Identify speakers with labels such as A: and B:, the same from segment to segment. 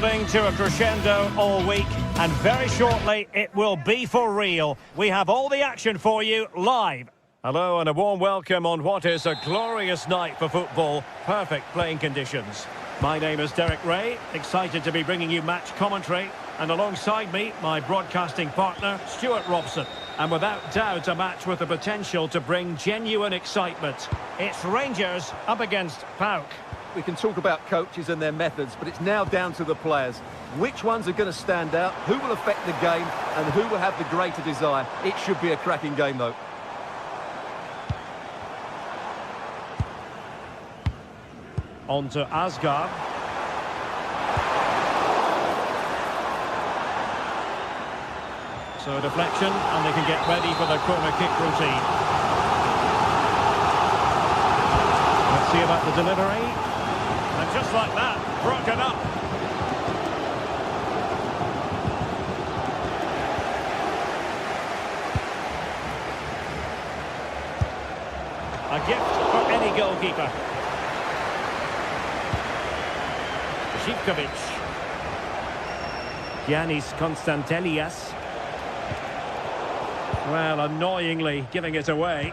A: building to a crescendo all week, and very shortly it will be for real. We have all the action for you live. Hello and a warm welcome on what is a glorious night for football. Perfect playing conditions. My name is Derek Ray, excited to be bringing you match commentary. And alongside me, my broadcasting partner, Stuart Robson. And without doubt, a match with the potential to bring genuine excitement. It's Rangers up against PAOK.
B: We can talk about coaches and their methods, but it's now down to the players. Which ones are going to stand out, who will affect the game, and who will have the greater desire? It should be a cracking game, though.
A: On to Asgard. So a deflection, and they can get ready for the corner kick routine. Let's see about the delivery. And just like that, broken up. A gift for any goalkeeper. Zivkovic. Giannis Konstantelias. Well, annoyingly giving it away.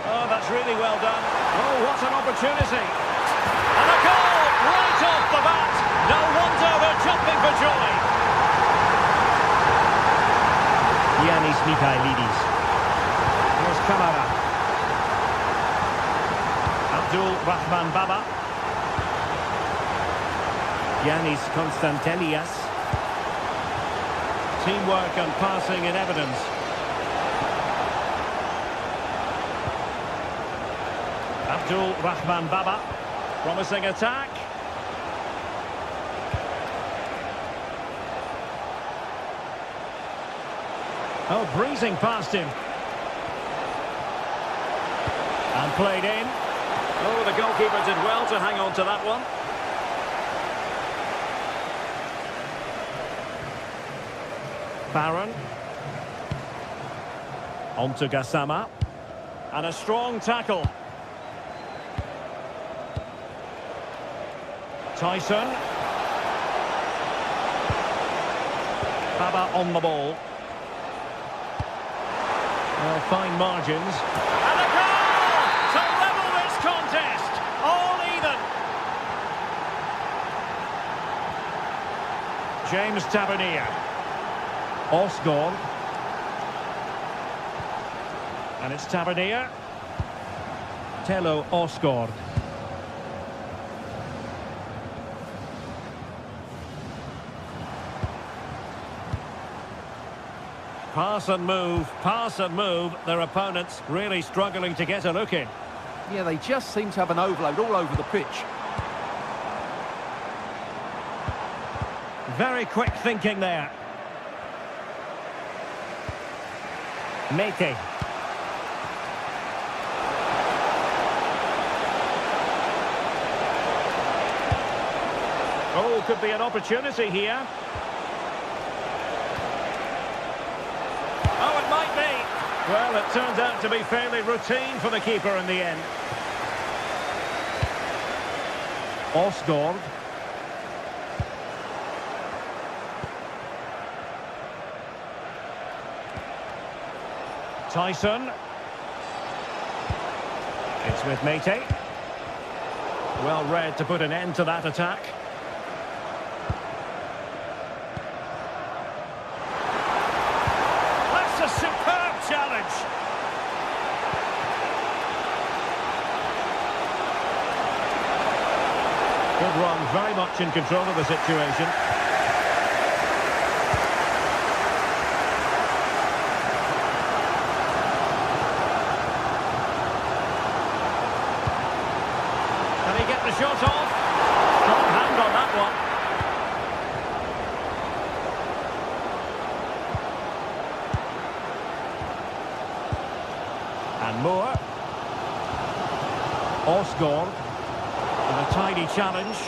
A: Oh, that's really well done. Oh, what an opportunity. And a goal right off the bat. No wonder they're jumping for joy. Giannis Michailidis. Here's Kamara. Abdul Rahman Baba. Giannis Konstantelias. Teamwork and passing in evidence. Abdul Rahman Baba. Promising attack. Oh, breezing past him. And played in. Oh, the goalkeeper did well to hang on to that one. Barron. On to Gassama. And a strong tackle. Tyson. Baba on the ball. Well, fine margins. And a goal to level this contest. All even. James Tavernier. Osgård. And it's Tavernier. Tello Osgård. Pass and move. Their opponents really struggling to get a look in.
B: Yeah, they just seem to have an overload all over the pitch.
A: Very quick thinking there. Mete. Oh, could be an opportunity here. Oh, it might be. Well, it turns out to be fairly routine for the keeper in the end. Osgård. Tyson. It's with Mete. Well read to put an end to that attack. That's a superb challenge. Good run, very much in control of the situation. Shot off. Strong hand on that one. And Moore. Osgård. With a tidy challenge.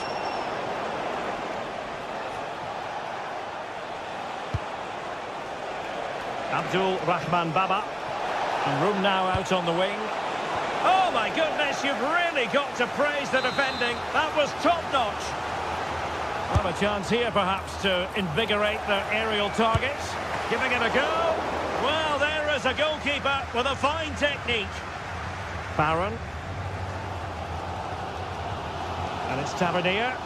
A: Abdul Rahman Baba. And room now out on the wing. Oh my goodness, you've really got to praise the defending. That was top-notch. Have a chance here perhaps to invigorate their aerial targets. Giving it a go. Well, there is a goalkeeper with a fine technique. Barron. And it's Tavernier.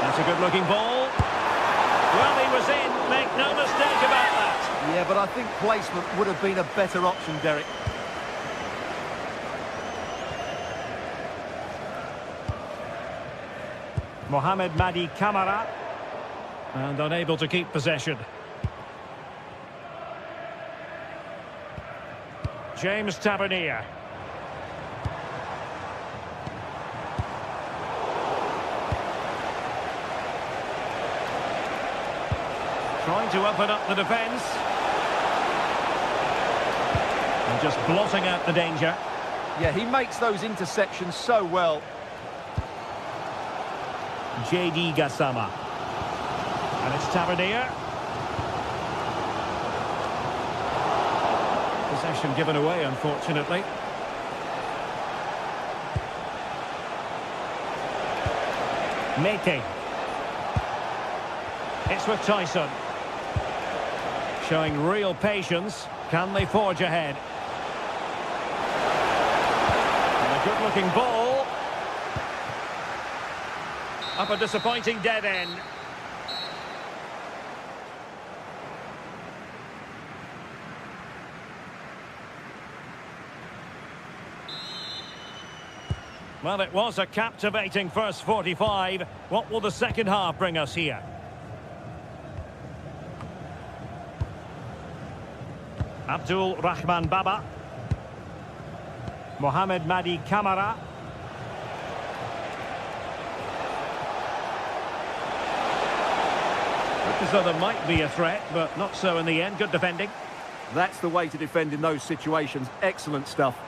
A: That's a good-looking ball. Well, he was in. Make no mistake about that.
B: Yeah, but I think placement would have been a better option, Derek.
A: Mohamed Madi Camara. And unable to keep possession. James Tavernier. Trying to open up the defence. And just blotting out the danger.
B: Yeah, he makes those intersections so well.
A: JD Gassama. And it's Tavernier. Possession given away, unfortunately. Mete. It's with Tyson. Showing real patience. Can they forge ahead? And a good-looking ball. Up a disappointing dead end. Well, it was a captivating first 45. What will the second half bring us here? Abdul Rahman Baba. Mohamed Madi Camara. Looked as though there might be a threat, but not so in the end. Good defending.
B: That's the way to defend in those situations. Excellent stuff.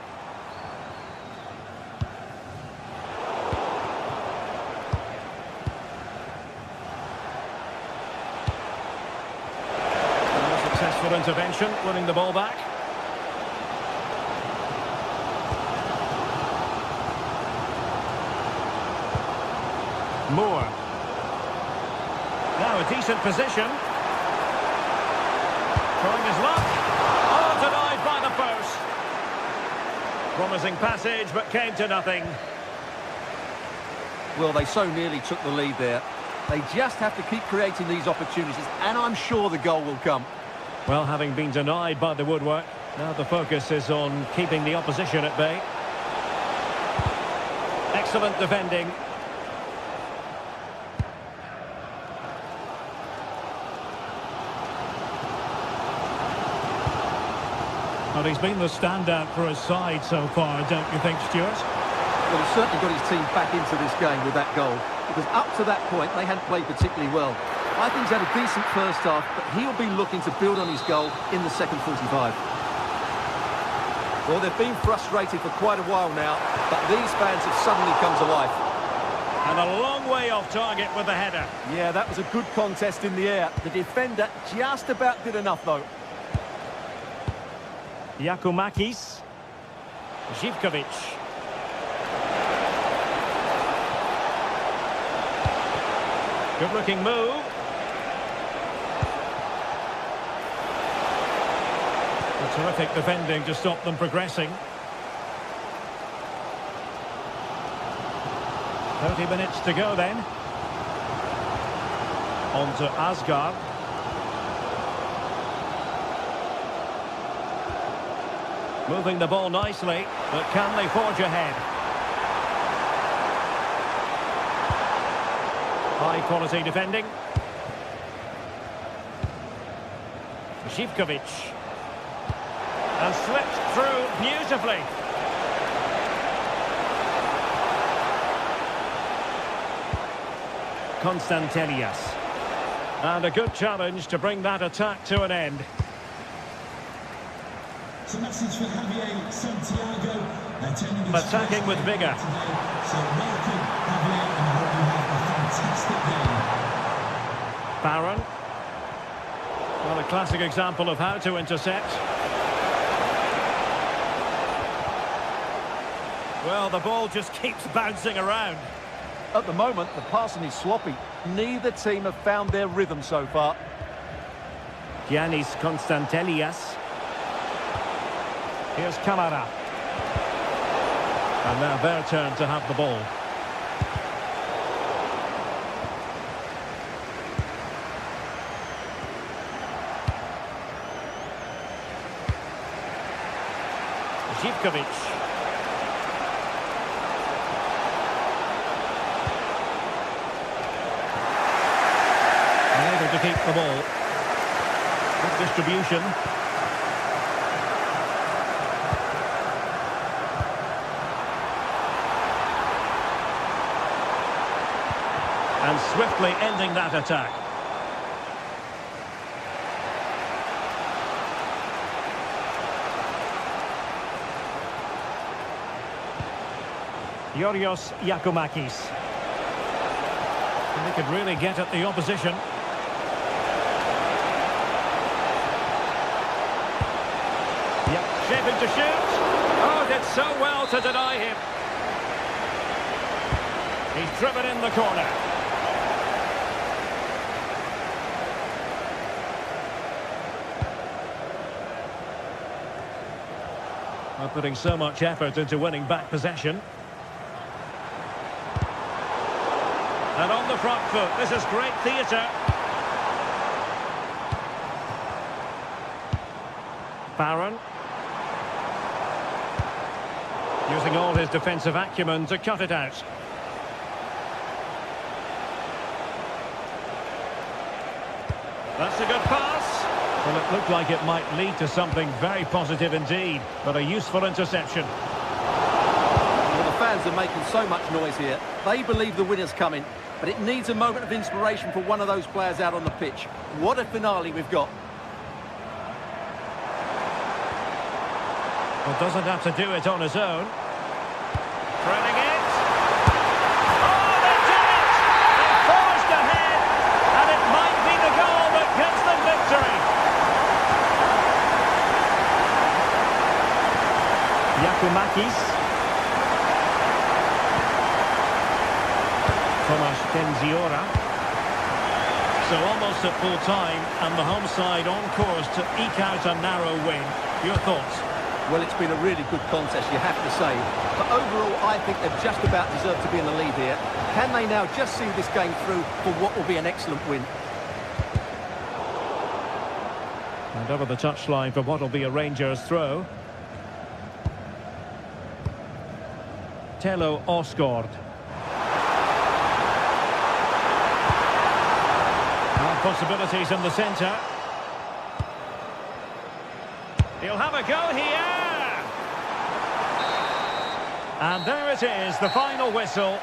A: Successful intervention, winning the ball back. Moore. Now a decent position. Trying his luck. Oh, denied by the post. Promising passage, but came to nothing.
B: Well, they so nearly took the lead there. They just have to keep creating these opportunities, and I'm sure the goal will come.
A: Well, having been denied by the woodwork, now the focus is on keeping the opposition at bay. Excellent defending. Well, he's been the standout for his side so far, don't you think, Stuart?
B: Well, he's certainly got his team back into this game with that goal, because up to that point, they hadn't played particularly well. I think he's had a decent first half, but he'll be looking to build on his goal in the second 45. Well, they've been frustrated for quite a while now, but these fans have suddenly come to life.
A: And a long way off target with the header.
B: Yeah, that was a good contest in the air. The defender just about did enough, though.
A: Yakumakis. Zivkovic. Good-looking move. A terrific defending to stop them progressing. 30 minutes to go then. On to Asgard. Moving the ball nicely, but can they forge ahead? High quality defending. Zivkovic. And slipped through beautifully. Constantelias. And a good challenge to bring that attack to an end.
C: It's a message for Javier Santiago.
A: Attacking with vigour.
C: So welcome, Javier, and I hope you have a fantastic game.
A: Barron. Well, a classic example of how to intercept. Well, the ball just keeps bouncing around.
B: At the moment, the passing is sloppy. Neither team have found their rhythm so far.
A: Giannis Konstantelias. Here's Camara. And now their turn to have the ball. Zivkovic. Able to keep the ball. Good distribution. And swiftly ending that attack. Yorios Yakumakis. And they could really get at the opposition. Yep, shaping to shoot. Oh, did so well to deny him. He's driven in the corner. Well, putting so much effort into winning back possession. And on the front foot, this is great theatre. Barron. Using all his defensive acumen to cut it out. That's a good pass. Well, it looked like it might lead to something very positive indeed, but a useful interception.
B: Well, the fans are making so much noise here. They believe the winner's coming, but it needs a moment of inspiration for one of those players out on the pitch. What a finale we've got.
A: Well, doesn't have to do it on his own. Threading it. Oh, they did it! They forged ahead, and it might be the goal that gives them victory. Yakumakis. Tomas Tenziora. So almost at full time, and the home side on course to eke out a narrow win. Your thoughts?
B: Well, it's been a really good contest, you have to say. But overall, I think they've just about deserved to be in the lead here. Can they now just see this game through for what will be an excellent win?
A: And over the touchline for what will be a Rangers throw. Telo Osgård. Possibilities in the centre. He'll have a go here. And there it is, the final whistle.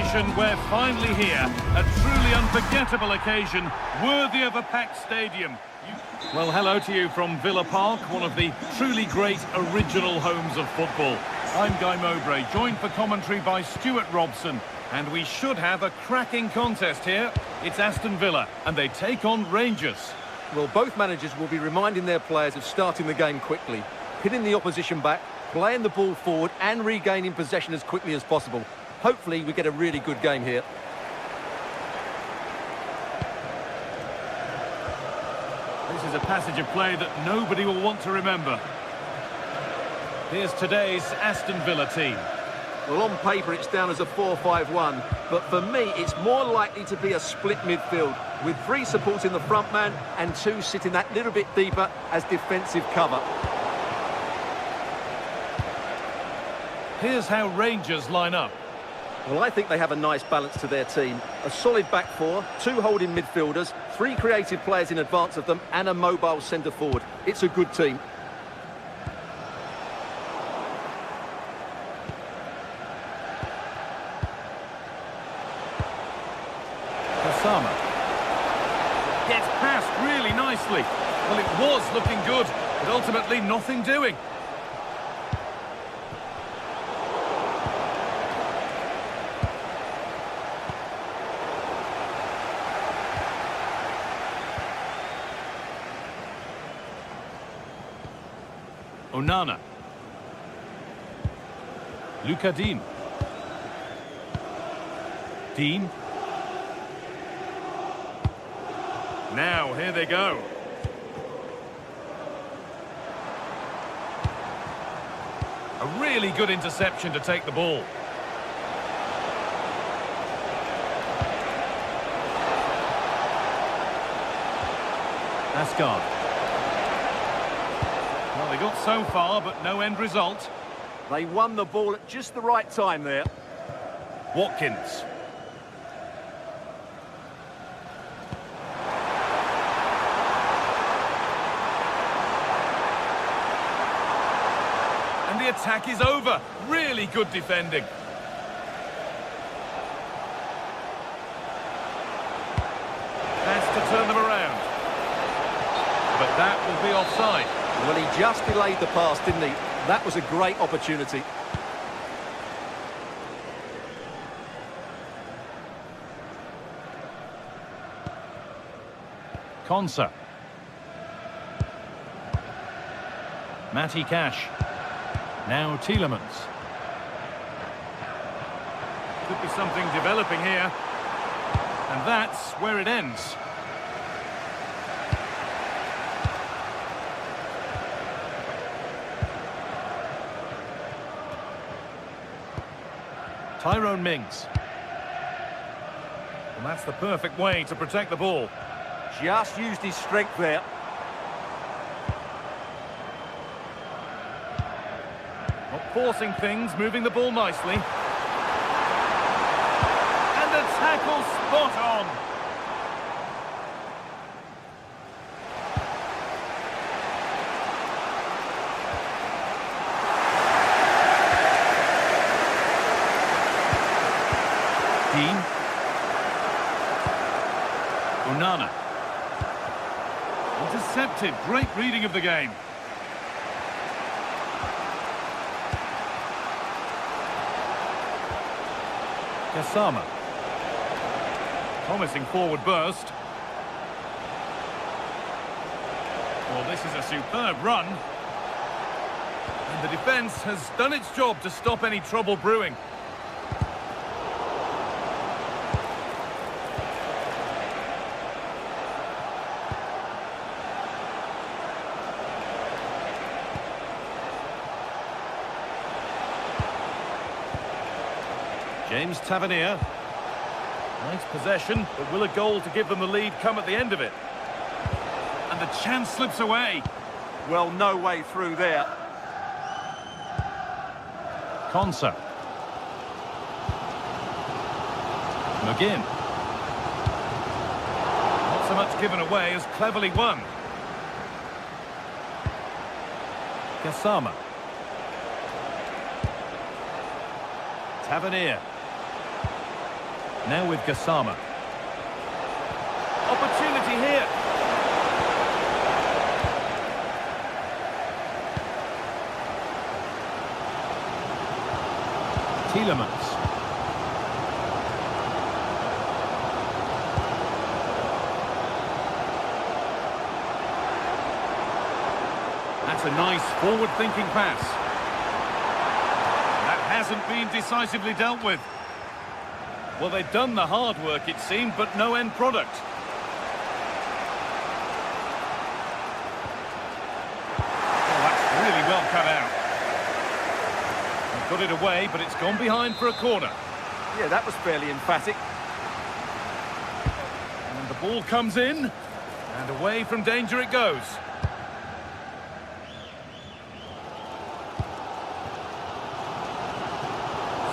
D: celebration, we're finally here. A truly unforgettable occasion, worthy of a packed stadium. Well, hello to you from Villa Park, one of the truly great original homes of football. I'm Guy Mowbray, joined for commentary by Stuart Robson. And we should have a cracking contest here. It's Aston Villa, and they take on Rangers.
B: Well, both managers will be reminding their players of starting the game quickly, pinning the opposition back, playing the ball forward and regaining possession as quickly as possible. Hopefully we get a really good game here.
D: This is a passage of play that nobody will want to remember. Here's today's Aston Villa team.
B: Well, on paper it's down as a 4-5-1, but for me it's more likely to be a split midfield, with 3 supporting the front man and 2 sitting that little bit deeper as defensive cover.
D: Here's how Rangers line up.
B: Well, I think they have a nice balance to their team. A solid back 4, 2 holding midfielders, 3 creative players in advance of them, and a mobile centre forward. It's a good team.
D: Osama gets past really nicely. Well, it was looking good, but ultimately nothing doing. Onana. Luka Dean. Dean. Now, here they go. A really good interception to take the ball. Asgard. Well, they got so far, but no end result.
B: They won the ball at just the right time there.
D: Watkins. And the attack is over. Really good defending. Has to turn them around. But that will be offside.
B: Well, he just delayed the pass, didn't he? That was a great opportunity.
D: Konsa. Matty Cash. Now Tielemans. Could be something developing here. And that's where it ends. Tyrone Mings. Well, that's the perfect way to protect the ball.
B: Just used his strength there.
D: Not forcing things, moving the ball nicely. And the tackle spot on. Dean. Onana. Intercepted. Great reading of the game. Kasama. Promising forward burst. Well, this is a superb run. And the defence has done its job to stop any trouble brewing. James Tavernier. Nice possession, but will a goal to give them the lead come at the end of it? And the chance slips away.
B: Well, no way through there.
D: Konsa. McGinn. Not so much given away as cleverly won. Kasama. Now with Gassama. Opportunity here. Tielemans. That's a nice forward-thinking pass. That hasn't been decisively dealt with. Well, they've done the hard work, it seemed, but no end product. Oh, that's really well cut out. They've got it away, but it's gone behind for a corner.
B: Yeah, that was fairly emphatic.
D: And the ball comes in, and away from danger it goes.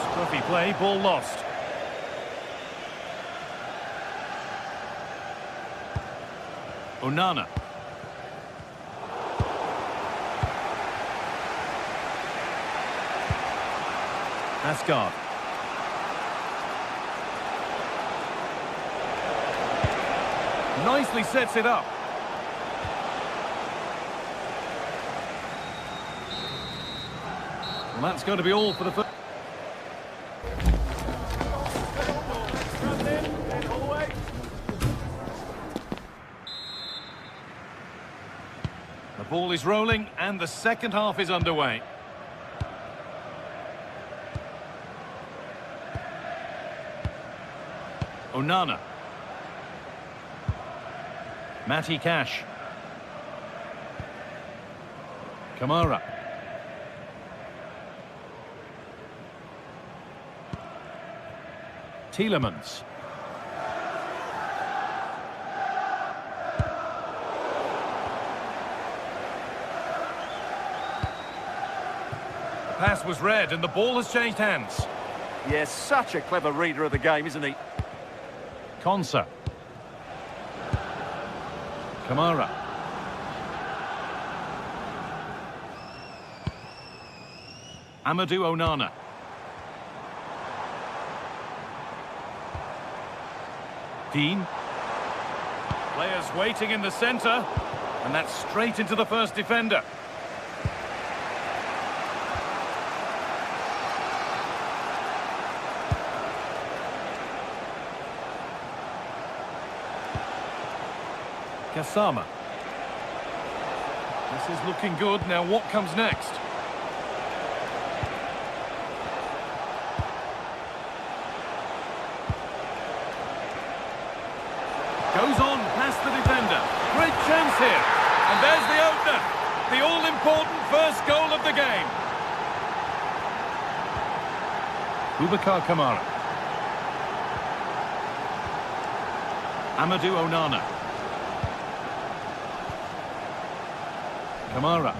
D: Scruffy play, ball lost. Onana. Asgard. Nicely sets it up. Well, that's going to be all for the first. The ball is rolling and the second half is underway. Onana. Matty Cash. Kamara. Tielemans. The pass was read and the ball has changed hands.
B: Yes, such a clever reader of the game, isn't he?
D: Konsa. Kamara. Amadou Onana. Dean. Players waiting in the centre, and that's straight into the first defender. Gassama. This is looking good. Now what comes next? Goes on past the defender. Great chance here. And there's the opener. The all-important first goal of the game. Boubacar Kamara. Amadou Onana. Kamara.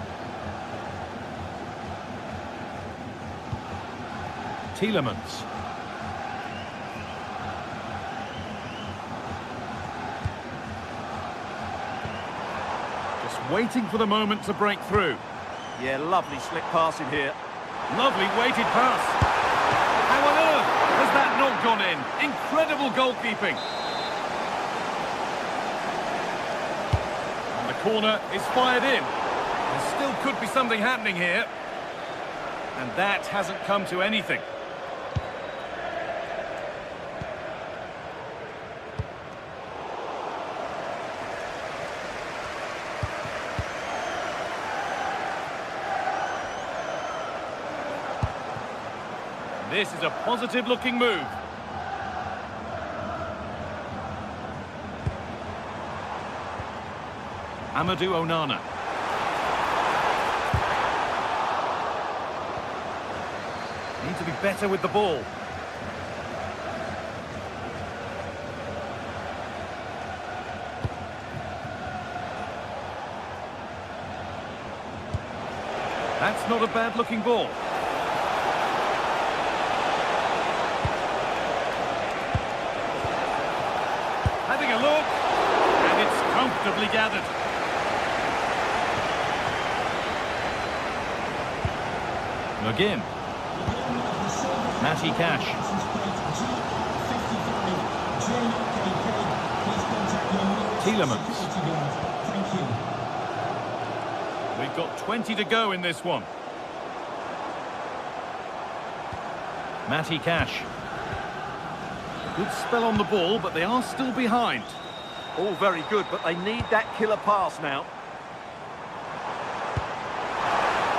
D: Tielemans. Just waiting for the moment to break through.
B: Yeah, lovely slick passing here.
D: Lovely weighted pass. How on earth has that not gone in? Incredible goalkeeping. And the corner is fired in. There still could be something happening here. And that hasn't come to anything. This is a positive-looking move. Amadou Onana. Need to be better with the ball. That's not a bad-looking ball. Having a look, and it's comfortably gathered. McGinn. Matty Cash. Tielemans.
C: Thank you.
D: We've got 20 to go in this one. Matty Cash. Good spell on the ball, but they are still behind.
B: All very good, but they need that killer pass now.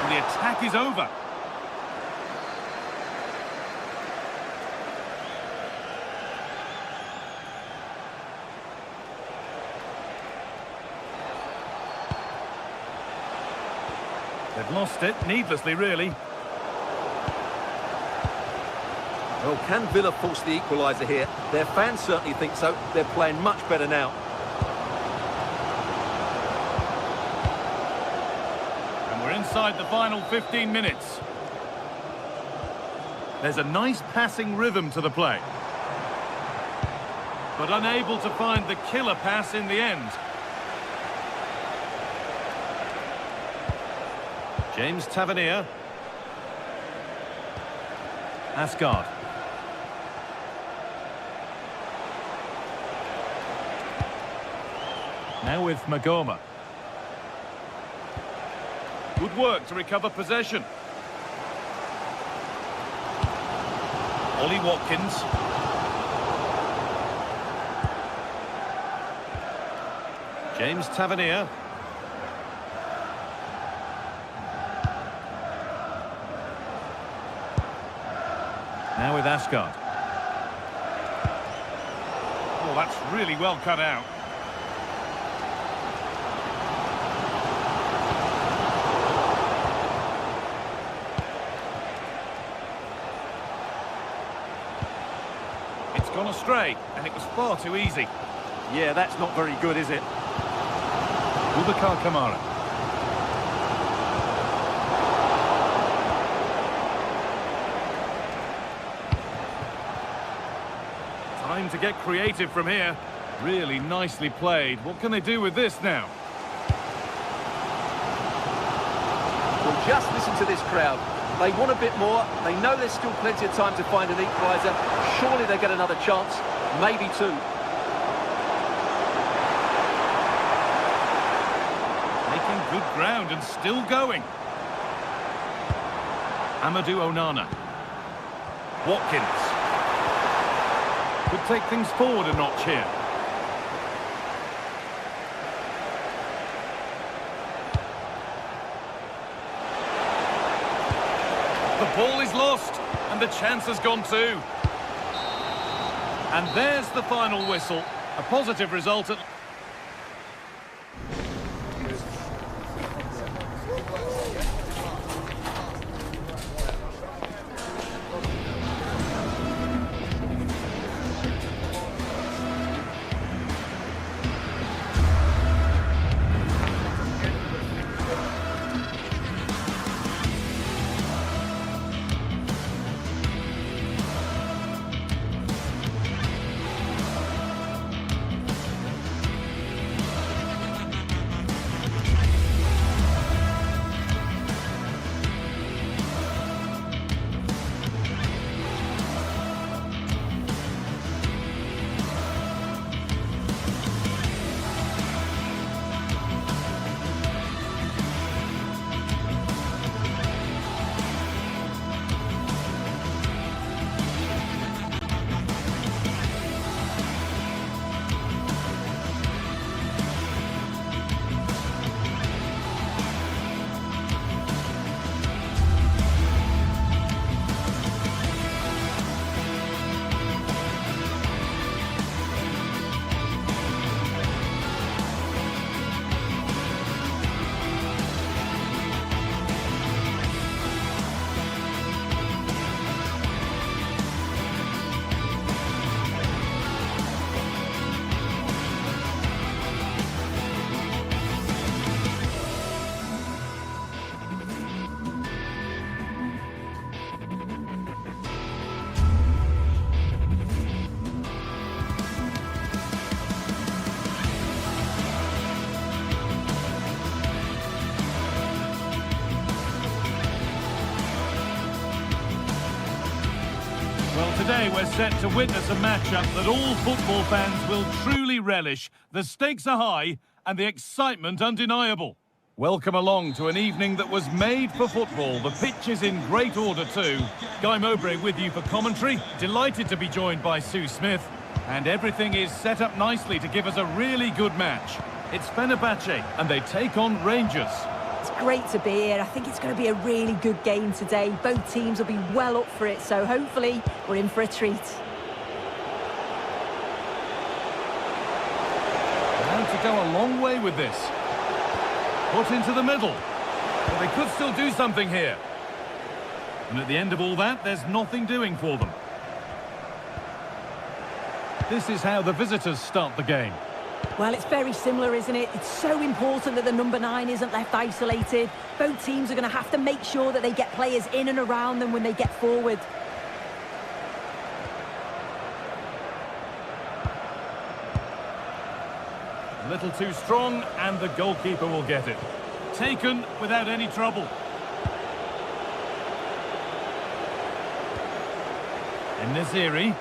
D: And the attack is over. They've lost it, needlessly, really.
B: Well, can Villa force the equaliser here? Their fans certainly think so. They're playing much better now.
D: And we're inside the final 15 minutes. There's a nice passing rhythm to the play. But unable to find the killer pass in the end. James Tavernier. Asgard. Now with Magoma. Good work to recover possession. Ollie Watkins. James Tavernier. Now with Asgard. Oh, that's really well cut out. It's gone astray, and it was far too easy.
B: Yeah, that's not very good, is it?
D: Boubacar Kamara. Time to get creative from here. Really nicely played. What can they do with this now?
B: Well, just listen to this crowd. They want a bit more. They know there's still plenty of time to find an equaliser. Surely they get another chance. Maybe two.
D: Making good ground and still going. Amadou Onana. Watkins. Could take things forward a notch here. The ball is lost, and the chance has gone too. And there's the final whistle. A positive result at... Today we're set to witness a matchup that all football fans will truly relish. The stakes are high and the excitement undeniable. Welcome along to an evening that was made for football. The pitch is in great order too. Guy Mowbray with you for commentary. Delighted to be joined by Sue Smith. And everything is set up nicely to give us a really good match. It's Fenerbahce and they take on Rangers.
E: It's great to be here. I think it's going to be a really good game today. Both teams will be well up for it, so hopefully we're in for a treat.
D: And to go a long way with this. Put into the middle. But they could still do something here. And at the end of all that, there's nothing doing for them. This is how the visitors start the game.
E: Well, it's very similar, isn't it? It's so important that the number 9 isn't left isolated. Both teams are going to have to make sure that they get players in and around them when they get forward.
D: A little too strong, and the goalkeeper will get it. Taken without any trouble. And Naziri.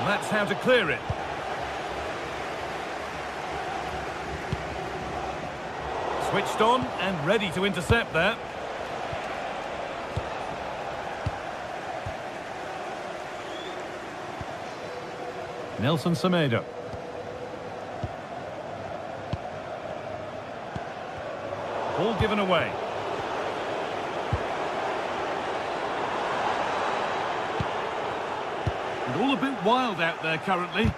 D: That's how to clear it. Switched on and ready to intercept that. Nelson Semedo. Ball given away. All a bit wild out there currently.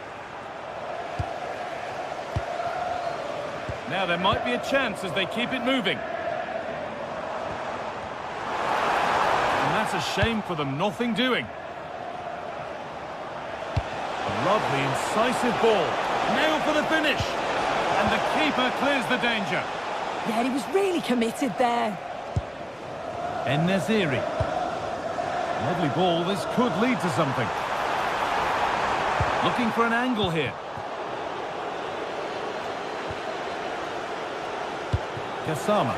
D: Now there might be a chance as they keep it moving. And that's a shame for them, nothing doing. A lovely, incisive ball. Now for the finish. And the keeper clears the danger.
E: Yeah, he was really committed there.
D: And Naziri. Lovely ball, this could lead to something. Looking for an angle here. Kasama.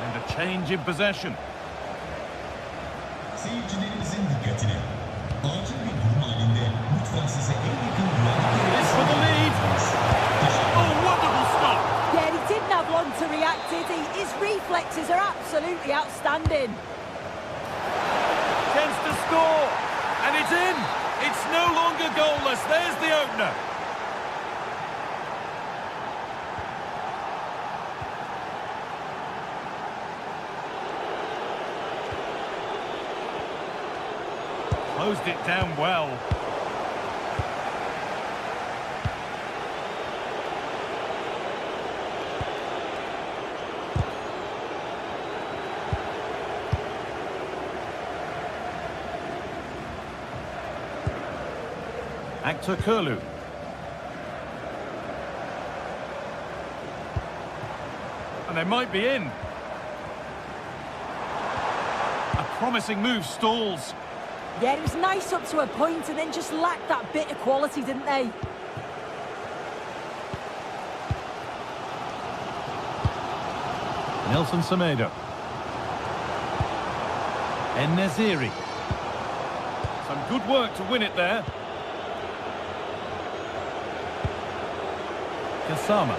D: And a change in possession.
C: Seyircilerimizin dikkatine. Acil bir durum halinde lütfen size en yakın
D: This for the lead. Oh, wonderful stop.
E: Yeah, he didn't have long to react, did he? His reflexes are absolutely outstanding.
D: Chance to score. And it's in. It's no longer goalless. There's the opener. Closed it down well. Actor Kurlu. And they might be in. A promising move stalls.
E: Yeah, it was nice up to a point and then just lacked that bit of quality, didn't they?
D: Nelson Semedo. And Naziri. Some good work to win it there. Kasama.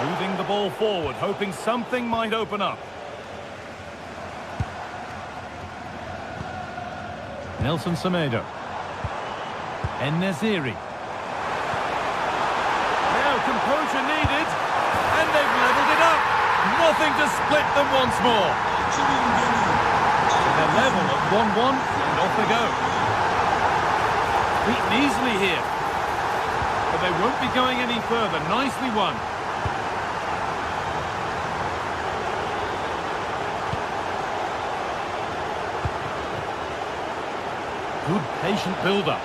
D: Moving the ball forward, hoping something might open up. Nelson Semedo. And Naziri. Now composure needed. And they've levelled it up. Nothing to split them once more. They're level at 1-1 and off they go. Beaten easily here. But they won't be going any further. Nicely won. Good patient build-up.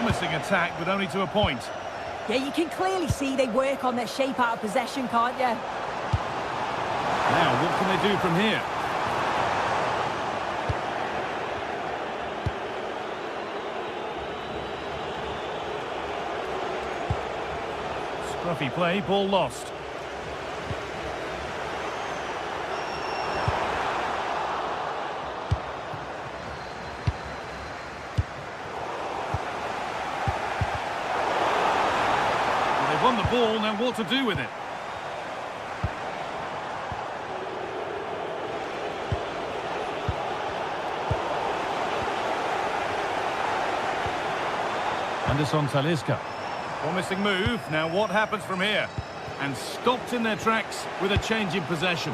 D: promising attack, but only to a point.
E: Yeah, you can clearly see they work on their shape out of possession, can't you?
D: Now, what can they do from here? Scruffy play, ball lost. They've won the ball, now what to do with it? Anderson Talisca. Promising move. Now what happens from here? And stopped in their tracks with a change in possession.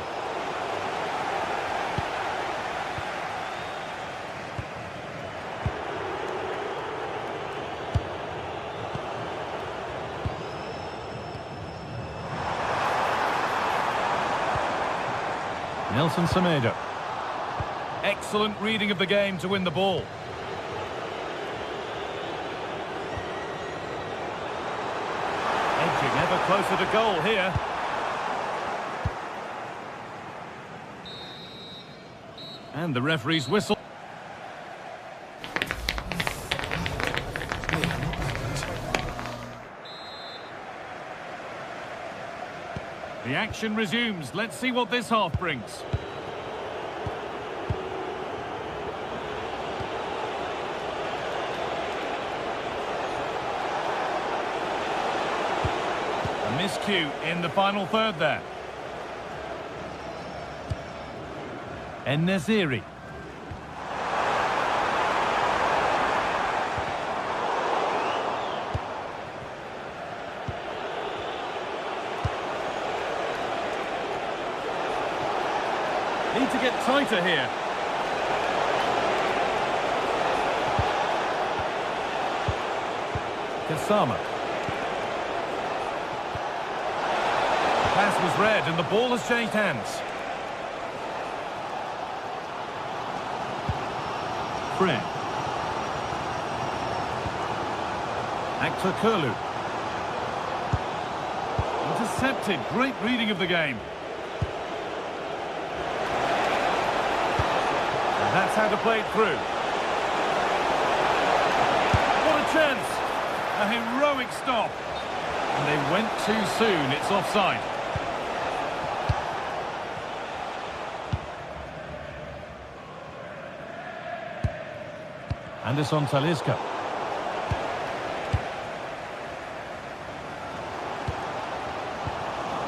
D: Nelson Semedo. Excellent reading of the game to win the ball. Edging ever closer to goal here. And the referee's whistle. The action resumes. Let's see what this half brings. A miscue in the final third there. En-Nesyri. Need to get tighter here. Kasama. Pass was read and the ball has changed hands. Fred. Actor Kurlu. Intercepted. Great reading of the game. That's how to play it through. What a chance! A heroic stop. And they went too soon. It's offside. Anderson Talisca.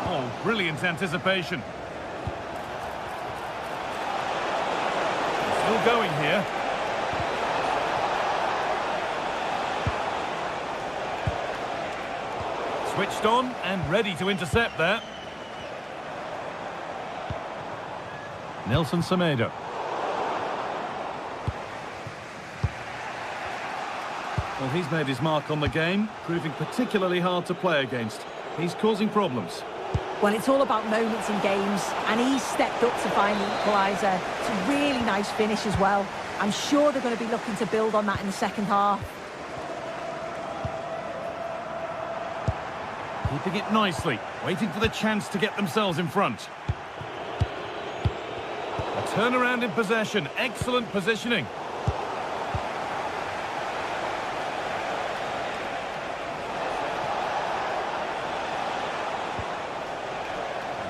D: Oh, brilliant anticipation. Still going here. Switched on and ready to intercept there. Nelson Semedo. Well, he's made his mark on the game, proving particularly hard to play against. He's causing problems.
E: Well, it's all about moments in games, and he's stepped up to find the equaliser. It's a really nice finish as well. I'm sure they're going to be looking to build on that in the second half.
D: Keeping it nicely, waiting for the chance to get themselves in front. A turnaround in possession, excellent positioning.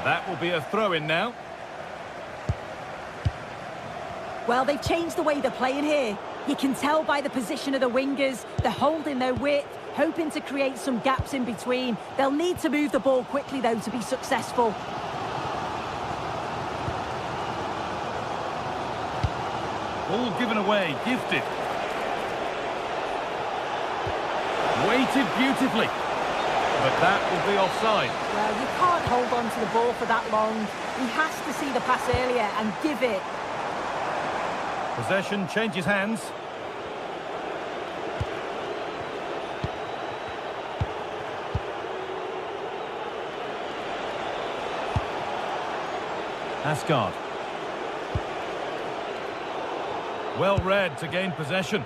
D: That will be a throw-in now.
E: Well, they've changed the way they're playing here. You can tell by the position of the wingers. They're holding their width, hoping to create some gaps in between. They'll need to move the ball quickly, though, to be successful.
D: Ball given away, gifted. Weighted beautifully. But that will be offside.
E: Well, you can't hold on to the ball for that long. He has to see the pass earlier and give it.
D: Possession changes hands. Asgard. Well read to gain possession.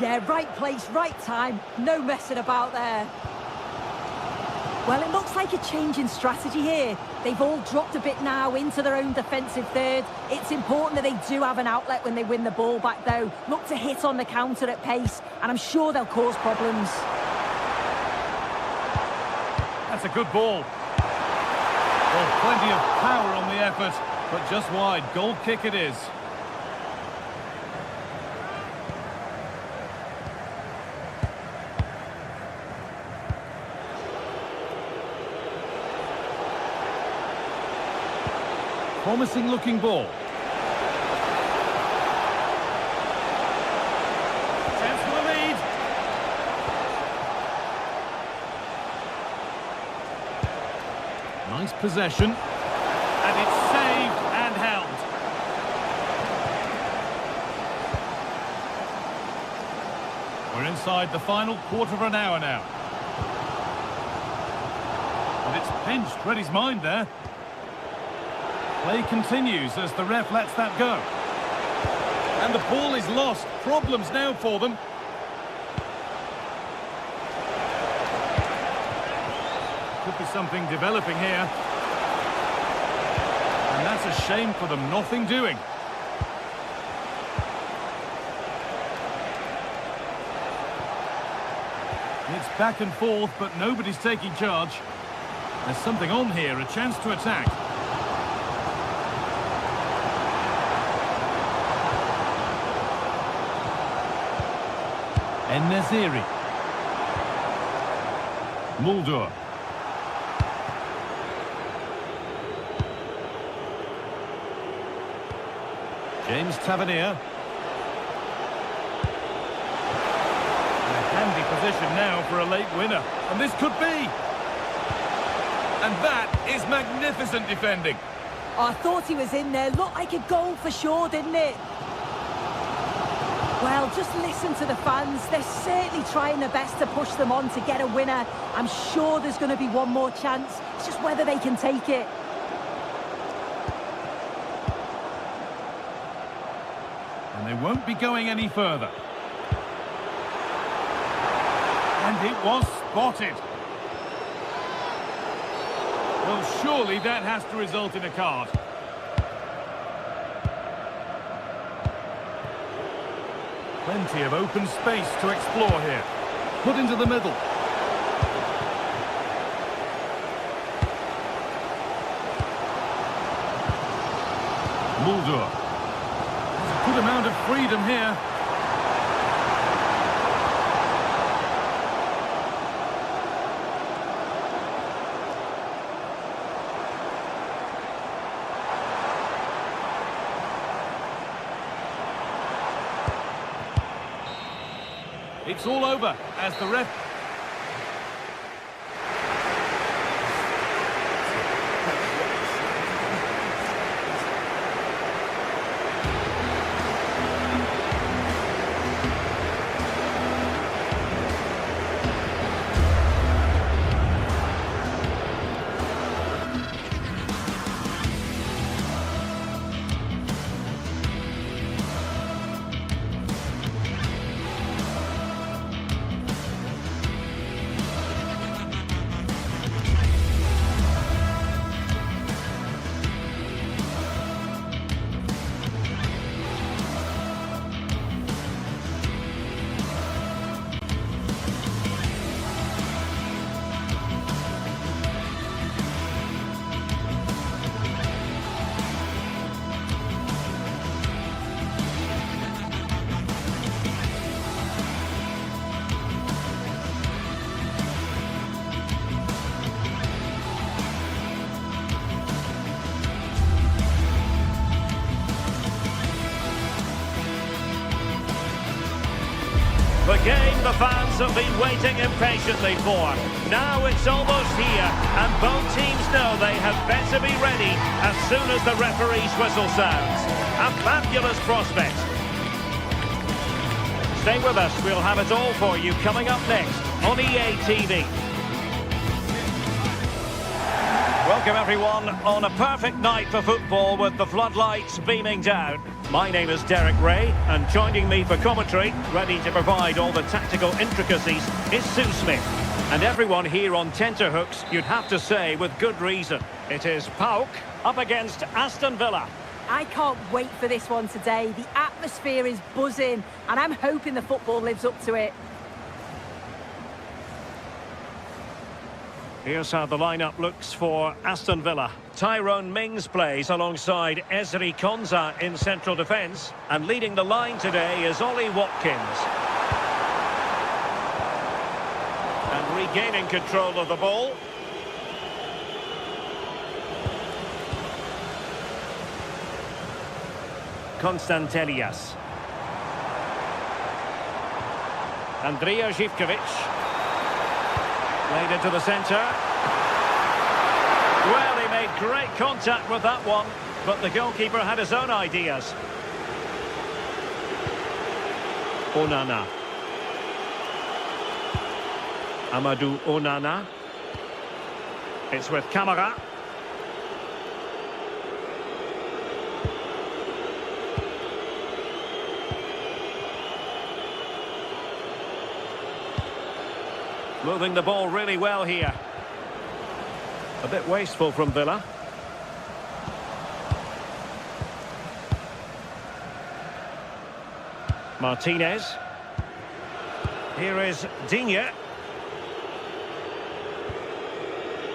E: Yeah, right place, right time. No messing about there. Well, it looks like a change in strategy here. They've all dropped a bit now into their own defensive third. It's important that they do have an outlet when they win the ball back, though. Look to hit on the counter at pace, and I'm sure they'll cause problems.
D: That's a good ball. Well, plenty of power on the effort, but just wide. Goal kick it is. Promising looking ball. Chance for the lead. Nice possession. And it's saved and held. We're inside the final quarter of an hour now. And it's pinched Reddy's mind there. Play continues as the ref lets that go. And the ball is lost. Problems now for them. Could be something developing here. And that's a shame for them. Nothing doing. It's back and forth, but nobody's taking charge. There's something on here, a chance to attack. En-Nesyri. Mulder. James Tavernier. A handy position now for a late winner. And this could be. And that is magnificent defending.
E: I thought he was in there. Looked like a goal for sure, didn't it? Well, just listen to the fans. They're certainly trying their best to push them on to get a winner. I'm sure there's going to be one more chance. It's just whether they can take it.
D: And they won't be going any further. And it was spotted. Well, surely that has to result in a card. Plenty of open space to explore here. Put into the middle. Mulder. There's a good amount of freedom here. It's all over as the ref...
A: The game the fans have been waiting impatiently for. Now it's almost here, and both teams know they had better be ready as soon as the referee's whistle sounds. A fabulous prospect. Stay with us, we'll have it all for you coming up next on EA TV. Welcome everyone on a perfect night for football with the floodlights beaming down. My name is Derek Ray, and joining me for commentary, ready to provide all the tactical intricacies, is Sue Smith. And everyone here on tenterhooks, you'd have to say with good reason. It is PAOK up against Aston Villa.
E: I can't wait for this one today. The atmosphere is buzzing, and I'm hoping the football lives up to it.
A: Here's how the lineup looks for Aston Villa. Tyrone Mings plays alongside Ezri Konsa in central defence. And leading the line today is Ollie Watkins. And regaining control of the ball. Konstantelias. Andrija Živković. Played into the centre. Well, he made great contact with that one, but the goalkeeper had his own ideas. Onana. Amadou Onana. It's with Camara. Moving the ball really well here. A bit wasteful from Villa. Martinez. Here is Digne.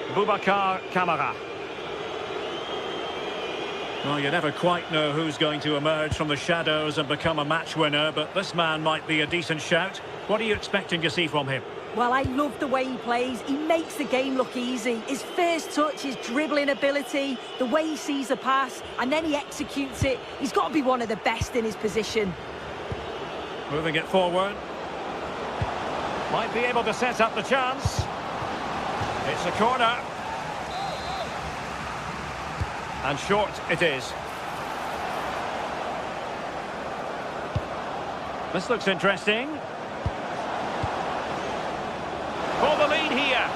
A: Boubacar Kamara. Well, you never quite know who's going to emerge from the shadows and become a match winner, but this man might be a decent shout. What are you expecting to see from him?
E: Well, I love the way he plays. He makes the game look easy. His first touch, his dribbling ability, the way he sees a pass, and then he executes it. He's got to be one of the best in his position.
A: Moving it forward. Might be able to set up the chance. It's a corner. And short it is. This looks interesting. For the lead here.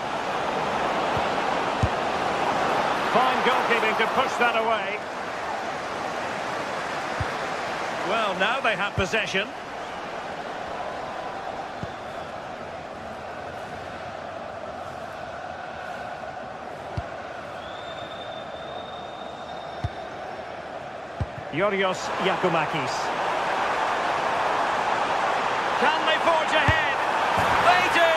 A: Fine goalkeeping to push that away. Well, now they have possession. Yorios Yakumakis. Can they forge ahead? They do!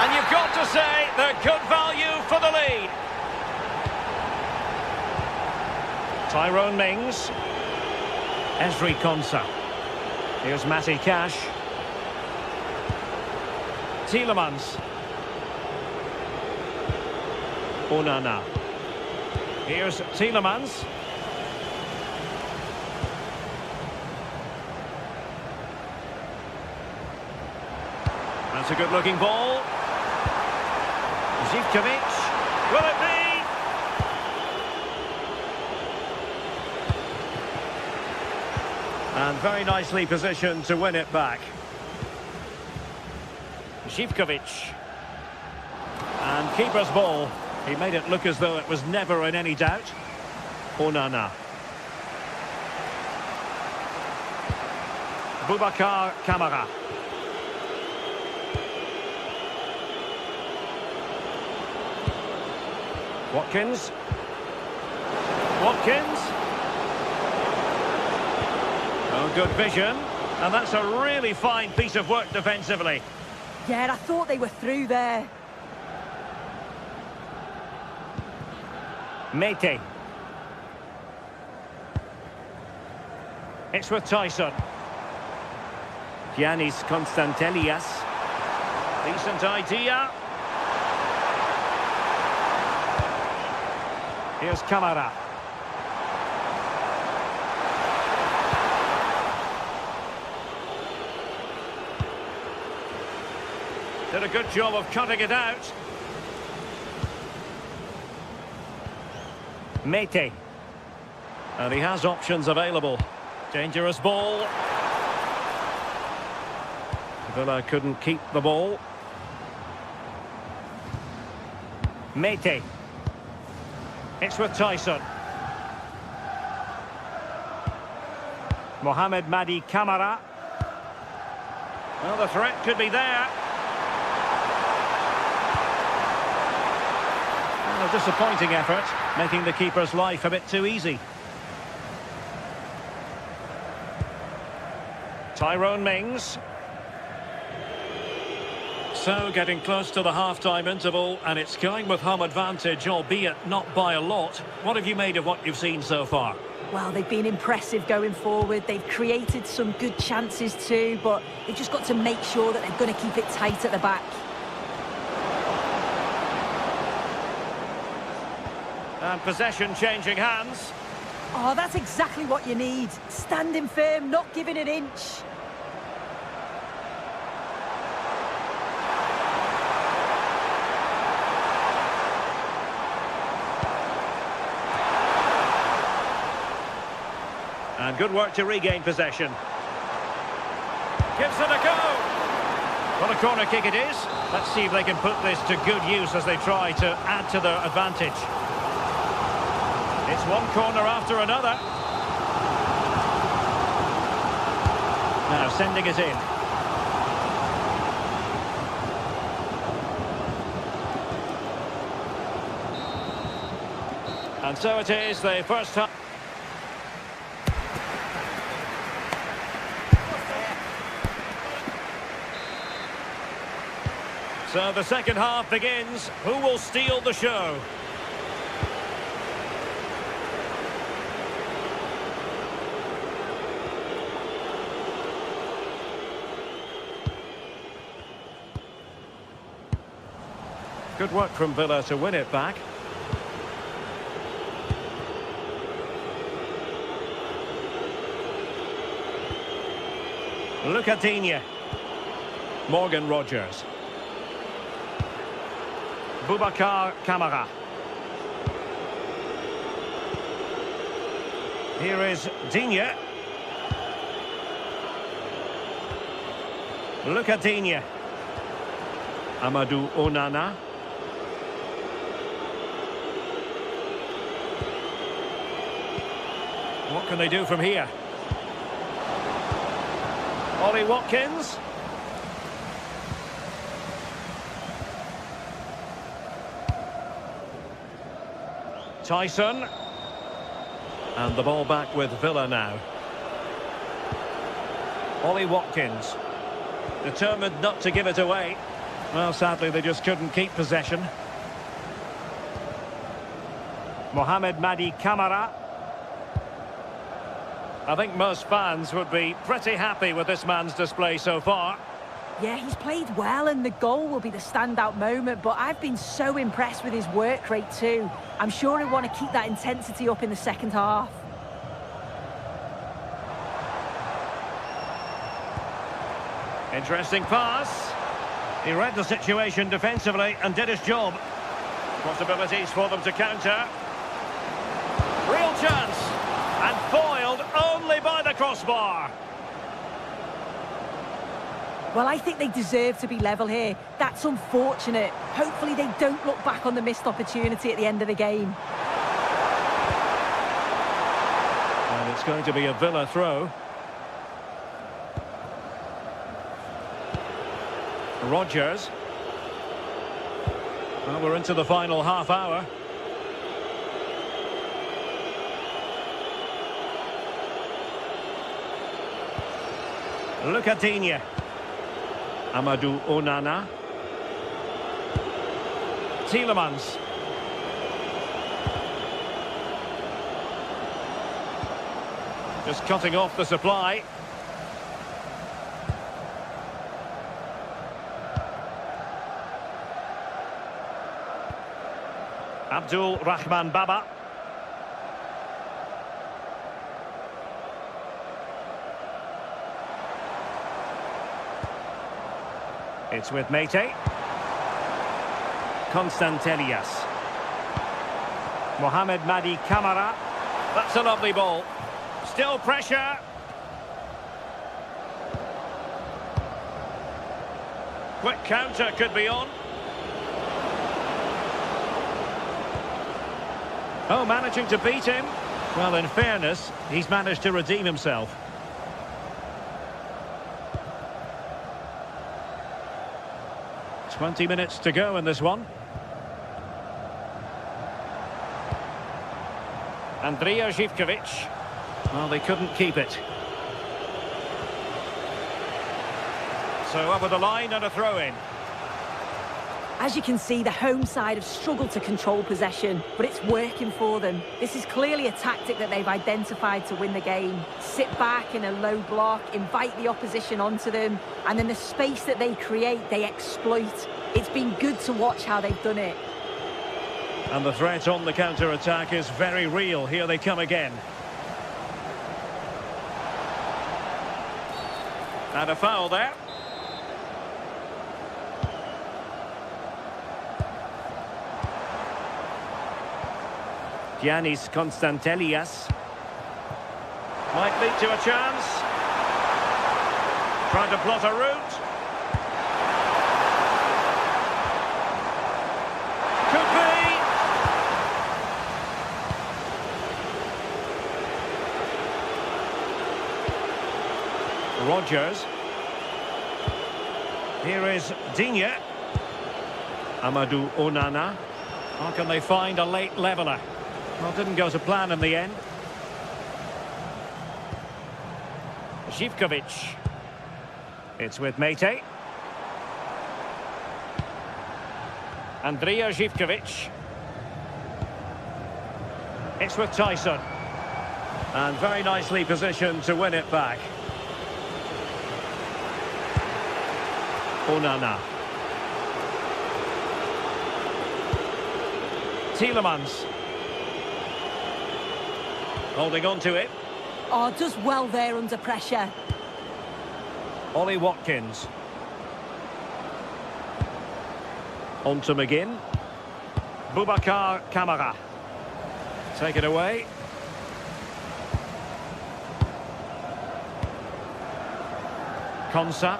A: And you've got to say they're good value for the lead. Tyrone Mings. Ezri Konsa. Here's Matty Cash. Tielemans. Onana. Here's Tielemans. That's a good-looking ball. Živković. Will it be? And very nicely positioned to win it back. Živković. And keeper's ball. He made it look as though it was never in any doubt. Onana. Boubacar Kamara. Watkins. Watkins. Oh, good vision. And that's a really fine piece of work defensively.
E: Yeah, I thought they were through there.
A: Mete. It's with Tyson. Giannis Konstantelias. Decent idea. Here's Camara. Did a good job of cutting it out. Mete. And he has options available. Dangerous ball. Villa couldn't keep the ball. Mete. It's with Tyson. Mohamed Madi Camara. Well, the threat could be there. And a disappointing effort, making the keeper's life a bit too easy. Tyrone Mings. So, getting close to the half-time interval, and it's going with home advantage, albeit not by a lot. What have you made of what you've seen so far?
E: Well, they've been impressive going forward. They've created some good chances too, but they've just got to make sure that they're going to keep it tight at the back.
A: And possession changing hands.
E: Oh, that's exactly what you need. Standing firm, not giving an inch.
A: And good work to regain possession. Gives it a go. Well, a corner kick it is. Let's see if they can put this to good use as they try to add to their advantage. It's one corner after another. Now sending it in. And so it is, the first half. So the second half begins. Who will steal the show? Good work from Villa to win it back. Look at Digne. Morgan Rogers. Boubacar Kamara. Here is Digne. Look at Digne. Amadou Onana. What can they do from here? Ollie Watkins. Tyson. And the ball back with Villa now. Ollie Watkins. Determined not to give it away. Well, sadly, they just couldn't keep possession. Mohamed Madi Camara. I think most fans would be pretty happy with this man's display so far.
E: Yeah, he's played well and the goal will be the standout moment, but I've been so impressed with his work rate too. I'm sure he'll want to keep that intensity up in the second half.
A: Interesting pass. He read the situation defensively and did his job. Possibilities for them to counter. Real chance. And foiled only by the crossbar.
E: Well, I think they deserve to be level here. That's unfortunate. Hopefully they don't look back on the missed opportunity at the end of the game.
A: And it's going to be a Villa throw. Rogers. Well, we're into the final half hour. Look at Digne. Amadou Onana. Tielemans. Just cutting off the supply. Abdul Rahman Baba. It's with Mete. Constantelias. Mohamed Madi Camara. That's a lovely ball. Still pressure. Quick counter could be on. Oh, managing to beat him. Well, in fairness, he's managed to redeem himself. 20 minutes to go in this one. Andrija Zivkovic. Well, they couldn't keep it. So over the line and a throw-in.
E: As you can see, the home side have struggled to control possession, but it's working for them. This is clearly a tactic that they've identified to win the game. Sit back in a low block, invite the opposition onto them, and then the space that they create, they exploit. It's been good to watch how they've done it.
A: And the threat on the counter-attack is very real. Here they come again. And a foul there. Giannis Konstantelias. Might lead to a chance. Trying to plot a route. Could be. Rogers. Here is Digne. Amadou Onana. How can they find a late leveller? Well, didn't go to plan in the end. Zivkovic. It's with Mete. Andrija Zivkovic. It's with Tyson. And very nicely positioned to win it back. Onana. Tielemans. Holding on to it.
E: Oh, does well there under pressure.
A: Ollie Watkins. On to McGinn. Boubacar Kamara. Take it away. Konsa.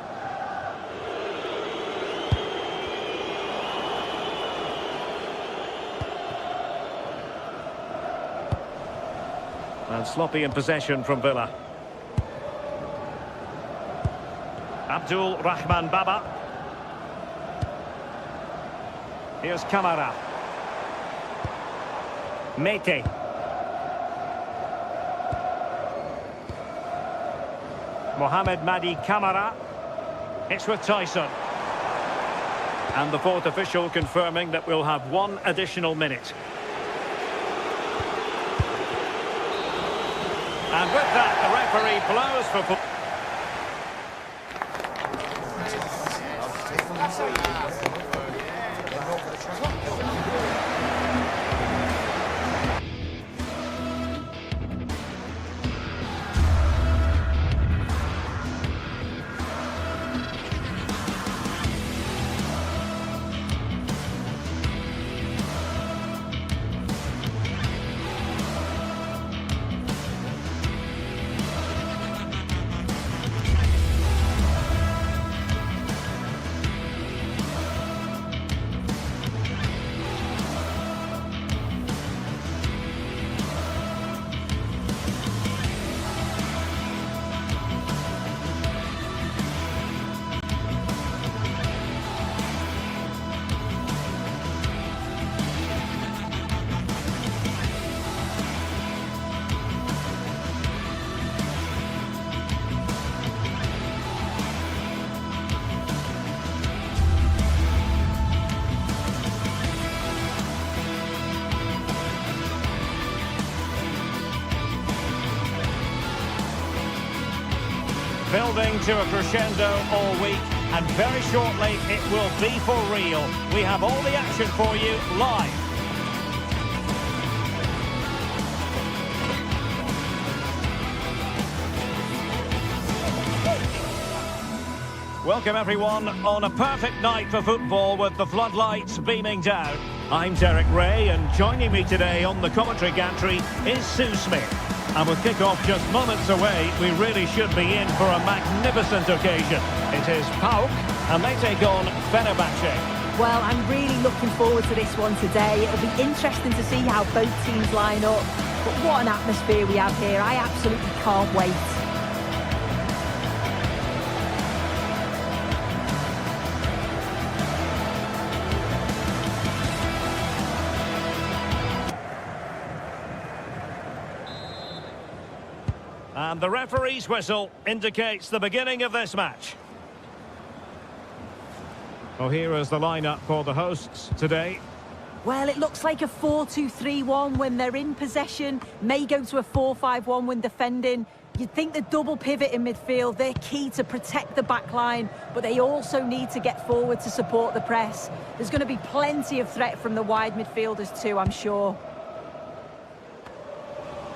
A: And sloppy in possession from Villa. Abdul Rahman Baba. Here's Kamara. Mete. Mohamed Madi Kamara. It's with Tyson. And the fourth official confirming that we'll have one additional minute. And with that, the referee blows for football. Building to a crescendo all week, and very shortly it will be for real. We have all the action for you live. Welcome everyone on a perfect night for football with the floodlights beaming down. I'm Derek Ray, and joining me today on the commentary gantry is Sue Smith. And with kick-off just moments away, we really should be in for a magnificent occasion. It is PAOK, and they take on Fenerbahce.
E: Well, I'm really looking forward to this one today. It'll be interesting to see how both teams line up. But what an atmosphere we have here. I absolutely can't wait.
A: And the referee's whistle indicates the beginning of this match. Well, here is the lineup for the hosts today.
E: Well, it looks like a 4-2-3-1 when they're in possession. May go to a 4-5-1 when defending. You'd think the double pivot in midfield, they're key to protect the back line, but they also need to get forward to support the press. There's going to be plenty of threat from the wide midfielders too, I'm sure.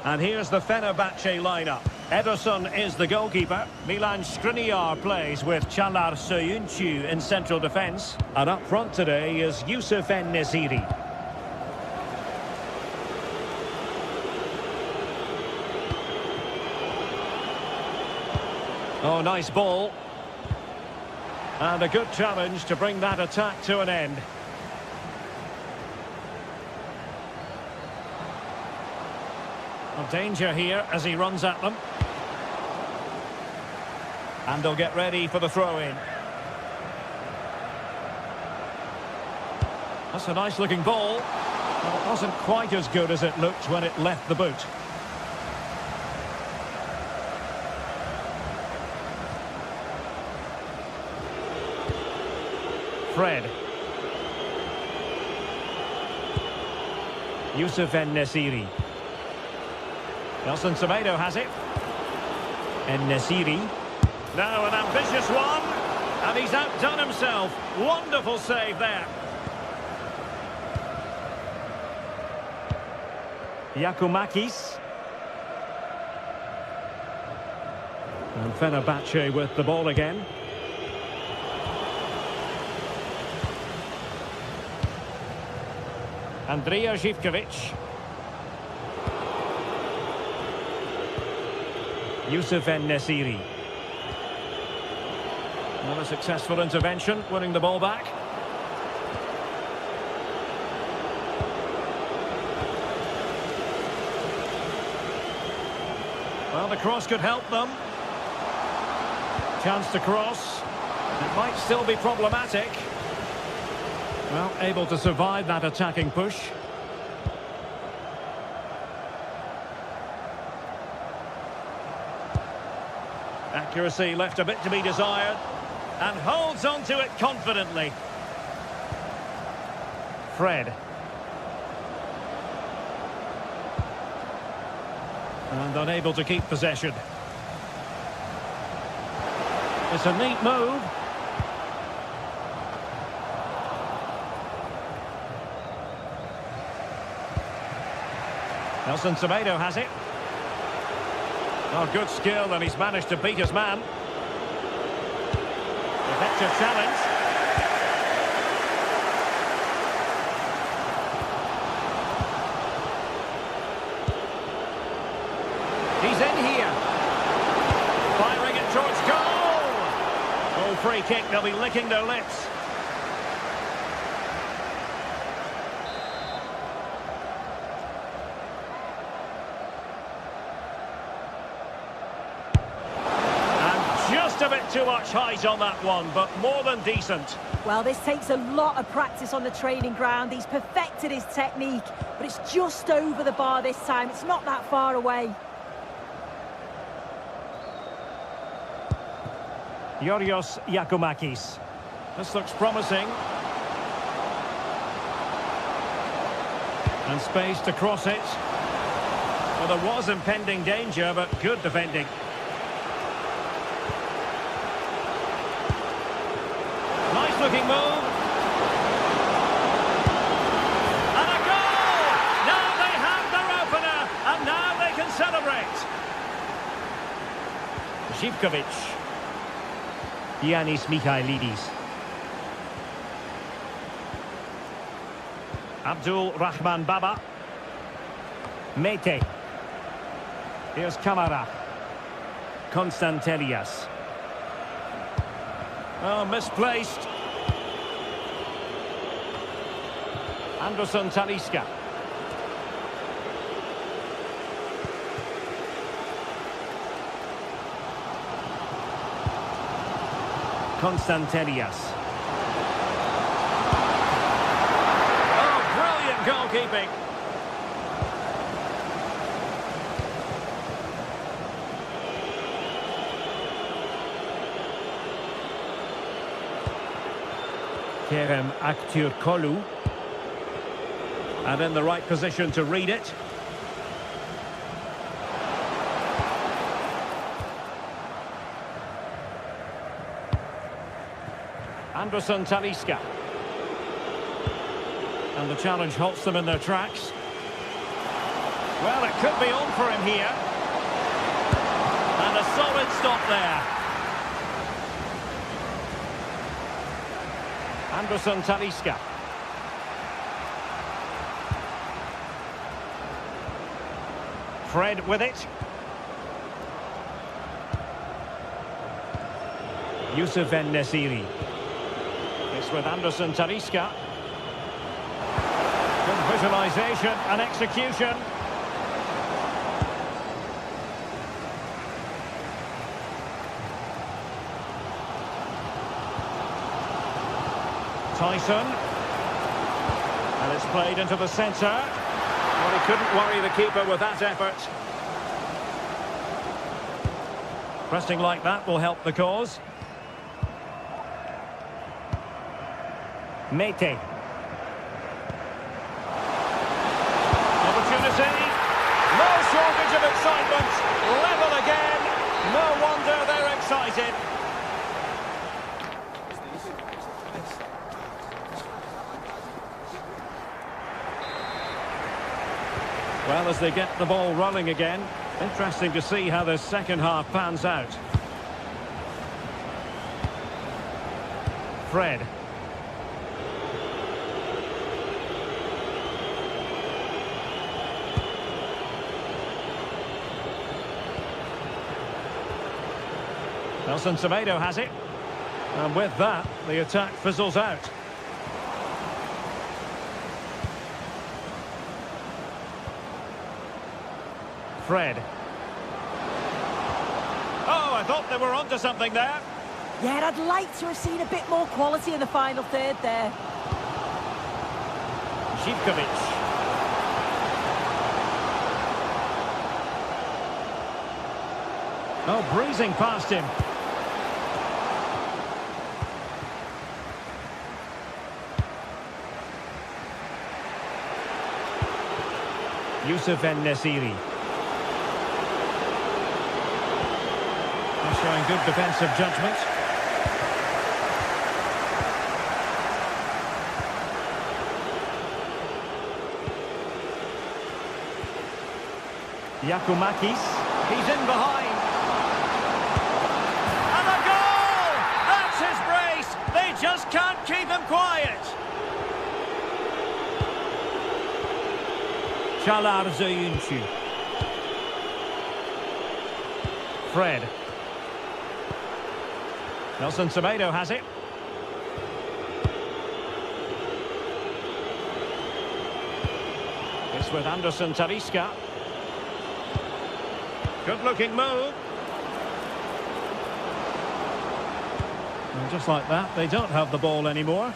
A: And here's the Fenerbahce lineup. Ederson is the goalkeeper. Milan Skriniar plays with Çağlar Söyüncü in central defence. And up front today is Yusuf En-Nesyri. Oh, nice ball. And a good challenge to bring that attack to an end. Well, danger here as he runs at them. And they'll get ready for the throw-in. That's a nice-looking ball. Well, it wasn't quite as good as it looked when it left the boot. Fred. Yusuf En-Nesyri. Nelson Semedo has it. En-Nesyri. Now an ambitious one. And he's outdone himself. Wonderful save there. Giacomakis. And Fenerbahce with the ball again. Andrija Živković. Yusuf En-Nesyri. Not a successful intervention, winning the ball back. Well, the cross could help them. Chance to cross. It might still be problematic. Well, able to survive that attacking push. Accuracy left a bit to be desired. And holds on to it confidently. Fred. And unable to keep possession. It's a neat move. Nelson Semedo has it. Oh, good skill, and he's managed to beat his man. Effective challenge. He's in here. Firing it towards goal. Oh, free kick, they'll be licking their lips. A bit too much height on that one, but more than decent.
E: Well, this takes a lot of practice on the training ground. He's perfected his technique, but it's just over the bar this time. It's not that far away.
A: Yorios Giacomakis. This looks promising. And space to cross it. Well, there was impending danger, but good defending. Looking move. And a goal! Now they have their opener, and now they can celebrate. Živković. Giannis Michailidis. Abdul Rahman Baba. Mete. Here's Kamara. Konstantelias. Oh, misplaced. Anderson Talisca. Konstantelias. Oh, brilliant goalkeeping. Kerem Aktürkoğlu. And in the right position to read it. Anderson Talisca. And the challenge halts them in their tracks. Well, it could be on for him here. And a solid stop there. Anderson Talisca. Fred with it. Youssef En-Nesyri. It's with Anderson Talisca. Good visualisation and execution. Tyson. And it's played into the centre. Well, he couldn't worry the keeper with that effort. Pressing like that will help the cause. Mete. Opportunity. No shortage of excitement. Level again. No wonder they're excited. Well, as they get the ball rolling again, interesting to see how the second half pans out. Fred. Nelson Semedo has it. And with that, the attack fizzles out. Fred. Oh, I thought they were onto something there.
E: Yeah, I'd like to have seen a bit more quality in the final third there.
A: Zivkovic. Oh, breezing past him. Youssef En-Nesyri. Showing good defensive judgment. Giacomakis. He's in behind. And a goal! That's his brace! They just can't keep him quiet. Çağlar Söyüncü. Fred. Nelson Semedo has it. It's with Anderson Talisca. Good-looking move. And just like that, they don't have the ball anymore.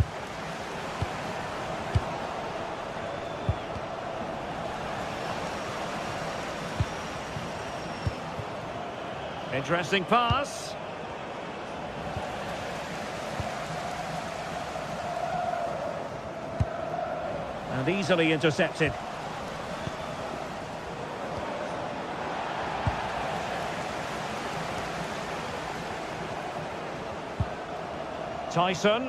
A: Interesting pass. And easily intercepted. Tyson.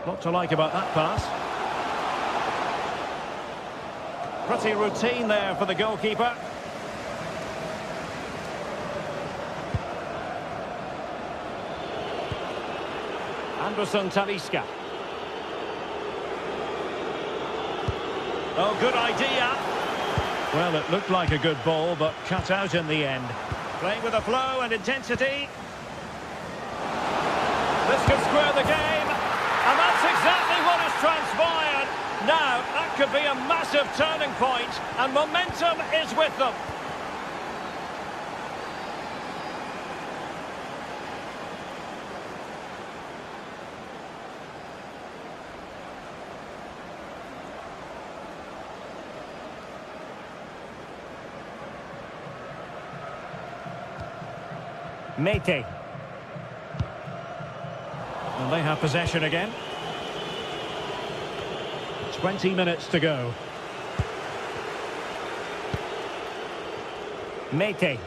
A: Lot to like about that pass. Pretty routine there for the goalkeeper. Anderson Talisca. Oh, good idea. Well, it looked like a good ball, but cut out in the end. Playing with a flow and intensity. This could square the game. And that's exactly what has transpired. Now, that could be a massive turning point, and momentum is with them. Mete. And And they have possession again. 20 minutes to go. Mete.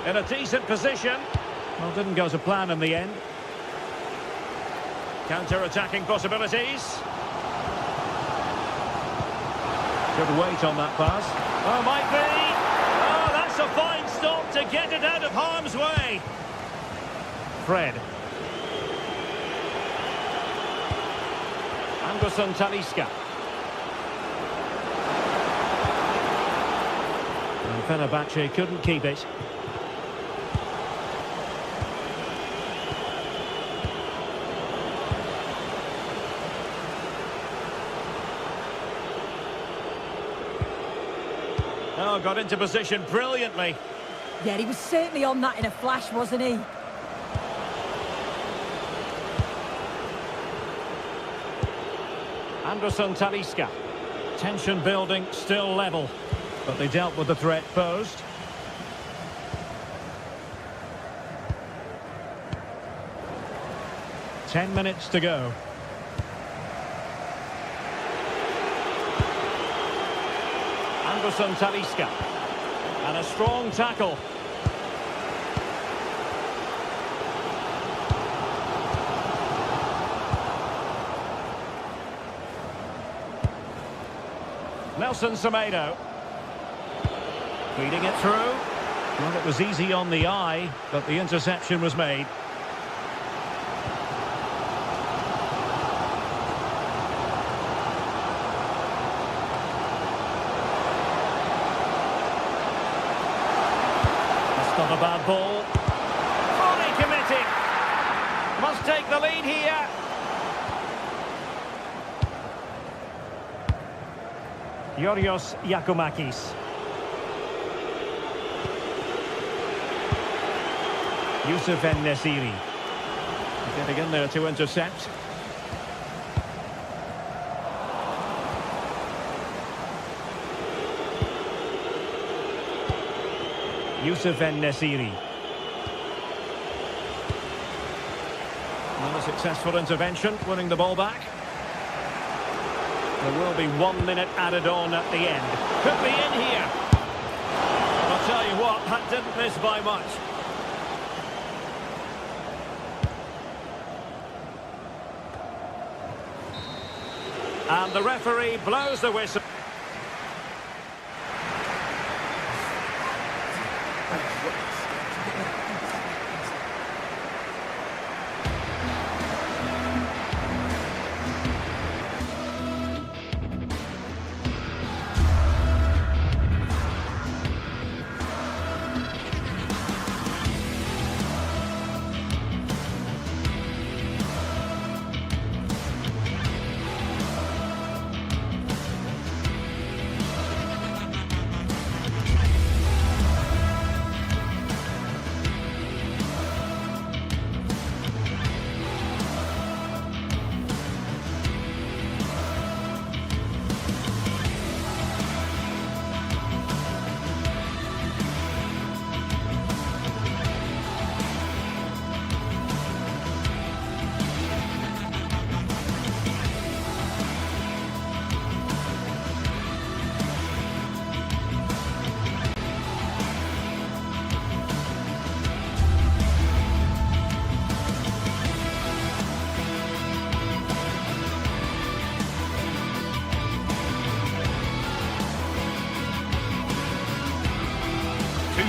A: In a decent position. Well, didn't go to plan in the end. Counter-attacking possibilities. Good weight on that pass. Oh, might be. Oh, that's a fine stop to get it out of harm's way. Fred. Anderson Talisca. And Fenerbahce couldn't keep it. Oh, got into position brilliantly.
E: Yeah, he was certainly on that in a flash, wasn't he?
A: Anderson Talisca. Tension building, still level. But they dealt with the threat posed. Ten minutes to go. Anderson Talisca. And a strong tackle. Nelson Semedo. Feeding it through. Well, it was easy on the eye, but the interception was made. That's not a bad ball. Fully committed. Must take the lead here. Yorios Yakumakis. Yusuf En-Nesyri. Getting in there to intercept. Yusuf En-Nesyri. Well, a successful intervention, winning the ball back. There will be 1 minute added on at the end. Could be in here. I'll tell you what, that didn't miss by much. And the referee blows the whistle.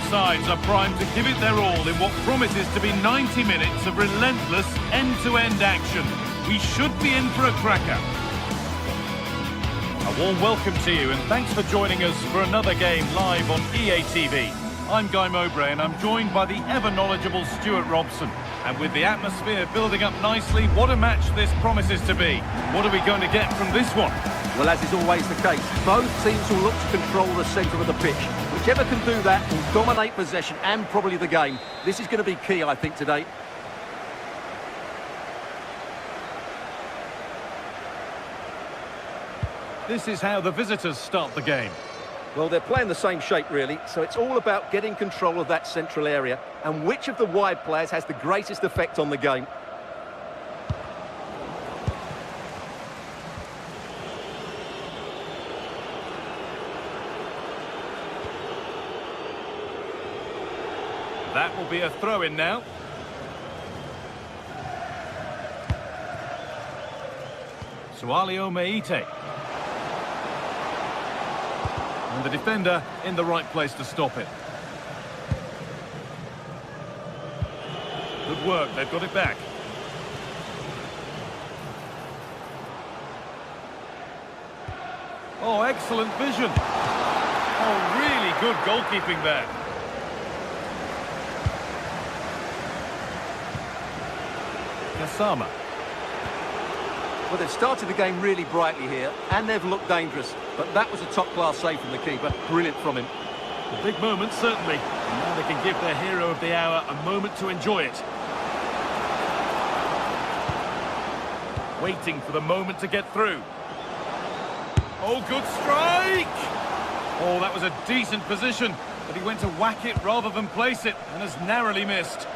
D: Sides are primed to give it their all in what promises to be 90 minutes of relentless end-to-end action. We should be in for a cracker. A warm welcome to you and thanks for joining us for another game live on EA TV. I'm Guy Mowbray and I'm joined by the ever-knowledgeable Stuart Robson. And with the atmosphere building up nicely, what a match this promises to be. What are we going to get from this one?
B: Well, as is always the case, both teams will look to control the centre of the pitch. Whichever can do that will dominate possession and probably the game. This is going to be key, I think, today.
D: This is how the visitors start the game.
B: Well, they're playing the same shape, really, so it's all about getting control of that central area and which of the wide players has the greatest effect on the game.
D: That will be a throw-in now. Sualio Meite. And the defender in the right place to stop it. Good work, they've got it back. Oh, excellent vision. Oh, really good goalkeeping there. Kasama.
B: Well, they've started the game really brightly here, and they've looked dangerous. But that was a top-class save from the keeper. Brilliant from him.
D: A big moment, certainly. And now they can give their hero of the hour a moment to enjoy it. Waiting for the moment to get through. Oh, good strike! Oh, that was a decent position, but he went to whack it rather than place it, and has narrowly missed.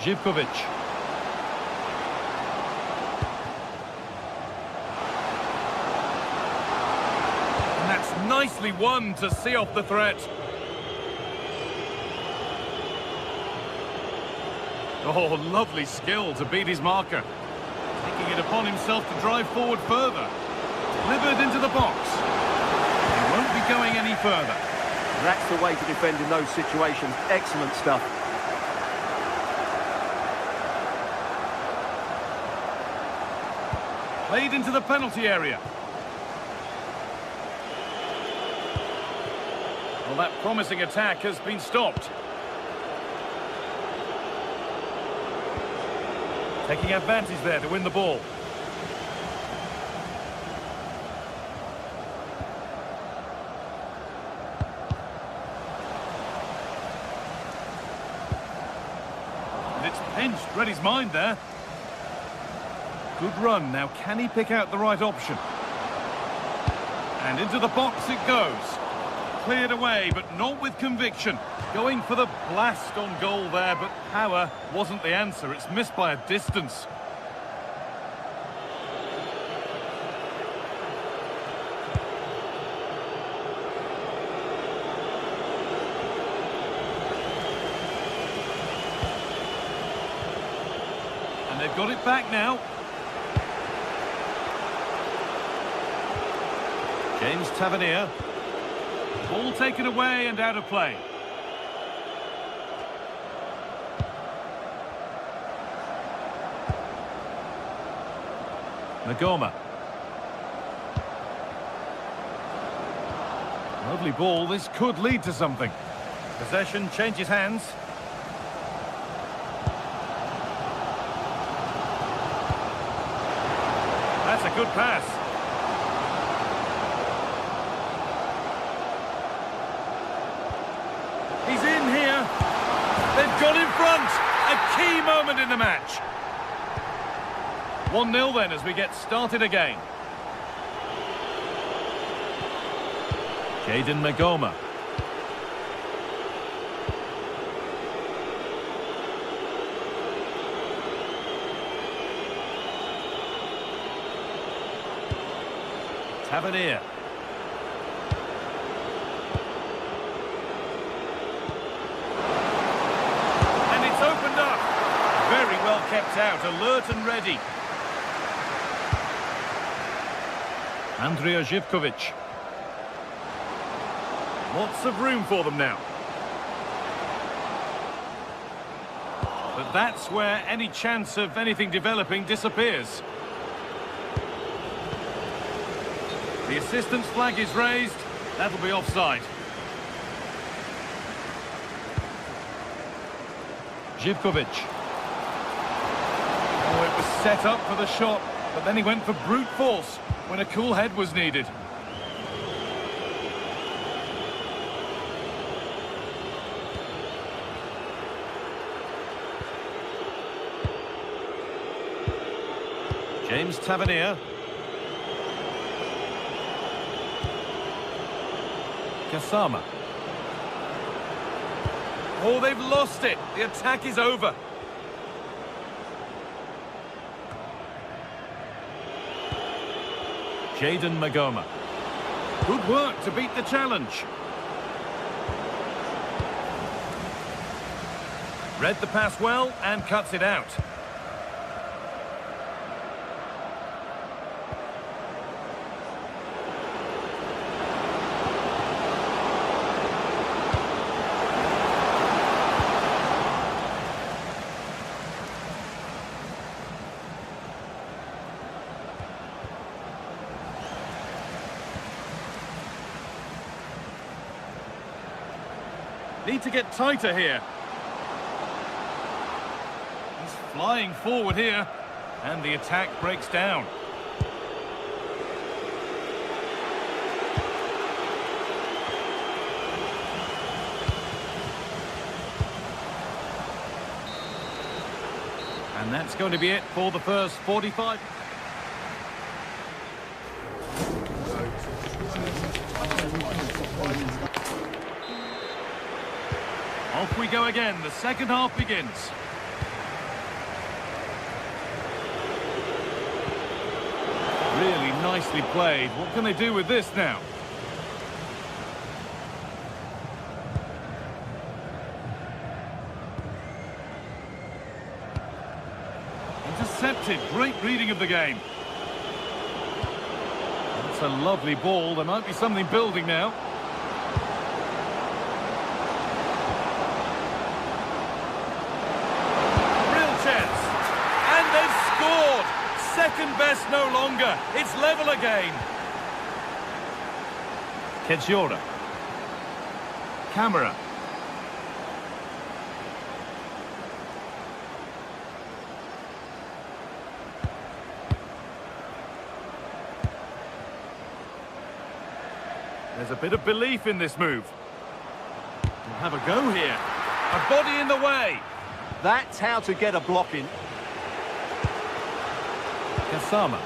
D: Živković. And that's nicely won to see off the threat. Oh, lovely skill to beat his marker. Taking it upon himself to drive forward further. Delivered into the box. He won't be going any further.
B: That's the way to defend in those situations. Excellent stuff.
D: Played into the penalty area. Well, that promising attack has been stopped. Taking advantage there to win the ball. And it's pinched, read his mind there. Good run. Now, can he pick out the right option? And into the box it goes. Cleared away, but not with conviction. Going for the blast on goal there, but power wasn't the answer. It's missed by a distance. And they've got it back now. James Tavernier. Ball taken away and out of play. Magoma. Lovely ball. This could lead to something. Possession changes hands. That's a good pass. He's in here. They've got in front. A key moment in the match. 1-0 then as we get started again. Jaden Magoma. Tavernier. And it's opened up. Very well kept out, alert and ready. Andrija Živković. Lots of room for them now. But that's where any chance of anything developing disappears. The assistant's flag is raised. That'll be offside. Živković. Oh, it was set up for the shot, but then he went for brute force when a cool head was needed. James Tavernier. Kasama. Oh, they've lost it. The attack is over. Jayden Magoma. Good work to beat the challenge. Read the pass well and cuts it out. Need to get tighter here. He's flying forward here, and the attack breaks down. And that's going to be it for the first 45. Off we go again. The second half begins. Really nicely played. What can they do with this now? Intercepted. Great reading of the game. That's a lovely ball. There might be something building now. Second best no longer. It's level again. Kedziora. Camera. There's a bit of belief in this move. We'll have a go here. A body in the way.
B: That's how to get a block in.
D: Kasama.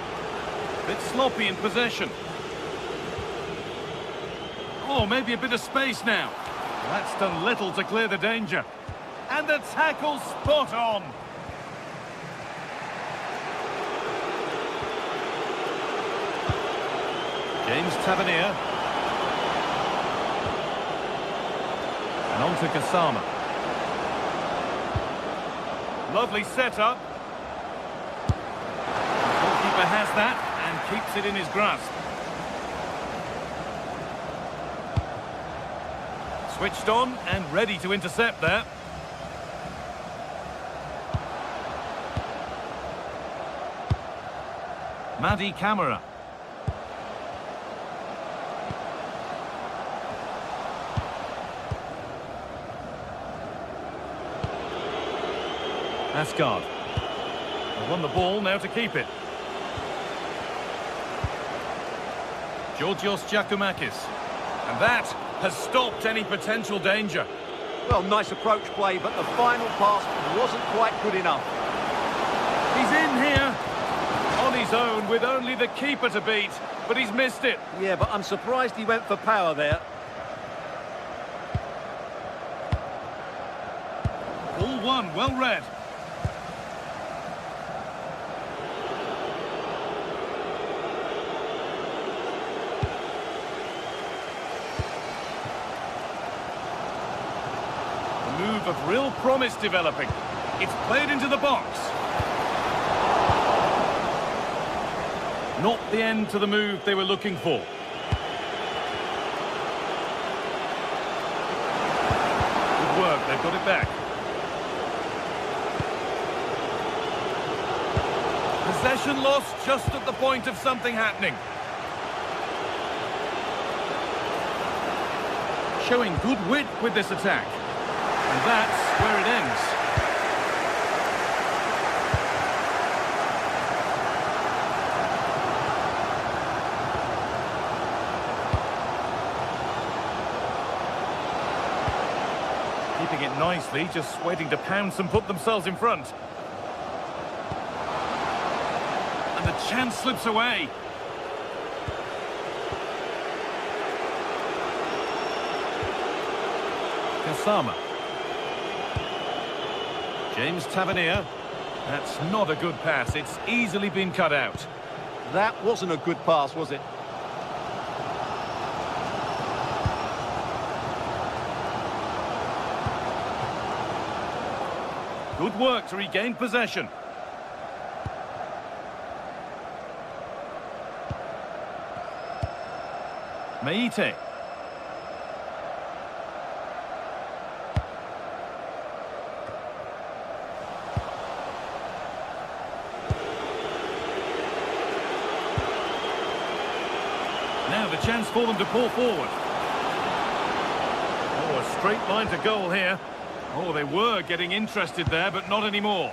D: Bit sloppy in possession. Oh, maybe a bit of space now. That's done little to clear the danger. And the tackle spot on. James Tavernier. And on to Kasama. Lovely setup. Has that and keeps it in his grasp. Switched on and ready to intercept there. Madi Camera. Asgard. They won the ball, now to keep it. Georgios Giacomakis. And that has stopped any potential danger.
B: Well, nice approach play, but the final pass wasn't quite good enough.
D: He's in here on his own with only the keeper to beat, but he's missed it.
B: Yeah, but I'm surprised he went for power there.
D: Ball one, well read. Move of real promise developing. It's played into the box. Not the end to the move they were looking for. Good work, they've got it back. Possession lost just at the point of something happening. Showing good wit with this attack. And that's where it ends. Keeping it nicely, just waiting to pounce and put themselves in front. And the chance slips away. Kasama. James Tavernier. That's not a good pass. It's easily been cut out.
B: That wasn't a good pass, was it?
D: Good work to regain possession. Meite. Now the chance for them to pull forward. Oh, a straight line to goal here. Oh, they were getting interested there, but not anymore.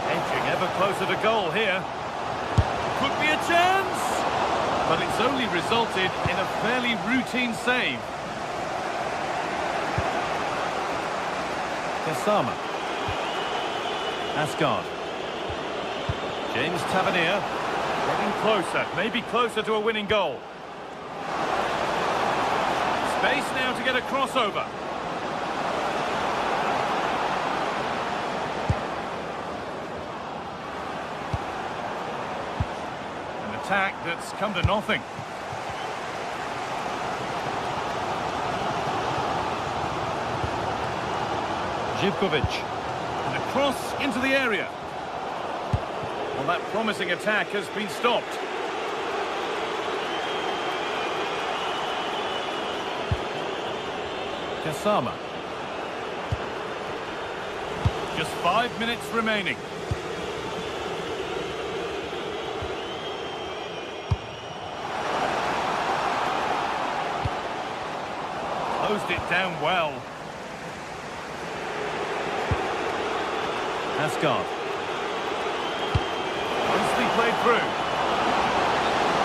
D: Edging ever closer to goal here. Could be a chance! But it's only resulted in a fairly routine save. Kasama. Asgard. James Tavernier. Getting closer, maybe closer to a winning goal. Space now to get a crossover. An attack that's come to nothing. Zivkovic. And a cross into the area. Well, that promising attack has been stopped. Kasama. Just 5 minutes remaining. Closed it down well. Asgard. Nicely played through.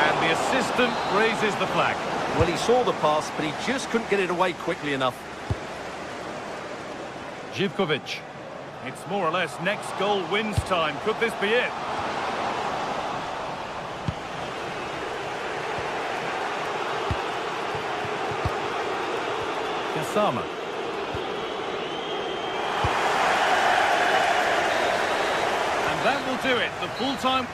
D: And the assistant raises the flag.
B: Well, he saw the pass, but he just couldn't get it away quickly enough.
D: Zivkovic. It's more or less next goal wins time. Could this be it? Kasama. And that will do it. The full-time...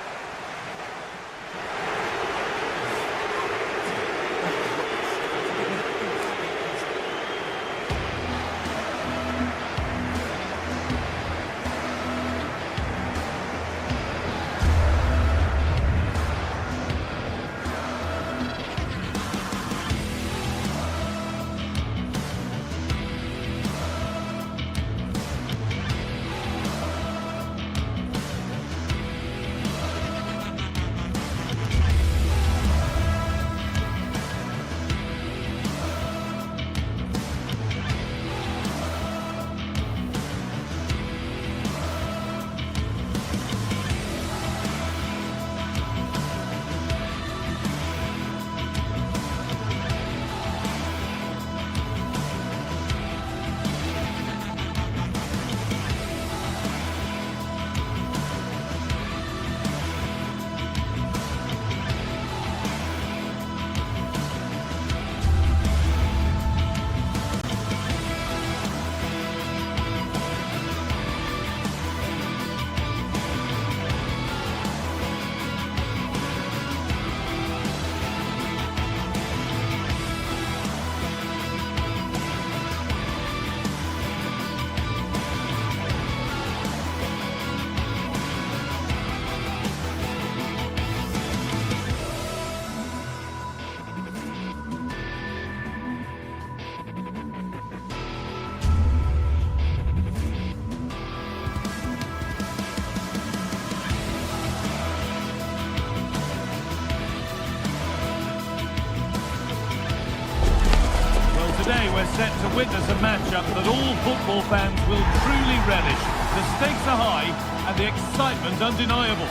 D: Today we're set to witness a matchup that all football fans will truly relish. The stakes are high and the excitement undeniable.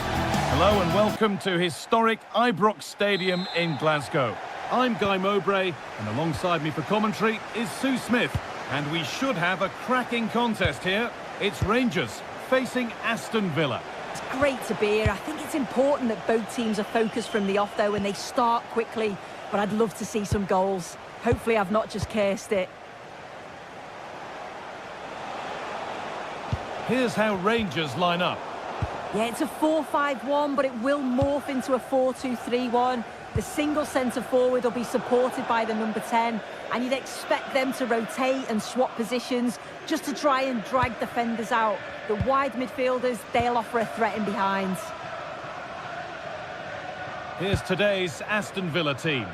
D: Hello and welcome to historic Ibrox Stadium in Glasgow. I'm Guy Mowbray and alongside me for commentary is Sue Smith. And we should have a cracking contest here. It's Rangers facing Aston Villa.
E: It's great to be here. I think it's important that both teams are focused from the off, though, and they start quickly. But I'd love to see some goals. Hopefully I've not just cursed it.
D: Here's how Rangers line up.
E: Yeah, it's a 4-5-1, but it will morph into a 4-2-3-1. The single centre-forward will be supported by the number 10, and you'd expect them to rotate and swap positions just to try and drag defenders out. The wide midfielders, they'll offer a threat in behind.
D: Here's today's Aston Villa team.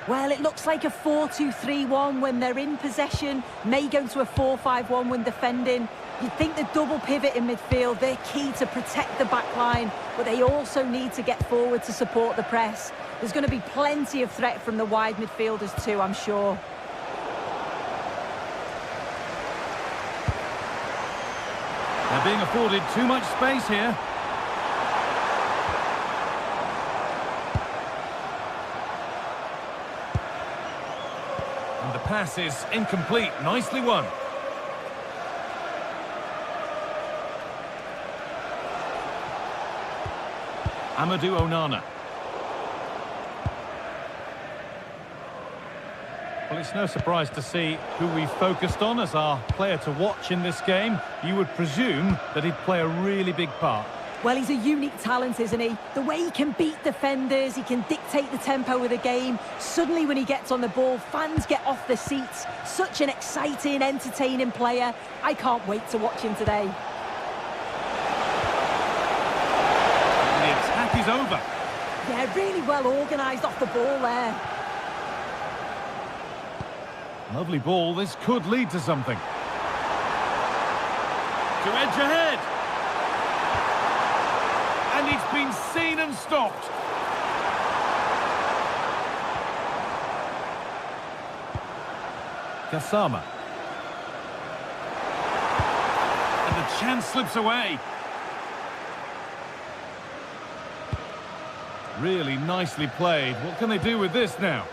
E: Well, it looks like a 4-2-3-1 when they're in possession, may go to a 4-5-1 when defending. You'd think the double pivot in midfield, they're key to protect the back line, but they also need to get forward to support the press. There's going to be plenty of threat from the wide midfielders too, I'm sure.
D: They're being afforded too much space here. And the pass is incomplete. Nicely won. Amadou Onana. Well, it's no surprise to see who we focused on as our player to watch in this game. You would presume that he'd play a really big part.
E: Well, he's a unique talent, isn't he? The way he can beat defenders, he can dictate the tempo of the game. Suddenly, when he gets on the ball, fans get off their seats. Such an exciting, entertaining player. I can't wait to watch him today.
D: The attack is over.
E: Yeah, really well organised off the ball there.
D: Lovely ball. This could lead to something. To edge ahead. And it's been seen and stopped. Gassama. And the chance slips away. Really nicely played. What can they do with this now?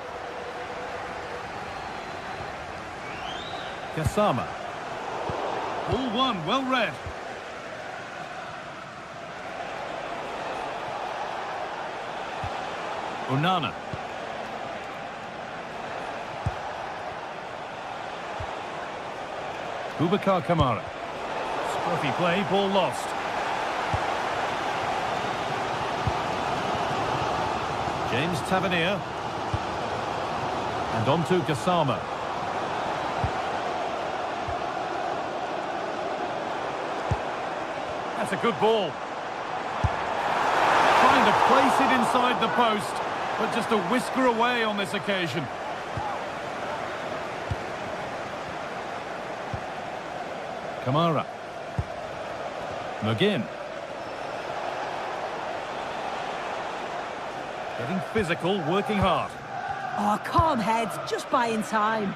D: Gassama. Ball one, well read. Onana. Boubacar Kamara. Scruffy play, ball lost. James Tavernier. And on to Gassama. That's a good ball. Trying to place it inside the post, but just a whisker away on this occasion. Kamara. McGinn. Getting physical, working hard.
E: Oh, calm heads, just buying time.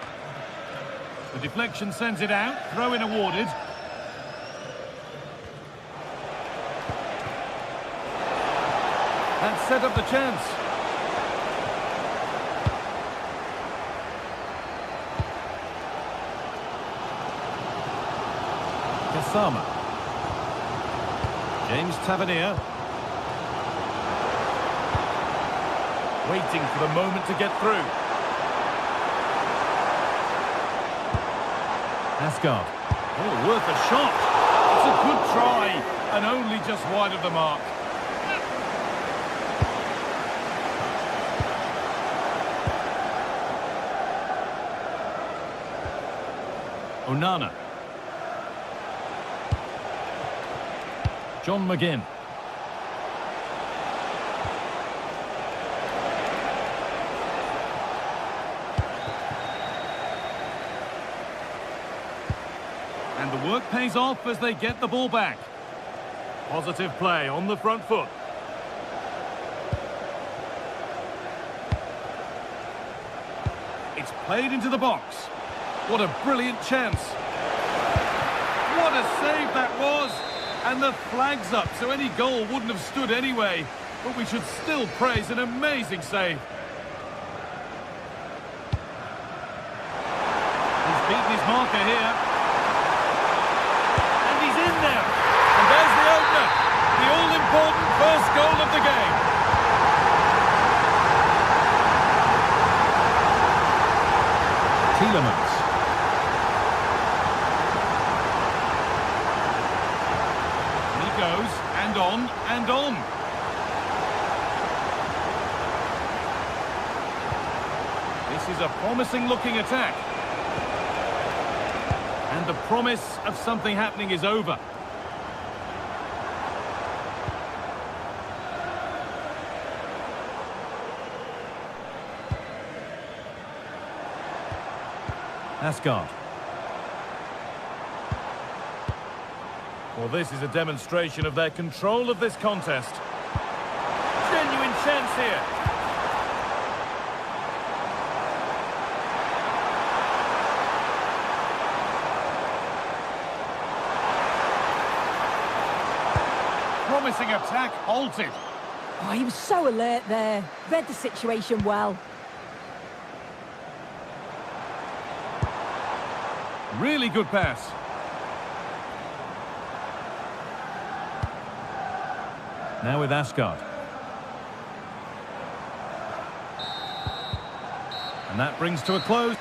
D: The deflection sends it out, throw-in awarded. That set up the chance. Gassama. James Tavernier. Waiting for the moment to get through. Asgard. Oh, worth a shot. It's a good try, and only just wide of the mark. Onana. John McGinn. And the work pays off as they get the ball back. Positive play on the front foot. It's played into the box. What a brilliant chance. What a save that was. And the flag's up, so any goal wouldn't have stood anyway. But we should still praise an amazing save. He's beaten his marker here. And he's in there. And important first goal of the game.
A: Tielemans.
D: He goes, and on, and on. This is a promising-looking attack. And the promise of something happening is over.
A: Asgard.
D: Well, this is a demonstration of their control of this contest. Genuine chance here. Promising attack halted.
E: Oh, he was so alert there. Read the situation well.
D: Really good pass.
A: Now with Asgard.
D: And that brings to a close.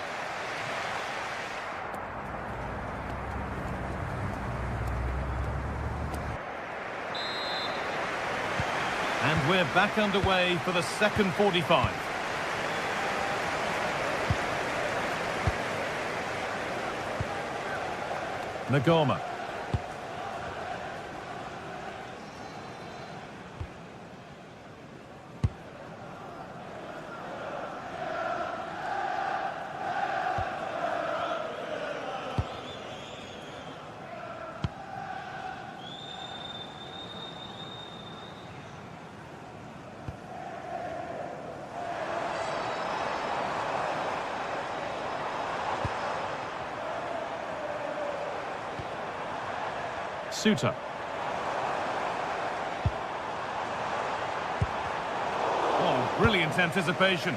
D: And we're back underway for the second 45.
A: Nagoma. Suter.
D: Oh, brilliant anticipation.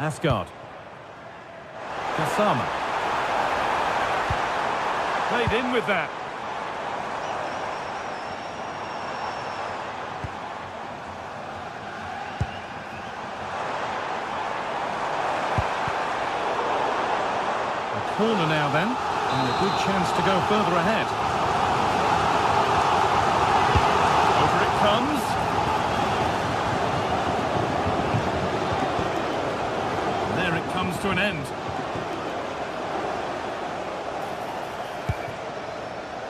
A: Asgard. Kasama.
D: Played in with that.
A: Corner now then, and a good chance to go further ahead.
D: Over it comes. And there it comes to an end.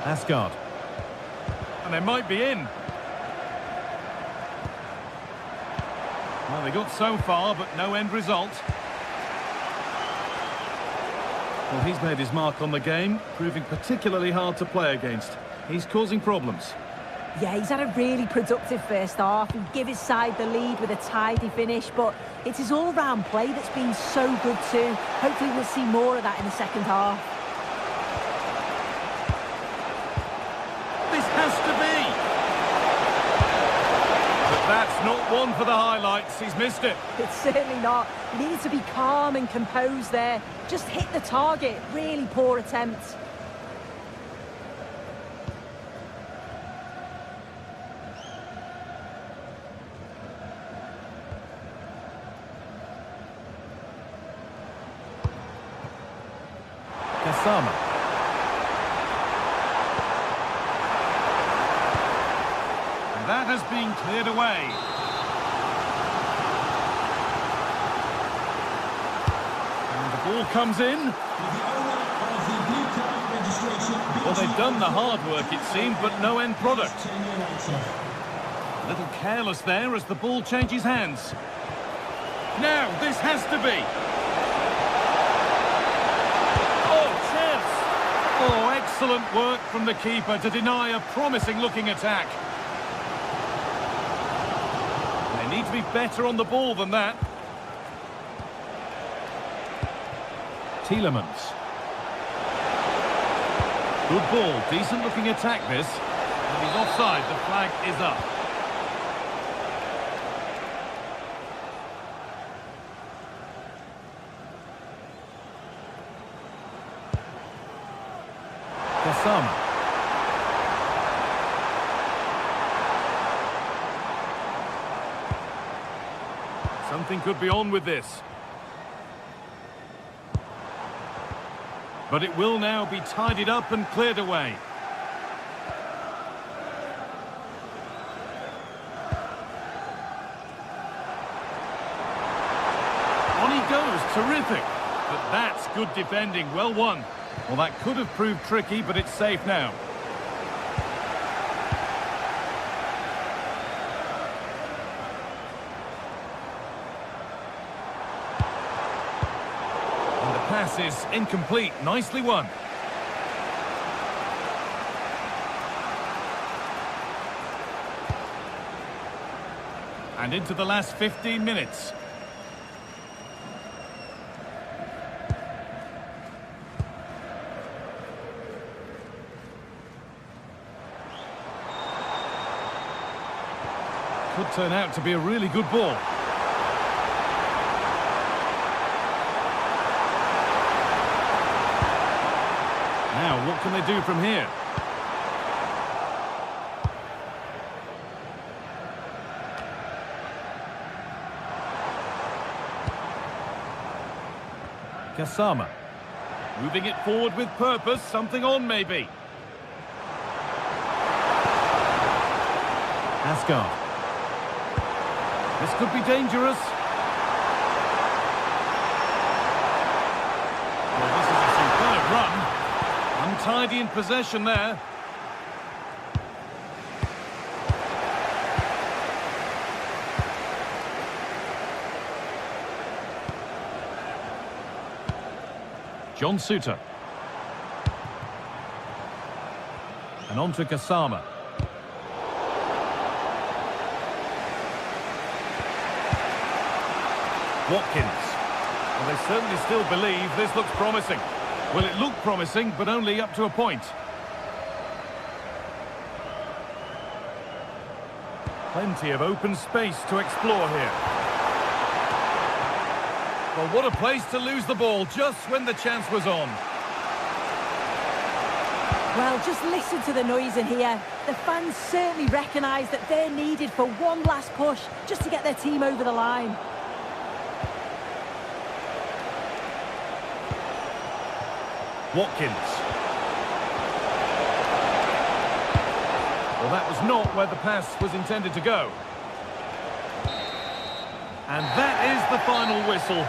A: Asgard.
D: And they might be in. Well, they got so far, but no end result.
A: Well, he's made his mark on the game, proving particularly hard to play against. He's causing problems.
E: Yeah, he's had a really productive first half and give his side the lead with a tidy finish, but it's his all-round play that's been so good too. Hopefully we'll see more of that in the second half.
D: This has to be. But that's not one for the highlights. He's missed it.
E: It's certainly not. He needs to be calm and composed there. Just hit the target. Really poor attempt.
A: Kasama.
D: And that has been cleared away. Ball comes in. Well, they've done the hard work, it seemed, but no end product. A little careless there as the ball changes hands. Now, this has to be. Oh, chance. Oh, excellent work from the keeper to deny a promising-looking attack. They need to be better on the ball than that.
A: Tielemans.
D: Good ball, decent looking attack this. And he's offside, the flag is up. Kasama. Something could be on with this. But it will now be tidied up and cleared away. On he goes, terrific. But that's good defending, well won. Well, that could have proved tricky, but it's safe now. And the pass is incomplete, nicely won. And into the last 15 minutes. Could turn out to be a really good ball. Now, what can they do from here? Kasama. Moving it forward with purpose, something on maybe. Asgard. This could be dangerous. Well, this is a superb run. Untidy in possession there. John Suter. And on to Kasama. Watkins. Well, they certainly still believe this looks promising. Well, it looked promising, but only up to a point. Plenty of open space to explore here. Well, what a place to lose the ball just when the chance was on.
E: Well, just listen to the noise in here. The fans certainly recognise that they're needed for one last push just to get their team over the line.
D: Watkins. Well, that was not where the pass was intended to go. And that is the final whistle.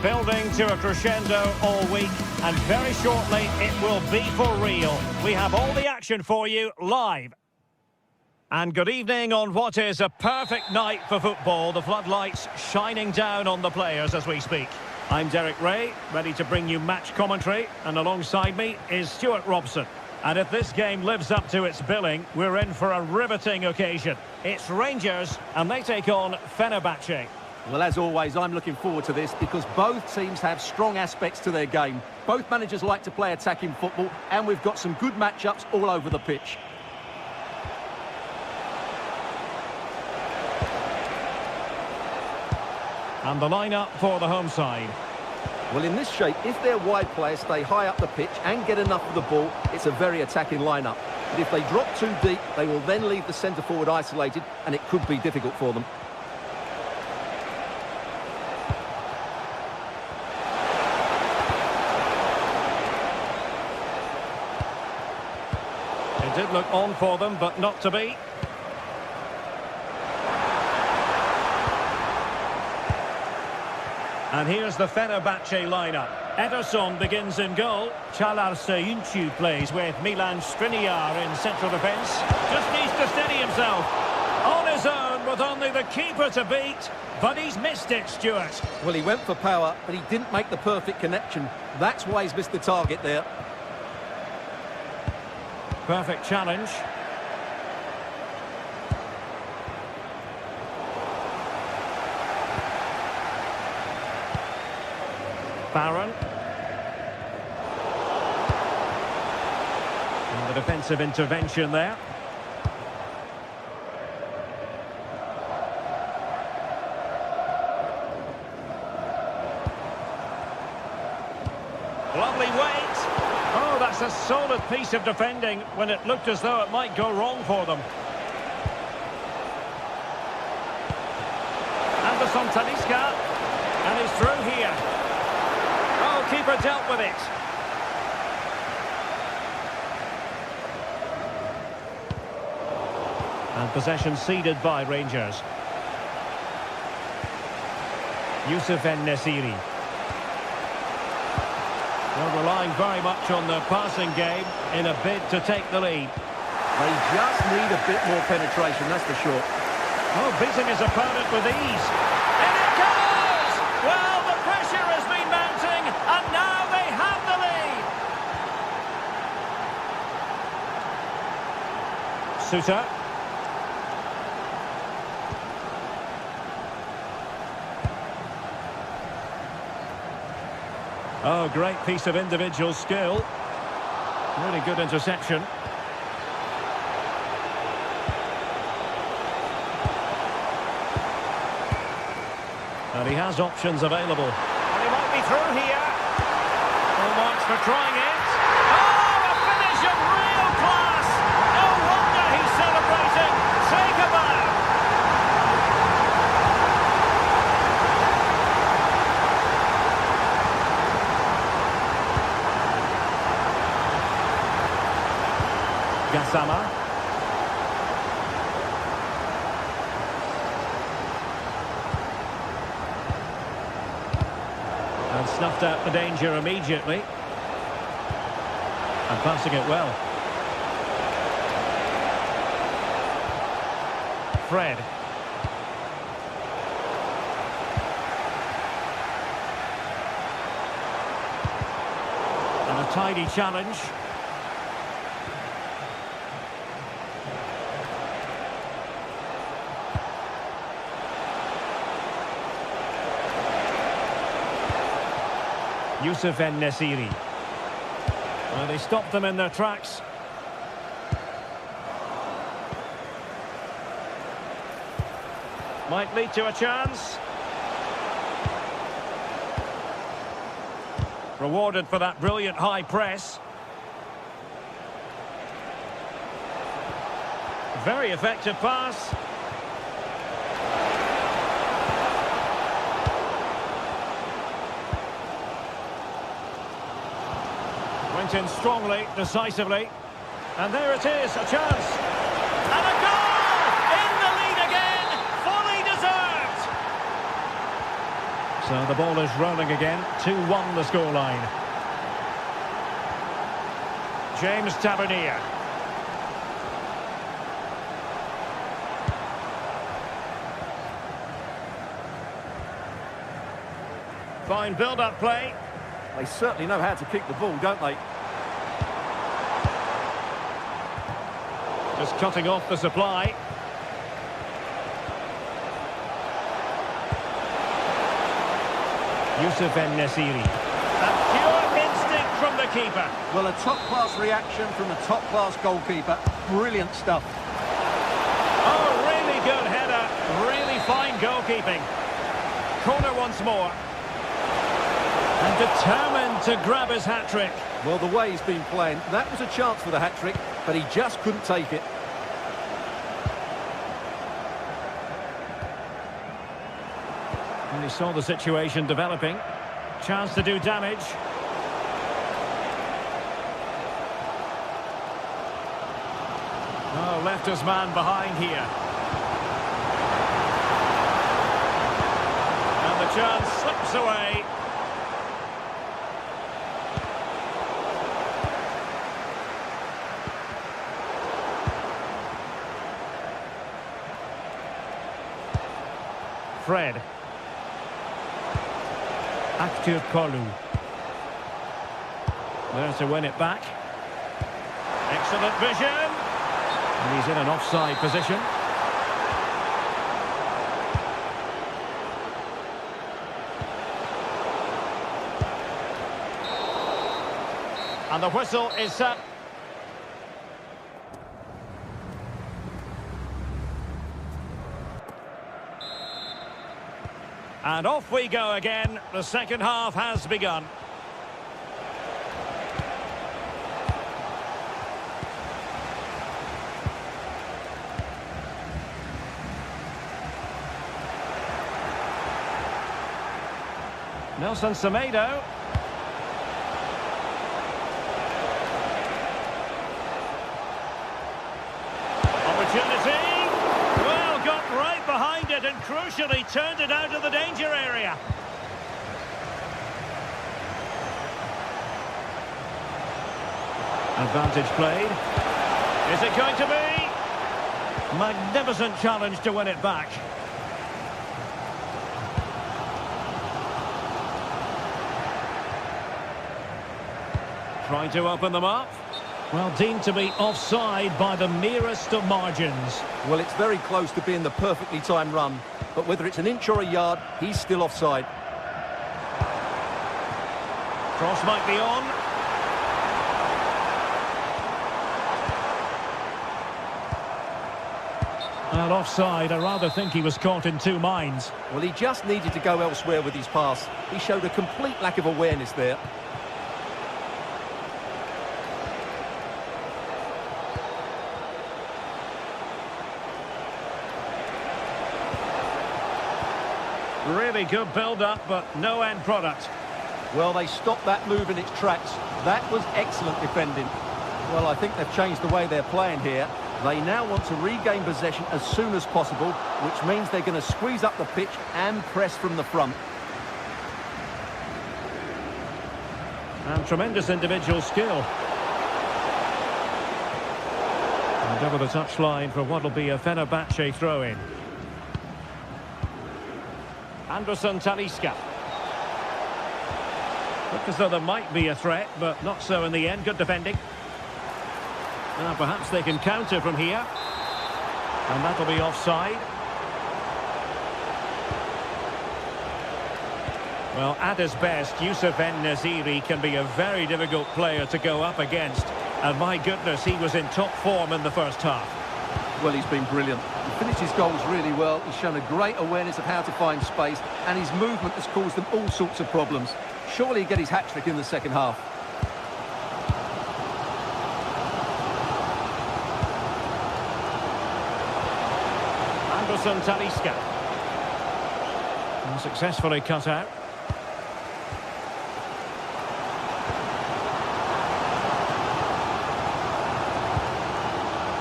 A: Building to a crescendo all week, and very shortly it will be for real. We have all the action for you live. And good evening on what is a perfect night for football. The floodlights shining down on the players as we speak. I'm Derek Ray, ready to bring you match commentary, and alongside me is Stuart Robson. And if this game lives up to its billing, we're in for a riveting occasion. It's Rangers, and they take on Fenerbahce.
B: Well, as always, I'm looking forward to this because both teams have strong aspects to their game. Both managers like to play attacking football, and we've got some good matchups all over the pitch.
A: And the lineup for the home side.
B: Well, in this shape, if their wide players stay high up the pitch and get enough of the ball, it's a very attacking lineup. But if they drop too deep, they will then leave the centre-forward isolated, and it could be difficult for them.
A: It did look on for them, but not to be. And here's the Fenerbahce lineup. Ederson begins in goal. Çağlar Söyüncü plays with Milan Skriniar in central defence. Just needs to steady himself. On his own with only the keeper to beat. But he's missed it, Stuart.
B: Well, he went for power, but he didn't make the perfect connection. That's why he's missed the target there.
A: Perfect challenge. Barron. And the defensive intervention there. Lovely weight. Oh, that's a solid piece of defending when it looked as though it might go wrong for them. Anderson Talisca. And he's through here. Oh, keeper dealt with it. And possession ceded by Rangers. Youssef En-Nesyri. Well, relying very much on the passing game in a bid to take the lead.
B: They just need a bit more penetration, that's for sure.
A: Oh, beating his opponent with ease. And it goes! Well, the pressure has been mounting, and now they have the lead. Suter. Oh, great piece of individual skill. Really good interception. And he has options available. And he might be through here. Full marks for trying it. Oh, a finish of real class! No wonder he's celebrating. Take a bow. Gassama. And snuffed out the danger immediately. And passing it well. Fred. And a tidy challenge. Youssef En-Nesyri. Well, they stopped them in their tracks. Might lead to a chance. Rewarded for that brilliant high press. Very effective pass. Went in strongly, decisively. And there it is, a chance. And a goal! In the lead again, fully deserved! So the ball is rolling again, 2-1 the scoreline. James Tavernier. Fine build-up play.
B: They certainly know how to kick the ball, don't they?
A: Just cutting off the supply. Youssef En-Nesyri. A pure instinct from the keeper.
B: Well, a top-class reaction from a top-class goalkeeper. Brilliant stuff.
A: Oh, really good header. Really fine goalkeeping. Corner once more. And determined to grab his hat-trick.
B: Well, the way he's been playing, that was a chance for the hat-trick, but he just couldn't take it.
A: And he saw the situation developing. Chance to do damage. Oh, left his man behind here. And the chance slips away. Fred. Active Kolu. There to win it back. Excellent vision. And he's in an offside position. And the whistle is set. And off we go again. The second half has begun. Nelson Semedo. Opportunity. Well, got right behind it and crucially turned it out of the danger area. Advantage played. Is it going to be? Magnificent challenge to win it back. Trying to open them up. Well, deemed to be offside by the merest of margins.
B: Well, it's very close to being the perfectly timed run, but whether it's an inch or a yard, he's still offside.
A: Cross might be on. Well, offside, I rather think he was caught in two minds.
B: Well, he just needed to go elsewhere with his pass. He showed a complete lack of awareness there.
A: Really good build-up, but no end product.
B: Well, they stopped that move in its tracks. That was excellent defending. Well, I think they've changed the way they're playing here. They now want to regain possession as soon as possible, which means they're going to squeeze up the pitch and press from the front.
A: And tremendous individual skill. And over the touchline for what will be a Fenerbahce throw-in. Anderson Talisca. Looked as though there might be a threat, but not so in the end. Good defending. Now perhaps they can counter from here. And that'll be offside. Well, at his best, Youssef En-Nesyri can be a very difficult player to go up against. And my goodness, he was in top form in the first half.
B: Well, he's been brilliant. He finished his goals really well. He's shown a great awareness of how to find space, and his movement has caused them all sorts of problems. Surely he'll get his hat-trick in the second half.
A: Anderson Talisca. And successfully cut out.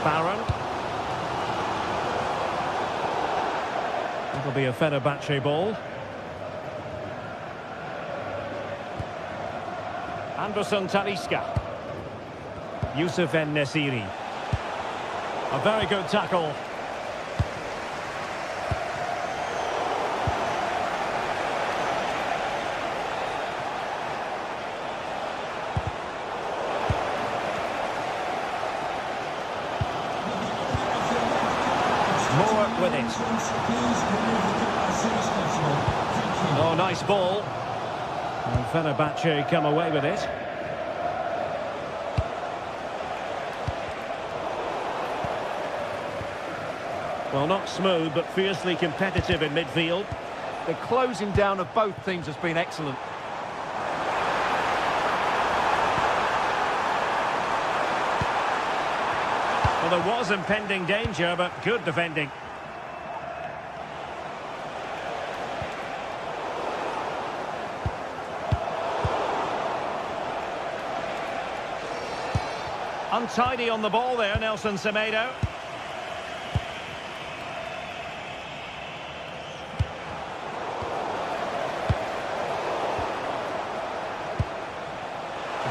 A: Barron. It'll be a Fenerbahce ball. Anderson Talisca. Youssef En-Nesyri. A very good tackle. hit. Oh, nice ball. And Fenerbahce come away with it. Well, not smooth, but fiercely competitive in midfield.
B: The closing down of both teams has been excellent.
A: Well, there was impending danger, but good defending. Untidy on the ball there, Nelson Semedo.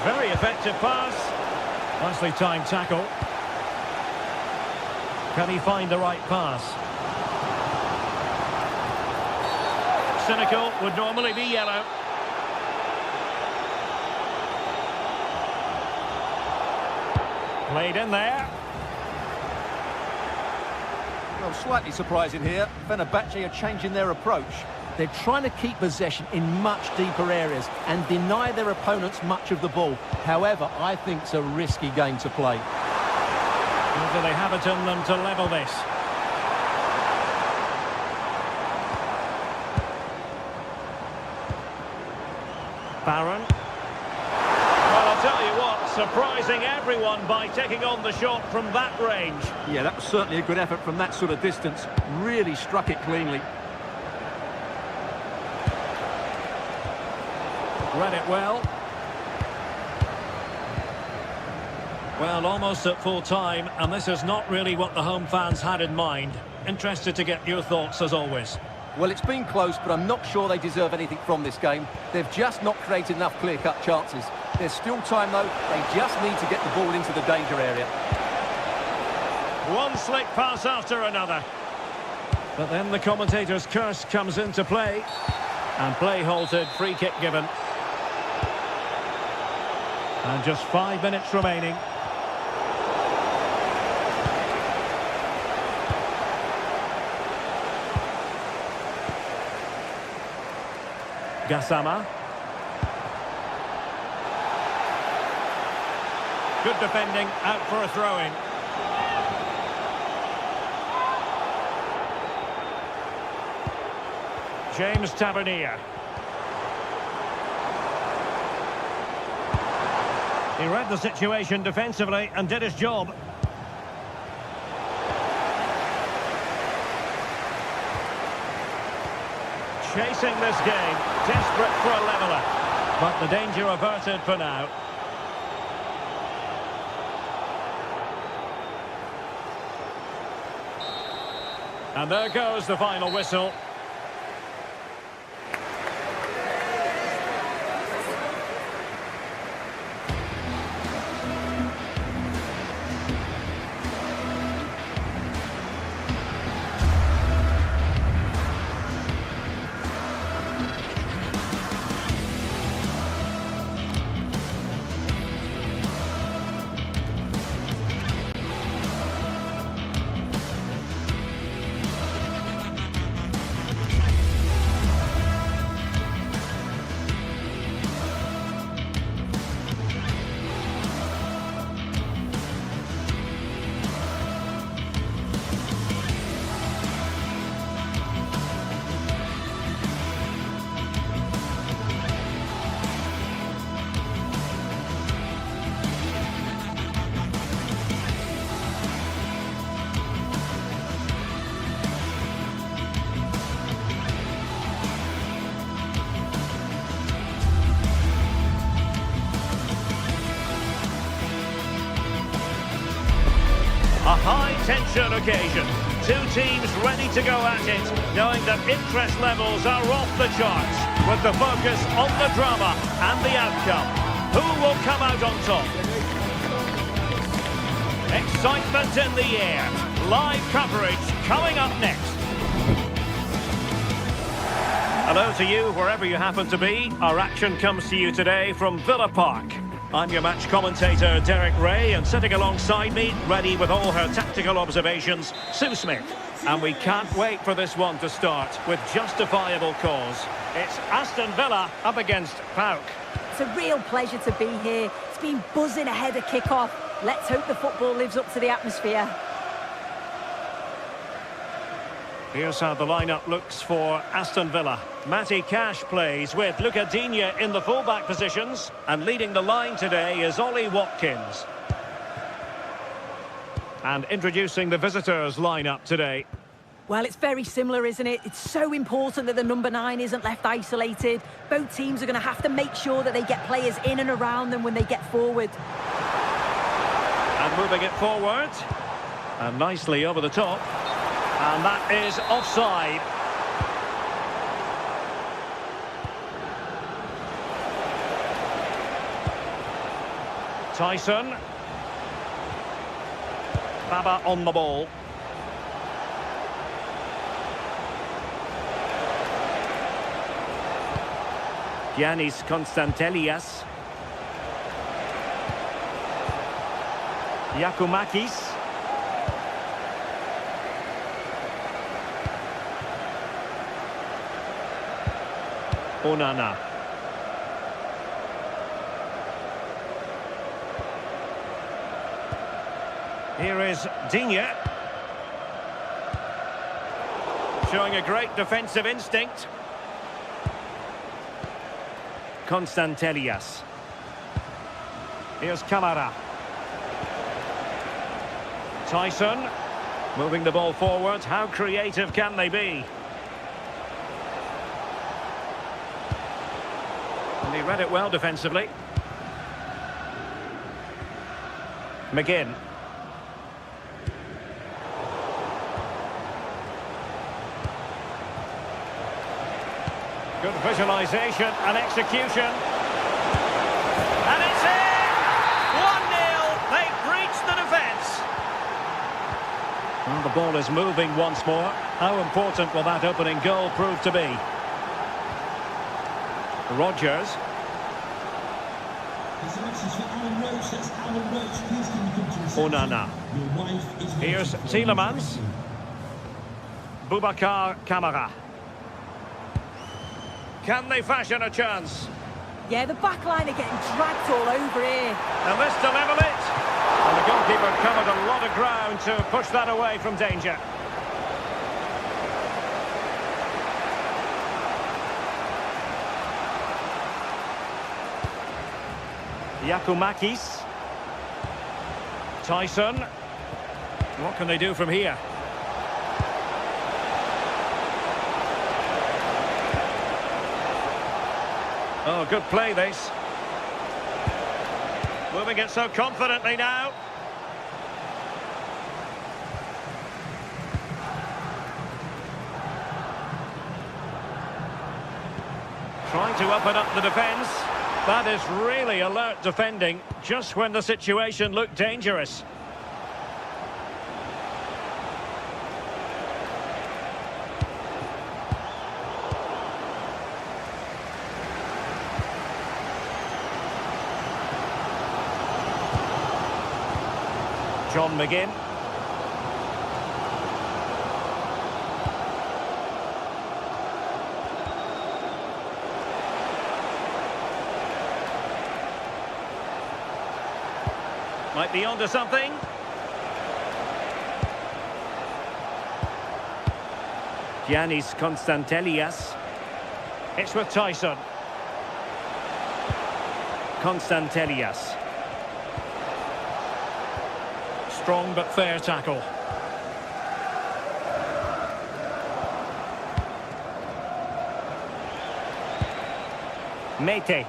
A: Very effective pass. Nicely timed tackle. Can he find the right pass? Cynical, would normally be yellow. Played in there.
B: Well, slightly surprising here. Fenerbahce are changing their approach. They're trying to keep possession in much deeper areas and deny their opponents much of the ball. However, I think it's a risky game to play.
A: Or do they have it in them to level this? Barron. Well, I'll tell you what, surprising everyone by taking on the shot from that range.
B: Yeah, that was certainly a good effort from that sort of distance. Really struck it cleanly.
A: Read it well. Well, almost at full time, and this is not really what the home fans had in mind. Interested to get your thoughts, as always.
B: Well, it's been close, but I'm not sure they deserve anything from this game. They've just not created enough clear-cut chances. There's still time, though. They just need to get the ball into the danger area.
A: One slick pass after another. But then the commentator's curse comes into play. And play halted, free kick given. And just 5 minutes remaining. Gassama. Good defending, out for a throw-in. James Tavernier. He read the situation defensively and did his job. Chasing this game, desperate for a leveller. But the danger averted for now. And there goes the final whistle. A high-tension occasion. Two teams ready to go at it, knowing that interest levels are off the charts, with the focus on the drama and the outcome. Who will come out on top? Excitement in the air. Live coverage coming up next. Hello to you, wherever you happen to be. Our action comes to you today from Villa Park. I'm your match commentator, Derek Ray, and sitting alongside me, ready with all her tactical observations, Sue Smith. And we can't wait for this one to start with justifiable cause. It's Aston Villa up against PAOK.
E: It's a real pleasure to be here. It's been buzzing ahead of kick-off. Let's hope the football lives up to the atmosphere.
A: Here's how the lineup looks for Aston Villa. Matty Cash plays with Luca Digne in the fullback positions. And leading the line today is Ollie Watkins. And introducing the visitors' lineup today.
E: Well, it's very similar, isn't it? It's so important that the number 9 isn't left isolated. Both teams are going to have to make sure that they get players in and around them when they get forward.
A: And moving it forward. And nicely over the top. And that is offside. Tyson. Baba on the ball. Giannis Konstantelias. Yakumakis. Onana. Here is Digne. Showing a great defensive instinct. Konstantelias. Here's Camara. Tyson. Moving the ball forward. How creative can they be? And he read it well defensively. McGinn. Good visualisation and execution. And it's in! 1-0. They've breached the defence. And the ball is moving once more. How important will that opening goal prove to be? Rodgers. Onana. Here's Tielemans. Boubacar Kamara. Can they fashion a chance?
E: Yeah, the back line are getting dragged all over here.
A: And this to level it. And the goalkeeper covered a lot of ground to push that away from danger. Yakumakis. Tyson. What can they do from here? Oh, good play this. Moving it so confidently now. Trying to open up the defence. That is really alert defending, just when the situation looked dangerous. John McGinn. Might be onto something. Giannis Konstantelias. It's with Tyson. Konstantelias. Strong but fair tackle. Mete.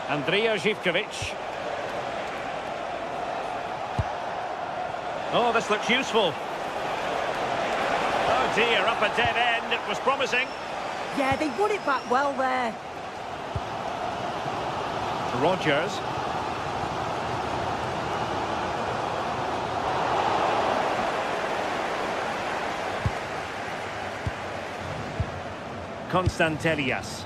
A: Andrija Živković. Oh, this looks useful. Oh dear, up a dead end. It was promising.
E: Yeah, they won it back well there.
A: Rodgers. Konstantelias.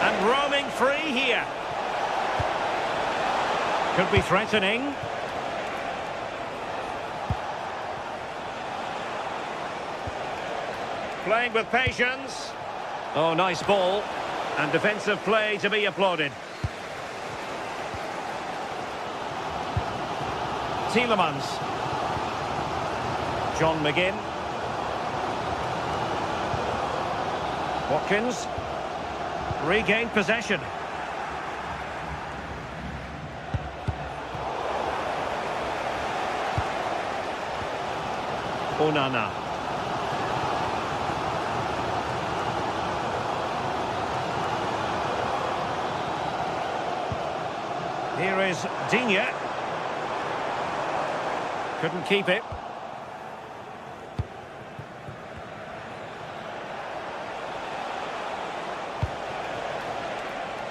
A: And roaming free here. Could be threatening. Playing with patience. Oh, nice ball. And defensive play to be applauded. Tielemans. John McGinn. Watkins. Regained possession. Onana. Here is Digne. Couldn't keep it.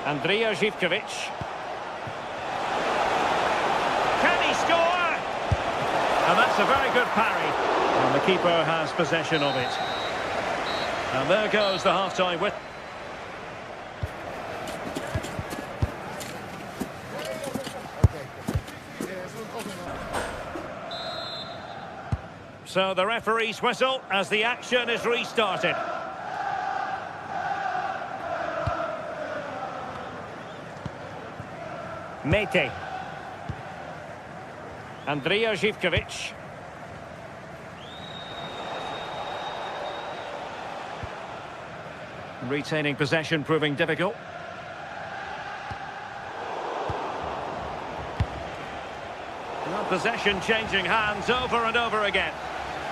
A: Andrija Živković. Can he score? And that's a very good parry. And the keeper has possession of it. And there goes the half-time whistle. So the referee's whistle as the action is restarted. Mete. Andrija Živković. Retaining possession proving difficult. Well, possession changing hands over and over again.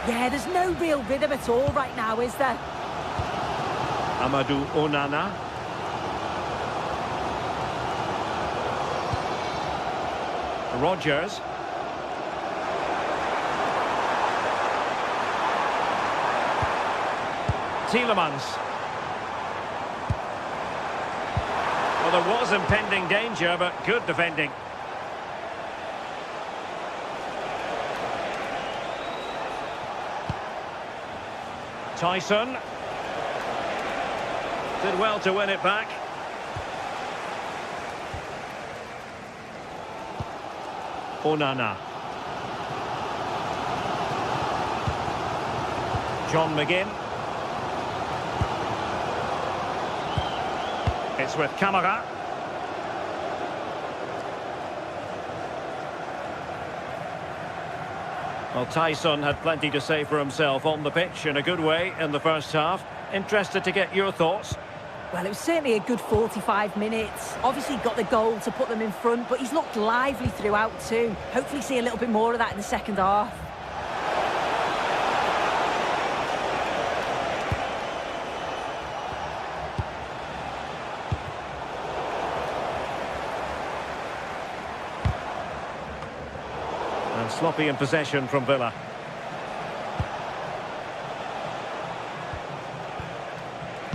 E: Yeah, there's no real rhythm at all right now, is there?
A: Amadou Onana. Rodgers. Tielemans. Well, there was impending danger, but good defending. Tyson. Did well to win it back. Onana. John McGinn. It's with Camara. Well, Tyson had plenty to say for himself on the pitch in a good way in the first half. Interested to get your thoughts.
E: Well, it was certainly a good 45 minutes. Obviously got the goal to put them in front, but he's looked lively throughout too. Hopefully see a little bit more of that in the second half.
A: And sloppy in possession from Villa.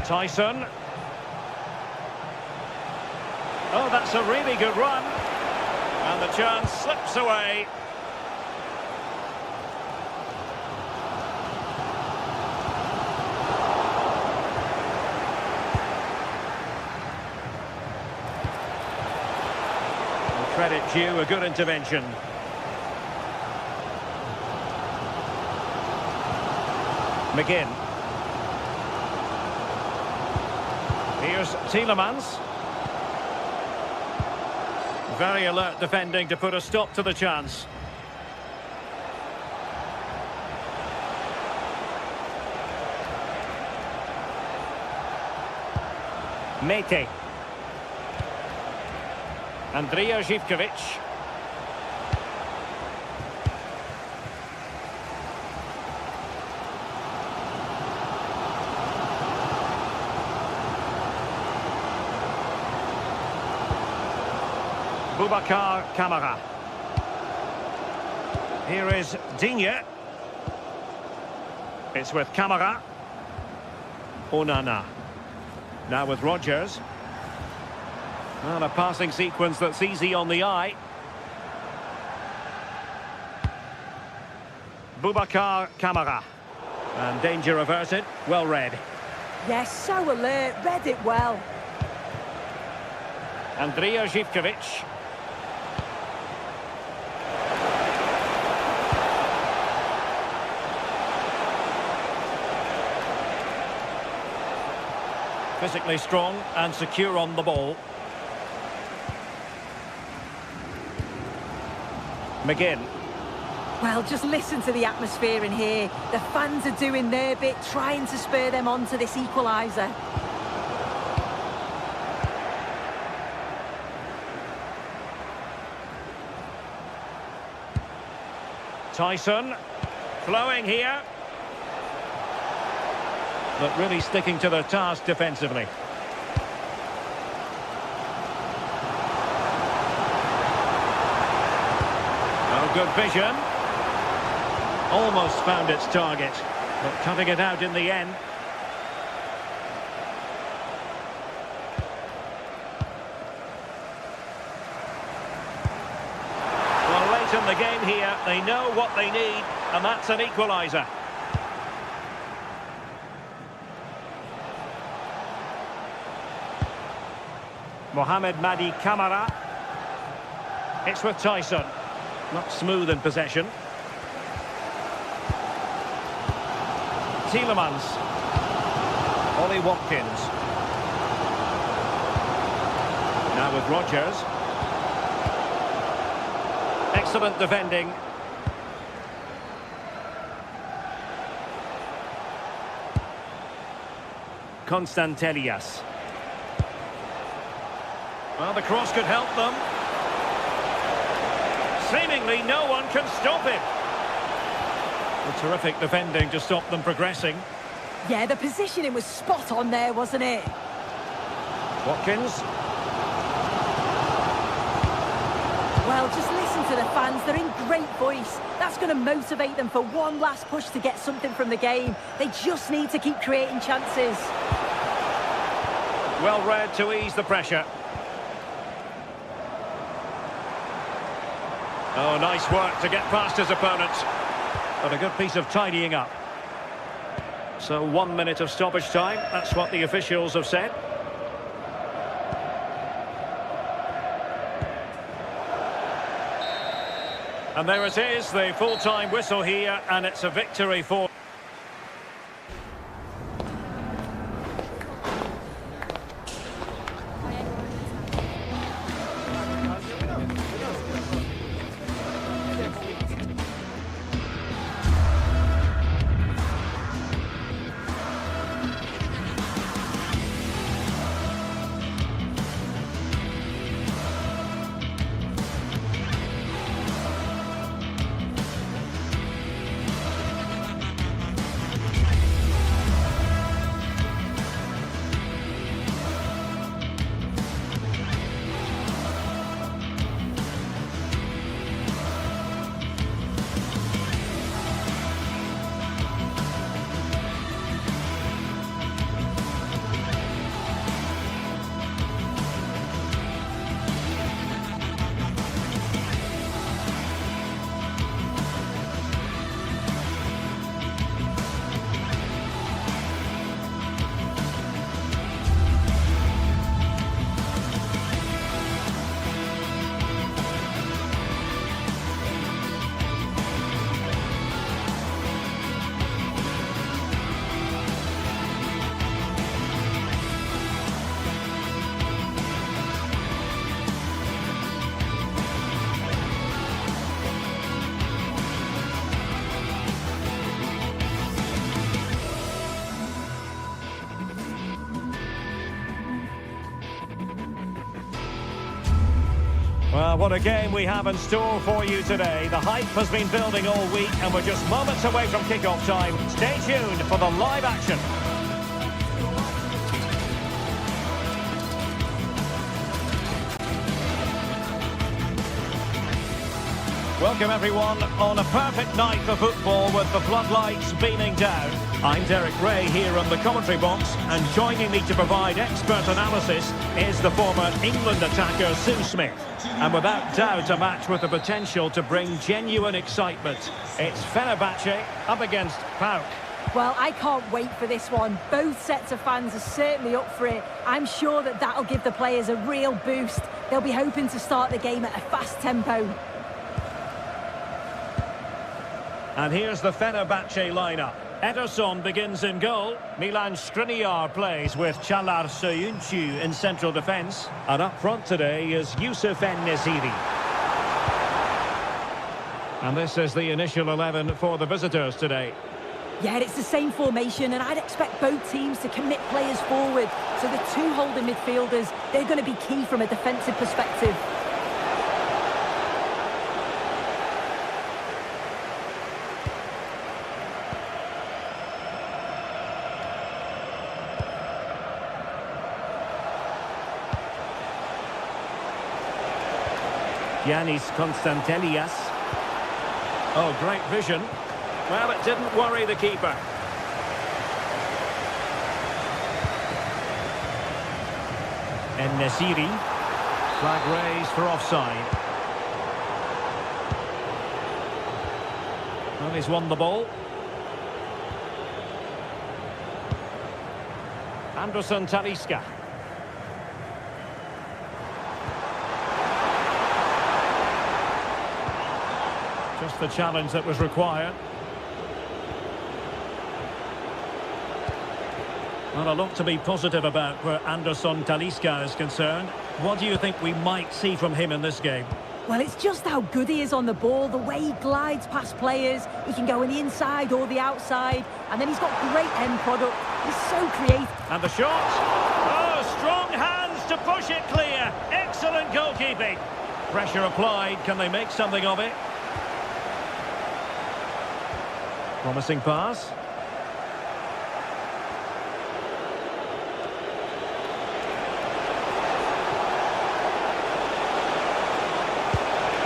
A: Tyson. Oh, that's a really good run. And the chance slips away. And credit due, a good intervention. McGinn. Here's Tielemans. Very alert defending to put a stop to the chance. Mete. Andrija Živković. Boubacar Kamara. Here is Digne. It's with Kamara. Onana. Now with Rodgers. And a passing sequence that's easy on the eye. Boubacar Kamara. And danger averted. Well read.
E: Yes, so alert. Read it well.
A: Andrija Živković. Physically strong and secure on the ball. McGinn.
E: Well, just listen to the atmosphere in here. The fans are doing their bit, trying to spur them on to this equaliser.
A: Tyson, flowing here. But really sticking to their task defensively. Oh, good vision. Almost found its target, but cutting it out in the end. Well, late in the game here, they know what they need, and that's an equaliser. Mohamed Madi Camara. It's with Tyson. Not smooth in possession. Tielemans. Ollie Watkins. Now with Rodgers. Excellent defending. Constantelias. Well, the cross could help them. Seemingly no one can stop him. A terrific defending to stop them progressing.
E: Yeah, the positioning was spot on there, wasn't it?
A: Watkins.
E: Well, just listen to the fans. They're in great voice. That's going to motivate them for one last push to get something from the game. They just need to keep creating chances.
A: Well read to ease the pressure. Oh, nice work to get past his opponent. But a good piece of tidying up. So 1 minute of stoppage time. That's what the officials have said. And there it is, the full-time whistle here, and it's a victory for... Well, what a game we have in store for you today. The hype has been building all week, and we're just moments away from kick-off time. Stay tuned for the live action. Welcome everyone on a perfect night for football with the floodlights beaming down. I'm Derek Ray here on the commentary box, and joining me to provide expert analysis is the former England attacker Sue Smith. And without doubt a match with the potential to bring genuine excitement. It's Fenerbahce up against PAOK.
E: Well, I can't wait for this one. Both sets of fans are certainly up for it. I'm sure that that'll give the players a real boost. They'll be hoping to start the game at a fast tempo.
A: And here's the Fenerbahce lineup. Ederson begins in goal. Milan Skriniar plays with Çağlar Söyüncü in central defence. And up front today is Yusuf En-Nesyri. And this is the initial 11 for the visitors today.
E: Yeah, it's the same formation, and I'd expect both teams to commit players forward. So the two holding midfielders, they're going to be key from a defensive perspective.
A: Giannis Constantelias. Oh, great vision. Well, it didn't worry the keeper. En-Nesyri. Flag raised for offside. Well, he's won the ball. Anderson Talisca. Just the challenge that was required. Well, a lot to be positive about where Anderson Talisca is concerned. What do you think we might see from him in this game?
E: Well, it's just how good he is on the ball, the way he glides past players. He can go on the inside or the outside, and then he's got great end product. He's so creative.
A: And the shot. Oh, strong hands to push it clear. Excellent goalkeeping. Pressure applied. Can they make something of it? Promising pass.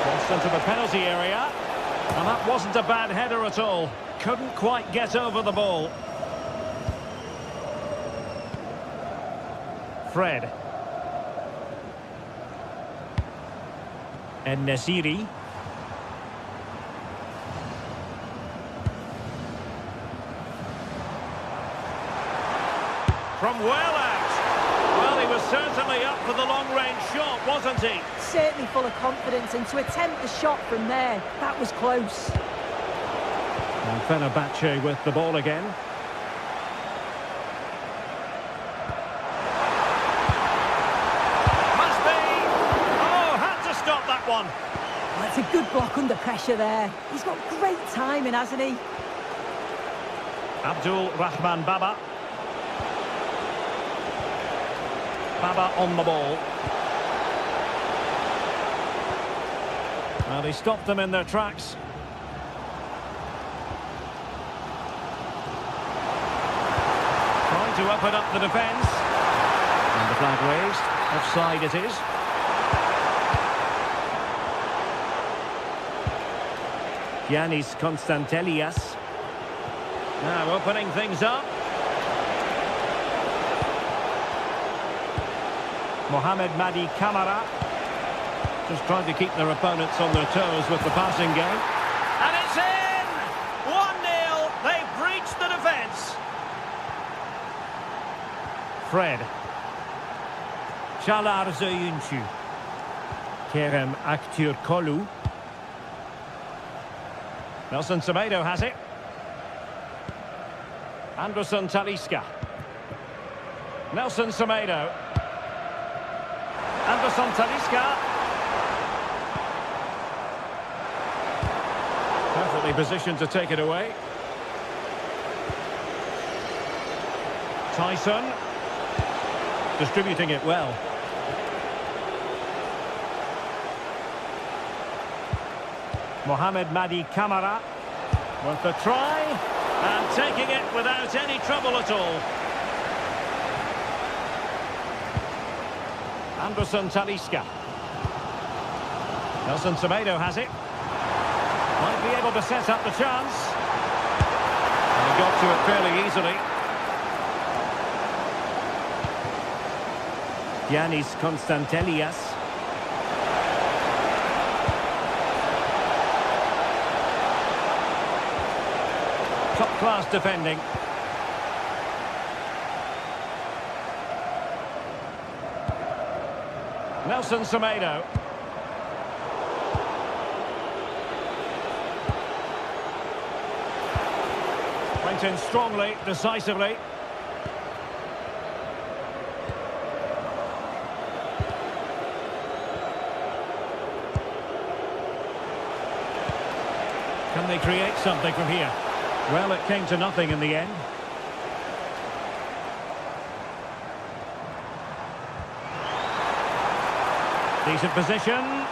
A: Cross into the penalty area. And that wasn't a bad header at all. Couldn't quite get over the ball. Fred. En-Nesyri. From well out. Well, he was certainly up for the long-range shot, wasn't he?
E: Certainly full of confidence, and to attempt the shot from there, that was close.
A: And Fenerbahce with the ball again. Must be! Oh, had to stop that one.
E: Well, it's a good block under pressure there. He's got great timing, hasn't he?
A: Abdul Rahman Baba. Baba on the ball. Well, he stopped them in their tracks. Trying to open up the defence. And the flag raised. Offside it is. Giannis Constantelias. Now opening things up. Mohamed Madi Camara. Just trying to keep their opponents on their toes with the passing game. And it's in! 1-0. They've breached the defence. Fred. Çağlar Söyüncü. Kerem Aktürkoğlu. Nelson Semedo has it. Anderson Talisca. Nelson Semedo. Anderson Talisca. Perfectly positioned to take it away. Tyson. Distributing it well. Mohamed Madi Camara. Worth a try. And taking it without any trouble at all. Anderson Talisca. Nelson Semedo has it. Might be able to set up the chance. And he got to it fairly easily. Giannis Constantelias. Top-class defending. Nelson Semedo. Went in strongly, decisively. Can they create something from here? Well, it came to nothing in the end. Decent position.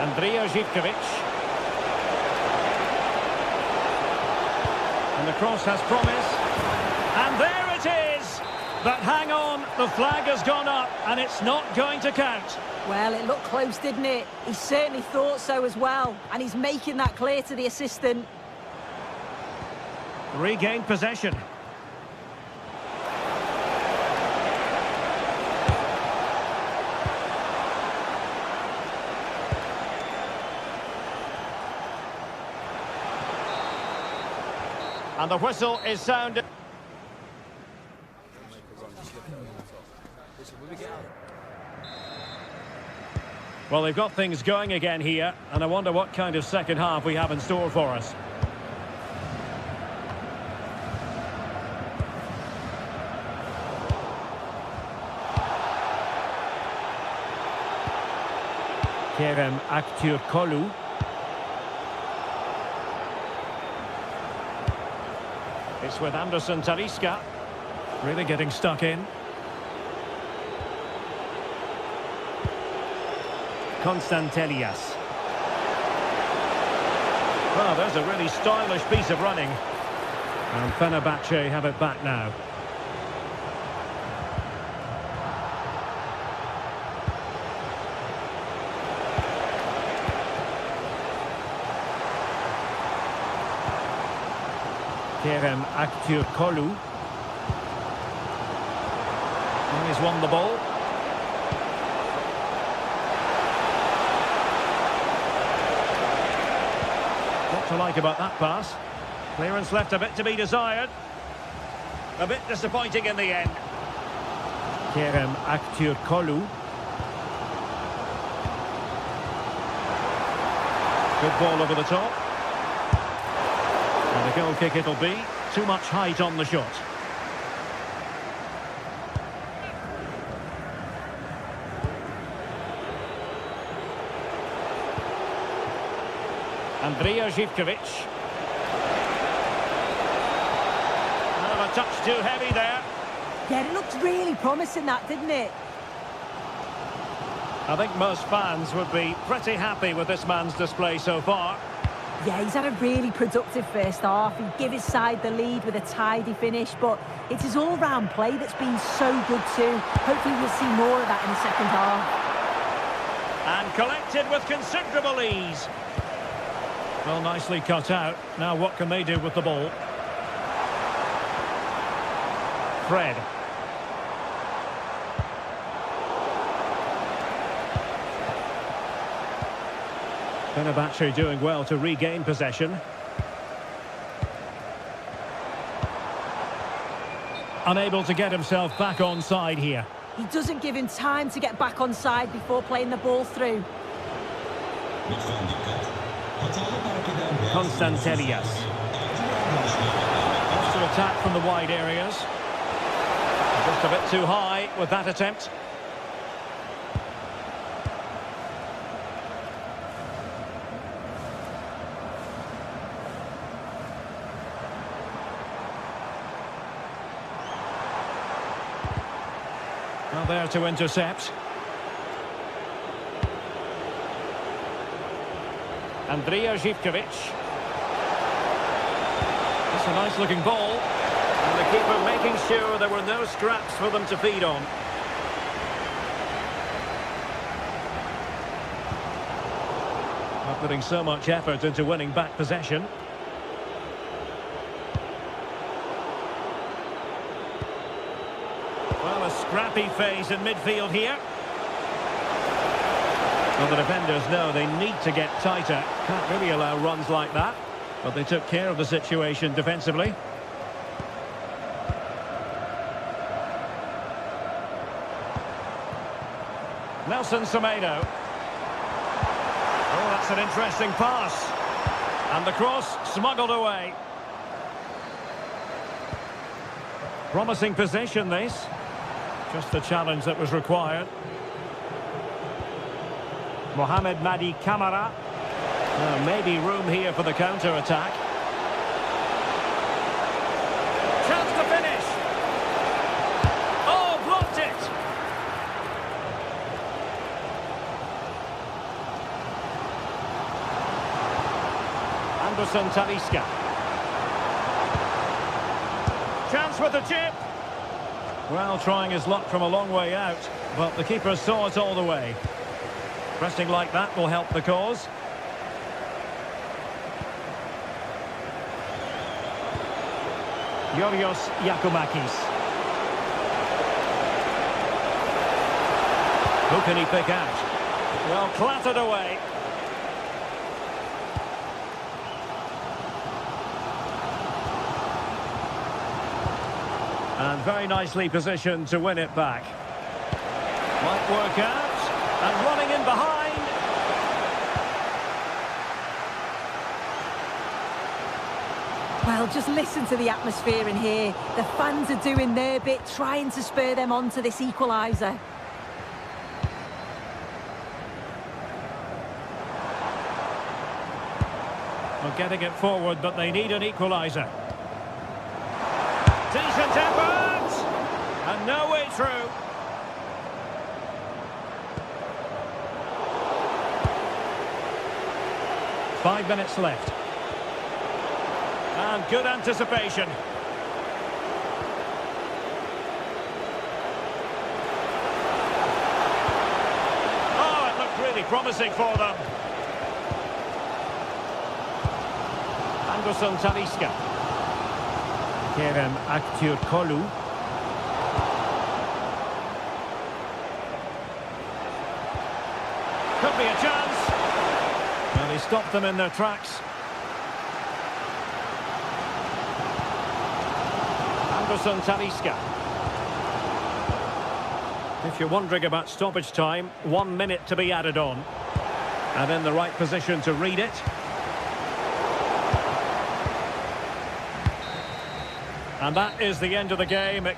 A: Andrija Zivkovic. And the cross has promise. And there it is! But hang on, the flag has gone up and it's not going to count.
E: Well, it looked close, didn't it? He certainly thought so as well. And he's making that clear to the assistant.
A: Regained possession. And the whistle is sounded. Well, they've got things going again here, and I wonder what kind of second half we have in store for us. Kerem Aktürkoğlu. It's with Anderson Talisca. Really getting stuck in. Constantelias. Well, there's a really stylish piece of running. And Fenerbahce have it back now. Kerem Aktürkoğlu. And he's won the ball. What to like about that pass? Clearance left a bit to be desired. A bit disappointing in the end. Kerem Aktürkoğlu. Good ball over the top. And a goal kick it'll be. Too much height on the shot. Andrija Zivkovic. A touch too heavy there.
E: Yeah, it looked really promising, that, didn't it?
A: I think most fans would be pretty happy with this man's display so far.
E: Yeah, he's had a really productive first half. He gave his side the lead with a tidy finish, but it's his all-round play that's been so good too. Hopefully we'll see more of that in the second half.
A: And collected with considerable ease. Well, nicely cut out. Now what can they do with the ball? Fred. Fenerbahce doing well to regain possession. Unable to get himself back on side here.
E: He doesn't give him time to get back on side before playing the ball through.
A: Constantelias. Wants to attack from the wide areas. Just a bit too high with that attempt. Well, there to intercept. Andrija Zivkovic. It's a nice-looking ball. And the keeper making sure there were no scraps for them to feed on. Not putting so much effort into winning back possession. Well, a scrappy phase in midfield here. Well, the defenders know they need to get tighter. Can't really allow runs like that. But they took care of the situation defensively. Nelson Semedo. That's an interesting pass. And the cross smuggled away. Promising position, this. Just the challenge that was required. Mohamed Madi Camara. Maybe room here for the counter-attack. Chance to finish. Oh, blocked it. Anderson Talisca. Chance with the chip. Well, trying his luck from a long way out, but the keeper saw it all the way. Pressing like that will help the cause. Yorios Yakumakis. Who can he pick out? Well, clattered away. And very nicely positioned to win it back. Might work out. And running in behind.
E: Well, just listen to the atmosphere in here. The fans are doing their bit, trying to spur them on to this equaliser.
A: Well, getting it forward, but they need an equaliser. Decent effort! And no way through. Five minutes left. And good anticipation. Oh, it looked really promising for them. Anderson Talisca. Kerem Aktürkoğlu. Could be a chance. Well, he stopped them in their tracks. Anderson Talisca. If you're wondering about stoppage time, 1 minute to be added on. And in the right position to read it. And that is the end of the game.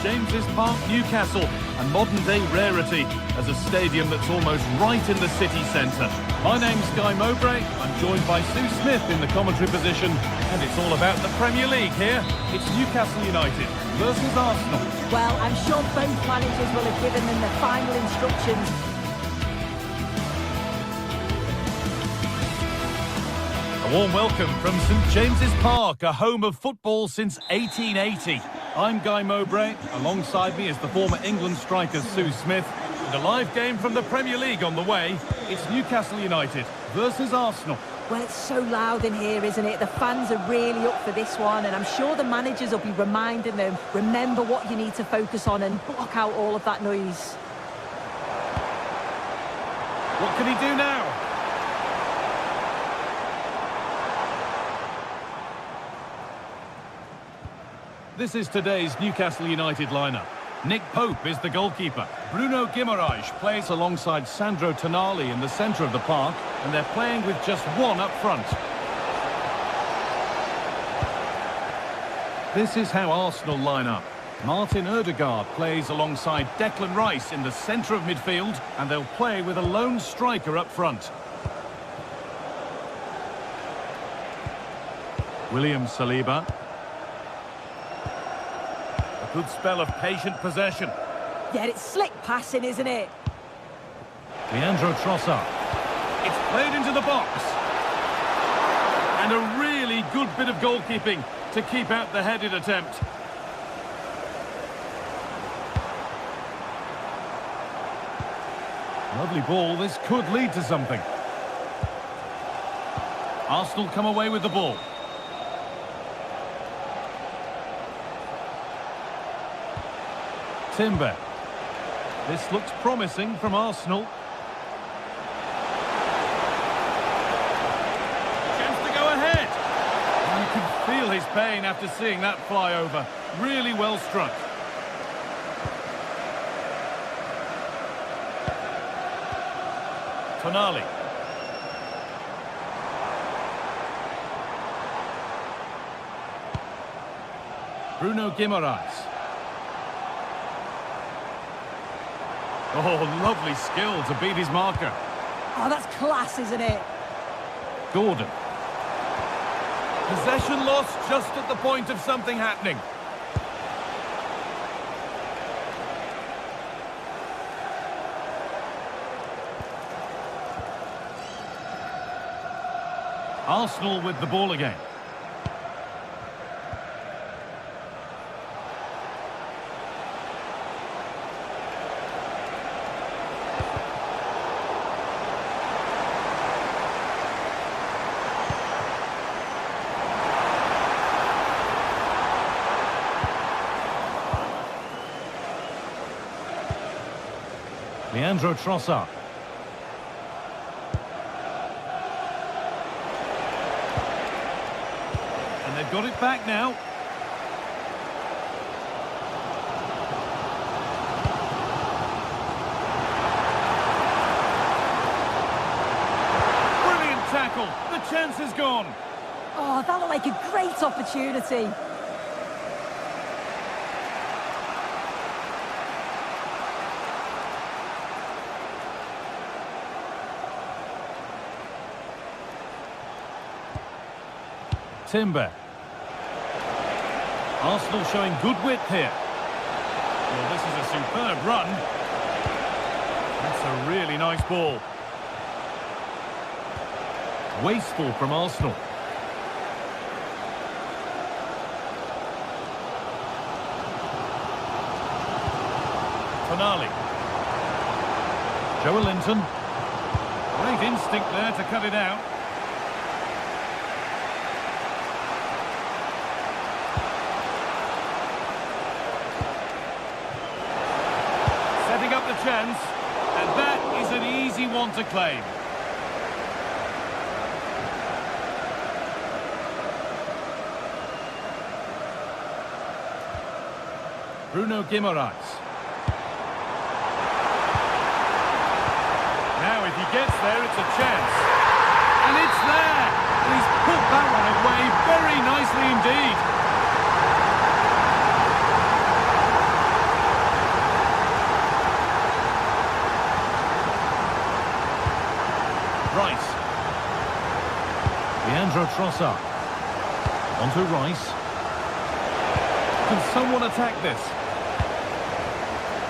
D: James's Park, Newcastle, a modern-day rarity as a stadium that's almost right in the city centre. My name's Guy Mowbray. I'm joined by Sue Smith in the commentary position, and it's all about the Premier League here. It's Newcastle United versus Arsenal.
E: Well, I'm sure both managers will have given them the final instructions.
D: A warm welcome from St James's Park, a home of football since 1880. I'm Guy Mowbray. Alongside me is the former England striker Sue Smith. The live game from the Premier League on the way. It's Newcastle United versus Arsenal.
E: Well, it's so loud in here, isn't it? The fans are really up for this one, and I'm sure the managers will be reminding them, remember what you need to focus on and block out all of that noise.
D: What can he do now? This is today's Newcastle United lineup. Nick Pope is the goalkeeper. Bruno Guimaraes plays alongside Sandro Tonali in the centre of the park, and they're playing with just one up front. This is how Arsenal line up. Martin Ødegaard plays alongside Declan Rice in the centre of midfield, and they'll play with a lone striker up front. William Saliba. Good spell of patient possession.
E: Yeah, it's slick passing, isn't it?
D: Leandro Trossard. It's played into the box. And a really good bit of goalkeeping to keep out the headed attempt. Lovely ball. This could lead to something. Arsenal come away with the ball. Timber. This looks promising from Arsenal. Chance to go ahead. You can feel his pain after seeing that fly over. Really well struck. Tonali. Bruno Guimaraes. Oh, lovely skill to beat his marker.
E: Oh, that's class, isn't it?
D: Gordon. Possession lost just at the point of something happening. Arsenal with the ball again. Leandro Trossard. And they've got it back now. Brilliant tackle. The chance is gone.
E: Oh, that looked like a great opportunity.
D: Timber. Arsenal showing good width here. Well, this is a superb run. That's a really nice ball. Wasteful from Arsenal. Tonali. Joelinton. Great instinct there to cut it out. Setting up the chance, and that is an easy one to claim. Bruno Guimaraes. Now if he gets there, it's a chance. And it's there! And he's put that one away very nicely indeed. Rice. Leandro Trossard. Onto Rice. Can someone attack this?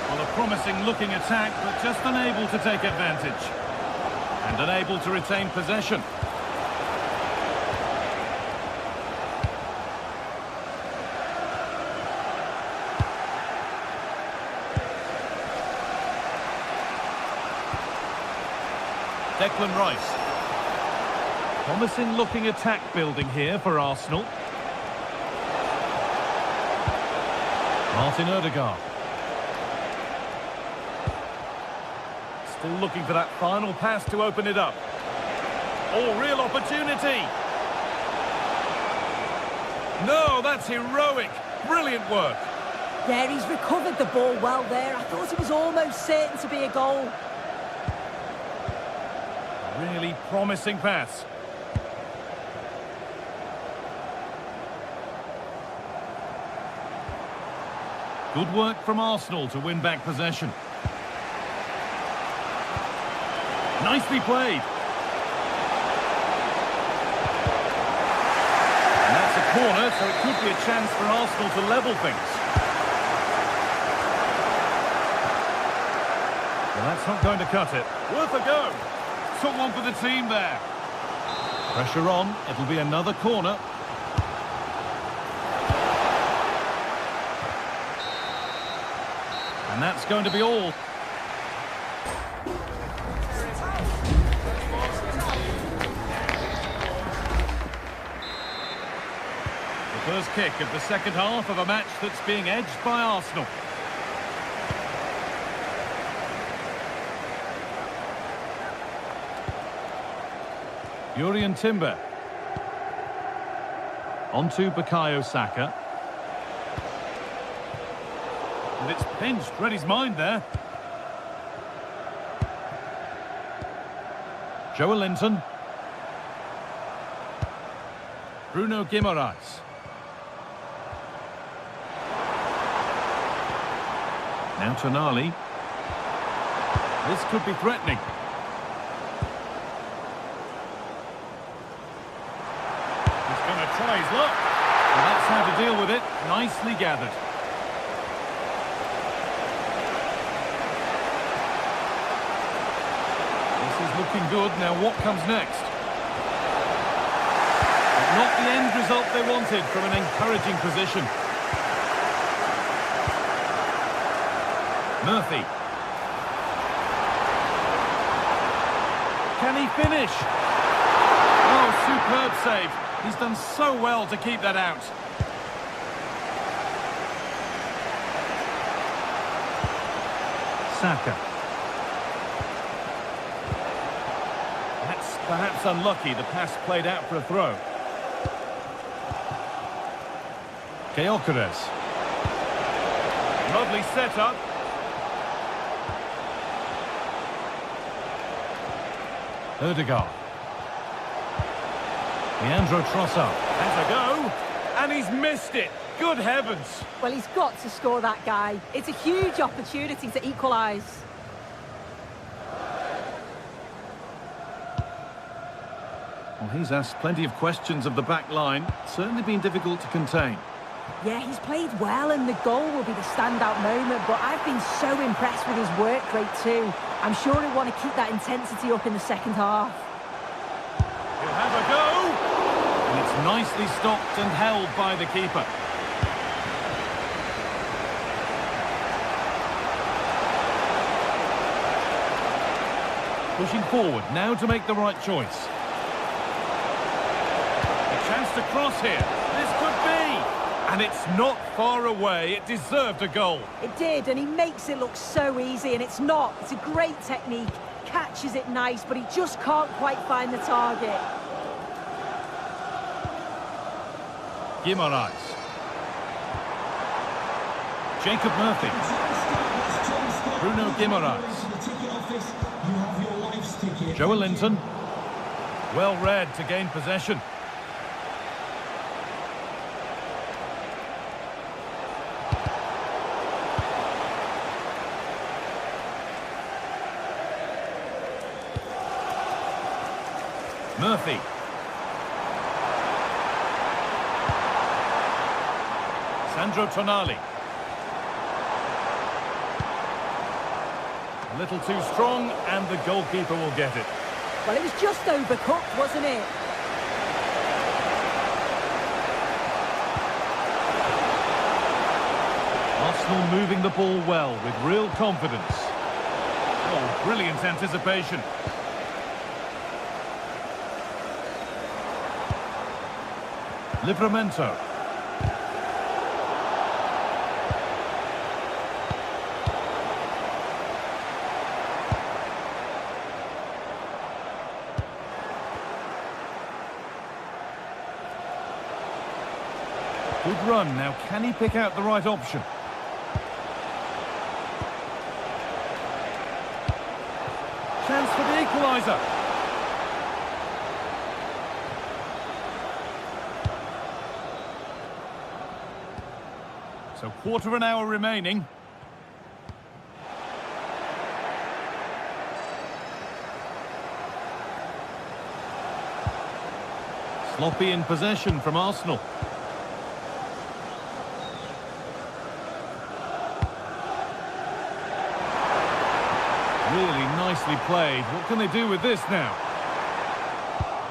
D: Well, a promising looking attack, but just unable to take advantage. And unable to retain possession. Declan Rice. Promising looking attack building here for Arsenal. Martin Odegaard. Still looking for that final pass to open it up. Oh, real opportunity. No, that's heroic. Brilliant work.
E: Yeah, he's recovered the ball well there. I thought it was almost certain to be a goal.
D: Really promising pass. Good work from Arsenal to win back possession. Nicely played. And that's a corner, so it could be a chance for Arsenal to level things. Well, that's not going to cut it. Worth a go. Took one for the team there. Pressure on. It'll be another corner. And that's going to be all. The first kick of the second half of a match that's being edged by Arsenal. Yuri Timber. On to Bukayo Saka. And it's pinched. Read his mind there. Joelinton. Bruno Guimaraes. Now Tonali. This could be threatening. Try his luck. And that's how to deal with it. Nicely gathered. This is looking good. Now what comes next? But not the end result they wanted from an encouraging position. Murphy. Can he finish? Oh, superb save. He's done so well to keep that out. Saka. That's perhaps unlucky. The pass played out for a throw. Gyökeres. Lovely setup. Odegaard. Leandro Trossard. Has a go, and he's missed it. Good heavens.
E: Well, he's got to score that guy. It's a huge opportunity to equalise.
D: Well, he's asked plenty of questions of the back line. Certainly been difficult to contain.
E: Yeah, he's played well, and the goal will be the standout moment, but I've been so impressed with his work rate too. I'm sure he'll want to keep that intensity up in the second half.
D: He'll have a go! And it's nicely stopped and held by the keeper. Pushing forward, now to make the right choice. A chance to cross here. This could be! And it's not far away. It deserved a goal.
E: It did, and he makes it look so easy, and it's not. It's a great technique. Catches it nice, but he just can't quite find the target.
D: Guimaraes. Jacob Murphy. Bruno Guimaraes. Joelinton. Well read to gain possession. Murphy. Sandro Tonali. A little too strong, and the goalkeeper will get it.
E: Well, it was just overcooked, wasn't it?
D: Arsenal moving the ball well with real confidence. Oh, brilliant anticipation. Livramento. Good run. Now, can he pick out the right option? Chance for the equaliser. So, quarter of an hour remaining. Sloppy in possession from Arsenal. Really nicely played. What can they do with this now?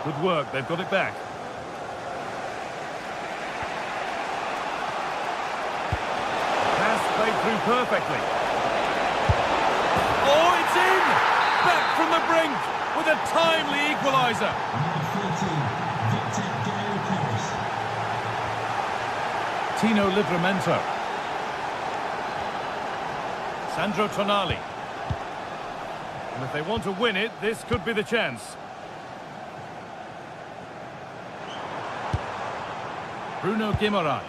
D: Good work, they've got it back. Pass played through perfectly. Oh, it's in! Back from the brink with a timely equaliser. Tino Livramento. Sandro Tonali. And if they want to win it, this could be the chance. Bruno Guimaraes.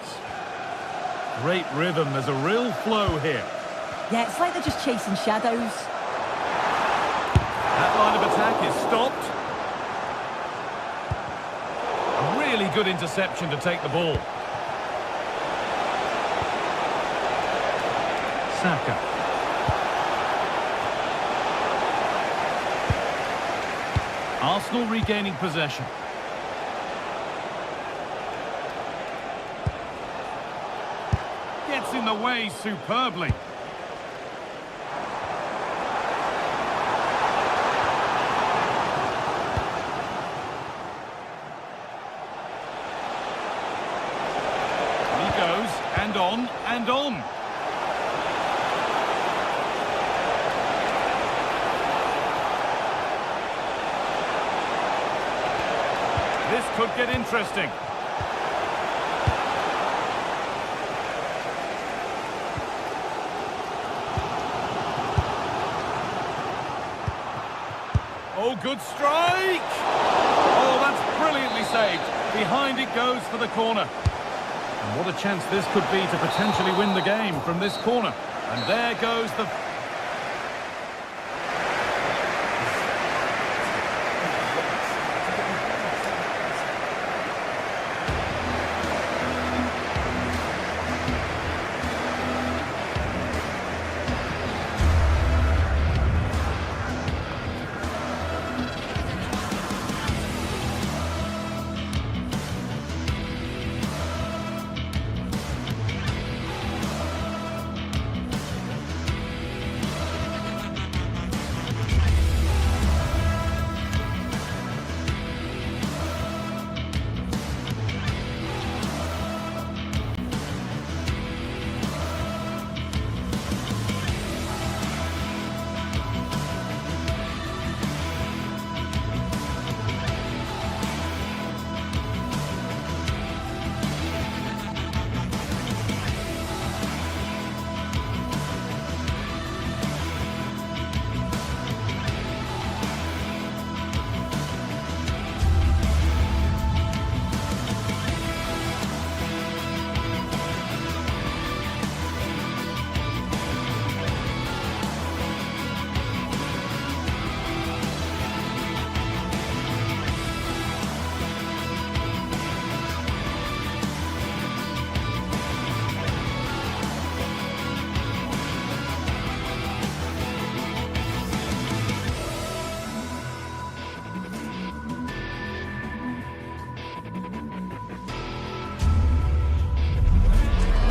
D: Great rhythm, there's a real flow here.
E: Yeah, it's like they're just chasing shadows.
D: That line of attack is stopped. A really good interception to take the ball. Saka. Arsenal regaining possession. Gets in the way superbly. He goes, and on, and on. This could get interesting. Oh, good strike! Oh, that's brilliantly saved. Behind it goes for the corner. And what a chance this could be to potentially win the game from this corner. And there goes the...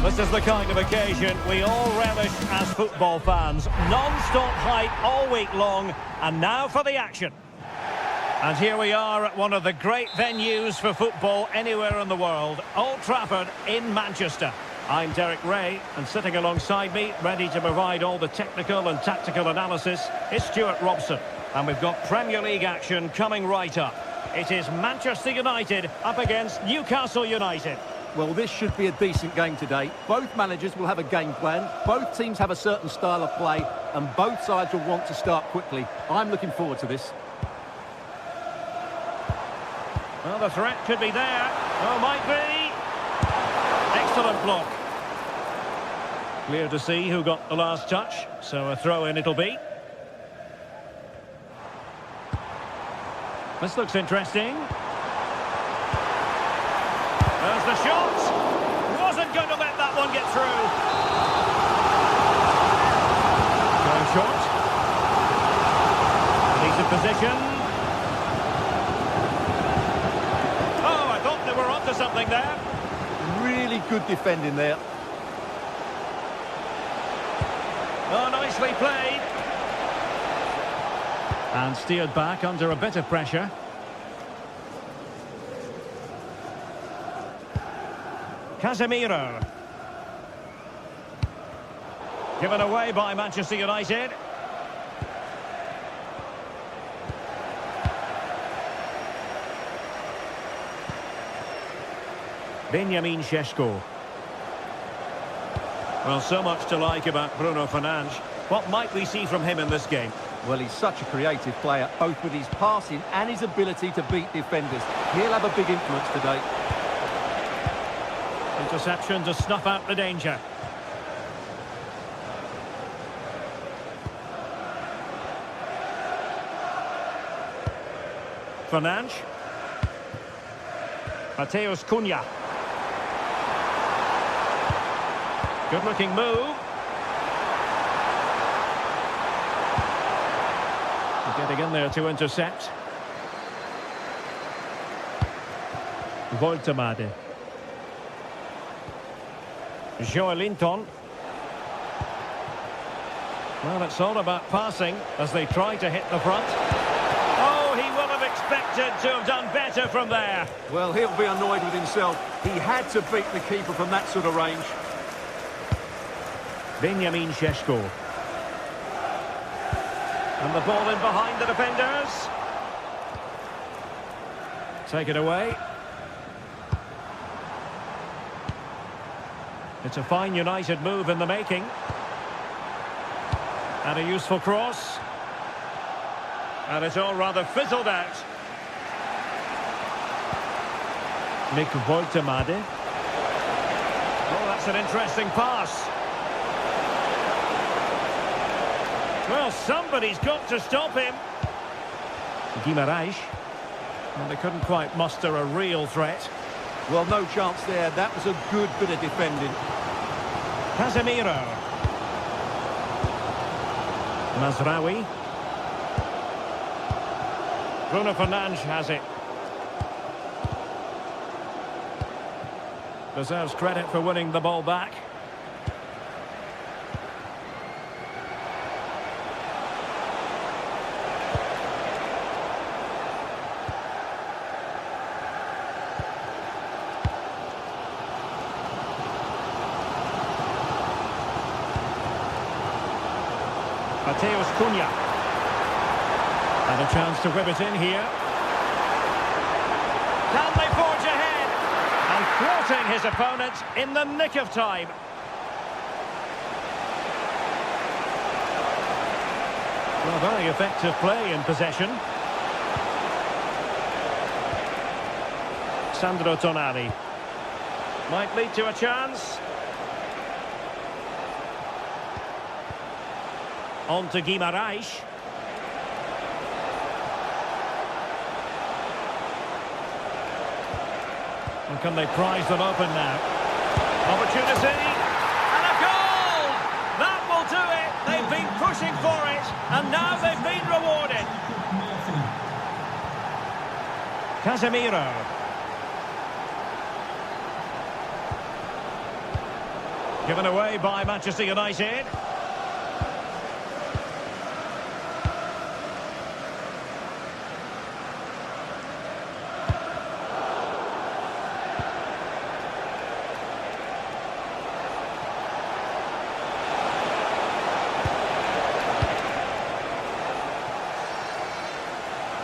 A: This is the kind of occasion we all relish as football fans. Non-stop hype all week long, and now for the action. And here we are at one of the great venues for football anywhere in the world, Old Trafford in Manchester. I'm Derek Ray, and sitting alongside me, ready to provide all the technical and tactical analysis, is Stuart Robson. And we've got Premier League action coming right up. It is Manchester United up against Newcastle United.
B: Well, this should be a decent game today. Both managers will have a game plan. Both teams have a certain style of play, and both sides will want to start quickly. I'm looking forward to this.
A: Well, the threat could be there. Oh, might be. Excellent block. Clear to see who got the last touch, so a throw-in it'll be. This looks interesting. There's the shot. Wasn't going to let that one get through. Going short. Decent position. Oh, I thought they were onto something there.
B: Really good defending there.
A: Oh, nicely played. And steered back under a bit of pressure. Casemiro. Given away by Manchester United. Benjamin Šeško. Well, so much to like about Bruno Fernandes. What might we see from him in this game?
B: Well, he's such a creative player, both with his passing and his ability to beat defenders. He'll have a big influence today.
A: Interception to snuff out the danger. Fernandes. Mateus Cunha. Good-looking move. Getting in there to intercept. Voltemade. Joelinton. Well, it's all about passing as they try to hit the front. Oh, he will have expected to have done better from there.
B: Well, he'll be annoyed with himself. He had to beat the keeper from that sort of range.
A: Benjamin Šeško. And the ball in behind the defenders. Take it away. It's a fine United move in the making. And a useful cross. And it's all rather fizzled out. Nick Voltemade. Oh, that's an interesting pass. Well, somebody's got to stop him. Guimarães. And they couldn't quite muster a real threat.
B: Well, no chance there. That was a good bit of defending.
A: Casemiro. Mazraoui. Bruno Fernandes has it. Deserves credit for winning the ball back. Mateus Cunha. And a chance to whip it in here. Can they forge ahead? And thwarting his opponent in the nick of time. Well, very effective play in possession. Sandro Tonali. Might lead to a chance. On to Guimarães. And can they prize them open now? Opportunity. And a goal! That will do it. They've been pushing for it. And now they've been rewarded. Casemiro. Given away by Manchester United.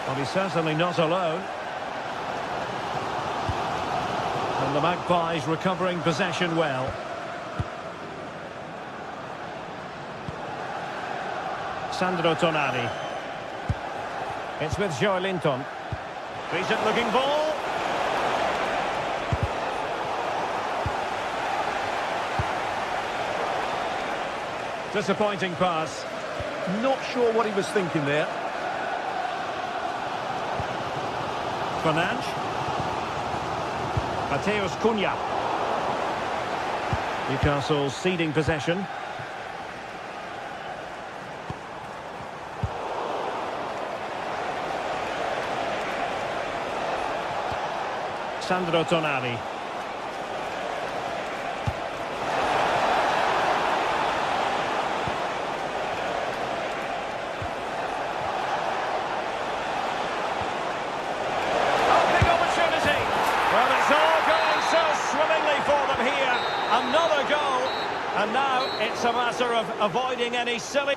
A: Well, he's certainly not alone. And the Magpies recovering possession well. Sandro Tonali. It's with Joe Linton. Decent looking ball. Disappointing pass.
B: Not sure what he was thinking there.
A: Fernandes. Mateus Cunha. Newcastle ceding possession. Sandro Tonali. Another goal, and now it's a matter of avoiding any silly...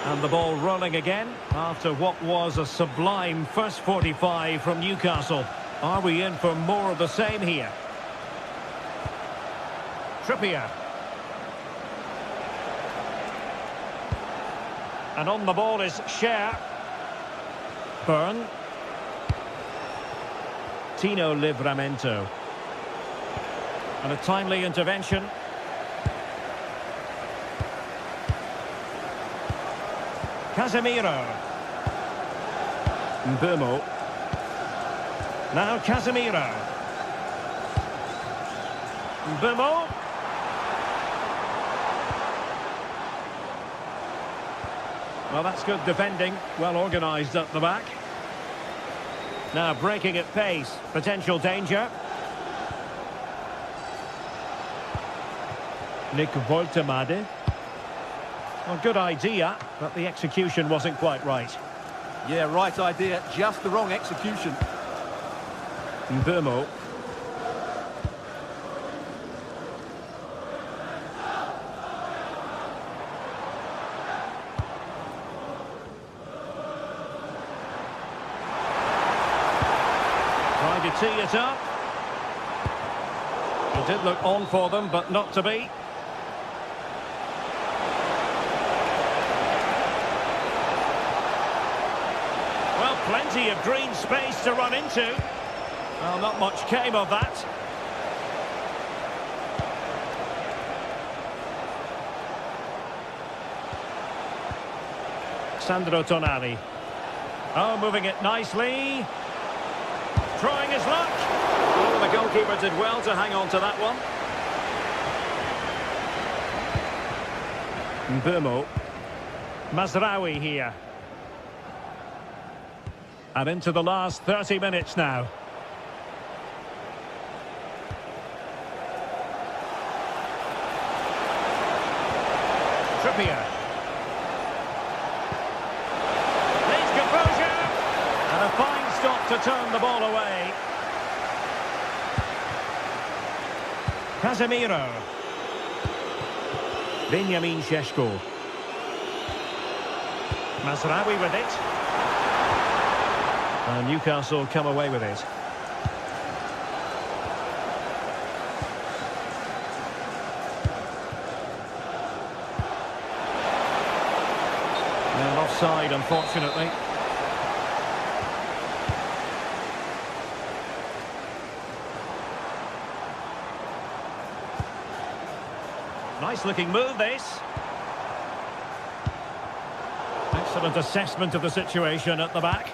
A: And the ball rolling again after what was a sublime first 45 from Newcastle. Are we in for more of the same here? Trippier. And on the ball is Cher. Byrne. Tino Livramento. And a timely intervention. Casemiro. Mbeumo. Now Casemiro. Mbeumo. Well, that's good defending. Well organised at the back. Now breaking at pace. Potential danger. Nick Woltemade. Well, good idea, but the execution wasn't quite right.
B: Yeah, right idea, just the wrong execution.
A: Mbeumo. Trying to tee it up. It did look on for them, but not to be. Well, plenty of green space to run into. Well, not much came of that. Sandro Tonali. Oh, moving it nicely. Trying his luck. Oh, the goalkeeper did well to hang on to that one. Mbeumo. Mazraoui here. And into the last 30 minutes now. Trippier. Needs composure. And a fine stop to turn the ball away. Casemiro. Benjamin Šeško. Mazraoui with it. And Newcastle come away with it. And offside, unfortunately. Nice looking move, this. Excellent assessment of the situation at the back.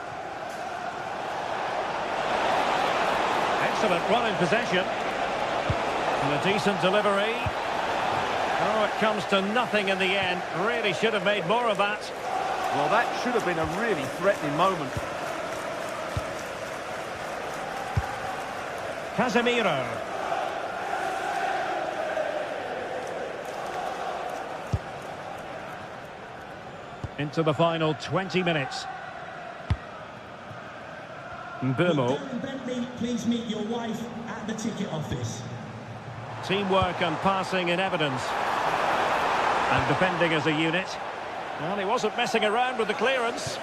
A: Excellent run in possession. And a decent delivery. Oh, it comes to nothing in the end. Really should have made more of that.
B: Well, that should have been a really threatening moment.
A: Casemiro. Into the final 20 minutes. Mbeumo.
C: Please meet your wife at the ticket office.
A: Teamwork and passing in evidence. And defending as a unit. Well, he wasn't messing around with the clearance.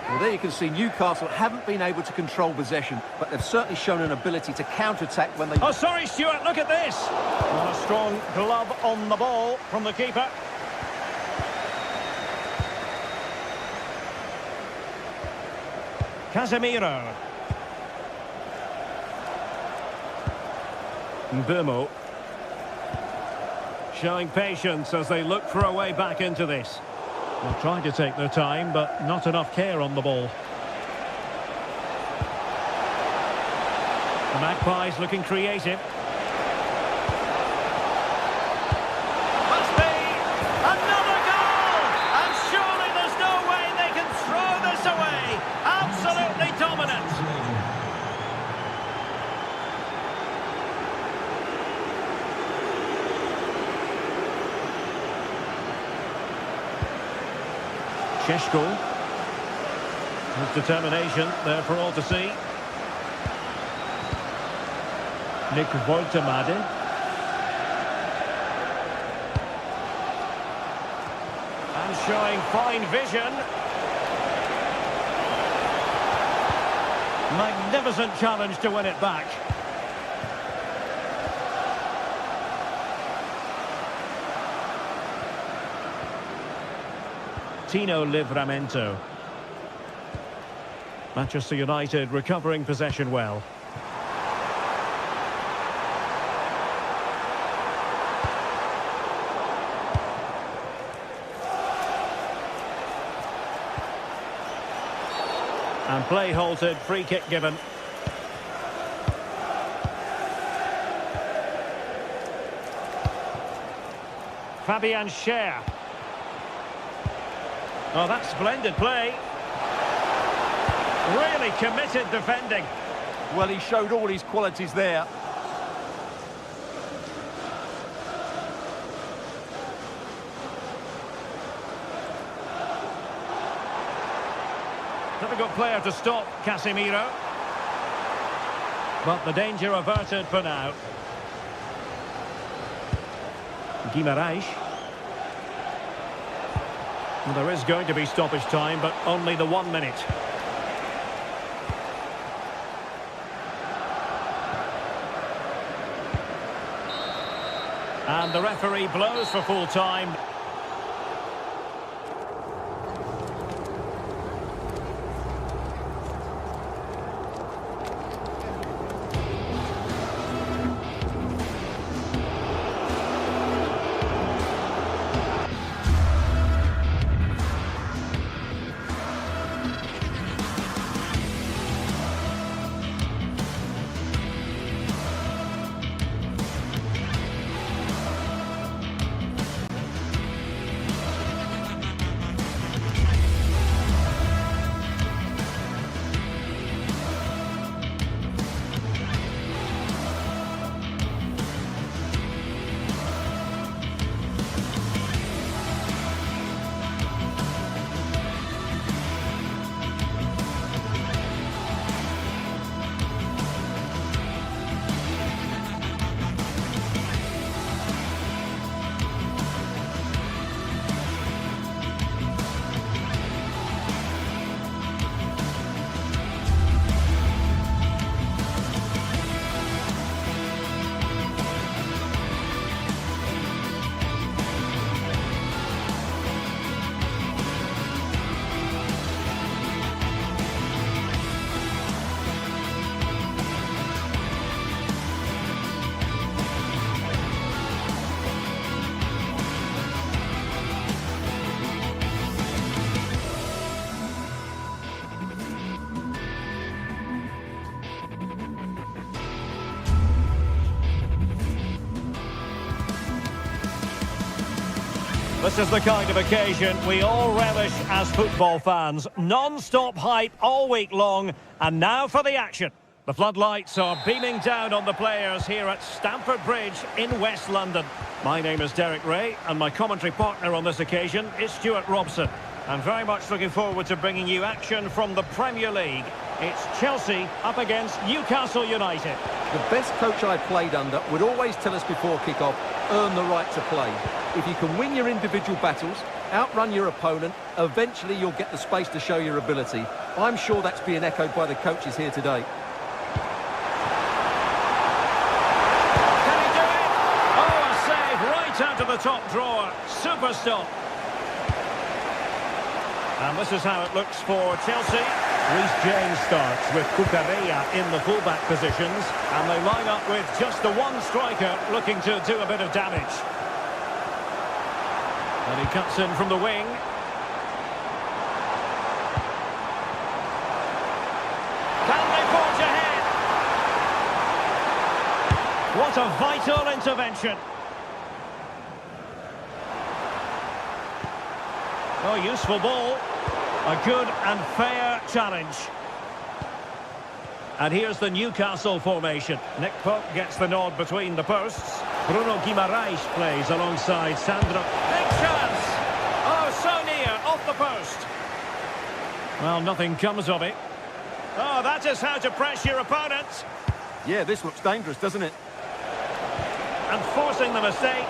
B: Well, there you can see Newcastle haven't been able to control possession, but they've certainly shown an ability to counter-attack when they...
A: Oh, sorry, Stuart, look at this. Well, a strong glove on the ball from the keeper. Casemiro. Mbeumo. Showing patience as they look for a way back into this. They're trying to take their time, but not enough care on the ball. The Magpies looking creative. Must be another goal! And surely there's no way they can throw this away. Absolutely dominant. Šeško. His determination there for all to see. Nick Woltemade. And showing fine vision. Magnificent challenge to win it back. Tino Livramento. Manchester United recovering possession well. And play halted, free kick given. Fabian Schär. Oh, that's splendid play. Really committed defending.
B: Well, he showed all his qualities there.
A: Difficult player to stop, Casemiro. But the danger averted for now. Guimarães. Well, there is going to be stoppage time, but only the 1 minute. And the referee blows for full time. This is the kind of occasion we all relish as football fans. Non-stop hype all week long, and now for the action. The floodlights are beaming down on the players here at Stamford Bridge in West London. My name is Derek Ray, and my commentary partner on this occasion is Stuart Robson. I'm very much looking forward to bringing you action from the Premier League. It's Chelsea up against Newcastle United.
B: The best coach I played under would always tell us before kick-off, earn the right to play. If you can win your individual battles, outrun your opponent, eventually you'll get the space to show your ability. I'm sure that's being echoed by the coaches here today.
A: Can he do it? Oh, a save right out of the top drawer. Super stop. And this is how it looks for Chelsea. Reece James starts with Cucurella in the fullback positions, and they line up with just the one striker looking to do a bit of damage. And he cuts in from the wing. Can they forge ahead? What a vital intervention. Oh, useful ball. A good and fair challenge. And here's the Newcastle formation. Nick Pope gets the nod between the posts. Bruno Guimaraes plays alongside Sandro. Big chance! Oh, so near, off the post. Well, nothing comes of it. Oh, that is how to press your opponent.
B: Yeah, this looks dangerous, doesn't it?
A: And forcing the mistake.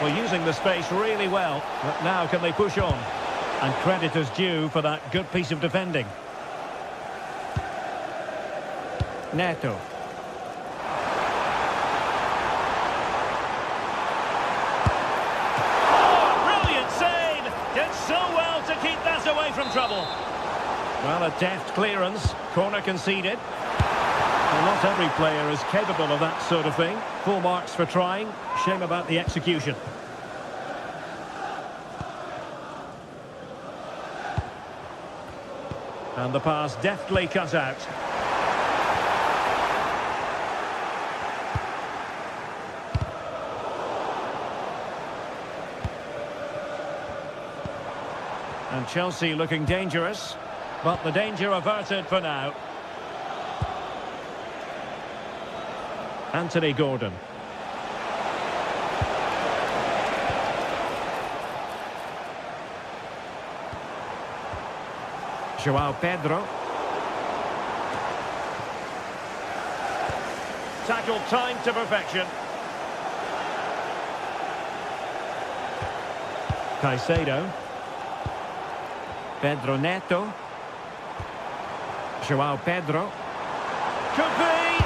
A: Well, using the space really well, but now can they push on? And credit is due for that good piece of defending. Neto. Oh, brilliant save! Did so well to keep that away from trouble. Well, a deft clearance. Corner conceded. Well, not every player is capable of that sort of thing. Full marks for trying. Shame about the execution. And the pass deftly cut out. And Chelsea looking dangerous, but the danger averted for now. Anthony Gordon. João Pedro. Tackled time to perfection. Caicedo. Pedro Neto. João Pedro. Could be!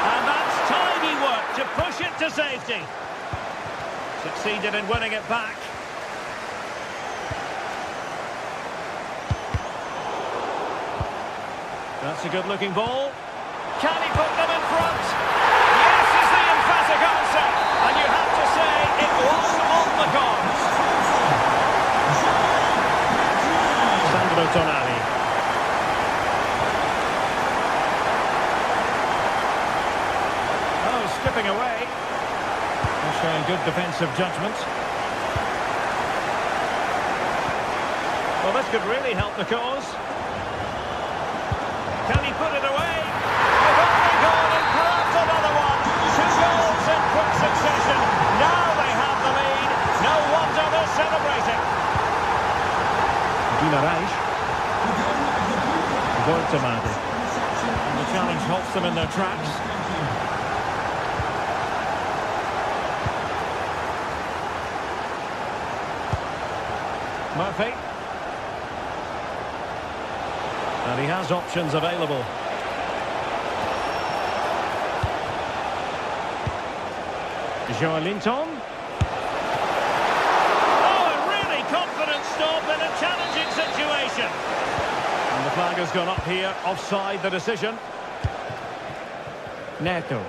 A: And that's tidy work to push it to safety. Succeeded in winning it back. That's a good-looking ball. Can he put them in front? Yes is the emphatic answer. And you have to say it was on the cards. Sandro Tonali. Oh, skipping away. And showing good defensive judgment. Well, this could really help the cause. Can he put it away? They've only gone and grabbed another one. 2 goals in quick succession. Now they have the lead. No wonder they're celebrating. Guimaraes. Bortomade. And the challenge halts them in their tracks. Murphy. And he has options available. Joelinton. Oh, a really confident stop in a challenging situation. And the flag has gone up here, offside the decision. Neto.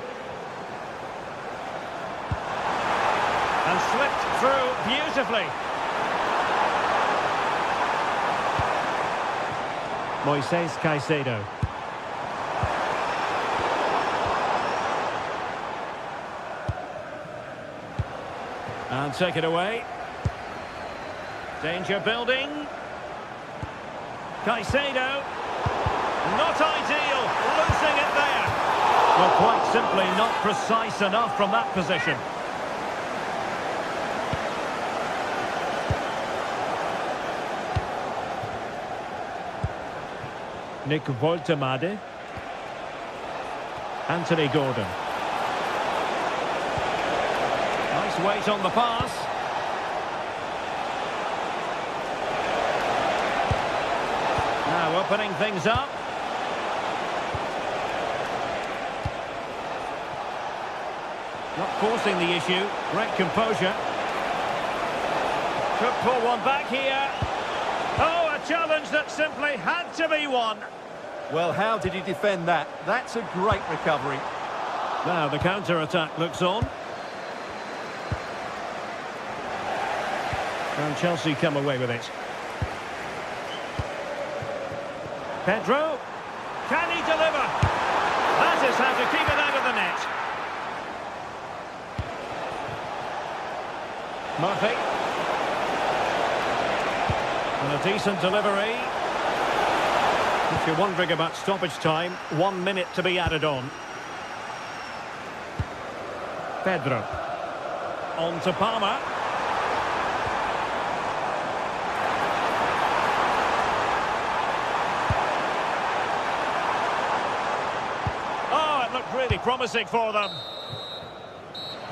A: And slipped through beautifully. Moises Caicedo. And take it away. Danger building. Caicedo. Not ideal. Losing it there. Well, quite simply not precise enough from that position. Nick Woltemade. Anthony Gordon. Nice weight on the pass. Now opening things up. Not forcing the issue. Great composure. Could pull one back here. Oh, a challenge that simply had to be won.
B: Well, how did he defend that? That's a great recovery.
A: Now the counter-attack looks on. And Chelsea come away with it. Pedro. Can he deliver? That is how to keep it out of the net. Murphy. And a decent delivery. If you're wondering about stoppage time, 1 minute to be added on. Pedro. On to Palmer. Oh, it looked really promising for them.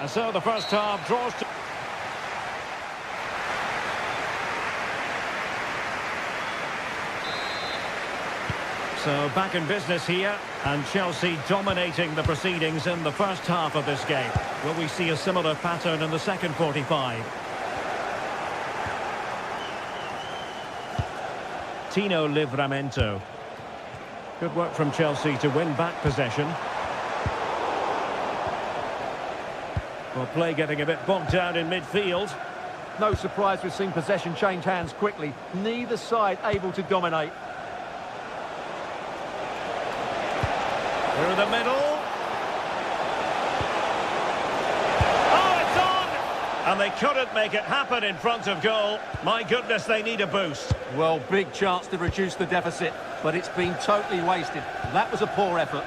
A: And so the first half draws to... So back in business here, and Chelsea dominating the proceedings in the first half of this game. Will we see a similar pattern in the second 45? Tino Livramento. Good work from Chelsea to win back possession. Well, play getting a bit bogged down in midfield.
B: No surprise we've seen possession change hands quickly. Neither side able to dominate.
A: Through the middle. Oh, it's on! And they couldn't make it happen in front of goal. My goodness, they need a boost.
B: Well, big chance to reduce the deficit, but it's been totally wasted. That was a poor effort.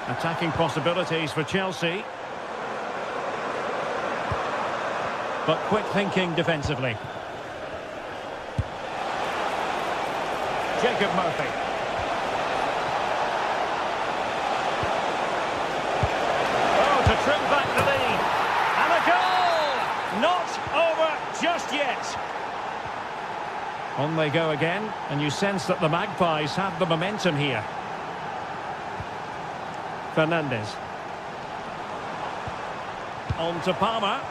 A: Attacking possibilities for Chelsea. But quick thinking defensively. Jacob Murphy. Oh, to trim back the lead. And a goal! Not over just yet. On they go again, and you sense that the Magpies have the momentum here. Fernandez. On to Palmer.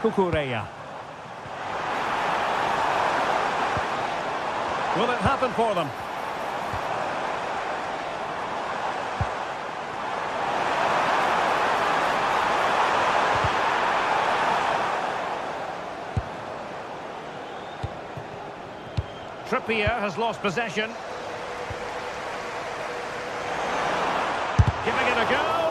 A: Cucurella. Will it happen for them? Trippier has lost possession. Giving it a go.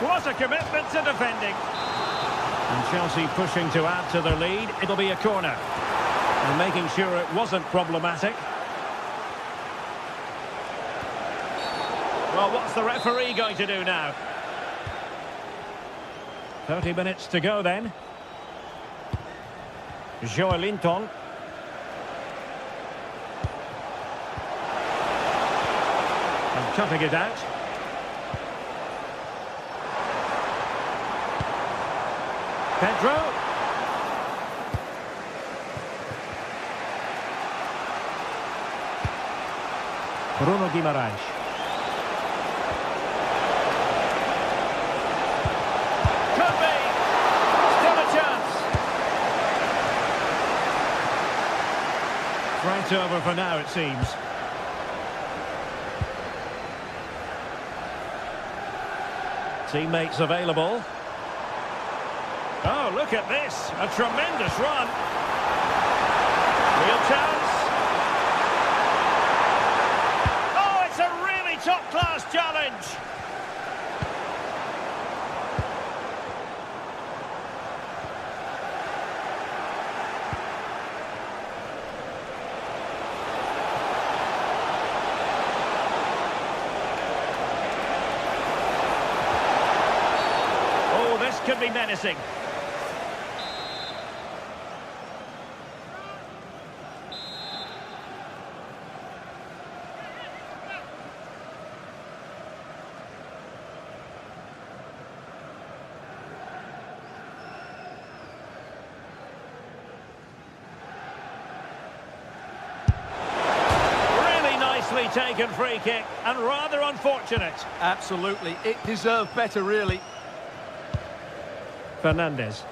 A: What a commitment to defending. And Chelsea pushing to add to their lead. It'll be a corner. And making sure it wasn't problematic. Well, what's the referee going to do now? 30 minutes to go then. Joelinton. And cutting it out. Pedro. Bruno Guimaraes. Could be. Still a chance. Right over for now, it seems. Teammates available. Oh, look at this. A tremendous run. Real chance. Oh, it's a really top-class challenge. could be menacing. Taken free kick, and rather unfortunate.
B: Absolutely, it deserved better, really.
A: Fernandez.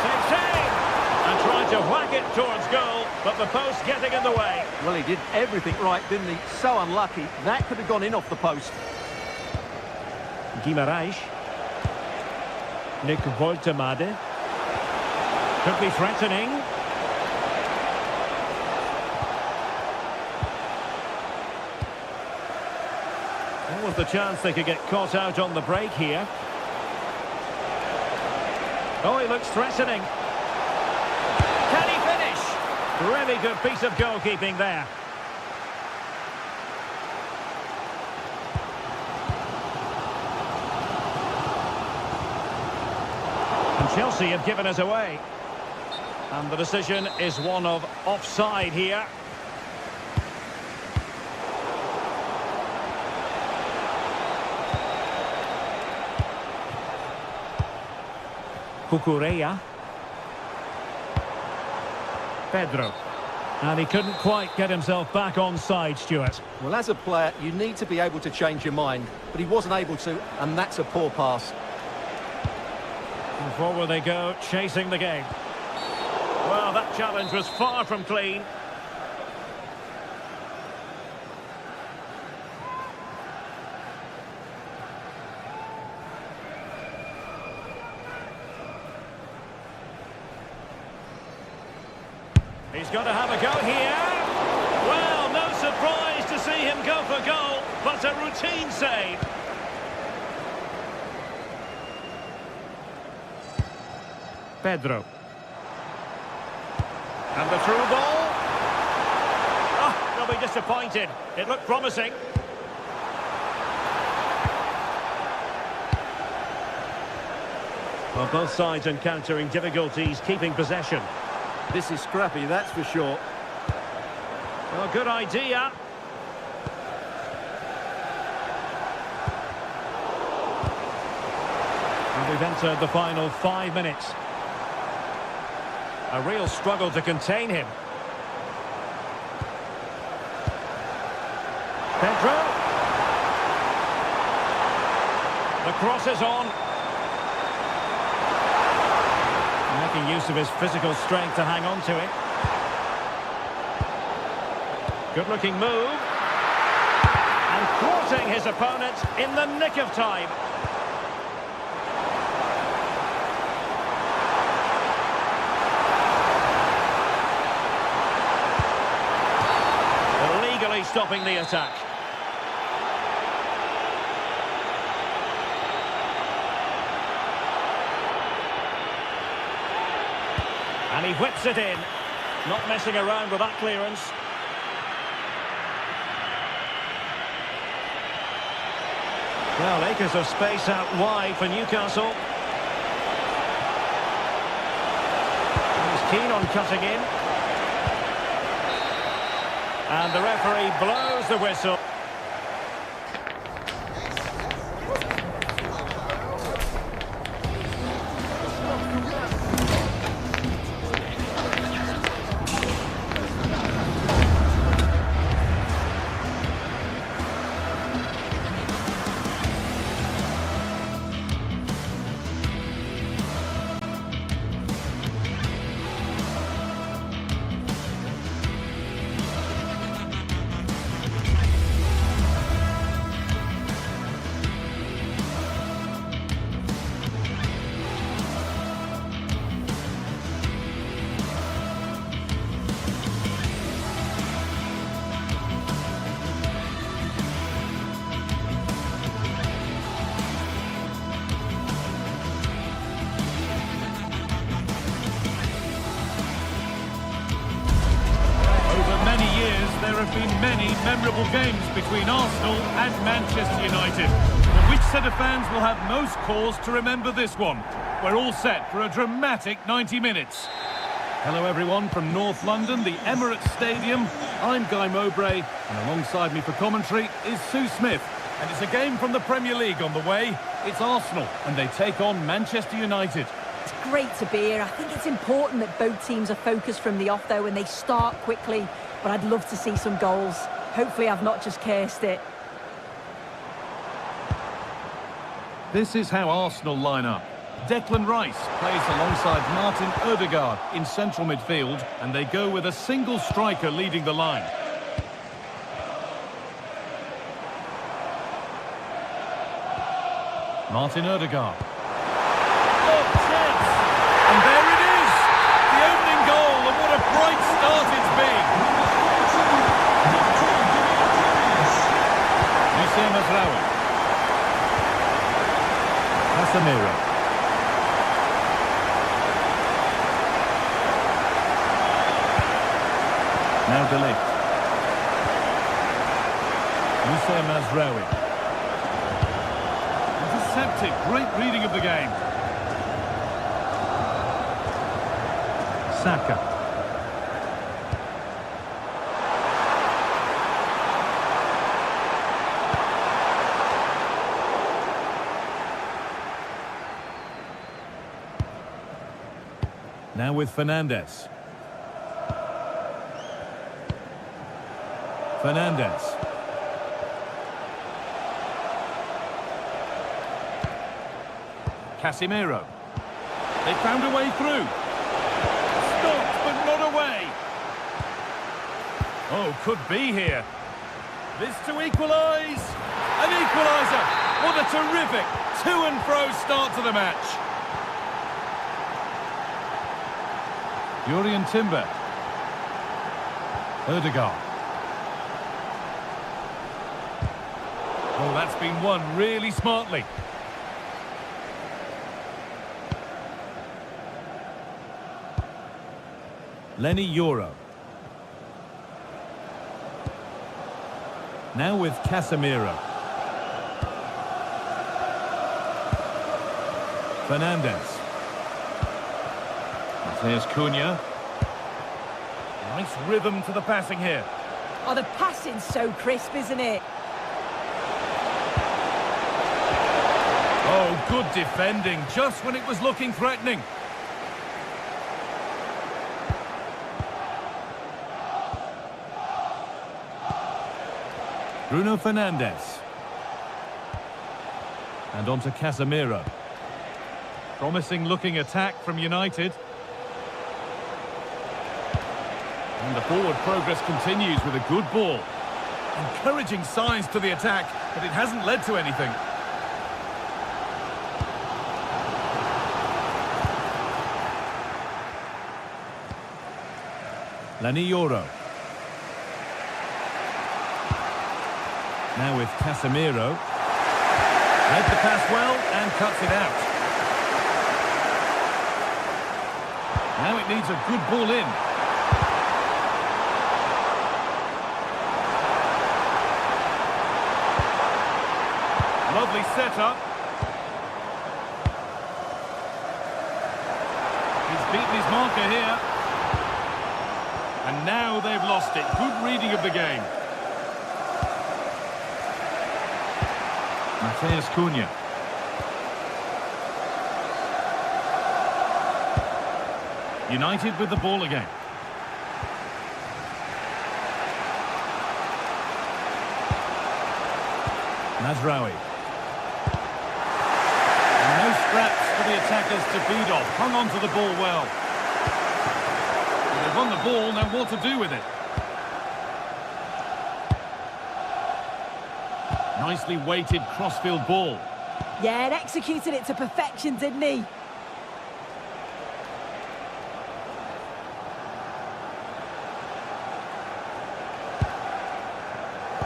A: Takes aim and tried to whack it towards goal, but the post getting in the way.
B: Well, he did everything right, didn't he? So unlucky. That could have gone in off the post.
A: Guimaraes. Nick Woltemade. Could be threatening. There was the chance they could get caught out on the break here. Oh, he looks threatening. Can he finish? Really good piece of goalkeeping there. And Chelsea have given us away. And the decision is one of offside here. Cucurella. Pedro. And he couldn't quite get himself back on side, Stuart.
B: Well, as a player, you need to be able to change your mind. But he wasn't able to, and that's a poor pass.
A: And forward they go, chasing the game. Well, that challenge was far from clean. He's got to have a go here. Well, no surprise to see him go for goal, but a routine save. Pedro. And the through ball. Oh, they'll be disappointed. It looked promising. Well, both sides encountering difficulties keeping possession.
B: This is scrappy, that's for sure.
A: Well, good idea. And we've entered the final 5 minutes. A real struggle to contain him. Pedro. The cross is on. Making use of his physical strength to hang on to it. Good-looking move. And thwarting his opponent in the nick of time. Illegally stopping the attack. And he whips it in. Not messing around with that clearance. Well, acres of space out wide for Newcastle. He's keen on cutting in. And the referee blows the whistle.
D: been many memorable games between Arsenal and Manchester United. But which set of fans will have most cause to remember this one? We're all set for a dramatic 90 minutes. Hello everyone from North London, the Emirates Stadium. I'm Guy Mowbray, and alongside me for commentary is Sue Smith. And it's a game from the Premier League on the way. It's Arsenal, and they take on Manchester United.
E: It's great to be here. I think it's important that both teams are focused from the off, though, and they start quickly. But I'd love to see some goals. Hopefully I've not just cursed it.
D: This is how Arsenal line up. Declan Rice plays alongside Martin Odegaard in central midfield, and they go with a single striker leading the line. Martin Odegaard. Oh, chance! And there it is! The opening goal, and what a bright start it's been! Hussein Mazraoui. Casemiro. Now De Ligt. Hussein Mazraoui. Intercepted. Great reading of the game. Saka. Now with Fernandes. Fernandes. Casemiro. They found a way through. Stopped, but not away. Oh, could be here. This to equalise. An equaliser. What a terrific to and fro start to the match. Jurrien Timber. Odegaard. Oh, that's been won really smartly. Lenny Euro. Now with Casemiro. Fernandes. There's Cunha. Nice rhythm to the passing here.
E: Oh, the passing's so crisp, isn't it?
D: Oh, good defending, just when it was looking threatening. Bruno Fernandes. And on to Casemiro. Promising looking attack from United. And the forward progress continues with a good ball. Encouraging signs to the attack, but it hasn't led to anything. Lenny Euro. Now with Casemiro. Read the pass well and cuts it out. Now it needs a good ball in. Lovely setup. He's beaten his marker here. And now they've lost it. Good reading of the game. Matheus Cunha. United with the ball again. Mazraoui. And no scraps for the attackers to feed off. Hung on to the ball well. They've won the ball, now what to do with it? Nicely weighted crossfield ball.
E: Yeah, and executed it to perfection, didn't he?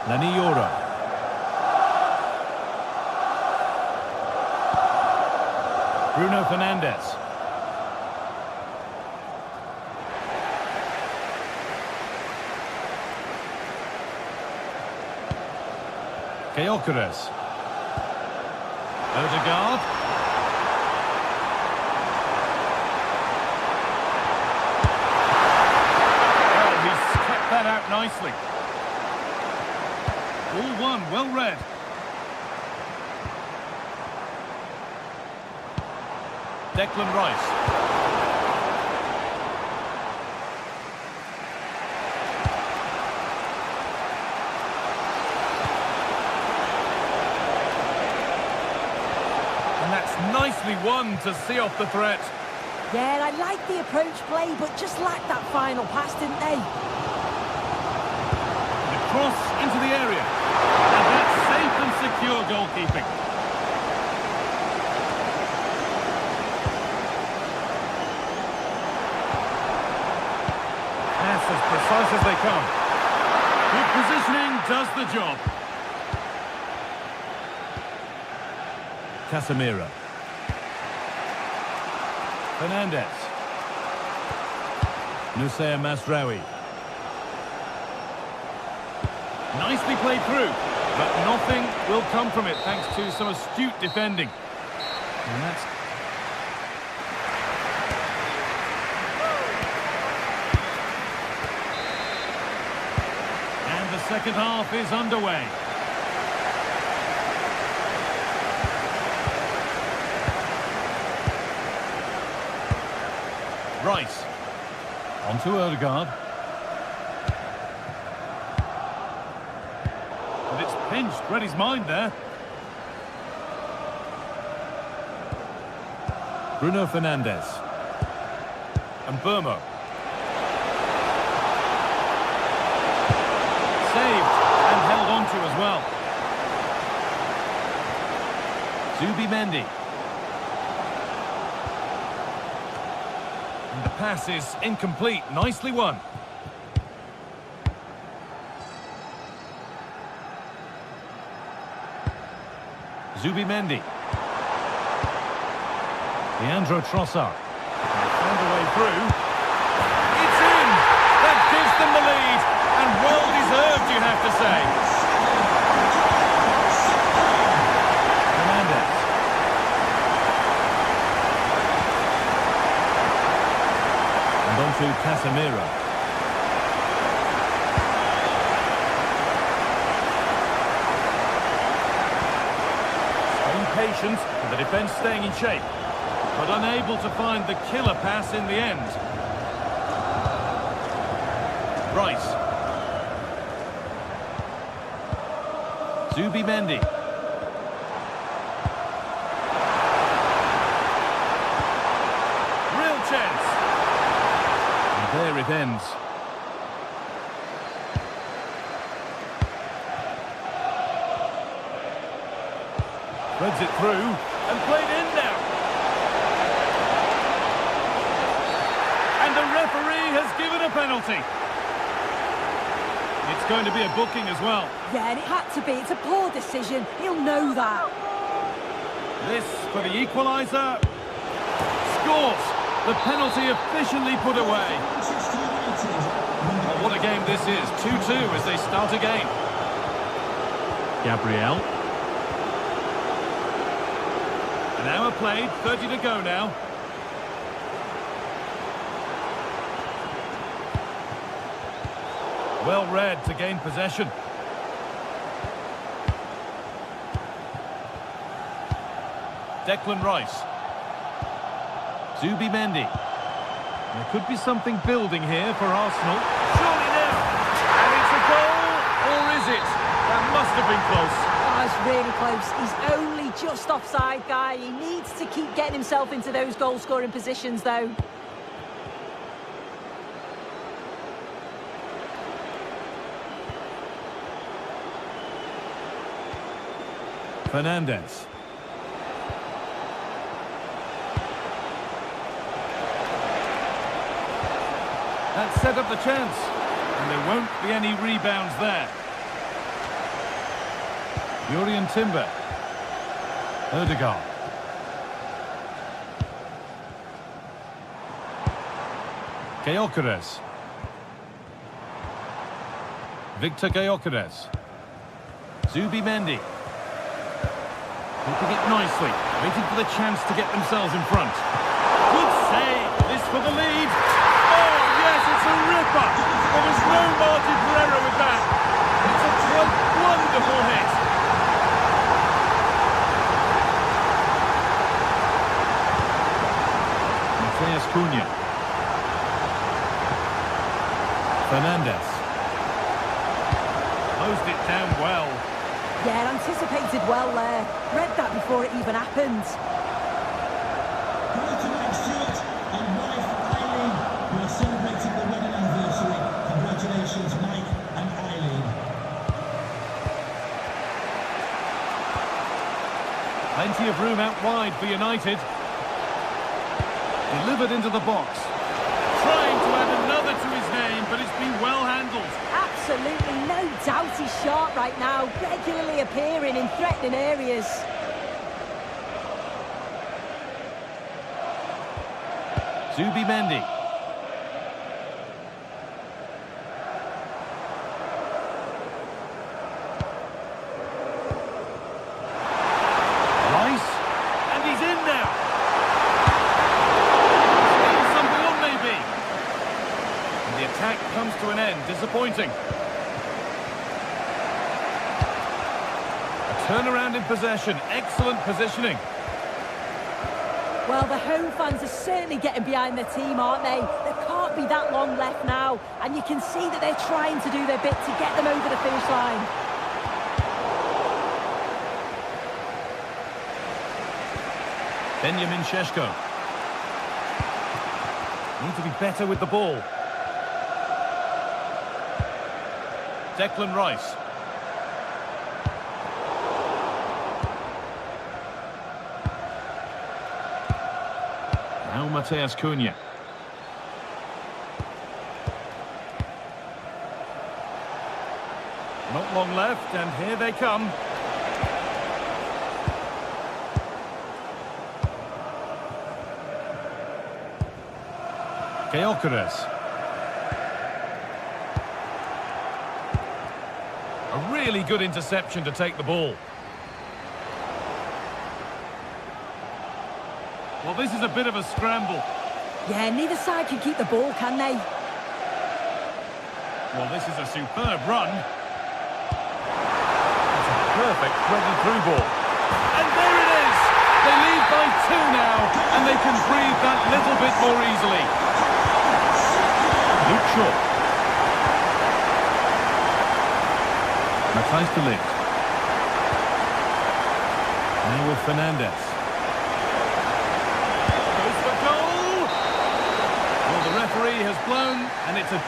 D: Lenny Euro. Bruno Fernandes. Gyökeres. Odegaard. Well, he's kept that out nicely. All one, well read. Declan Rice. And that's nicely won to see off the threat.
E: Yeah, I like the approach play, but just lacked that final pass, didn't they?
D: The cross into the area. And that's safe and secure goalkeeping. Pass as precise as they come. Good positioning does the job. Casemiro. Fernandez. Nusayr Mazraoui. Nicely played through, but nothing will come from it thanks to some astute defending. And that's... And the second half is underway. Rice. On to Odegaard. And it's pinched, read his mind there. Bruno Fernandes. And Burmo. Saved and held on to as well. Zubimendi. And the pass is incomplete. Nicely won. Zubimendi. Leandro Trossard. Found a way through. It's in! That gives them the lead. And well deserved, you have to say. Fernandez. And on to Casemiro. Staying patient, and the defence staying in shape, but unable to find the killer pass in the end. Rice. Zubimendi. Real chance. And there it ends. Threads it through and played in now. And the referee has given a penalty. It's going to be a booking as well.
E: Yeah, and it had to be. It's a poor decision. He'll know that.
D: This for the equaliser. Scores. The penalty efficiently put away. Oh, what a game this is. 2-2 as they start again. Gabriel. An hour played, 30 to go now. Well read to gain possession. Declan Rice. Zubimendi. There could be something building here for Arsenal. Surely now. And it's a goal, or is it? That must have been close.
E: Oh, it's really close. He's only just offside, guy. He needs to keep getting himself into those goal-scoring positions, though.
D: Fernandez. That set up the chance. And there won't be any rebounds there. Jurrien Timber. Odegaard. Gyökeres. Victor Gyökeres. Zubimendi. Keeping it nicely, waiting for the chance to get themselves in front. Good save, this for the lead. Oh, yes, it's a ripper. There was no margin for error with that. It's a wonderful hit. Mateus Cunha. Fernandes. Closed it down well.
E: Yeah, anticipated well there. Read that before it even happened.
C: Congratulations, Stuart and wife Eileen, who are celebrating the wedding anniversary. Congratulations, Mike and Eileen.
D: Plenty of room out wide for United. Delivered into the box. Trying to add another to his name, but it's been well handled.
E: Absolutely no doubt he's sharp right now, regularly appearing in threatening areas.
D: Zubimendi. Rice. And he's in now. Still something on maybe. And the attack comes to an end. Disappointing. A turnaround in possession. Excellent positioning.
E: Well, the home fans are certainly getting behind their team, aren't they? There can't be that long left now, and you can see that they're trying to do their bit to get them over the finish line.
D: Benjamin Šeško. Need to be better with the ball. Declan Rice. Now Mateus Cunha. Not long left, and here they come. Gyökeres. A really good interception to take the ball. Well, this is a bit of a scramble.
E: Yeah, neither side can keep the ball, can they?
D: Well, this is a superb run. It's a perfect threaded through ball. And there it is! They lead by 2 now, and they can breathe that little bit more easily. Luke Shaw. Matthijs de Ligt. Now with Fernandes. Goes for goal! Well, the referee has blown, and it's a...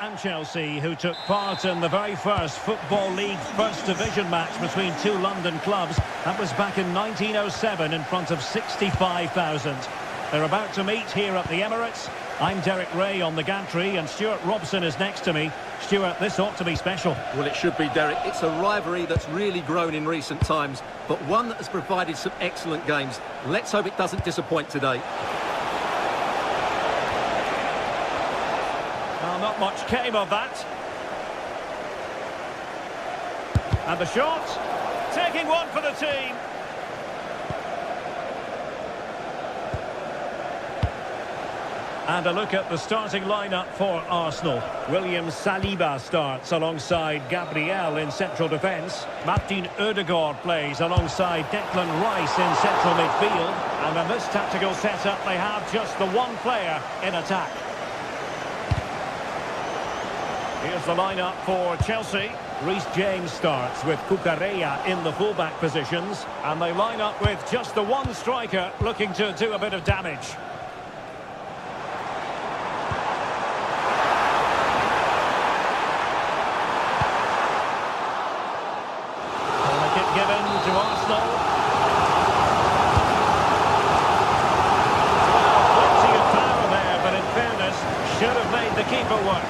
A: And Chelsea, who took part in the very first Football League First Division match between two London clubs. That was back in 1907 in front of 65,000. They're about to meet here at the Emirates. I'm Derek Ray on the gantry, and Stuart Robson is next to me. Stuart, this ought to be special.
B: Well, it should be, Derek. It's a rivalry that's really grown in recent times, but one that has provided some excellent games. Let's hope it doesn't disappoint today.
A: Well, not much came of that. And the shot, taking one for the team. And a look at the starting lineup for Arsenal. William Saliba starts alongside Gabriel in central defence. Martin Odegaard plays alongside Declan Rice in central midfield. And in this tactical setup, they have just the one player in attack. Here's the lineup for Chelsea. Reece James starts with Cucurella in the fullback positions. And they line up with just the one striker looking to do a bit of damage. Given to Arsenal. Well, plenty of power there, but in fairness, should have made the keeper work.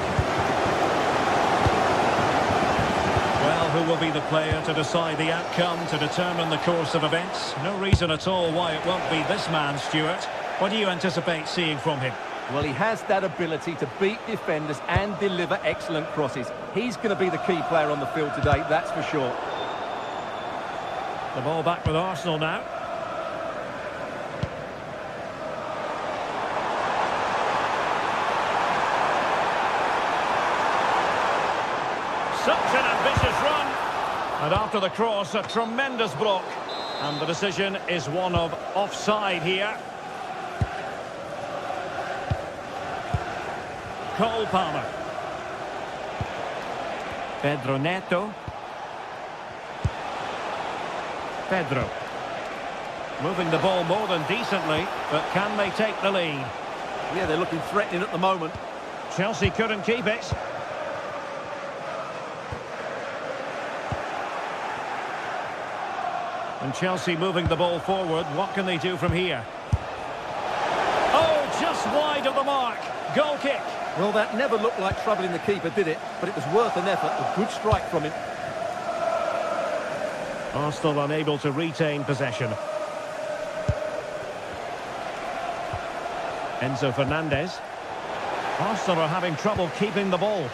A: Well, who will be the player to decide the outcome, to determine the course of events? No reason at all why it won't be this man, Stuart. What do you anticipate seeing from him?
B: Well, he has that ability to beat defenders and deliver excellent crosses. He's going to be the key player on the field today, that's for sure.
A: The ball back with Arsenal now. Such an ambitious run. And after the cross, a tremendous block. And the decision is one of offside here. Cole Palmer. Pedro Neto. Pedro. Moving the ball more than decently, but can they take the lead?
B: Yeah, they're looking threatening at the moment.
A: Chelsea couldn't keep it. And Chelsea moving the ball forward. What can they do from here? Oh, just wide of the mark. Goal kick.
B: Well, that never looked like troubling the keeper, did it? But it was worth an effort. A good strike from him.
A: Arsenal unable to retain possession. Enzo Fernandez. Arsenal are having trouble keeping the ball.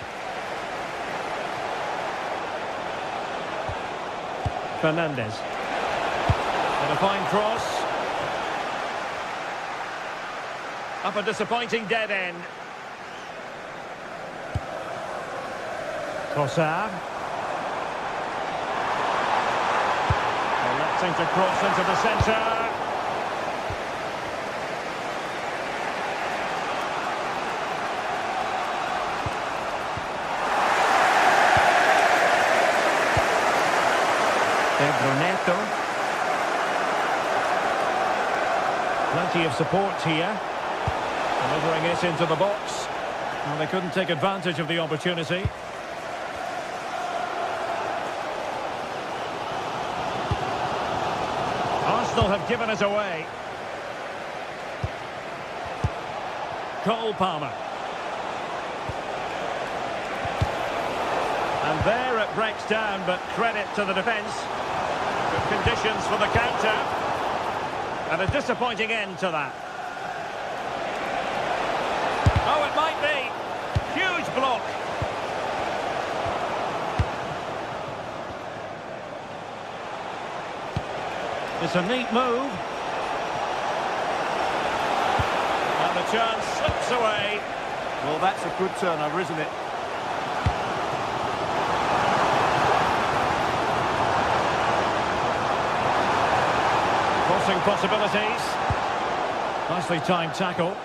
A: Fernandez. And a fine cross. Up a disappointing dead end. Trossard. Electing to cross into the centre. Pedro Neto. Plenty of support here. Delivering it into the box. Well, they couldn't take advantage of the opportunity. Arsenal have given it away. Cole Palmer. And there it breaks down, but credit to the defence. Good conditions for the counter. And a disappointing end to that. Oh, it might be. Huge block. It's a neat move. And the chance slips away.
B: Well, that's a good turnover, isn't it?
A: Crossing possibilities. Nicely timed tackle.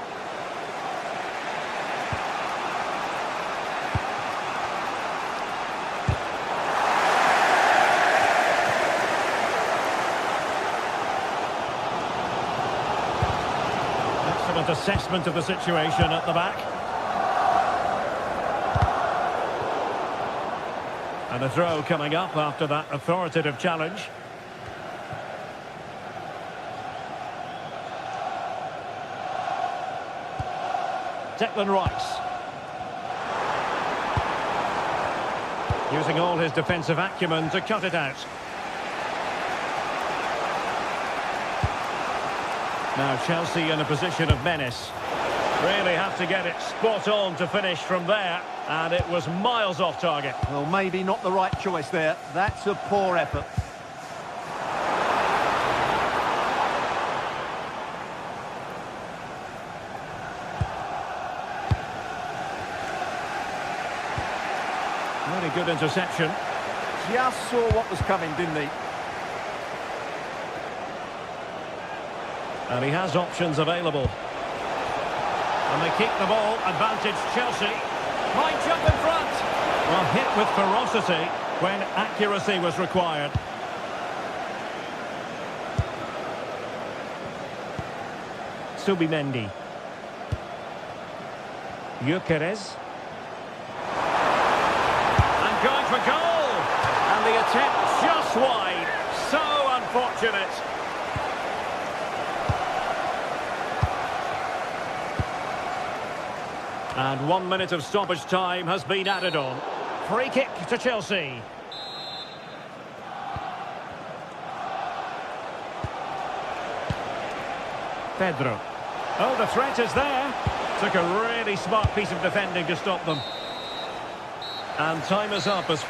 A: Excellent assessment of the situation at the back. And a throw coming up after that authoritative challenge. Declan Rice. Using all his defensive acumen to cut it out. Now Chelsea in a position of menace. Really have to get it spot on to finish from there, and it was miles off target.
B: Well, maybe not the right choice there. That's a poor effort.
A: Really good interception.
B: Just saw what was coming, didn't he?
A: And he has options available. And they keep the ball. Advantage Chelsea. Might jump in front. Well, hit with ferocity when accuracy was required. Subimendi. Gyökeres. And going for goal. And the attempt just wide. So unfortunate. And 1 minute of stoppage time has been added on. Free kick to Chelsea. Pedro. Oh, the threat is there. Took a really smart piece of defending to stop them. And time is up as...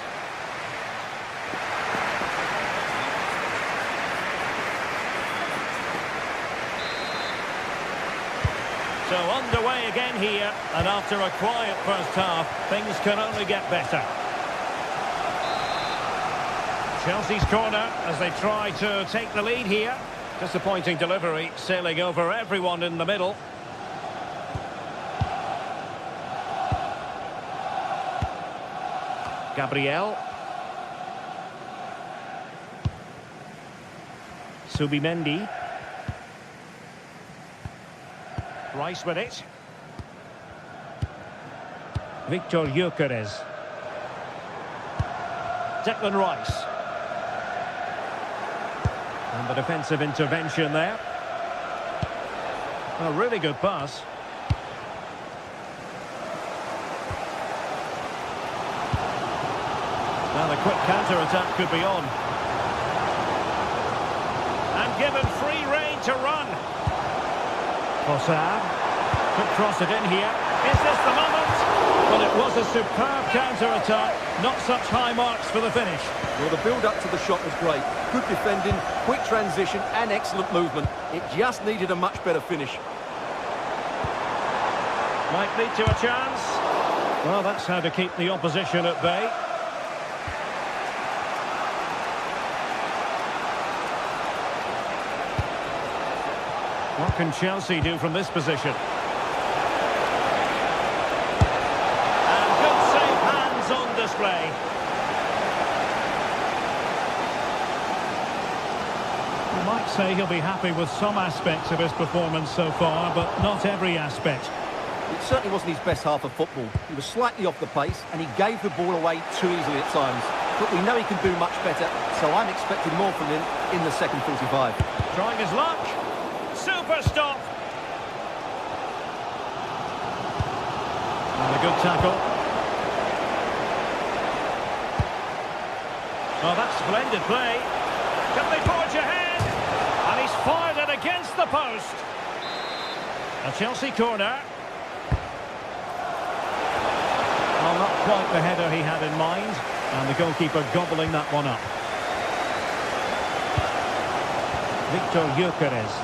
A: So underway again here, and after a quiet first half, things can only get better. Chelsea's corner as they try to take the lead here. Disappointing delivery, sailing over everyone in the middle. Gabriel. Subimendi. Rice with it. Victor Gyökeres. Declan Rice. And the defensive intervention there. A really good pass. Now the quick counter-attack could be on. And given free rein to run. Fossard could cross it in here. Is this the moment? Well, it was a superb counter-attack. Not such high marks for the finish.
B: Well, the build-up to the shot was great. Good defending, quick transition and excellent movement. It just needed a much better finish.
A: Might lead to a chance. Well, that's how to keep the opposition at bay. What can Chelsea do from this position? And good safe hands on display. You might say he'll be happy with some aspects of his performance so far, but not every aspect.
B: It certainly wasn't his best half of football. He was slightly off the pace and he gave the ball away too easily at times. But we know he can do much better, so I'm expecting more from him in the second 45.
A: Trying his luck. Super stop. And a good tackle. Oh, that's splendid play. Can they forge ahead? And he's fired it against the post. A Chelsea corner. Well, not quite the header he had in mind. And the goalkeeper gobbling that one up. Victor Gyökeres.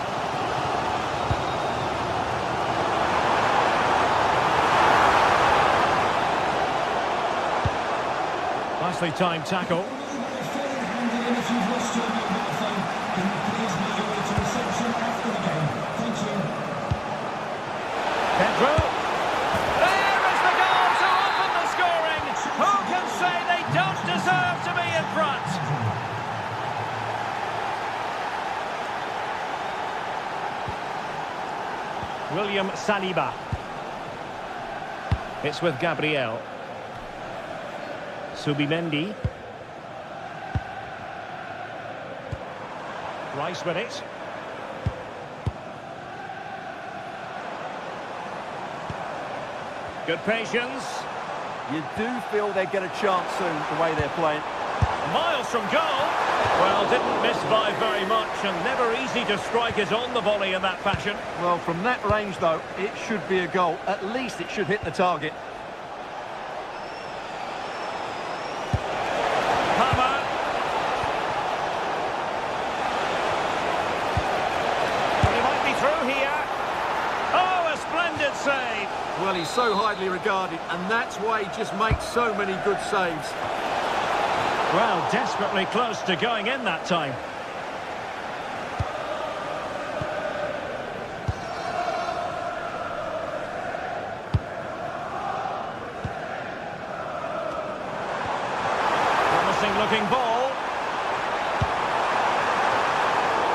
A: Nicely timed tackle. Pedro. There is the goal to open the scoring. Who can say they don't deserve to be in front? William Saliba. It's with Gabriel. Subimendi. Rice with it. Good patience.
B: You do feel they get a chance soon, the way they're playing.
A: Miles from goal. Well, didn't miss by very much, and never easy to strike it on the volley in that fashion.
B: Well, from that range, though, it should be a goal. At least it should hit the target.
A: Hammer. Well, he might be through here. Oh, a splendid save.
B: Well, he's so highly regarded, and that's why he just makes so many good saves.
A: Well, desperately close to going in that time. Promising looking ball.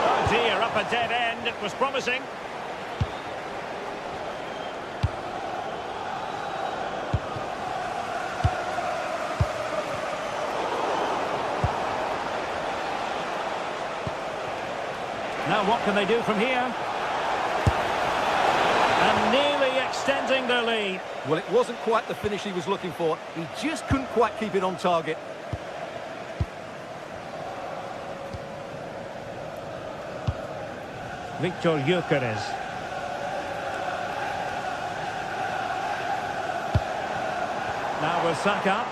A: Oh dear, up a dead end. It was promising. Now what can they do from here? And nearly extending their lead.
B: Well, it wasn't quite the finish he was looking for. He just couldn't quite keep it on target.
A: Victor Gyökeres. Now with Saka.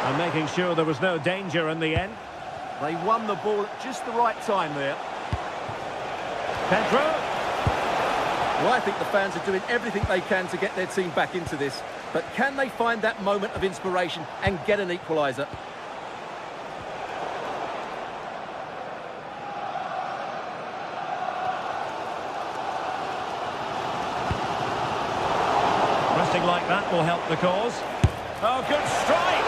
A: And making sure there was no danger in the end.
B: They won the ball at just the right time there.
A: Pedro.
B: Well, I think the fans are doing everything they can to get their team back into this. But can they find that moment of inspiration and get an equaliser?
A: Resting like that will help the cause. Oh, good strike!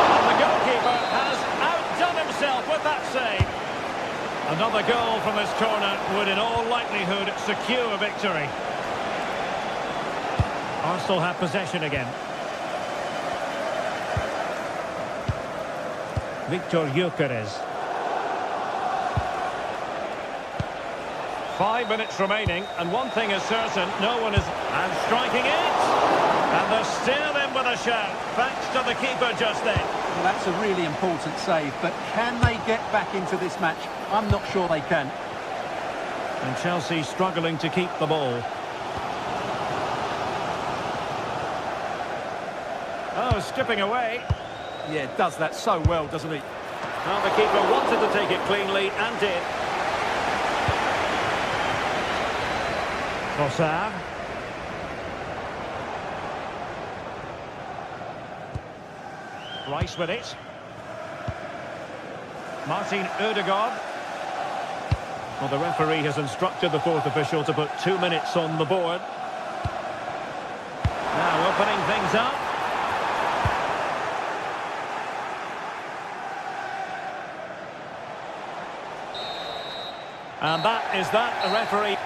A: And the goalkeeper has outdone himself with that save. Another goal from this corner would in all likelihood secure victory. Arsenal have possession again. Victor Gyökeres. 5 minutes remaining, and one thing is certain, no one is... And striking it! And they're still in with a shout, thanks to the keeper just then.
B: Well, that's a really important save, but can they get back into this match? I'm not sure they can.
A: And Chelsea struggling to keep the ball. Oh, skipping away.
B: Yeah, does that so well, doesn't he?
A: Well, the keeper wanted to take it cleanly and did. Trossard. Rice with it. Martin Ødegaard. Well, the referee has instructed the fourth official to put 2 minutes on the board. Now opening things up. And that is that, the referee.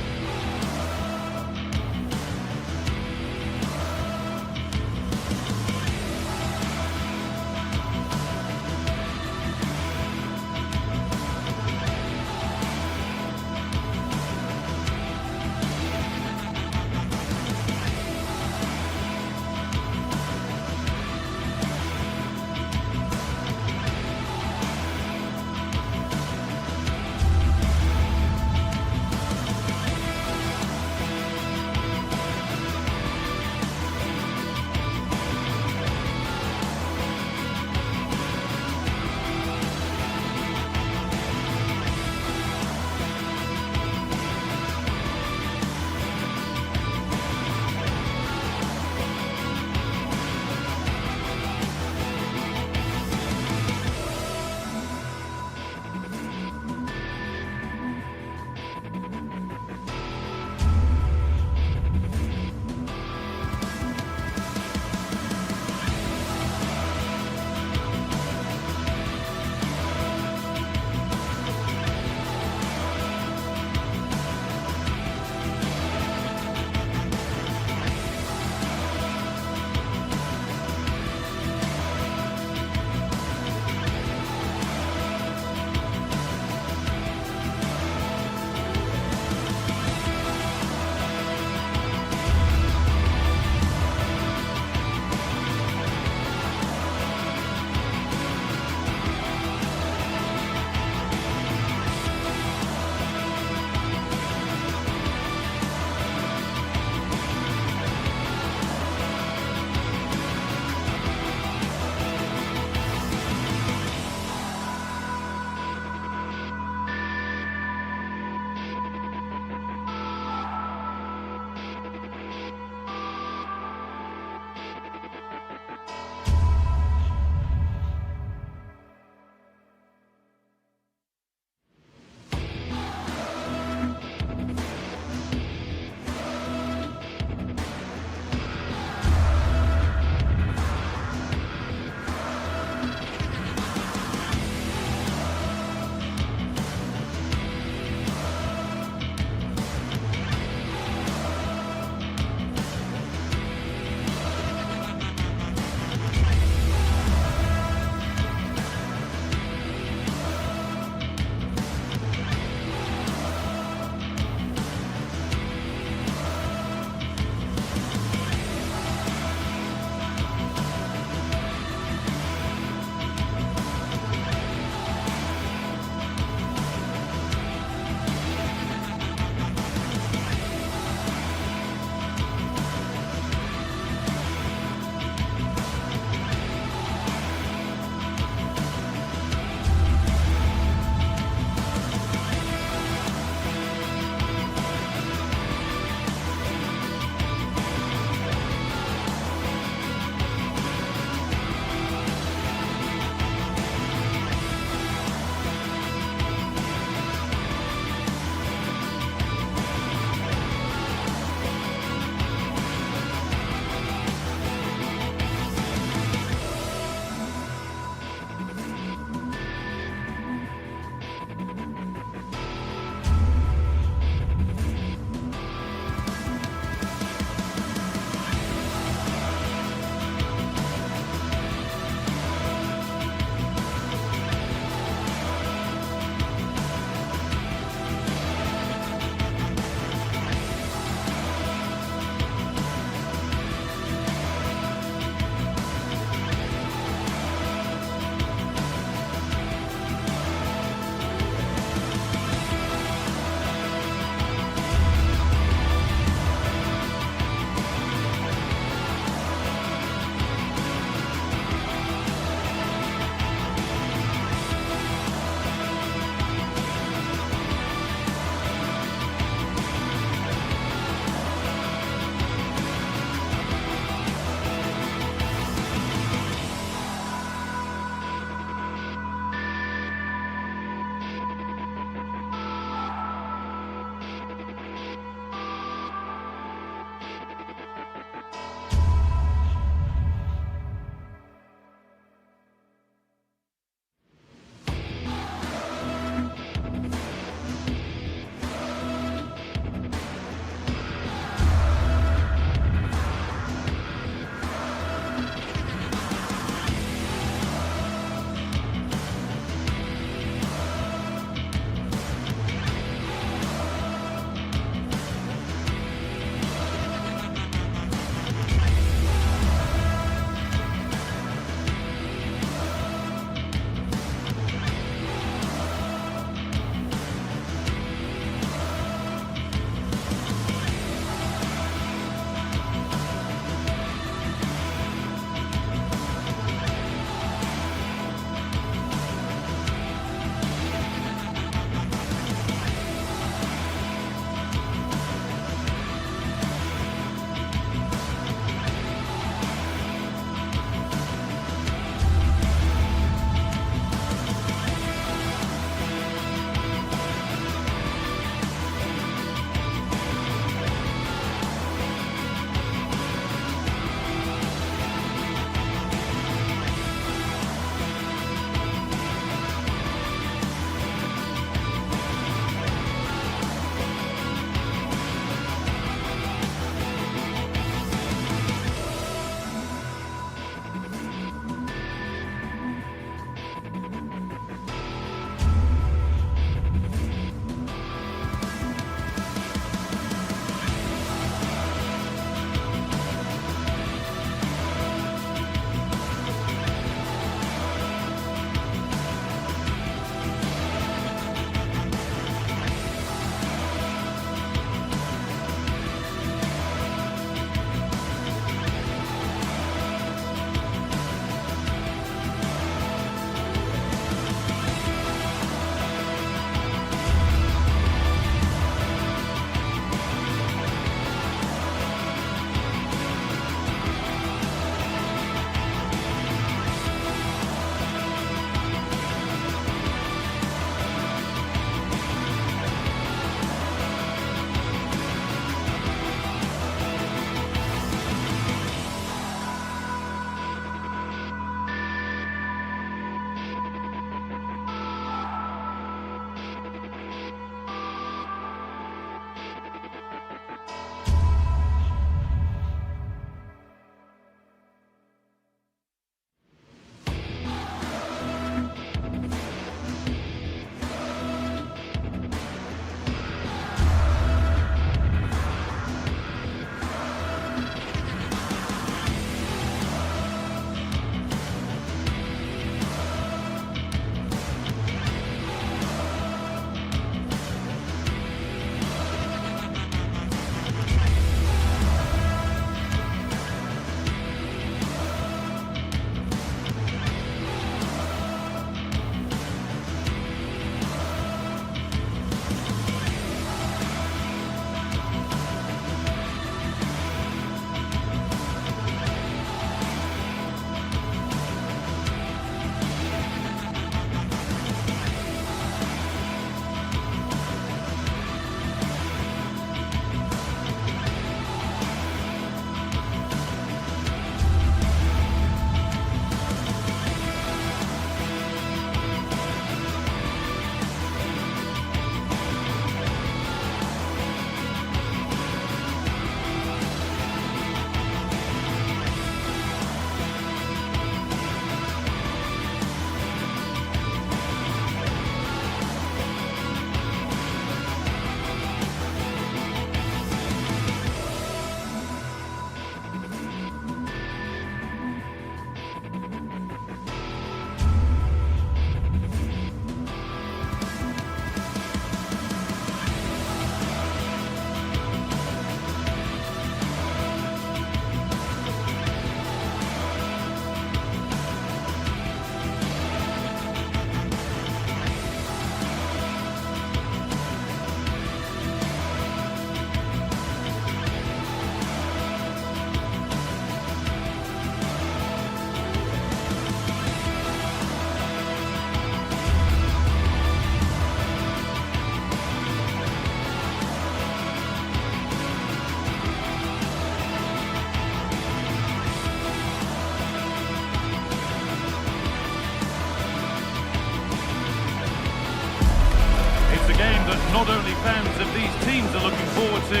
D: not only fans of these teams are looking forward to,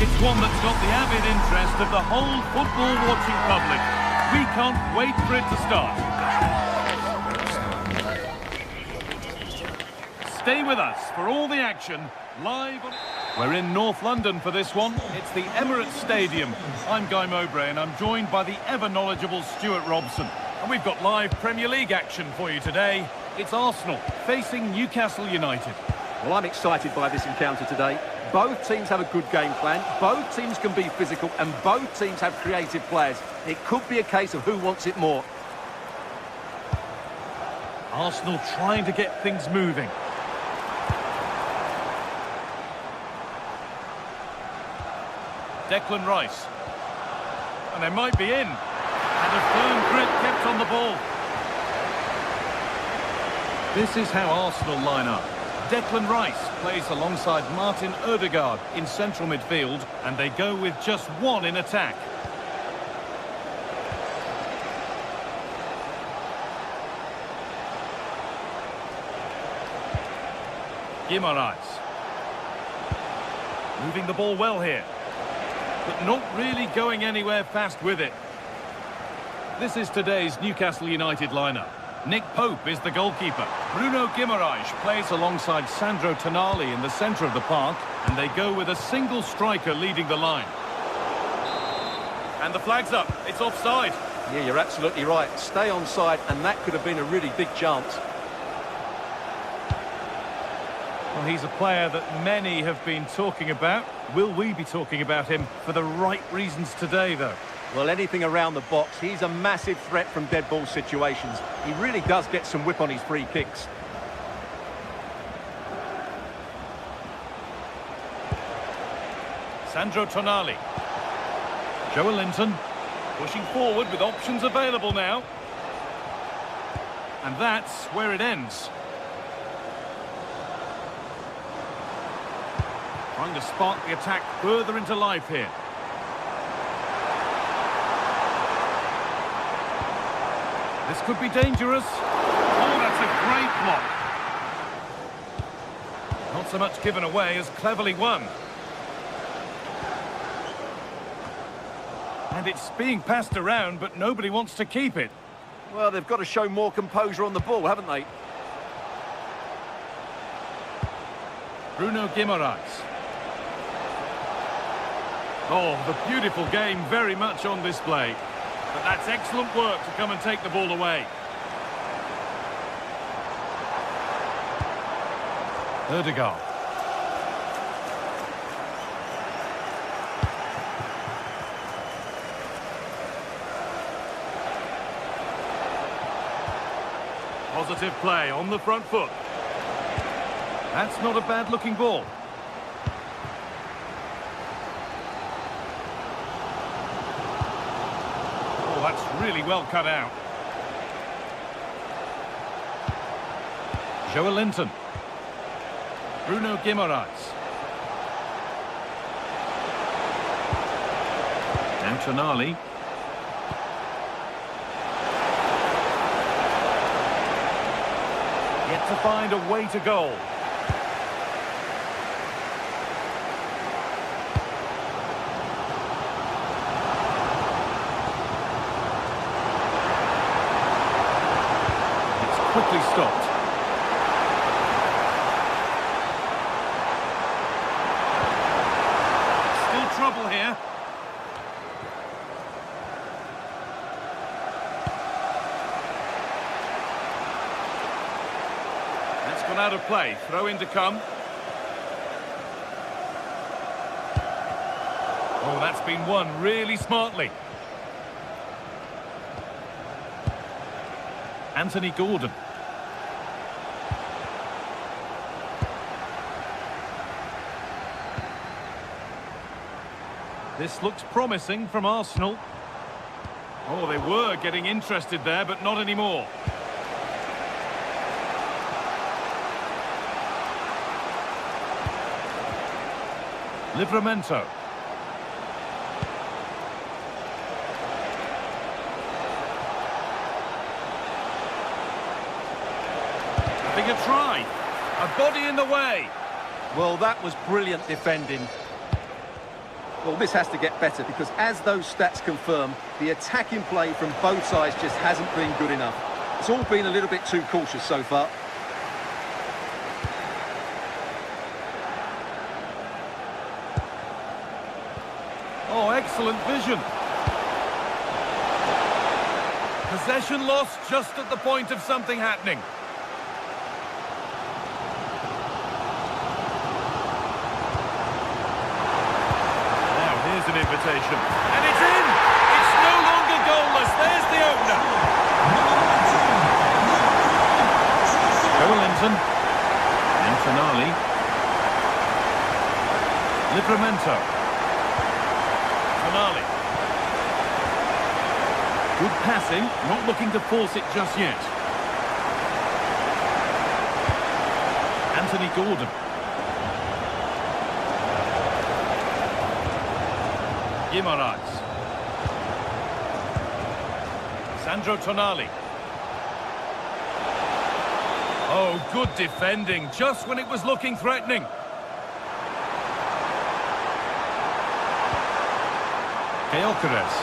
D: it's one that's got the avid interest of the whole football-watching public. We can't wait for it to start. Stay with us for all the action live. We're in North London for this one. It's the Emirates Stadium. I'm Guy Mowbray and I'm joined by the ever-knowledgeable Stuart Robson. And we've got live Premier League action for you today. It's Arsenal facing Newcastle United.
B: Well, I'm excited by this encounter today. Both teams have a good game plan, both teams can be physical, and both teams have creative players. It could be a case of who wants it more.
D: Arsenal trying to get things moving. Declan Rice. And they might be in. And a firm grip kept on the ball. This is how Arsenal line up. Declan Rice plays alongside Martin Ødegaard in central midfield, and they go with just one in attack. Guimaraes. Moving the ball well here, but not really going anywhere fast with it. This is today's Newcastle United lineup. Nick Pope is the goalkeeper. Bruno Guimaraes plays alongside Sandro Tonali in the centre of the park, and they go with a single striker leading the line. And the flag's up. It's offside.
B: Yeah, you're absolutely right. Stay onside, and that could have been a really big chance.
D: Well, he's a player that many have been talking about. Will we be talking about him for the right reasons today, though?
B: Well, anything around the box, he's a massive threat from dead ball situations. He really does get some whip on his free kicks.
D: Sandro Tonali. Joe Linton pushing forward with options available now. And that's where it ends. Trying to spark the attack further into life here. This could be dangerous. Oh, that's a great block. Not so much given away as cleverly won. And it's being passed around, but nobody wants to keep it.
B: Well, they've got to show more composure on the ball, haven't they?
D: Bruno Guimaraes. Oh, the beautiful game very much on display. But that's excellent work to come and take the ball away. Ødegaard. Positive play on the front foot. That's not a bad-looking ball. Oh, that's really well cut out. Joe Linton. Bruno Guimaraes. And Tonali. Yet to find a way to goal. Quickly stopped. Still trouble here. That's gone out of play. Throw in to come. Oh, that's been won really smartly. Anthony Gordon. This looks promising from Arsenal. Oh, they were getting interested there, but not anymore. Livramento. Having a try. A body in the way.
B: Well, that was brilliant defending. Well, this has to get better because as those stats confirm, the attacking play from both sides just hasn't been good enough. It's all been a little bit too cautious so far.
D: Oh, excellent vision. Possession lost just at the point of something happening. Now, here's an invitation. And it's in! It's no longer goalless. There's the opener. Linton. And Tonali. Livramento. Tonali. Good passing, not looking to force it just yet. Anthony Gordon. Guimaraes. Sandro Tonali. Oh, good defending, just when it was looking threatening. Gyökeres.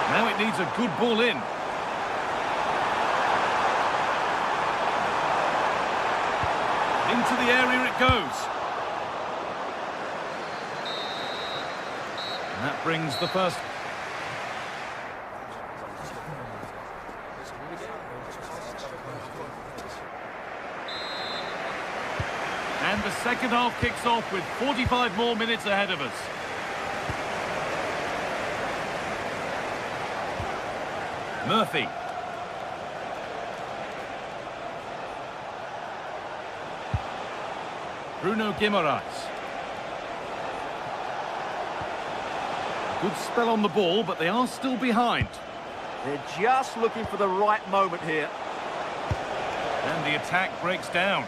D: Now it needs a good ball in. Into the area it goes. And that brings the first. And the second half kicks off with 45 more minutes ahead of us. Murphy. Bruno Guimaraes. Good spell on the ball, but they are still behind.
B: They're just looking for the right moment here.
D: And the attack breaks down.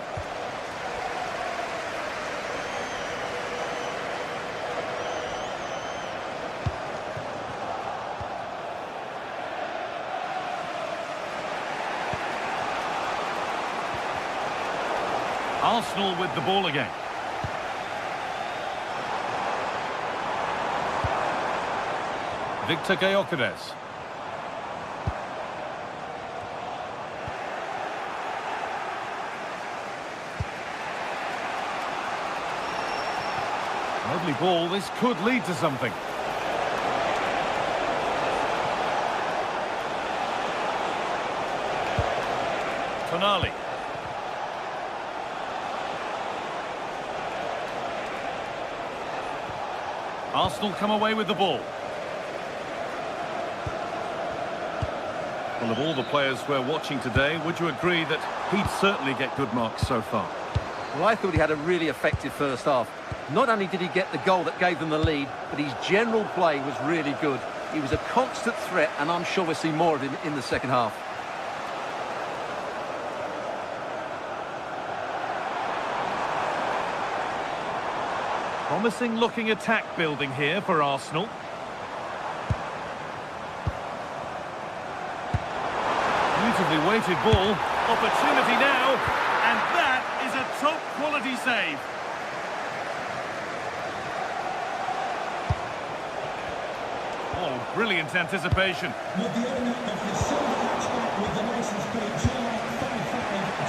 D: Arsenal with the ball again. Victor Gyökeres. Lovely ball, this could lead to something. Tonali. Arsenal come away with the ball. Well, of all the players we're watching today, would you agree that he'd certainly get good marks so far?
B: Well, I thought he had a really effective first half. Not only did he get the goal that gave them the lead, but his general play was really good. He was a constant threat, and I'm sure we'll see more of him in the second half.
D: Promising looking attack building here for Arsenal. Beautifully weighted ball. Opportunity now. And that is a top quality save. Oh, brilliant anticipation.
C: With the owner of the silver hatchback with the license plate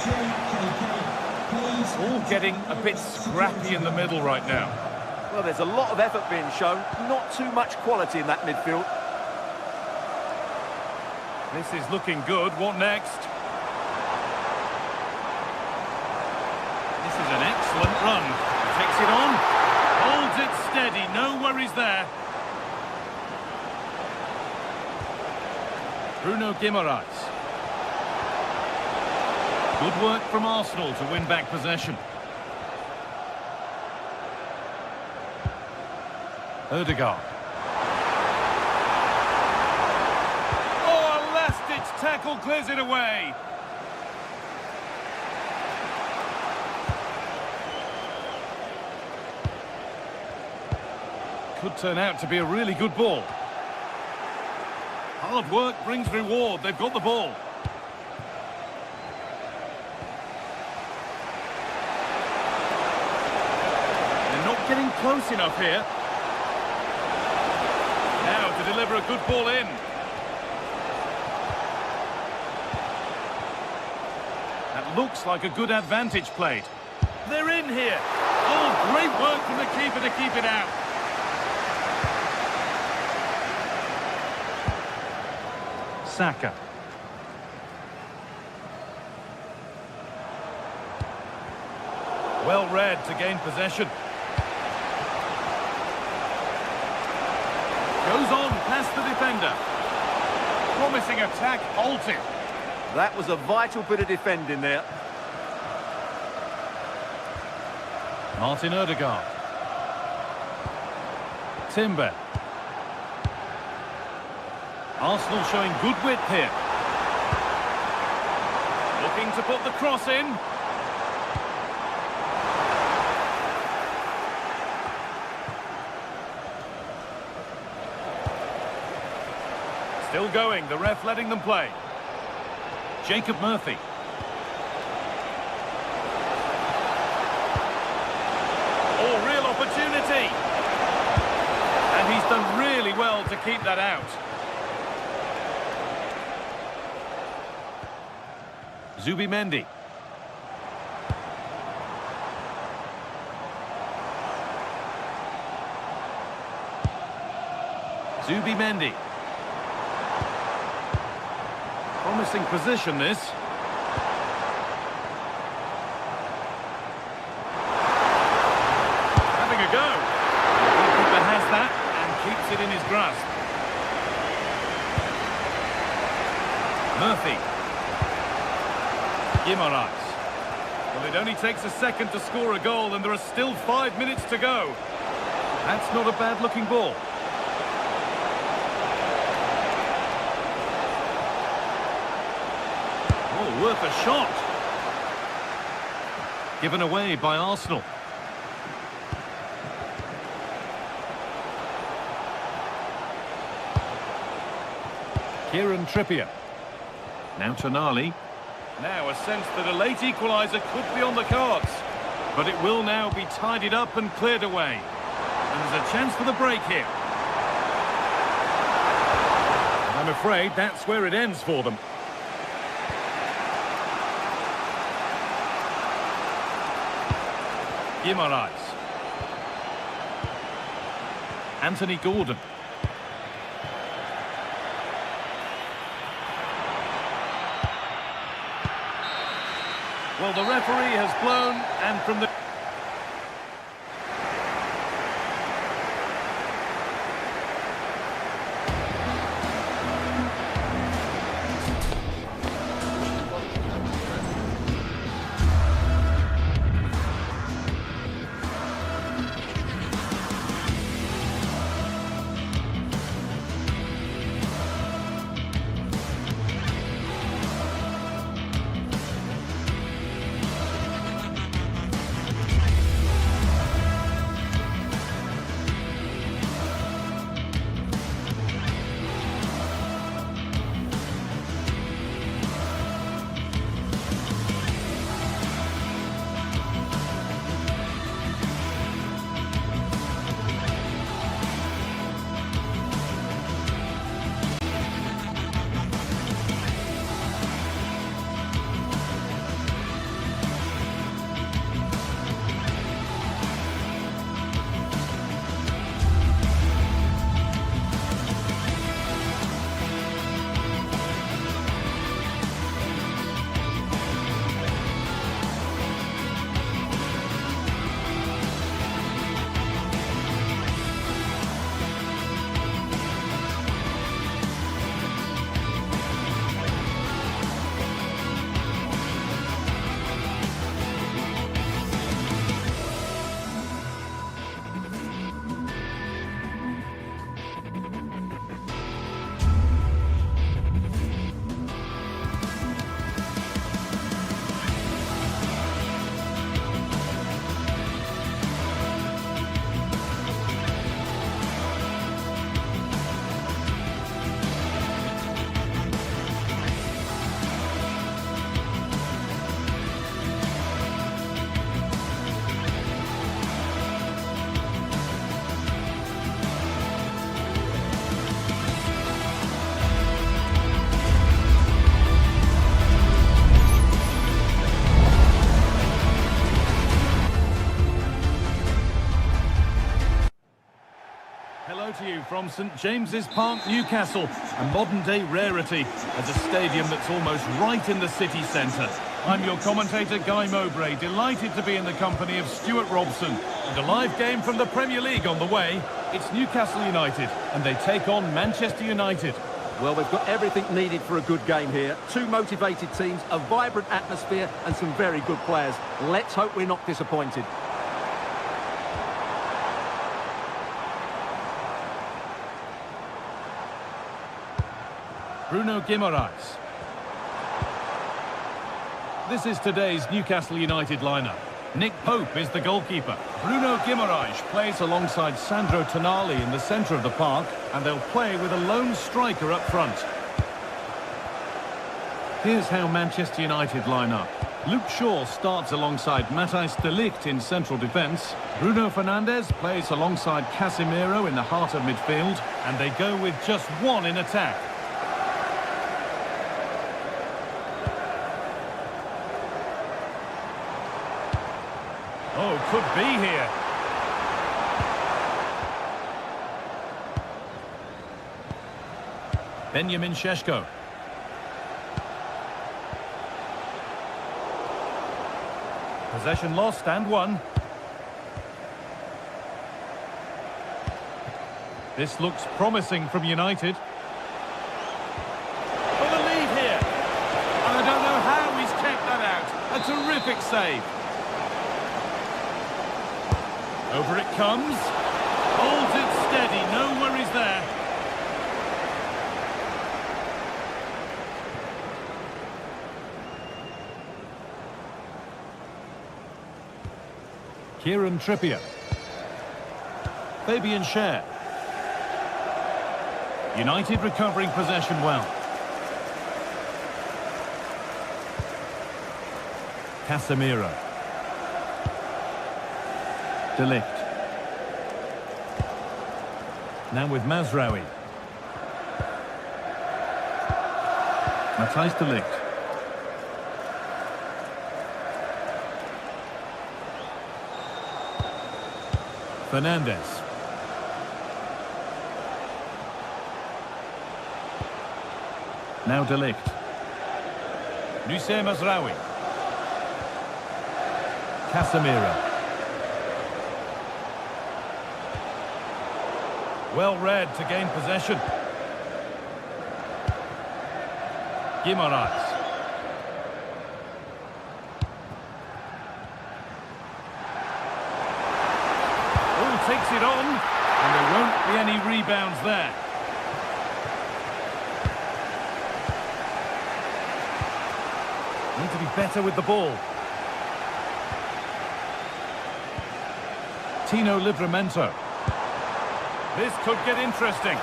C: GR55JKK, please.
D: All getting a bit scrappy in the middle right now.
B: Well, there's a lot of effort being shown, not too much quality in that midfield.
D: This is looking good. What next? This is an excellent run. Takes it on. Holds it steady. No worries there. Bruno Guimaraes. Good work from Arsenal to win back possession. Ødegaard. Oh, a last-ditch tackle clears it away. Could turn out to be a really good ball. Hard work brings reward. They've got the ball. getting close enough here. Now to deliver a good ball in. That looks like a good advantage played. They're in here. Oh, great work from the keeper to keep it out.
A: Saka.
D: Well read to gain possession. Goes on past the defender. Promising attack halted.
B: That was a vital bit of defending there.
D: Martin Odegaard. Timber. Arsenal showing good width here. Looking to put the cross in. Still going, the ref letting them play. Jacob Murphy. Oh, real opportunity. And he's done really well to keep that out. Zubimendi. Zubimendi. Promising position, this. Having a go. The goalkeeper has that and keeps it in his grasp. Murphy. Guimaraes. Well, it only takes a second to score a goal and there are still 5 minutes to go. That's not a bad-looking ball. Oh, worth a shot. Given away by Arsenal. Kieran Trippier. Now Tonali. Now a sense that a late equaliser could be on the cards. But it will now be tidied up and cleared away. And there's a chance for the break here. I'm afraid that's where it ends for them. Guimaraes. Anthony Gordon. Well, the referee has blown, and from the... from St James's Park, Newcastle, a modern-day rarity as a stadium that's almost right in the city centre. I'm your commentator, Guy Mowbray, delighted to be in the company of Stuart Robson. And a live game from the Premier League on the way. It's Newcastle United, and they take on Manchester United.
B: Well, we've got everything needed for a good game here. Two motivated teams, a vibrant atmosphere and some very good players. Let's hope we're not disappointed.
D: Bruno Guimaraes. This is today's Newcastle United lineup. Nick Pope is the goalkeeper. Bruno Guimaraes plays alongside Sandro Tonali in the centre of the park, and they'll play with a lone striker up front. Here's how Manchester United line up. Luke Shaw starts alongside Matthijs de Ligt in central defence. Bruno Fernandes plays alongside Casemiro in the heart of midfield, and they go with just one in attack. Oh, could be here. Benjamin Šeško. Possession lost and won. This looks promising from United. For the lead here. And I don't know how he's kept that out. A terrific save. Over it comes. Holds it steady, no worries there. Kieran Trippier. Fabian Schär. United recovering possession well. Casemiro. De Ligt. Now with Mazraoui. Matthijs de Ligt. Fernandes. Now de Ligt. Mazraoui. Casemiro. Well read to gain possession. Guimaraes. Oh, takes it on. And there won't be any rebounds there. Need to be better with the ball. Tino Livramento. This could get interesting.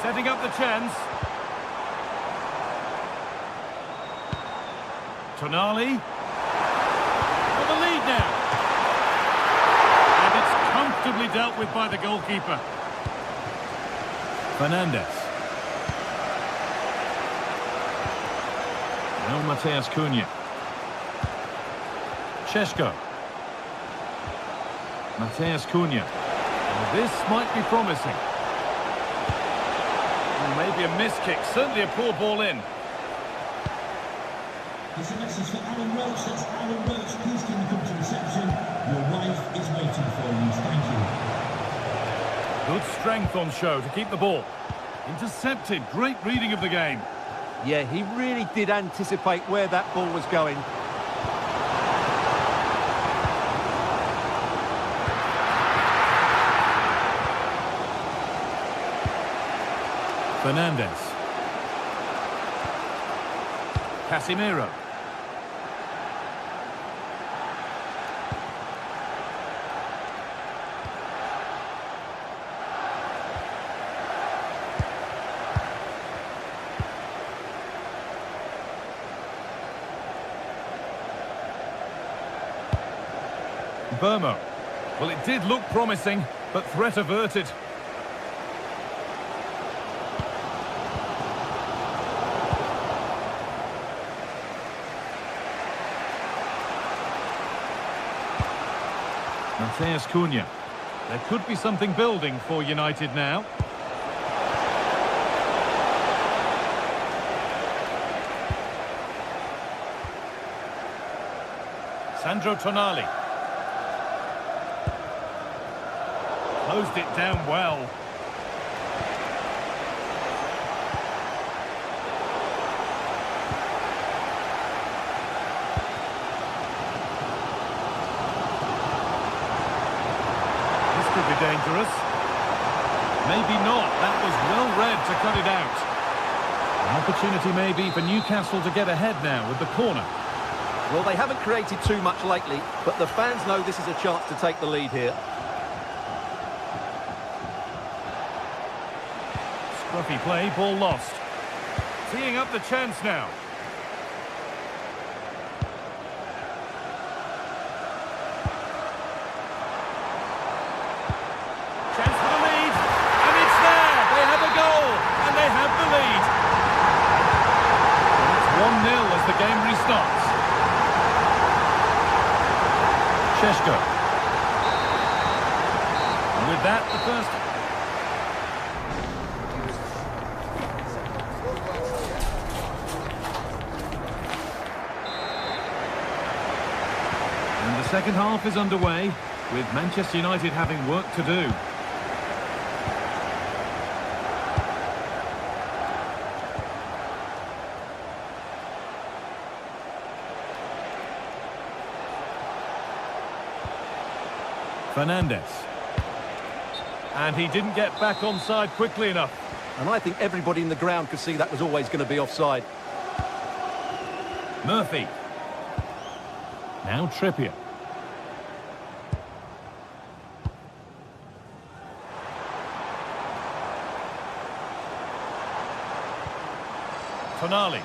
D: Setting up the chance. Tonali. For the lead now. And it's comfortably dealt with by the goalkeeper. Fernandes. No Matheus Cunha. Šeško. Matheus Cunha. Well, this might be promising. Well, maybe a miss kick, certainly a poor ball in.
C: There's a message for Alan Roach. That's Alan Roach. Please can you come to reception? Your wife is waiting for you. Thank you.
D: Good strength on show to keep the ball. Intercepted. Great reading of the game.
B: Yeah, he really did anticipate where that ball was going.
D: Fernandes. Casemiro. Burmo. Well, it did look promising, but threat averted. Mateus Cunha. There could be something building for United now. Sandro Tonali. Closed it down well. This could be dangerous. Maybe not. That was well read to cut it out. An opportunity maybe for Newcastle to get ahead now with the corner.
B: Well, they haven't created too much lately, but the fans know this is a chance to take the lead here.
D: Scruffy play, ball lost. Teeing up the chance now. Chance for the lead, and it's there! They have a goal, and they have the lead. It's 1-0 as the game restarts. Šeško. And with that, the first... And the second half is underway, with Manchester United having work to do. Fernandes. And he didn't get back onside quickly enough.
B: And I think everybody in the ground could see that was always going to be offside.
D: Murphy. Now Trippier. Tonali.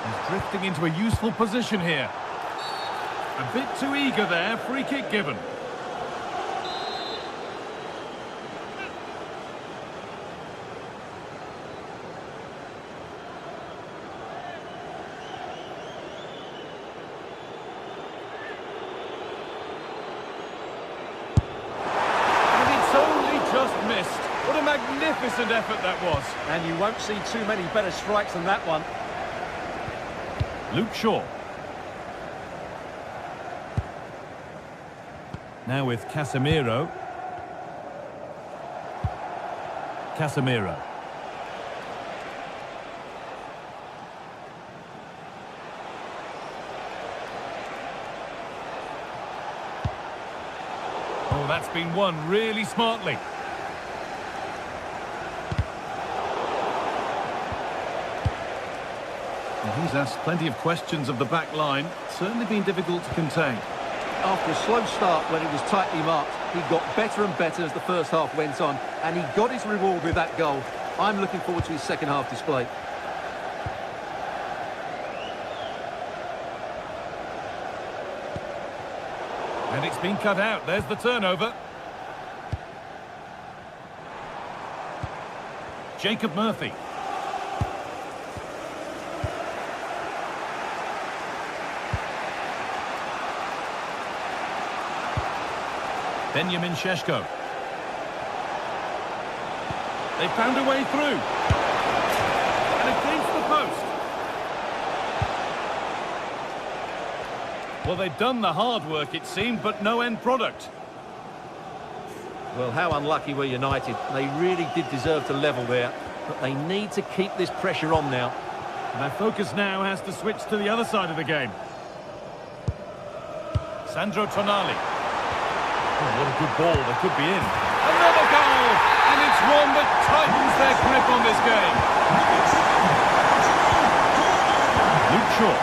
D: He's drifting into a useful position here. A bit too eager there, free kick given. And it's only just missed. What a magnificent effort that was.
B: And you won't see too many better strikes than that one.
D: Luke Shaw. Now with Casemiro. Casemiro. Oh, that's been won really smartly. And he's asked plenty of questions of the back line. Certainly been difficult to contain.
B: After a slow start when it was tightly marked, he got better and better as the first half went on, and he got his reward with that goal. I'm looking forward to his second half display.
D: And it's been cut out. There's the turnover. Jacob Murphy. Benjamin Šeško. They found a way through. And against the post. Well, they'd done the hard work, it seemed, but no end product.
B: Well, how unlucky were United. They really did deserve to level there, but they need to keep this pressure on now.
D: And their focus now has to switch to the other side of the game. Sandro Tonali. Oh, what a good ball, they could be in. Another goal! And it's one that tightens their grip on this game. Luke Shaw.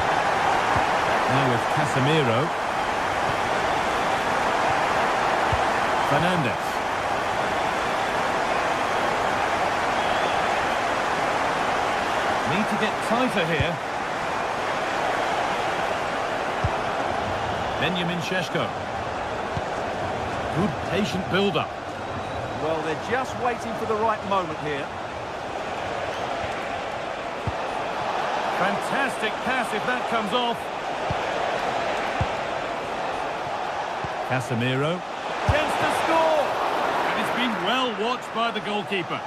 D: Now with Casemiro. Fernandes. Need to get tighter here. Benjamin Šeško. Good patient build-up.
B: Well, they're just waiting for the right moment here.
D: Fantastic pass if that comes off.
A: Casemiro.
D: Chance to score! And it's been well watched by the goalkeeper.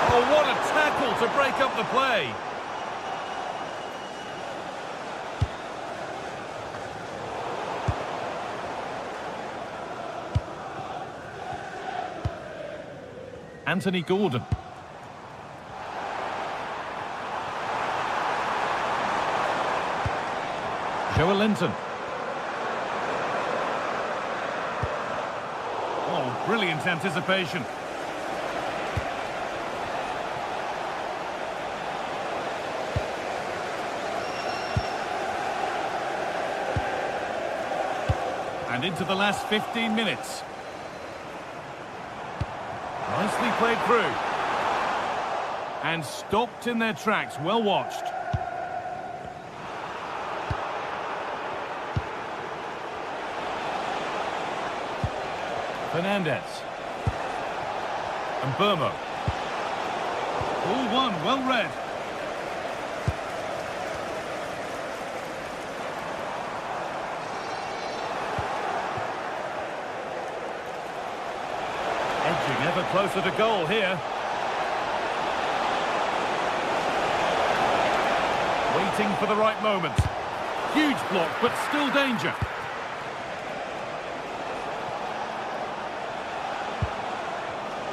D: Oh, what a tackle to break up the play. Anthony Gordon. Joelinton. Oh, brilliant anticipation. And into the last 15 minutes. Nicely played through. And stopped in their tracks. Well watched. Fernandez. And Burmo. All one, well read. Edging ever closer to goal here. Waiting for the right moment. Huge block, but still danger.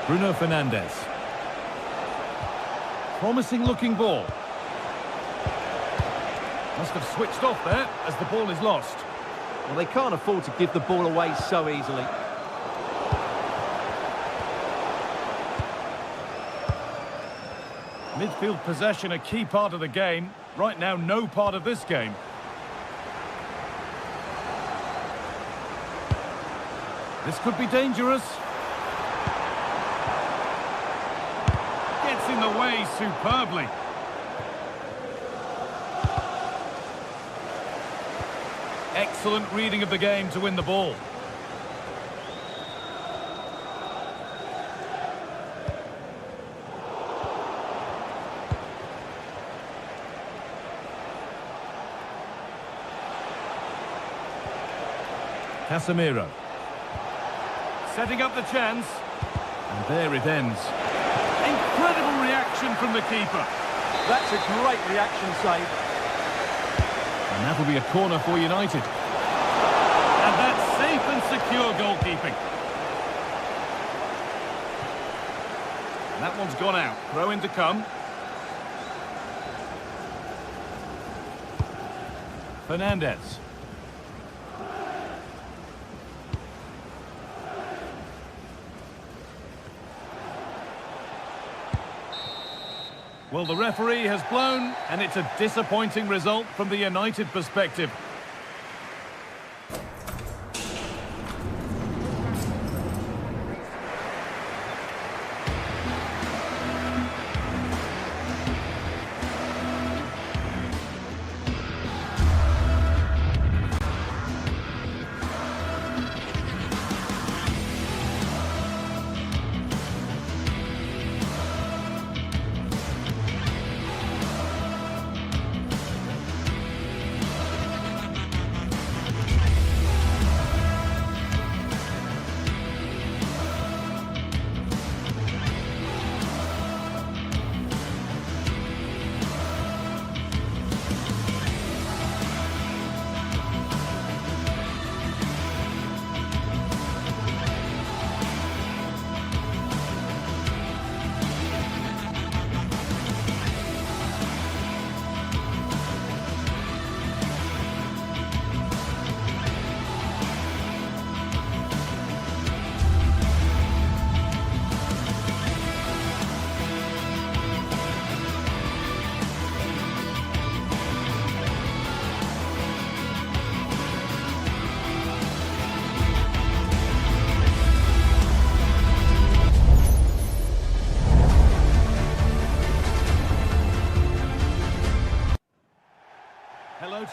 D: Bruno Fernandes. Promising looking ball. Must have switched off there as the ball is lost.
B: Well, they can't afford to give the ball away so easily.
D: Midfield possession a key part of the game. Right now, no part of this game. This could be dangerous. Gets in the way superbly. Excellent reading of the game to win the ball. Casemiro. Setting up the chance. And there it ends. Incredible reaction from the keeper.
B: That's a great reaction save.
D: And that'll be a corner for United. And that's safe and secure goalkeeping. And that one's gone out. Throw in to come. Fernandez. Well, the referee has blown, and it's a disappointing result from the United perspective.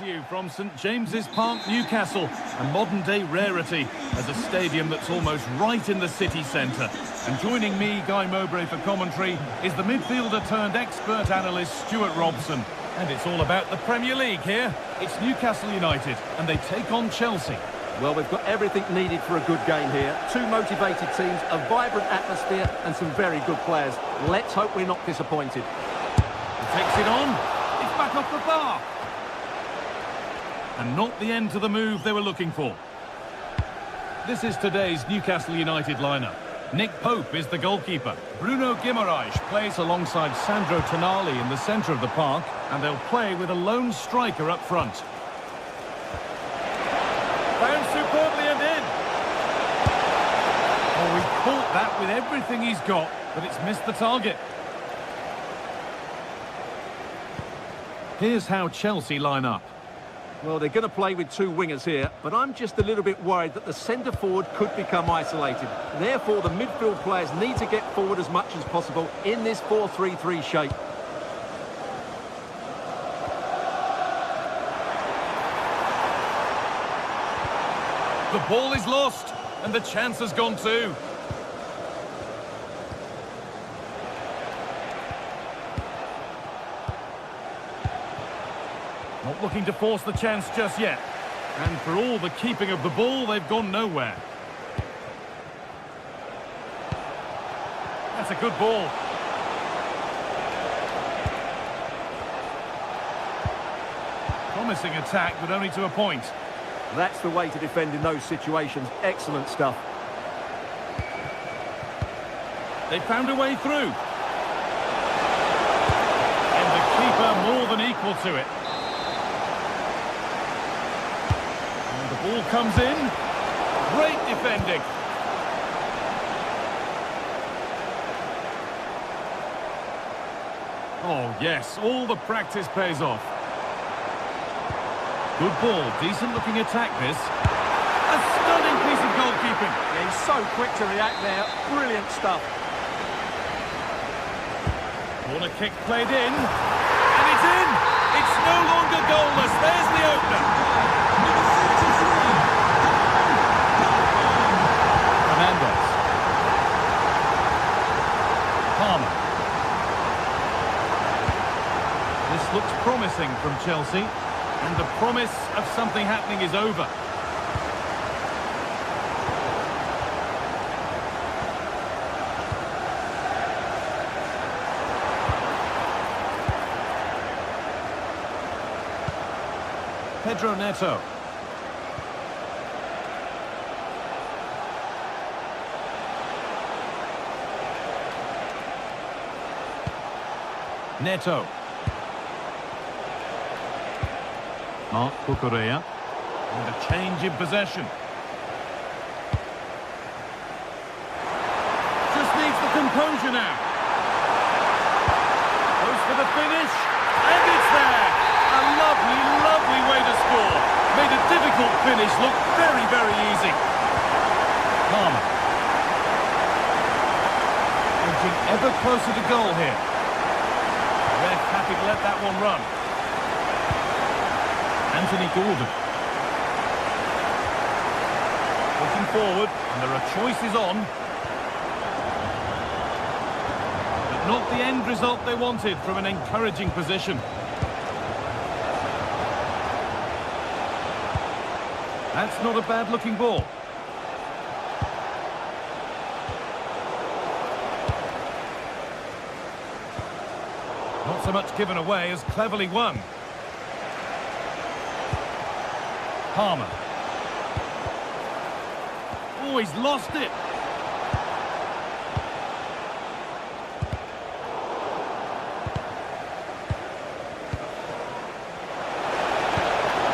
D: to you from St James's Park, Newcastle, a modern-day rarity as a stadium that's almost right in the city centre. And joining me, Guy Mowbray, for commentary is the midfielder-turned-expert analyst Stuart Robson. And it's all about the Premier League here. It's Newcastle United, and they take on Chelsea.
B: Well, we've got everything needed for a good game here. Two motivated teams, a vibrant atmosphere, and some very good players. Let's hope we're not disappointed.
D: He takes it on. It's back off the bar. And not the end to the move they were looking for. This is today's Newcastle United lineup. Nick Pope is the goalkeeper. Bruno Guimaraes plays alongside Sandro Tonali in the centre of the park, and they'll play with a lone striker up front. Found superbly and in. Oh, he caught that with everything he's got, but it's missed the target. Here's how Chelsea line up.
B: Well, they're going to play with two wingers here, but I'm just a little bit worried that the centre-forward could become isolated. Therefore, the midfield players need to get forward as much as possible in this 4-3-3 shape.
D: The ball is lost, and the chance has gone too. Not looking to force the chance just yet. And for all the keeping of the ball, they've gone nowhere. That's a good ball. Promising attack, but only to a point.
B: That's the way to defend in those situations. Excellent stuff.
D: They found a way through. And the keeper more than equal to it. Ball comes in. Great defending. Oh, yes, all the practice pays off. Good ball, decent-looking attack, this. A stunning piece of goalkeeping.
B: Yeah, he's so quick to react there. Brilliant stuff.
D: Corner kick played in. And it's in! It's no longer goalless. There's the opener. This looks promising from Chelsea, and the promise of something happening is over. Pedro Neto. Neto. Mark Cucurella. And a change in possession. Just needs the composure now. Goes for the finish. And it's there. A lovely, lovely way to score. Made a difficult finish look very, very easy. Palmer. Inching ever closer to goal here. Ref happy to let that one run. Anthony Gordon. Looking forward, and there are choices on. But not the end result they wanted from an encouraging position. That's not a bad-looking ball. Not so much given away as cleverly won. Palmer. Oh, he's lost it.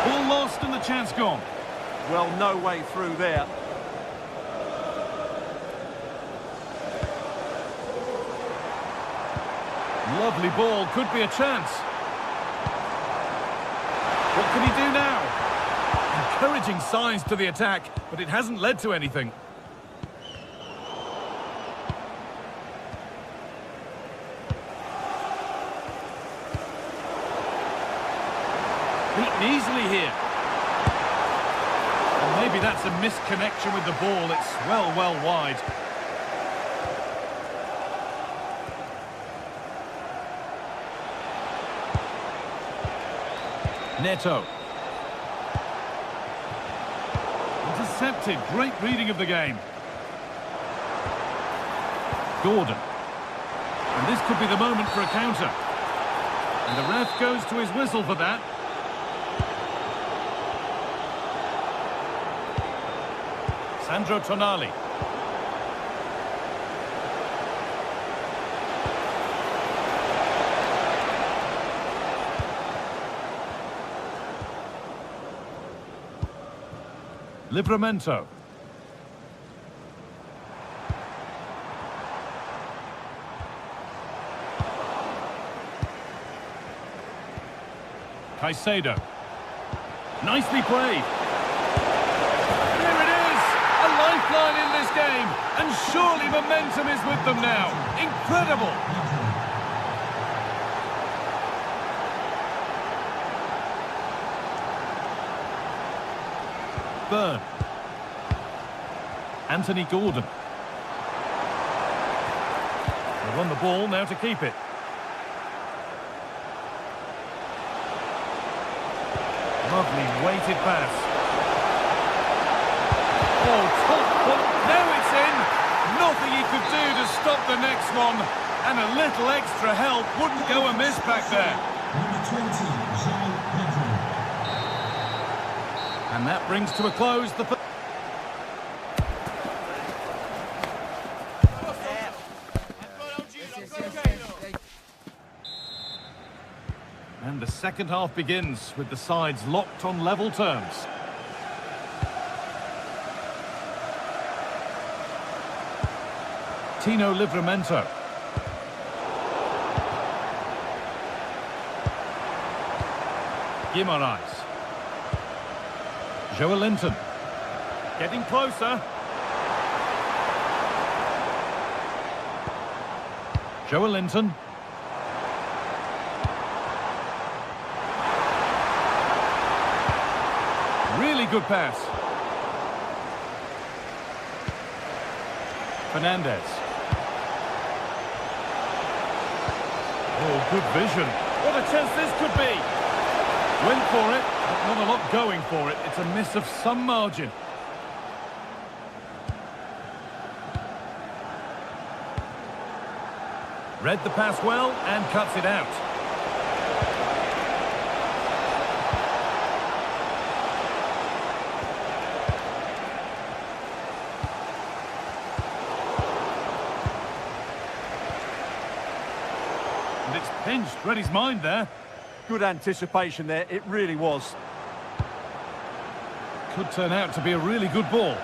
D: Ball lost and the chance gone.
B: Well, no way through there.
D: Lovely ball, could be a chance. What can he do now? Encouraging signs to the attack, but it hasn't led to anything. beaten easily here. And maybe that's a misconnection with the ball. It's well wide. Neto. Intercepted. Great reading of the game. Gordon. And this could be the moment for a counter. And the ref goes to his whistle for that. Sandro Tonali. Livramento. Caicedo. Nicely played. There it is! A lifeline in this game. And surely momentum is with them now. Incredible! Burn. Anthony Gordon. They won the ball, now to keep it. Lovely weighted pass. Oh, top foot. Now it's in. Nothing he could do to stop the next one. And a little extra help wouldn't go amiss back there.
C: Number 20, Pedro.
D: And that brings to a close the... And the second half begins with the sides locked on level terms. Tino Livramento. Guimaraes. Joelinton. Getting closer. Joelinton. Really good pass. Fernandez. Oh, good vision. What a chance this could be. Went for it, but not a lot going for it. It's a miss of some margin. Read the pass well and cuts it out. And it's pinched, read his mind there.
B: Good anticipation there, it really was.
D: Could turn out to be a really good ball.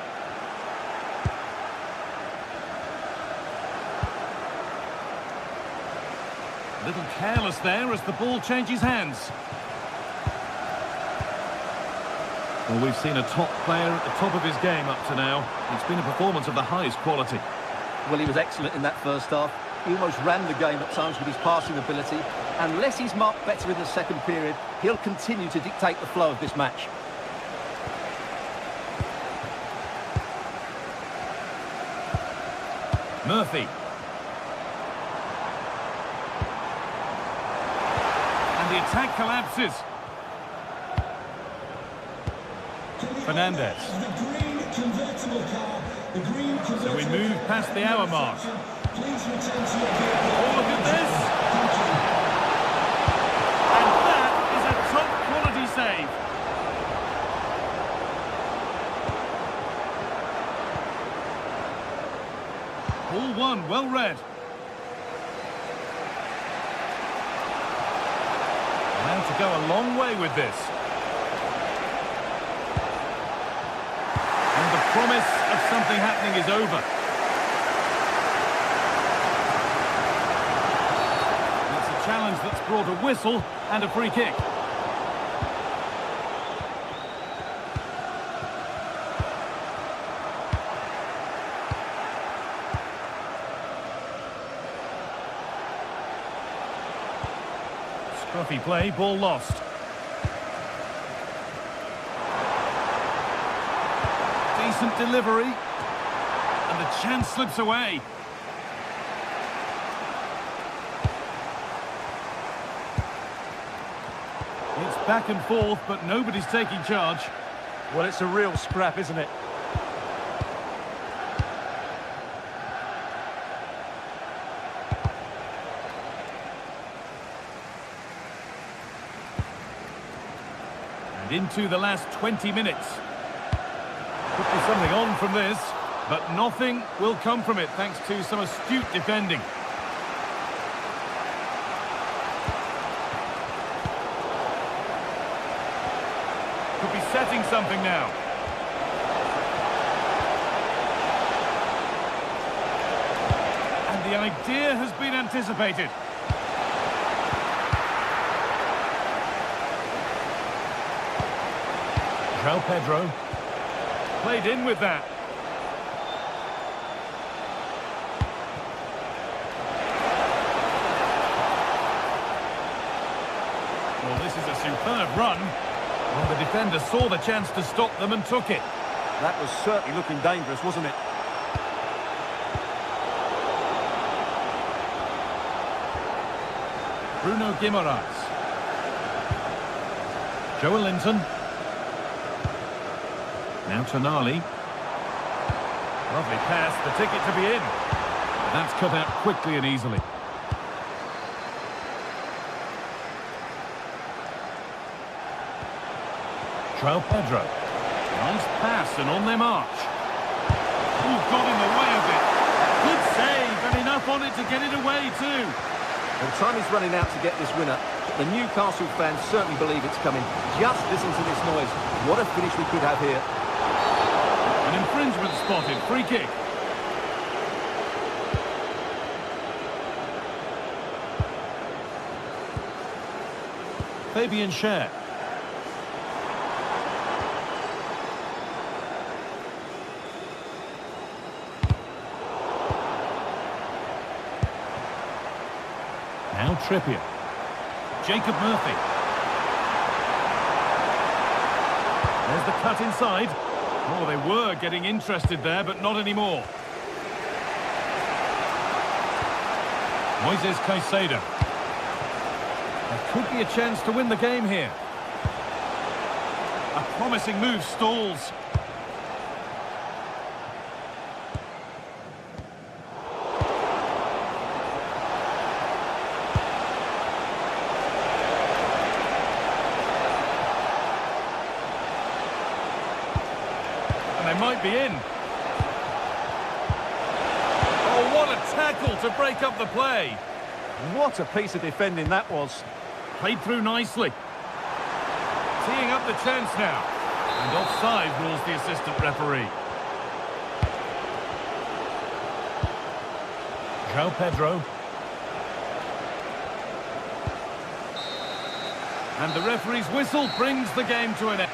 D: A little careless there as the ball changes hands. Well, we've seen a top player at the top of his game up to now. It's been a performance of the highest quality.
B: Well, he was excellent in that first half. He almost ran the game at times with his passing ability. Unless he's marked better in the second period, he'll continue to dictate the flow of this match.
D: Murphy. And the attack collapses. Fernandez. So we move past the hour mark. Oh, look at this. And that is a top quality save. Ball one, well read. Now to go a long way with this. And the promise of something happening is over. Challenge that's brought a whistle and a free kick. Scruffy play, ball lost. decent delivery. And the chance slips away. It's back and forth, but nobody's taking charge.
B: Well, it's a real scrap, isn't it?
D: And into the last 20 minutes. Could be something on from this, but nothing will come from it thanks to some astute defending. Could be setting something now. And the idea has been anticipated. João Pedro. Played in with that. Well, this is a superb run. Well, the defender saw the chance to stop them and took it.
B: That was certainly looking dangerous, wasn't it?
D: Bruno Guimaraes. Joe Linton. Now Tonali. Lovely pass, the ticket to be in. That's cut out quickly and easily. João Pedro. Nice pass and on their march. Oh, got in the way of it. Good save and enough on it to get it away too.
B: Well, time is running out to get this winner. The Newcastle fans certainly believe it's coming. Just listen to this noise. What a finish we could have here.
D: An infringement spotted. Free kick. Fabian Schär. Now Trippier. Jacob Murphy. There's the cut inside. Oh, they were getting interested there, but not anymore. Moises Caicedo. There could be a chance to win the game here. A promising move stalls. They might be in. Oh, what a tackle to break up the play.
B: What a piece of defending that was.
D: Played through nicely. Teeing up the chance now. And offside rules the assistant referee. João Pedro. And the referee's whistle brings the game to an end.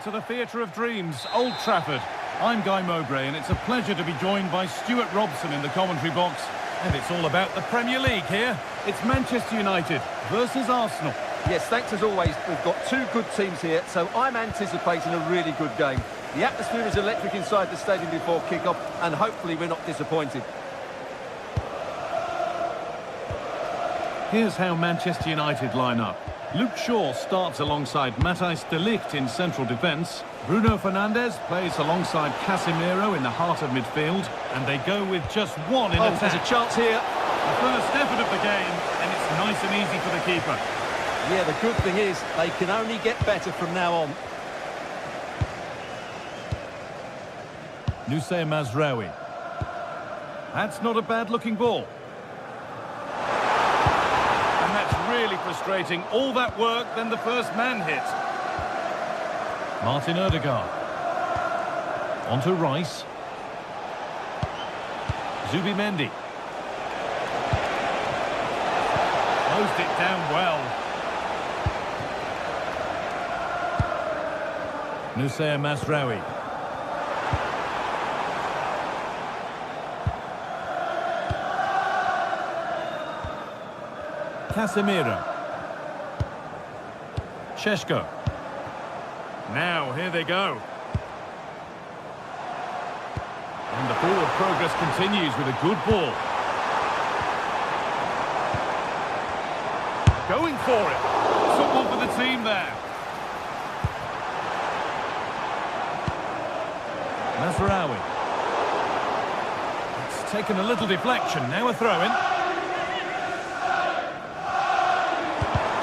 D: to the Theatre of Dreams, Old Trafford. I'm Guy Mowbray, and it's a pleasure to be joined by Stuart Robson in the commentary box. And it's all about the Premier League here. It's Manchester United versus Arsenal.
B: Yes, thanks as always. We've got two good teams here, so I'm anticipating a really good game. The atmosphere is electric inside the stadium before kick-off, and hopefully we're not disappointed.
D: Here's how Manchester United line up. Luke Shaw starts alongside Matthijs de Ligt in central defence. Bruno Fernandes plays alongside Casemiro in the heart of midfield. And they go with just one in attack.
B: There's a chance here.
D: The first effort of the game, and it's nice and easy for the keeper.
B: Yeah, the good thing is they can only get better from now on.
D: Nusayr Mazraoui. That's not a bad-looking ball. And that's really frustrating. All that work, then the first man hit. Martin Odegaard. On to Rice. Zubimendi. Closed it down well. Nusayr Mazraoui. Casemiro. Šeško. Now, here they go. And the forward progress continues with a good ball. Going for it. Someone for the team there. Mazraoui. It's taken a little deflection. Now a throw-in.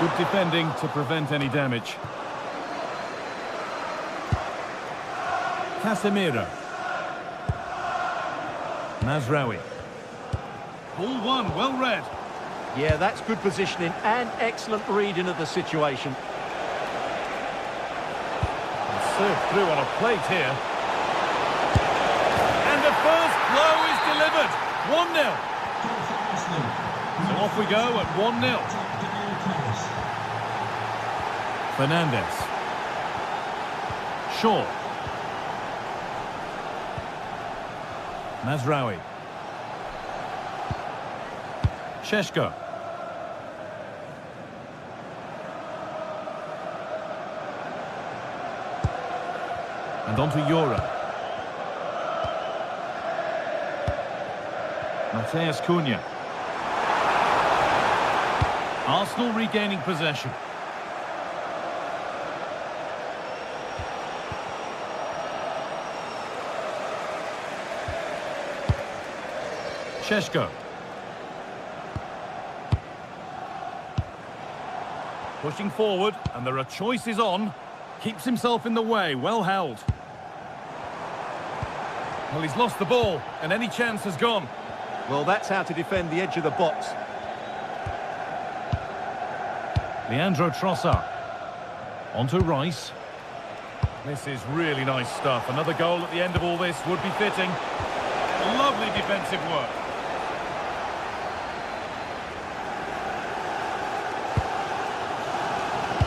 D: Good defending to prevent any damage. Casemiro. Mazraoui. Ball one, well read.
B: Yeah, that's good positioning and excellent reading of the situation.
D: And served through on a plate here. And the first blow is delivered. 1-0. So off we go at 1-0. Fernandes. Shaw. Mazraoui. Šeško. And on to Jura. Matheus Cunha. Arsenal regaining possession. Šeško. Pushing forward, and there are choices on. Keeps himself in the way, well held. Well, he's lost the ball, and any chance has gone.
B: Well, that's how to defend the edge of the box.
D: Leandro Trossard. On to Rice. This is really nice stuff. Another goal at the end of all this would be fitting. Lovely defensive work.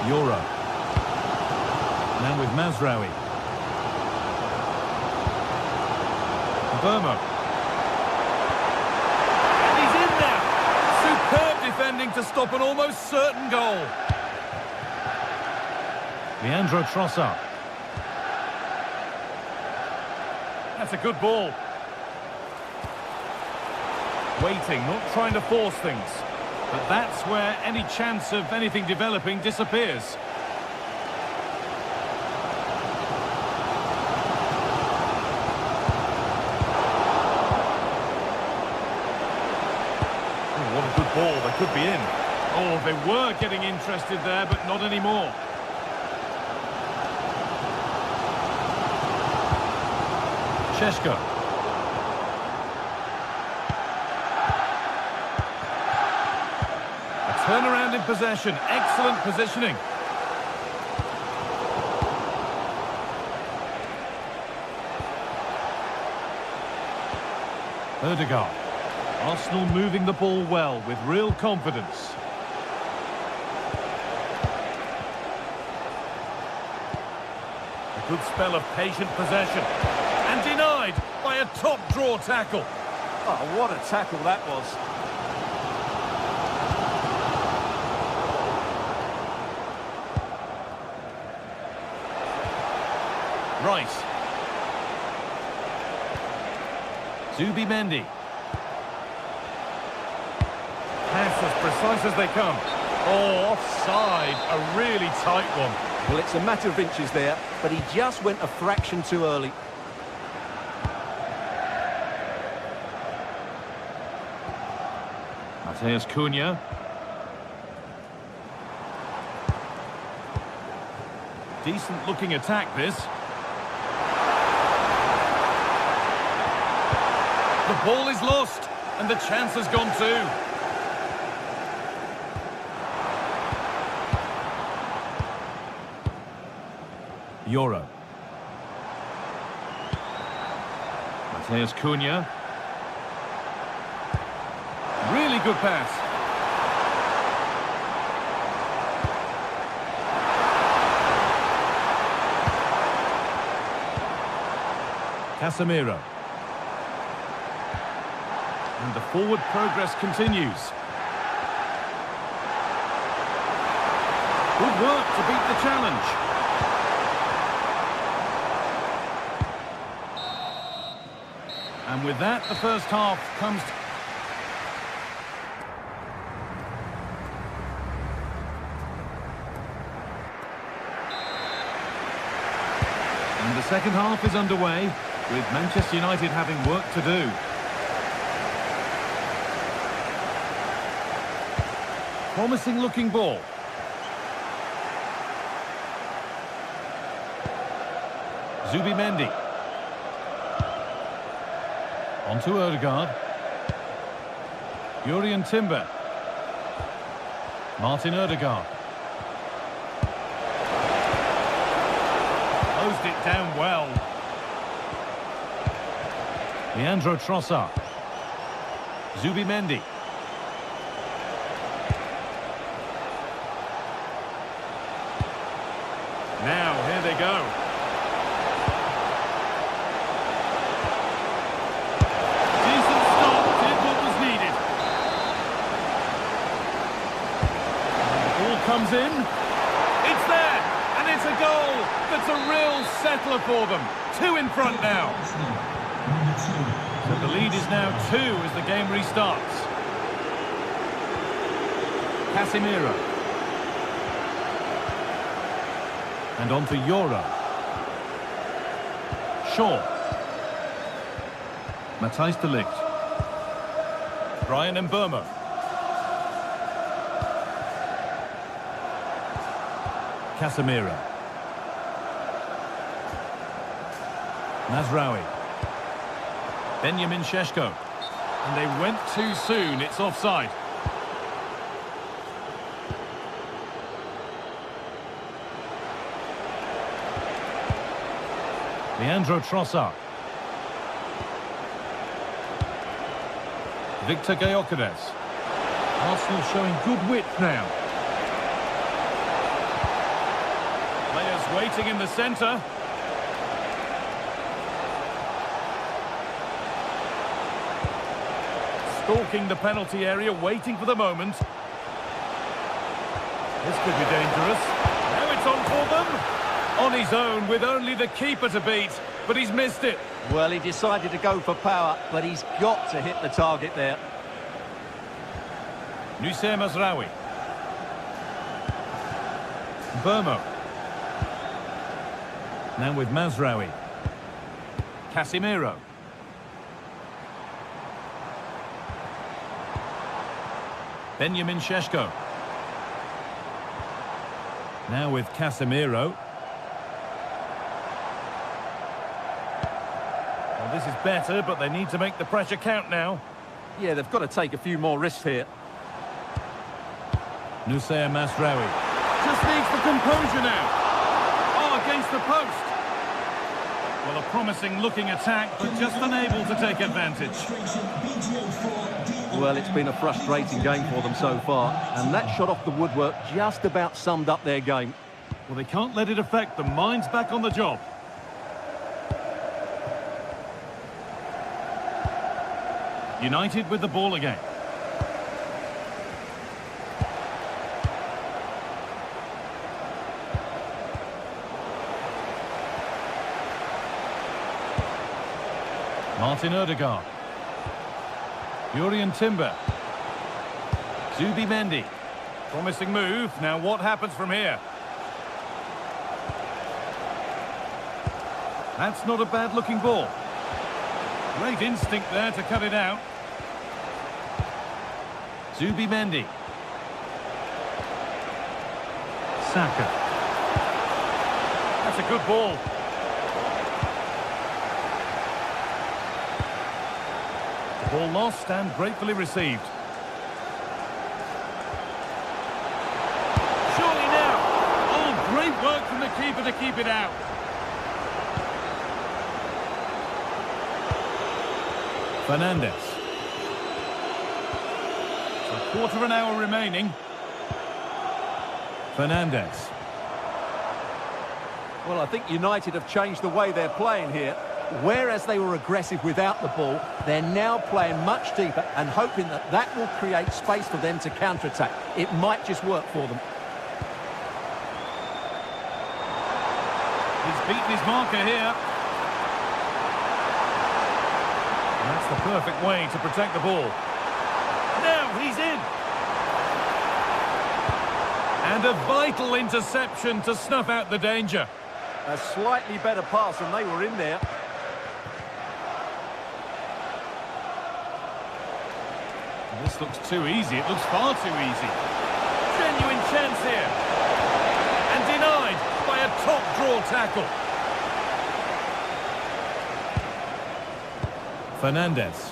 D: Jura. Now with Mazraoui. Burma. And he's in there. Superb defending to stop an almost certain goal. Leandro Trossard. That's a good ball. Waiting, not trying to force things. But that's where any chance of anything developing disappears. Oh, what a good ball, they could be in. Oh, they were getting interested there, but not anymore. Šeško. Turnaround in possession, excellent positioning. Odegaard. Arsenal moving the ball well with real confidence. A Good spell of patient possession. And denied by a top-draw tackle.
B: Oh, what a tackle that was.
D: Rice. Zubimendi. Pass as precise as they come. Oh, offside. A really tight one.
B: Well, it's a matter of inches there, but he just went a fraction too early.
D: Mateus Cunha. Decent looking attack, this. The ball is lost, and the chance has gone too. Euro. Mateus Cunha. Really good pass. Casemiro. And the forward progress continues. Good work to beat the challenge. And with that, the first half comes to... And the second half is underway, with Manchester United having work to do. Promising looking ball. Zubimendi. On to Odegaard. Jurriën Timber. Martin Odegaard. Closed it down well. Leandro Trossard. Zubimendi. Now, here they go. Decent stop, did what was needed. And the ball comes in. It's there, and it's a goal. That's a real settler for them. 2 in front now. So the lead is now 2 as the game restarts. Casemiro. And on to Euro. Shaw. Matthijs de Ligt. Brian Mbeumo. Casemiro. Mazraoui. Benjamin Šeško. And they went too soon. It's offside. Leandro Trossard. Victor Gyökeres. Arsenal showing good width now. Players waiting in the centre. Stalking the penalty area, waiting for the moment. This could be dangerous. Now it's on for them. On his own, with only the keeper to beat, but he's missed it.
B: Well, he decided to go for power, but he's got to hit the target there.
D: Noussair Mazraoui. Mbeumo. Now with Mazraoui. Casemiro. Benjamin Šeško. Now with Casemiro. Well, this is better, but they need to make the pressure count now.
B: Yeah, they've got to take a few more risks here.
D: Noussair Mazraoui. Just needs the composure now. Oh, against the post. Well, a promising looking attack, but just unable to take advantage.
B: Well, it's been a frustrating game for them so far, and that shot off the woodwork just about summed up their game.
D: Well, they can't let it affect them. Mind's back on the job. United with the ball again. Martin Odegaard. Jurrien Timber. Zubimendi. Promising move. Now what happens from here? That's not a bad-looking ball. Great instinct there to cut it out. Zubimendi. Saka. That's a good ball. The ball lost and gratefully received. Surely now. Oh, great work from the keeper to keep it out. Fernandes. So a quarter of an hour remaining. Fernandes.
B: Well, I think United have changed the way they're playing here. Whereas they were aggressive without the ball, they're now playing much deeper and hoping that that will create space for them to counter-attack. It might just work for them.
D: He's beaten his marker here. That's the perfect way to protect the ball. Now he's in. And a vital interception to snuff out the danger.
B: A slightly better pass and they were in there.
D: This looks too easy. It looks far too easy. Genuine chance here. And denied by a top-draw tackle. Fernandes.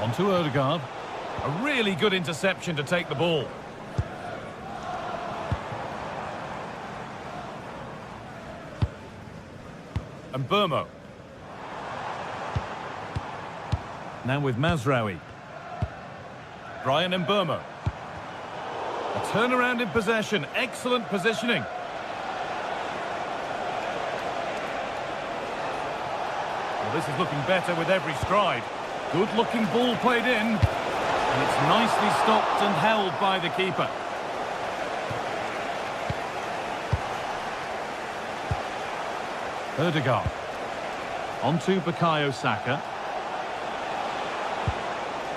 D: On to Odegaard. A really good interception to take the ball. And Burmo. Now with Mazraoui. Brian and Burmo. A turnaround in possession. Excellent positioning. Well, this is looking better with every stride. Good-looking ball played in. And it's nicely stopped and held by the keeper. Odegaard. On to Bukayo Saka.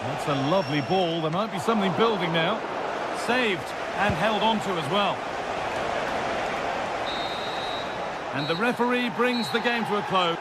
D: That's a lovely ball. There might be something building now. Saved and held onto as well. And the referee brings the game to a close.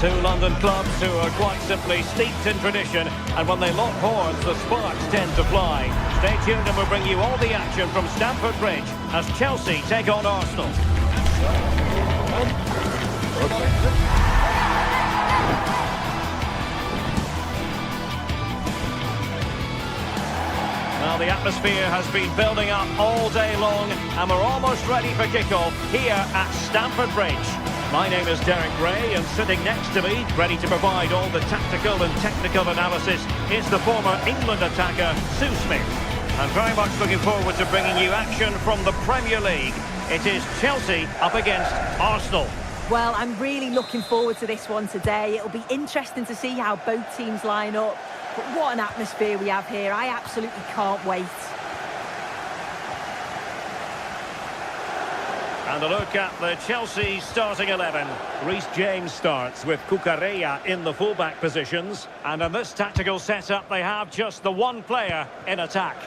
A: Two London clubs who are quite simply steeped in tradition, and when they lock horns, the sparks tend to fly. Stay tuned and we'll bring you all the action from Stamford Bridge as Chelsea take on Arsenal. Now the atmosphere has been building up all day long, and we're almost ready for kickoff here at Stamford Bridge. My name is Derek Ray, and sitting next to me, ready to provide all the tactical and technical analysis, is the former England attacker, Sue Smith. I'm very much looking forward to bringing you action from the Premier League. It is Chelsea up against Arsenal.
E: Well, I'm really looking forward to this one today. It'll be interesting to see how both teams line up. But what an atmosphere we have here. I absolutely can't wait.
A: And a look at the Chelsea starting 11. Reece James starts with Cucurella in the fullback positions. And in this tactical setup, they have just the one player in attack.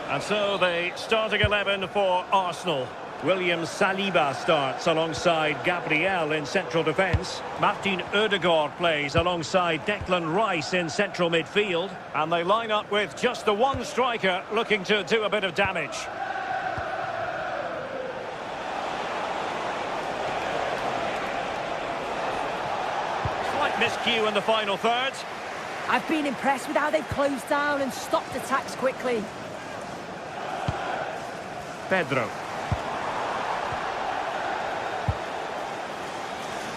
A: And so the starting 11 for Arsenal. William Saliba starts alongside Gabriel in central defence. Martin Ødegaard plays alongside Declan Rice in central midfield. And they line up with just the one striker looking to do a bit of damage. Slight miscue in the final third.
E: I've been impressed with how they've closed down and stopped attacks quickly.
A: Pedro.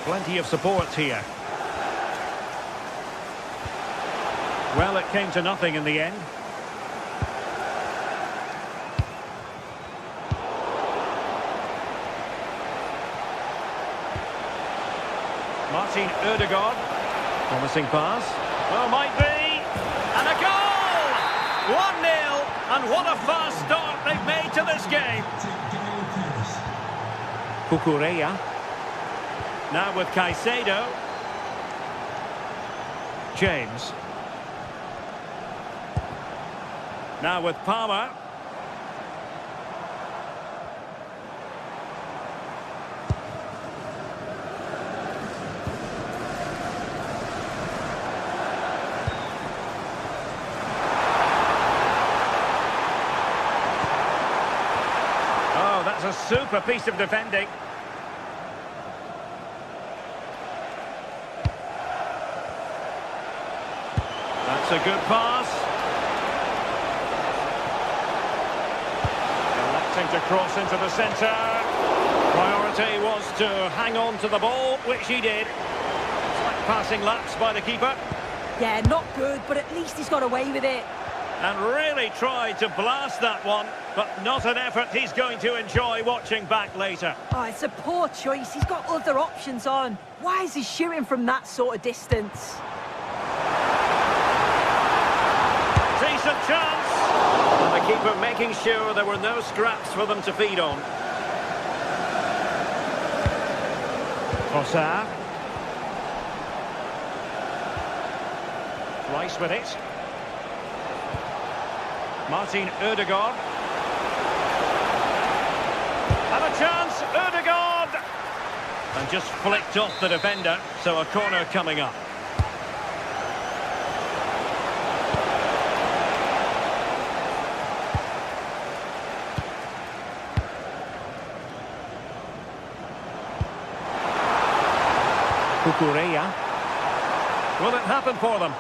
A: Plenty of support here. Well, it came to nothing in the end. Martin Ødegaard. Promising pass. Well, might be. And a goal! 1-0. And what a fast start they've made to this game. Cucurella. Now with Caicedo. James. Now with Palmer. Oh, that's a super piece of defending. That's a good pass. Electing to cross into the centre. Priority was to hang on to the ball, which he did. Slight passing lapse by the keeper.
E: Yeah, not good, but at least he's got away with it.
A: And really tried to blast that one, but not an effort he's going to enjoy watching back later.
E: Oh, it's a poor choice. He's got other options on. Why is he shooting from that sort of distance?
A: Decent chance. And the keeper making sure there were no scraps for them to feed on. Trossard. Rice with it. Martin Ødegaard. And a chance, Ødegaard! And just flicked off the defender, so a corner coming up. Cucurella. Will it happen for them?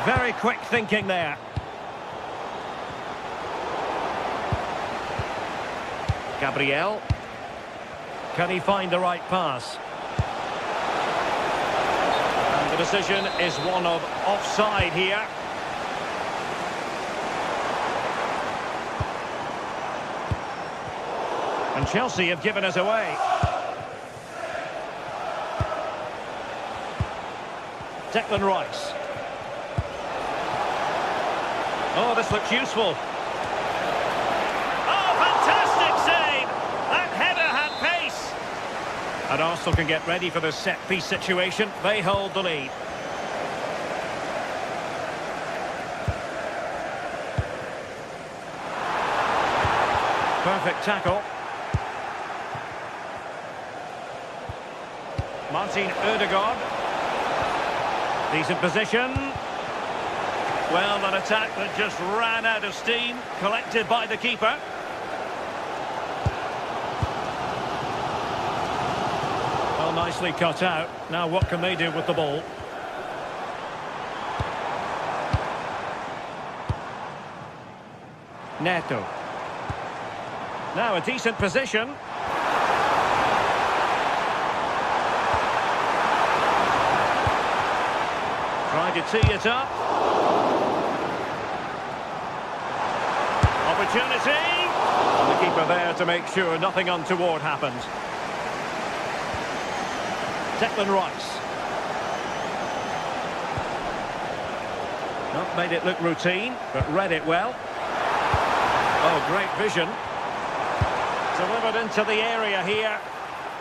A: Very quick thinking there. Gabriel. Can he find the right pass? And the decision is one of offside here. And Chelsea have given us away. Declan Rice. Oh, this looks useful. Oh, fantastic save! That header had pace. And Arsenal can get ready for the set-piece situation. They hold the lead. Perfect tackle. Martin Ødegaard. Decent position. Well, an attack that just ran out of steam, collected by the keeper. Well, nicely cut out. Now what can they do with the ball? Neto. Now a decent position. Trying to tee it up. Opportunity. And the keeper there to make sure nothing untoward happened. Declan Rice. Not made it look routine, but read it well. Oh, great vision. Delivered into the area here.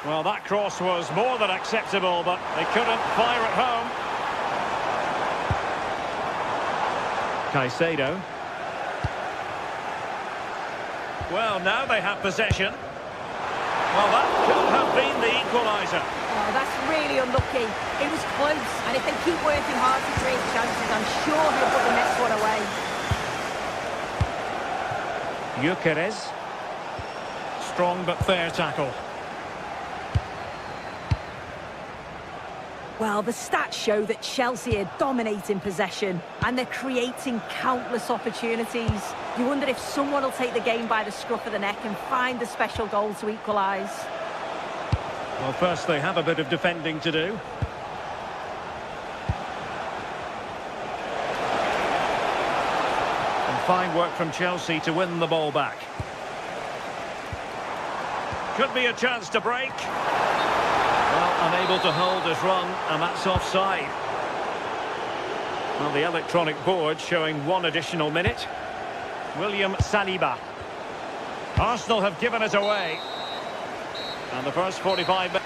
A: Well, that cross was more than acceptable, but they couldn't fire it home. Caicedo. Well, now they have possession. Well, that could have been the equaliser.
E: Oh, that's really unlucky. It was close, and if they keep working hard to create chances, I'm sure he'll put the next one away.
A: Gyökeres. Strong but fair tackle.
E: Well, the stats show that Chelsea are dominating possession and they're creating countless opportunities. You wonder if someone will take the game by the scruff of the neck and find the special goal to equalise.
A: Well, first they have a bit of defending to do. And fine work from Chelsea to win the ball back. Could be a chance to break. Well, unable to hold his run, and that's offside. Well, the electronic board showing one additional minute. William Saliba. Arsenal have given it away. And the first 45 minutes.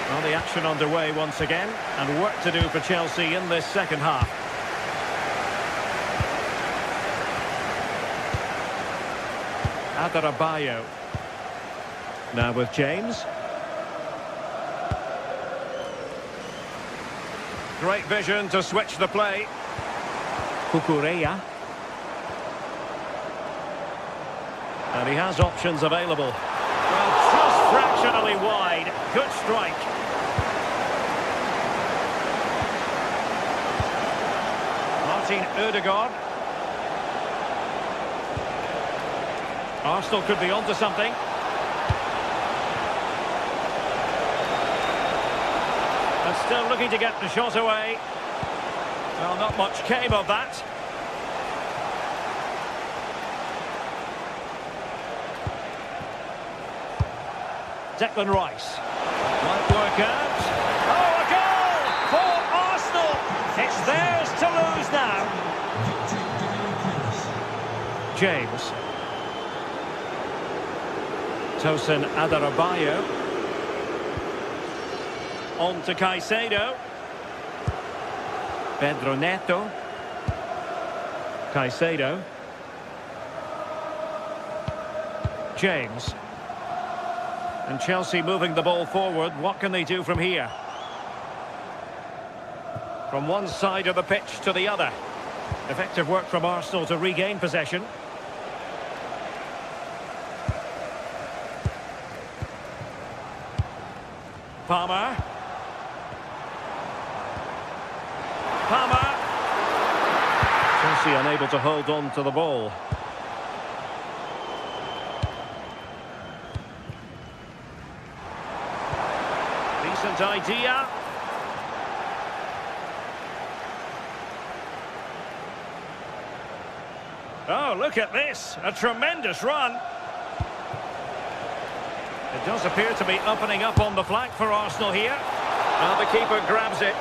A: Well, the action underway once again, and work to do for Chelsea in this second half. Adarabioyo. Now with James. Great vision to switch the play. Cucurella. And he has options available. Well, just fractionally wide. Good strike. Martin Ødegaard. Arsenal could be onto something. And still looking to get the shot away. Well, not much came of that. Declan Rice. Might work out. Oh, a goal for Arsenal! It's theirs to lose now. James. Tosin Adarabioyo. On to Caicedo. Pedro Neto. Caicedo. James. And Chelsea moving the ball forward. What can they do from here? From one side of the pitch to the other. Effective work from Arsenal to regain possession. Palmer. Chelsea unable to hold on to the ball. Decent idea. Oh, look at this. A tremendous run. It does appear to be opening up on the flank for Arsenal here. And the keeper grabs it.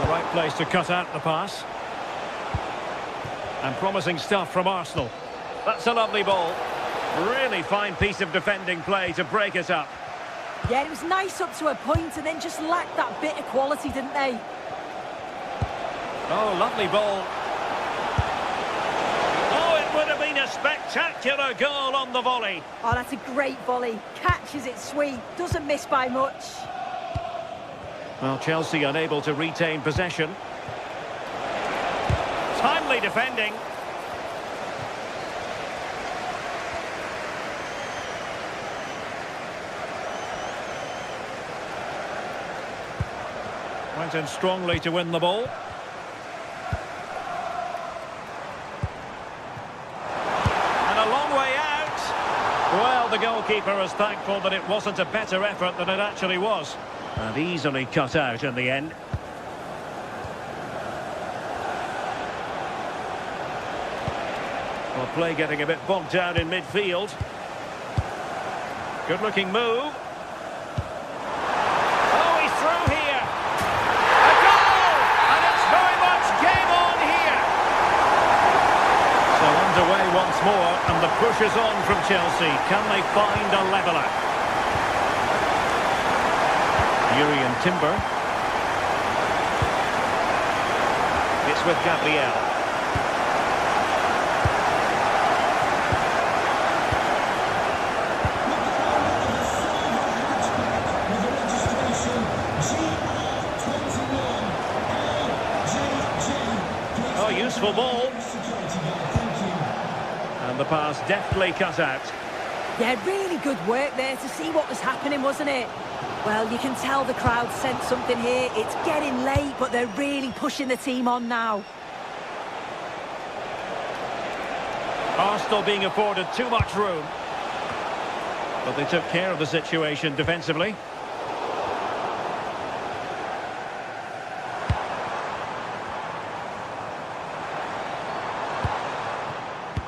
A: The right place to cut out the pass. And promising stuff from Arsenal. That's a lovely ball. Really fine piece of defending play to break it up.
E: Yeah, it was nice up to a point and then just lacked that bit of quality, didn't they?
A: Oh, lovely ball. Would have been a spectacular goal on the volley.
E: Oh, that's a great volley. Catches it sweet. Doesn't miss by much.
A: Well, Chelsea unable to retain possession. Timely defending. Went in strongly to win the ball. Well, the goalkeeper is thankful that it wasn't a better effort than it actually was. And easily cut out in the end. Well, play getting a bit bogged down in midfield. Good-looking move. Oh, he's through here. A goal! And it's very much game on here. So underway once more, and the push is on from Chelsea. Can they find a leveller? Urian Timber. It's with Gabriel. Oh, useful ball. And the pass deftly cut out.
E: Yeah, really good work there to see what was happening, wasn't it? Well, you can tell the crowd sensed something here. It's getting late, but they're really pushing the team on now.
A: Arsenal being afforded too much room. But they took care of the situation defensively.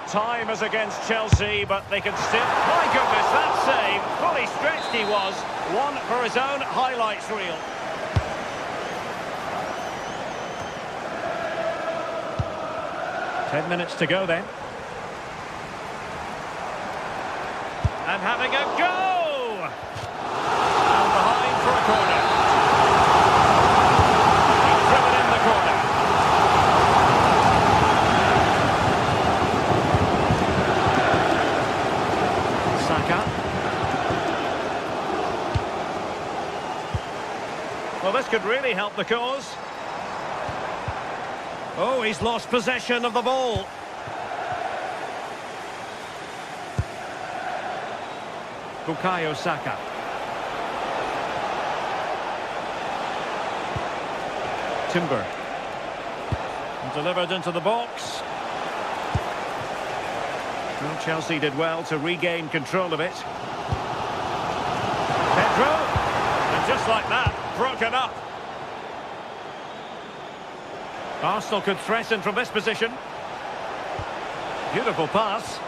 A: Time is against Chelsea, but they can still... My goodness, that save! Fully stretched he was. One for his own highlights reel. Ten minutes to go then. And having a go! And behind for a corner. He threw it in the corner. Well, this could really help the cause. Oh, he's lost possession of the ball. Bukayo Saka. Timber. Delivered into the box. Well, Chelsea did well to regain control of it. Pedro. And just like that, broken up. Arsenal could threaten from this position. Beautiful pass.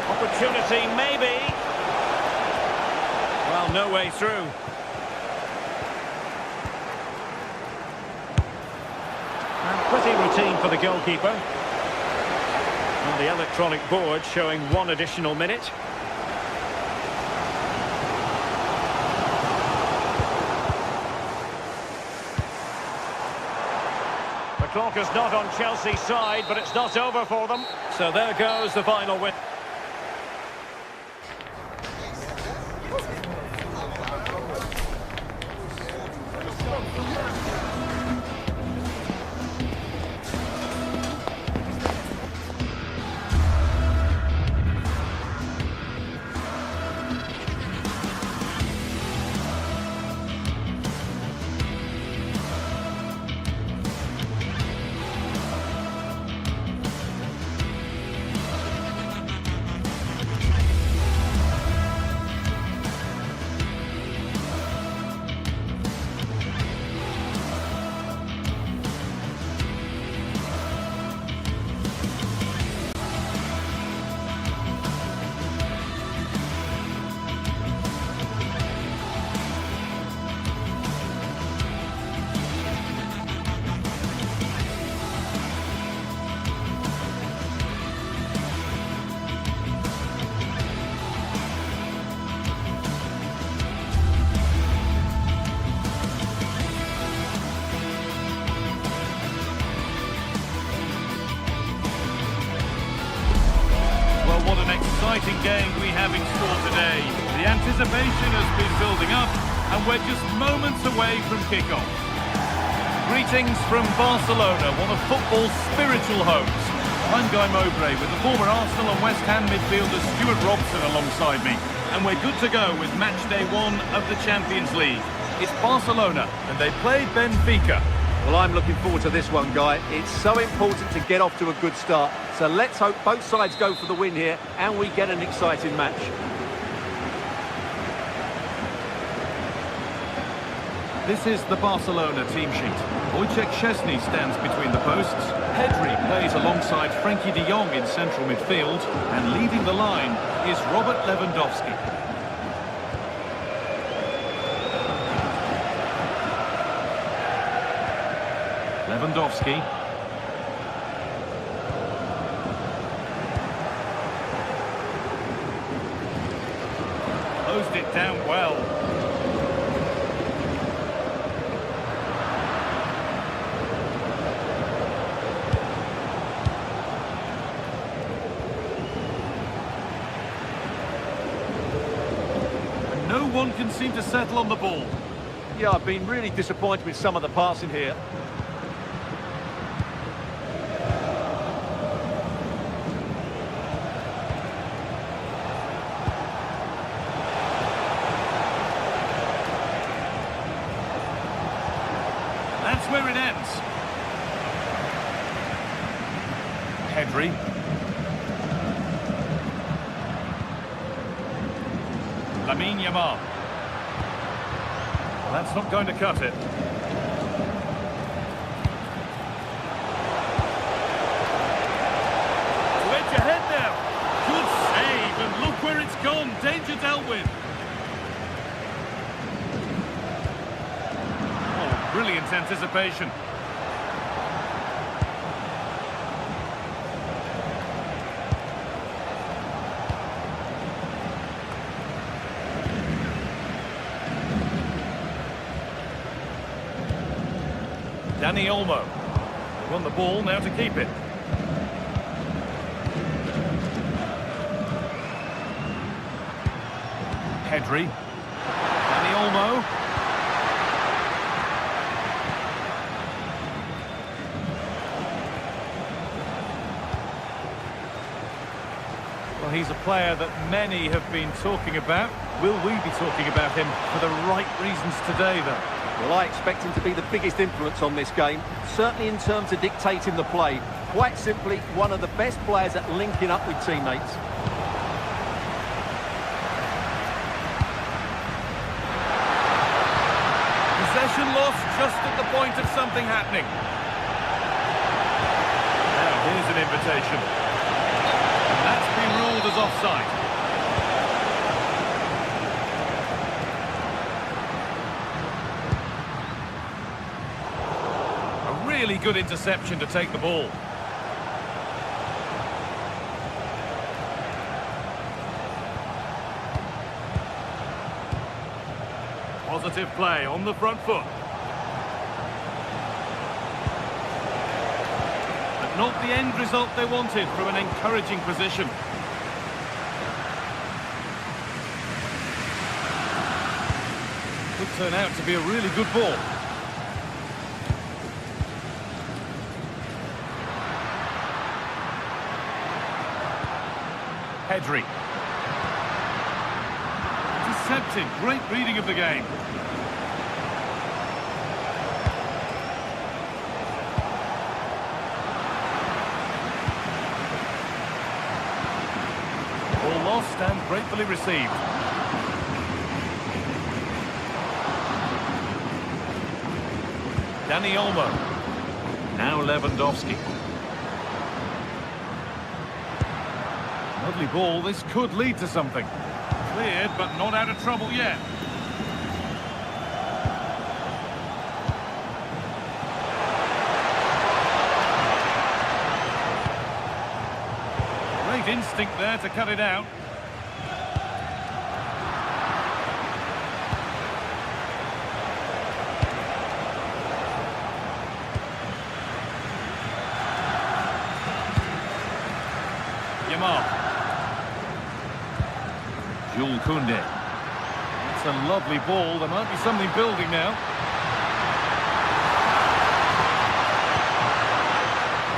A: Opportunity, maybe. Well, no way through. And pretty routine for the goalkeeper. And the electronic board showing one additional minute. The clock is not on Chelsea's side, but it's not over for them. So there goes the final win.
D: What an exciting game we have in store today. The anticipation has been building up and we're just moments away from kickoff. Greetings from Barcelona, one of football's spiritual homes. I'm Guy Mowbray with the former Arsenal and West Ham midfielder Stuart Robson alongside me. And we're good to go with match day 1 of the Champions League. It's Barcelona and they play Benfica.
B: Well, I'm looking forward to this one, Guy. It's so important to get off to a good start. So let's hope both sides go for the win here and we get an exciting match.
D: This is the Barcelona team sheet. Wojciech Szczesny stands between the posts. Pedri plays alongside Frankie de Jong in central midfield, and leading the line is Robert Lewandowski. Lewandowski. Closed it down well. And no one can seem to settle on the ball.
B: Yeah, I've been really disappointed with some of the passing here.
D: That's where it ends. Pedri. Lamine Yamal. Well, that's not going to cut it. To edge ahead now. Good save, and look where it's gone. Danger dealt with. Brilliant anticipation. Dani Olmo. They won the ball, now to keep it. Pedri. Dani Olmo. Well, he's a player that many have been talking about. Will we be talking about him for the right reasons today, though?
B: Well, I expect him to be the biggest influence on this game, certainly in terms of dictating the play. Quite simply, one of the best players at linking up with teammates.
D: Possession lost just at the point of something happening. Now, here's an invitation. And that's been ruled as offside. Really good interception to take the ball. Positive play on the front foot. But not the end result they wanted from an encouraging position. Could turn out to be a really good ball. Pedri. Deceptive, great reading of the game. Ball lost and gratefully received. Dani Olmo. Now Lewandowski. Lovely ball, this could lead to something. Cleared, but not out of trouble yet. Great instinct there to cut it out. Yamal. Jules Koundé. That's a lovely ball. There might be something building now.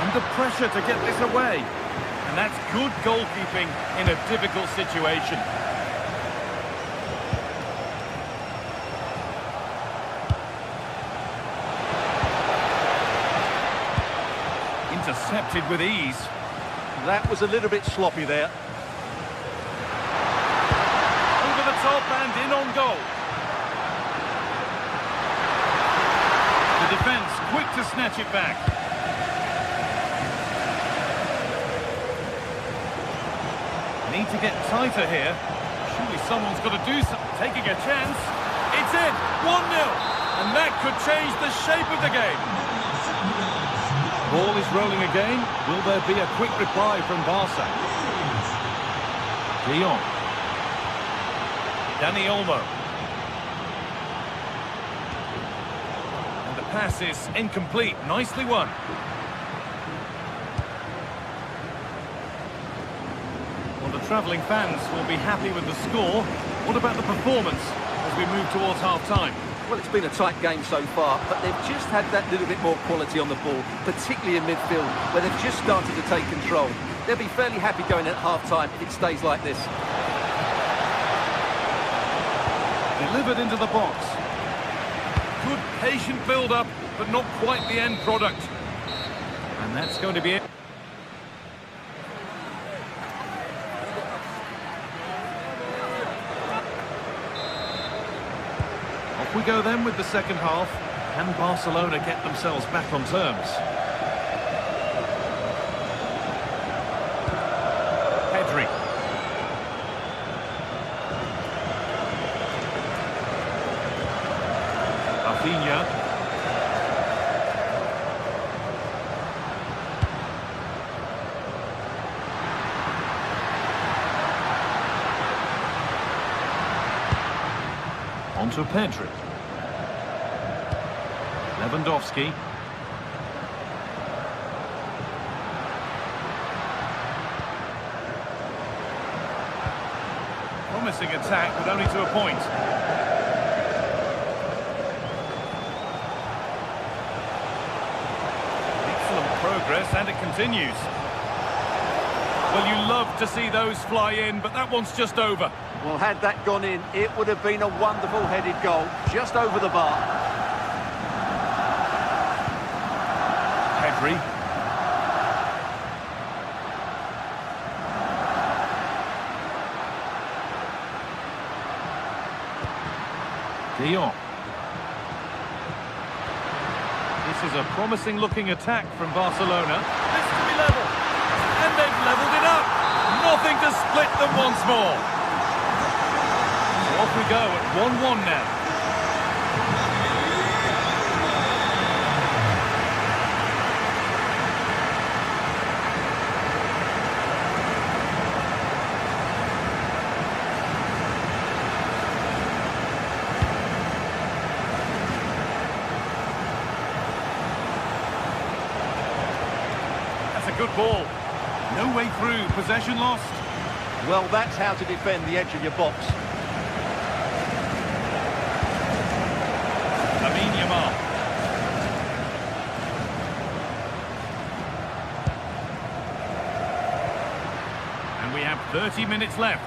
D: Under pressure to get this away. And that's good goalkeeping in a difficult situation. Intercepted with ease.
B: That was a little bit sloppy there.
D: Top and in on goal. The defence quick to snatch it back. need to get tighter here. Surely someone's got to do something. Taking a chance. It's in. 1-0. And that could change the shape of the game. Ball is rolling again. Will there be a quick reply from Barca? De Jong. Dani Olmo. And the pass is incomplete. Nicely won. Well, the travelling fans will be happy with the score. What about the performance as we move towards half-time?
B: Well, it's been a tight game so far, but they've just had that little bit more quality on the ball, particularly in midfield, where they've just started to take control. They'll be fairly happy going at half-time if it stays like this.
D: Delivered into the box. Good patient build-up, but not quite the end product. And that's going to be it. Off we go then with the second half. Can Barcelona get themselves back on terms? Pedri. Rafinha. Onto Pedri. Lewandowski. Promising attack, but only to a point. Excellent progress, and it continues. Well, you love to see those fly in, but that one's just over.
B: Well, had that gone in, it would have been a wonderful headed goal, just over the bar.
D: Pedri. De Jong. This is a promising looking attack from Barcelona. This to be level. And they've levelled it up. Nothing to split them once more. So off we go at 1-1 now. That's a good ball. No way through. Possession lost.
B: Well, that's how to defend the edge of your box.
D: And we have 30 minutes left.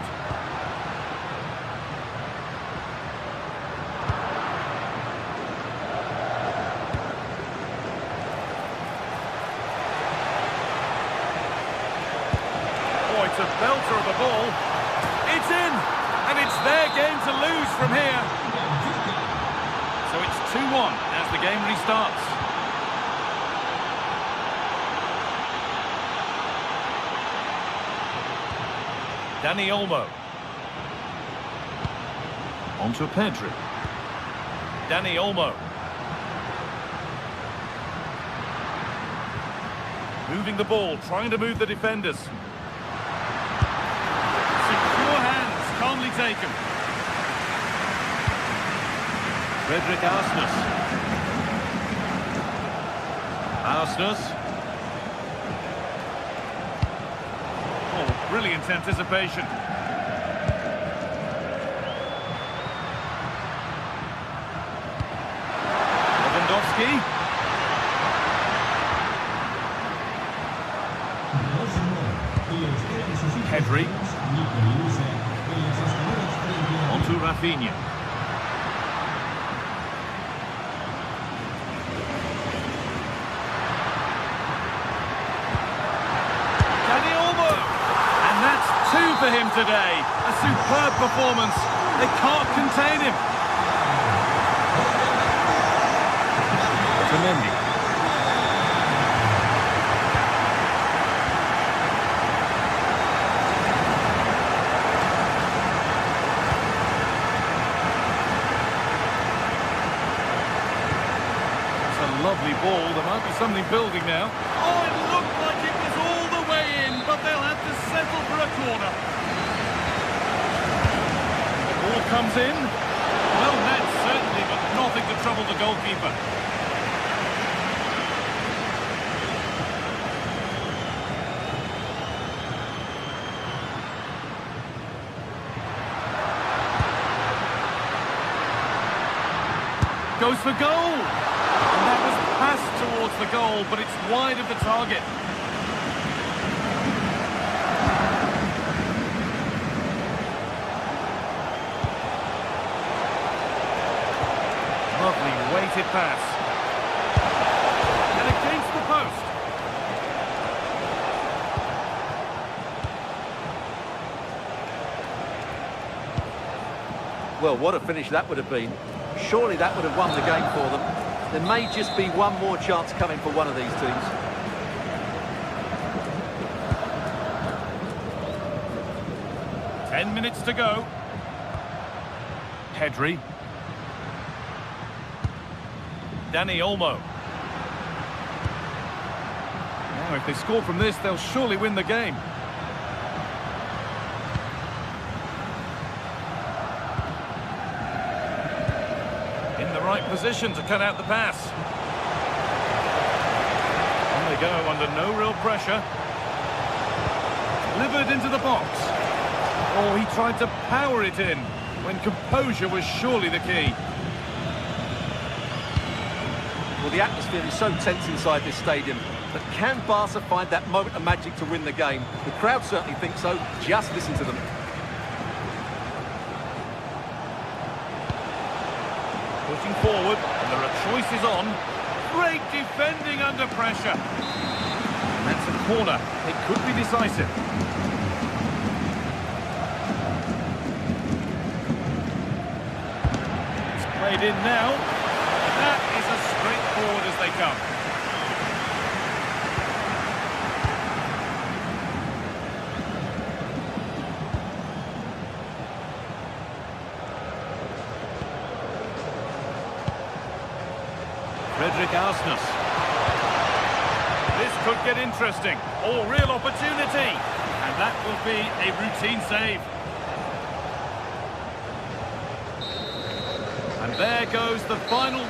D: Oh, it's a belter of a ball. It's in! And it's their game to lose from here. So it's 2-1 as the game restarts. Dani Olmo. Onto Pedri. Dani Olmo. Moving the ball, trying to move the defenders. Secure hands, calmly taken. Frederick Arsnes. Arsnes. Oh, brilliant anticipation. Lewandowski. Pedri. Onto Rafinha. Dani Olmo. And that's 2 for him today. A superb performance. They can't contain him. Mendy. something building now. Oh, it looked like it was all the way in, but they'll have to settle for a corner. The ball comes in. Well met, certainly, but nothing to trouble the goalkeeper. Goes for goal! And that was passed towards the goal, but it's wide of the target. Lovely weighted pass. And against the post.
B: Well, what a finish that would have been. Surely that would have won the game for them. There may just be one more chance coming for one of these teams.
D: Ten minutes to go. Pedri. Dani Olmo. Now, if they score from this, they'll surely win the game. In the right position to cut out the pass. And they go under no real pressure. Delivered into the box. Oh, he tried to power it in when composure was surely the key.
B: Well, the atmosphere is so tense inside this stadium, but can Barca find that moment of magic to win the game? The crowd certainly think so. Just listen to them.
D: Pushing forward, and there are choices on. Great defending under pressure. And that's a corner. It could be decisive. It's played in now. That is as straightforward as they come. This could get interesting. Oh, real opportunity. And that will be a routine save. And there goes the final.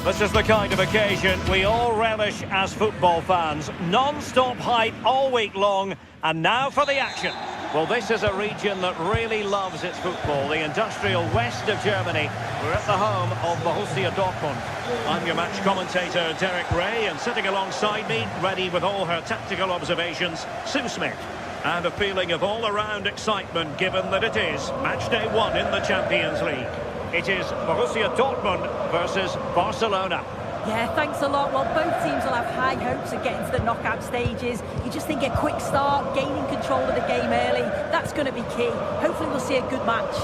A: This is the kind of occasion we all relish as football fans. Non-stop hype all week long, and now for the action. Well, this is a region that really loves its football, the industrial west of Germany. We're at the home of Borussia Dortmund. I'm your match commentator, Derek Ray, and sitting alongside me, ready with all her tactical observations, Sue Smith. And a feeling of all-around excitement given that it is match day 1 in the Champions League. It is Borussia Dortmund versus Barcelona.
E: Yeah, thanks a lot. Well, both teams will have high hopes of getting to the knockout stages. You just think a quick start, gaining control of the game early, that's going to be key. Hopefully we'll see a good match.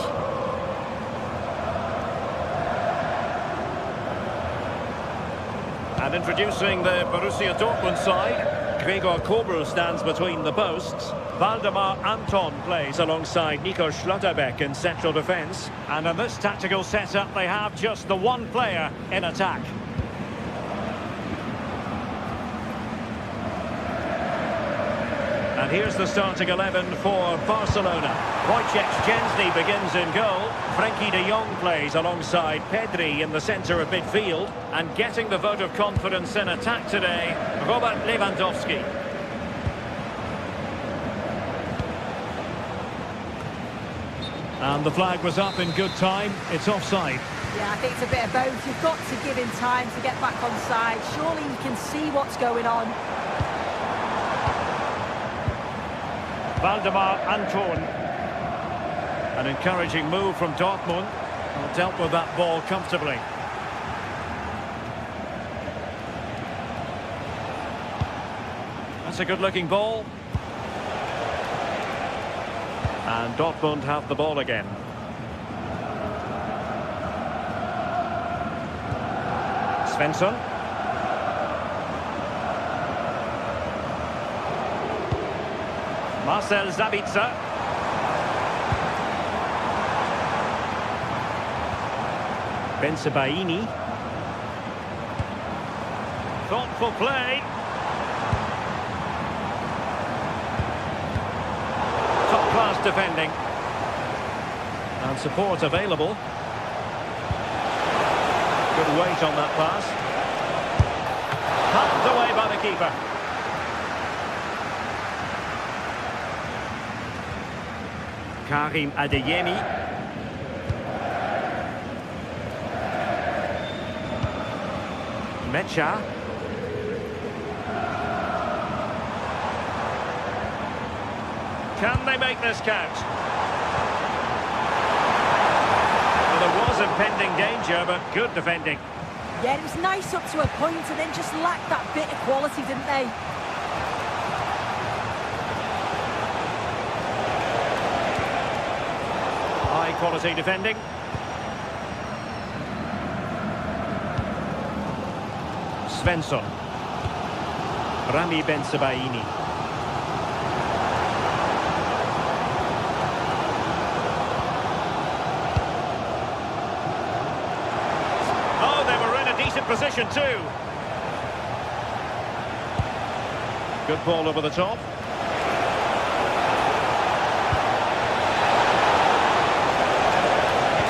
A: And introducing the Borussia Dortmund side, Gregor Kobel stands between the posts. Waldemar Anton plays alongside Nico Schlotterbeck in central defence. And in this tactical setup, they have just the one player in attack. And here's the starting 11 for Barcelona. Wojciech Szczęsny begins in goal. Frenkie de Jong plays alongside Pedri in the centre of midfield. And getting the vote of confidence in attack today, Robert Lewandowski. And the flag was up in good time. It's offside.
E: Yeah, I think it's a bit of both. You've got to give him time to get back on side. Surely you can see what's going on.
A: Waldemar Anton. An encouraging move from Dortmund. Dealt with that ball comfortably. That's a good-looking ball. And Dortmund have the ball again. Svensson. Marcel Sabitzer. Bensebaini. Thoughtful play. Top-class defending. And support available. Good weight on that pass. Pumped away by the keeper. Karim Adeyemi. Mecha. Can they make this count? Well, there was impending danger, but good defending.
E: Yeah, it was nice up to a point and then just lacked that bit of quality, didn't they?
A: High-quality defending. Svensson. Rami Bensebaini. Oh, they were in a decent position too. Good ball over the top.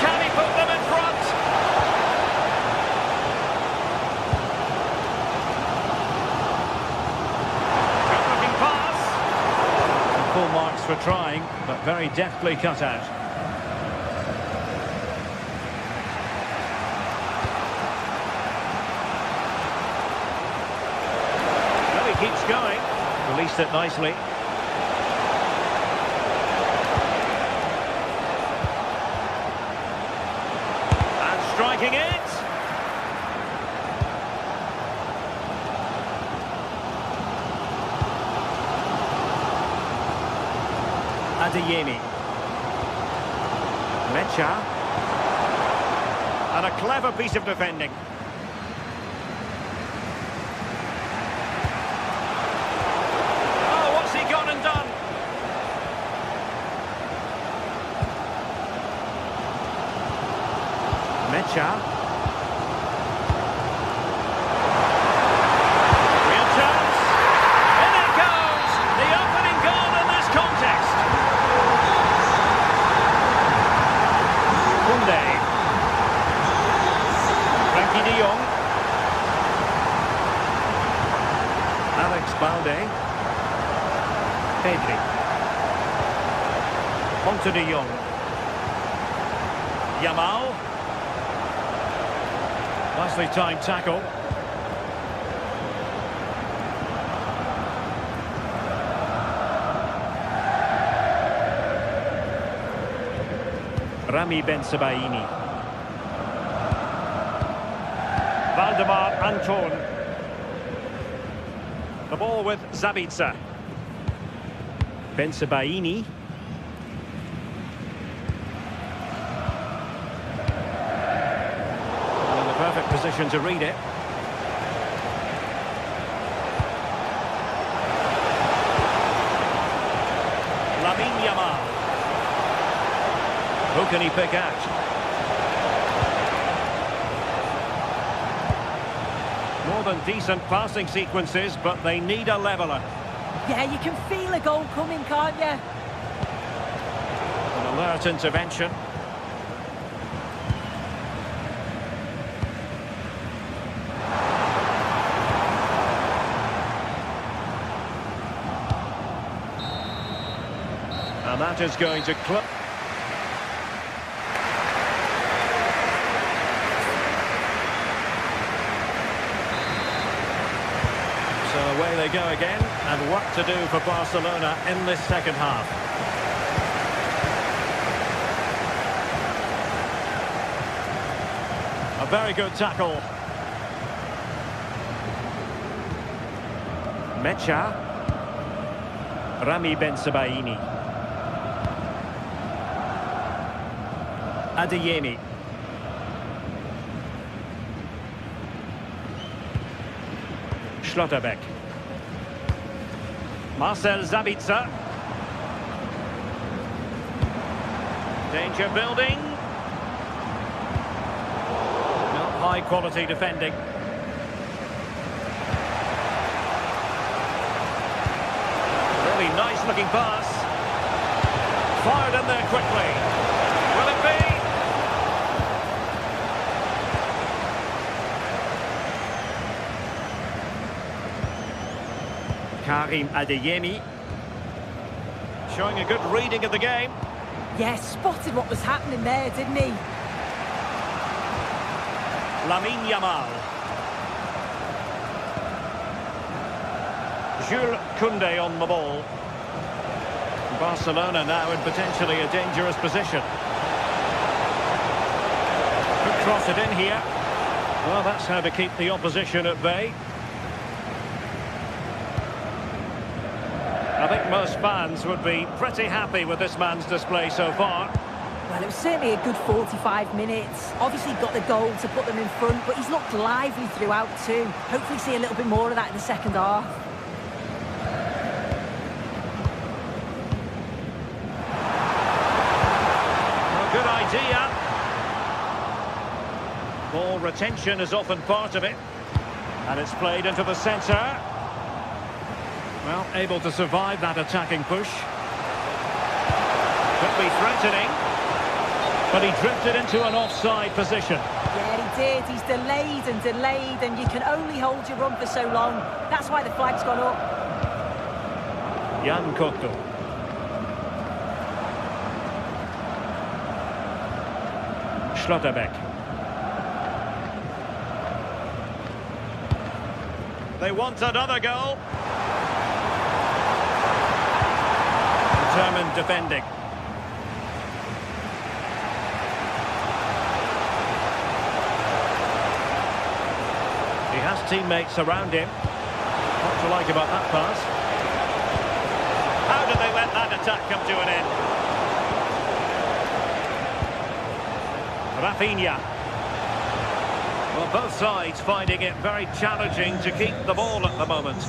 A: Can he put them in front? Good-looking pass. Full marks for trying, but very deftly cut out. Keeps going, released it nicely. And striking it. Adeyemi. Mecha. And a clever piece of defending. Mecha. Real chance. In it goes. The opening goal in this contest. Koundé. Frenkie de Jong. Alex Balde. Pedri. Onto de Jong. Yamal. Nicely timed tackle. Rami Ben-Sebaini. Valdemar Anton. The ball with Zabitzer. Ben-Sebaini. In the perfect position to read it. Lamine Yamal. Who can he pick out? More than decent passing sequences, but they need a leveller.
E: Yeah, you can feel a goal coming, can't you?
A: An alert intervention. And that is going to clip. So away they go again, and what to do for Barcelona in this second half. A very good tackle. Mecha. Rami Ben-Sebaini. Adeyemi. Schlotterbeck. Marcel Zabitzer. Danger building. Not high quality defending. Really nice looking pass. Fired in there quickly. Will it be? Karim Adeyemi. Showing a good reading of the game.
E: Yeah, spotted what was happening there, didn't he?
A: Lamine Yamal. Jules Koundé on the ball. Barcelona now in potentially a dangerous position. Could cross it in here. Well, that's how to keep the opposition at bay. I think most fans would be pretty happy with this man's display so far.
E: Well, it was certainly a good 45 minutes. Obviously got the goal to put them in front, but he's looked lively throughout too. Hopefully see a little bit more of that in the second half.
A: Well, good idea. Ball retention is often part of it. And it's played into the centre. Well, able to survive that attacking push. Could be threatening. But he drifted into an offside position.
E: Yeah, he did. He's delayed, and you can only hold your run for so long. That's why the flag's gone up.
A: Jan Cotto. Schlotterbeck. They want another goal. Determined defending. He has teammates around him. What to like about that pass? How did they let that attack come to an end? Rafinha. Well, both sides finding it very challenging to keep the ball at the moment.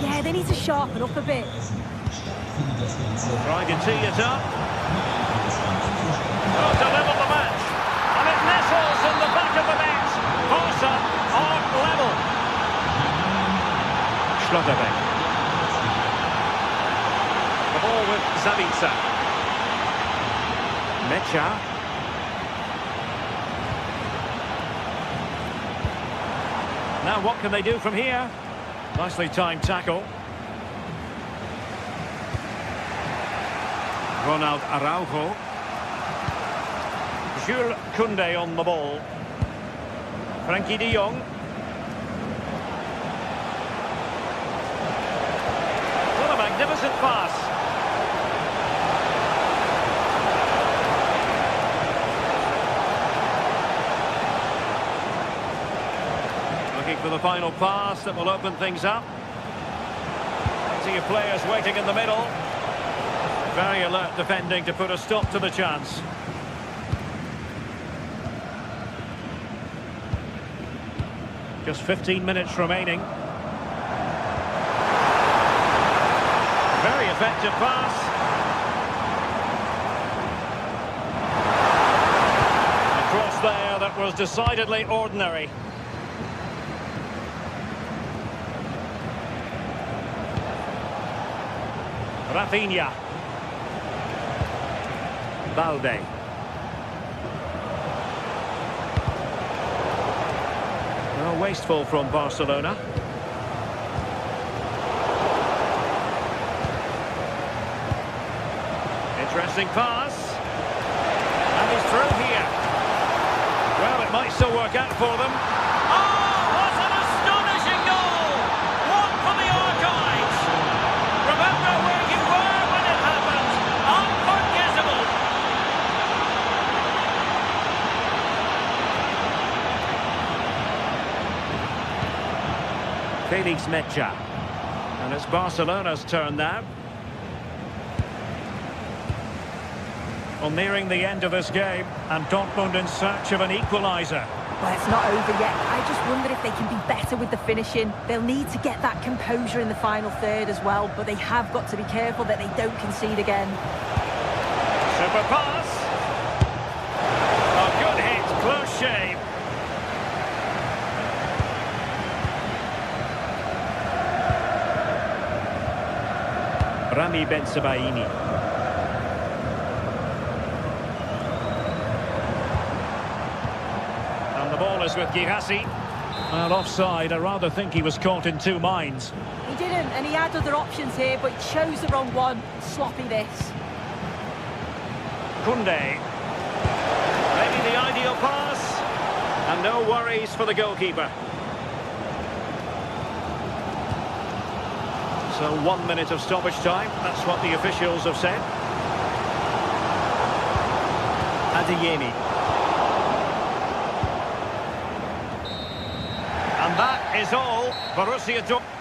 E: Yeah, they need to sharpen up a bit.
A: Trying to tee it up. Oh, to level the match. And it nestles in the back of the net. Barca are level. Schlotterbeck. The ball with Zabitzer. Mecha. Now what can they do from here? Nicely timed tackle. Ronald Araujo. Jules Koundé on the ball. Frankie de Jong. What a magnificent pass. Looking for the final pass that will open things up. Plenty of players waiting in the middle. Very alert defending to put a stop to the chance. Just 15 minutes remaining. Very effective pass. A cross there that was decidedly ordinary. Rafinha. Balde. Well, wasteful from Barcelona. Interesting pass. And he's through here. Well, it might still work out for them.
F: Oh, what an astonishing goal! One for the archives. Remember where you were when it happened. Unforgettable.
A: Felix Mecha. And it's Barcelona's turn now. Well, nearing the end of this game, and Dortmund in search of an equaliser.
E: Well, it's not over yet. I just wonder if they can be better with the finishing. They'll need to get that composure in the final third as well, but they have got to be careful that they don't concede again.
A: Super pass. A good hit, close shave. Rami Bensebaini. And the ball is with Gihasi. Well, offside. I rather think he was caught in two minds.
E: He didn't, and he had other options here, but he chose the wrong one. Sloppy this.
A: Koundé. Maybe the ideal pass. And no worries for the goalkeeper. So 1 minute of stoppage time. That's what the officials have said. Adeyemi. And that is all. Borussia Dortmund.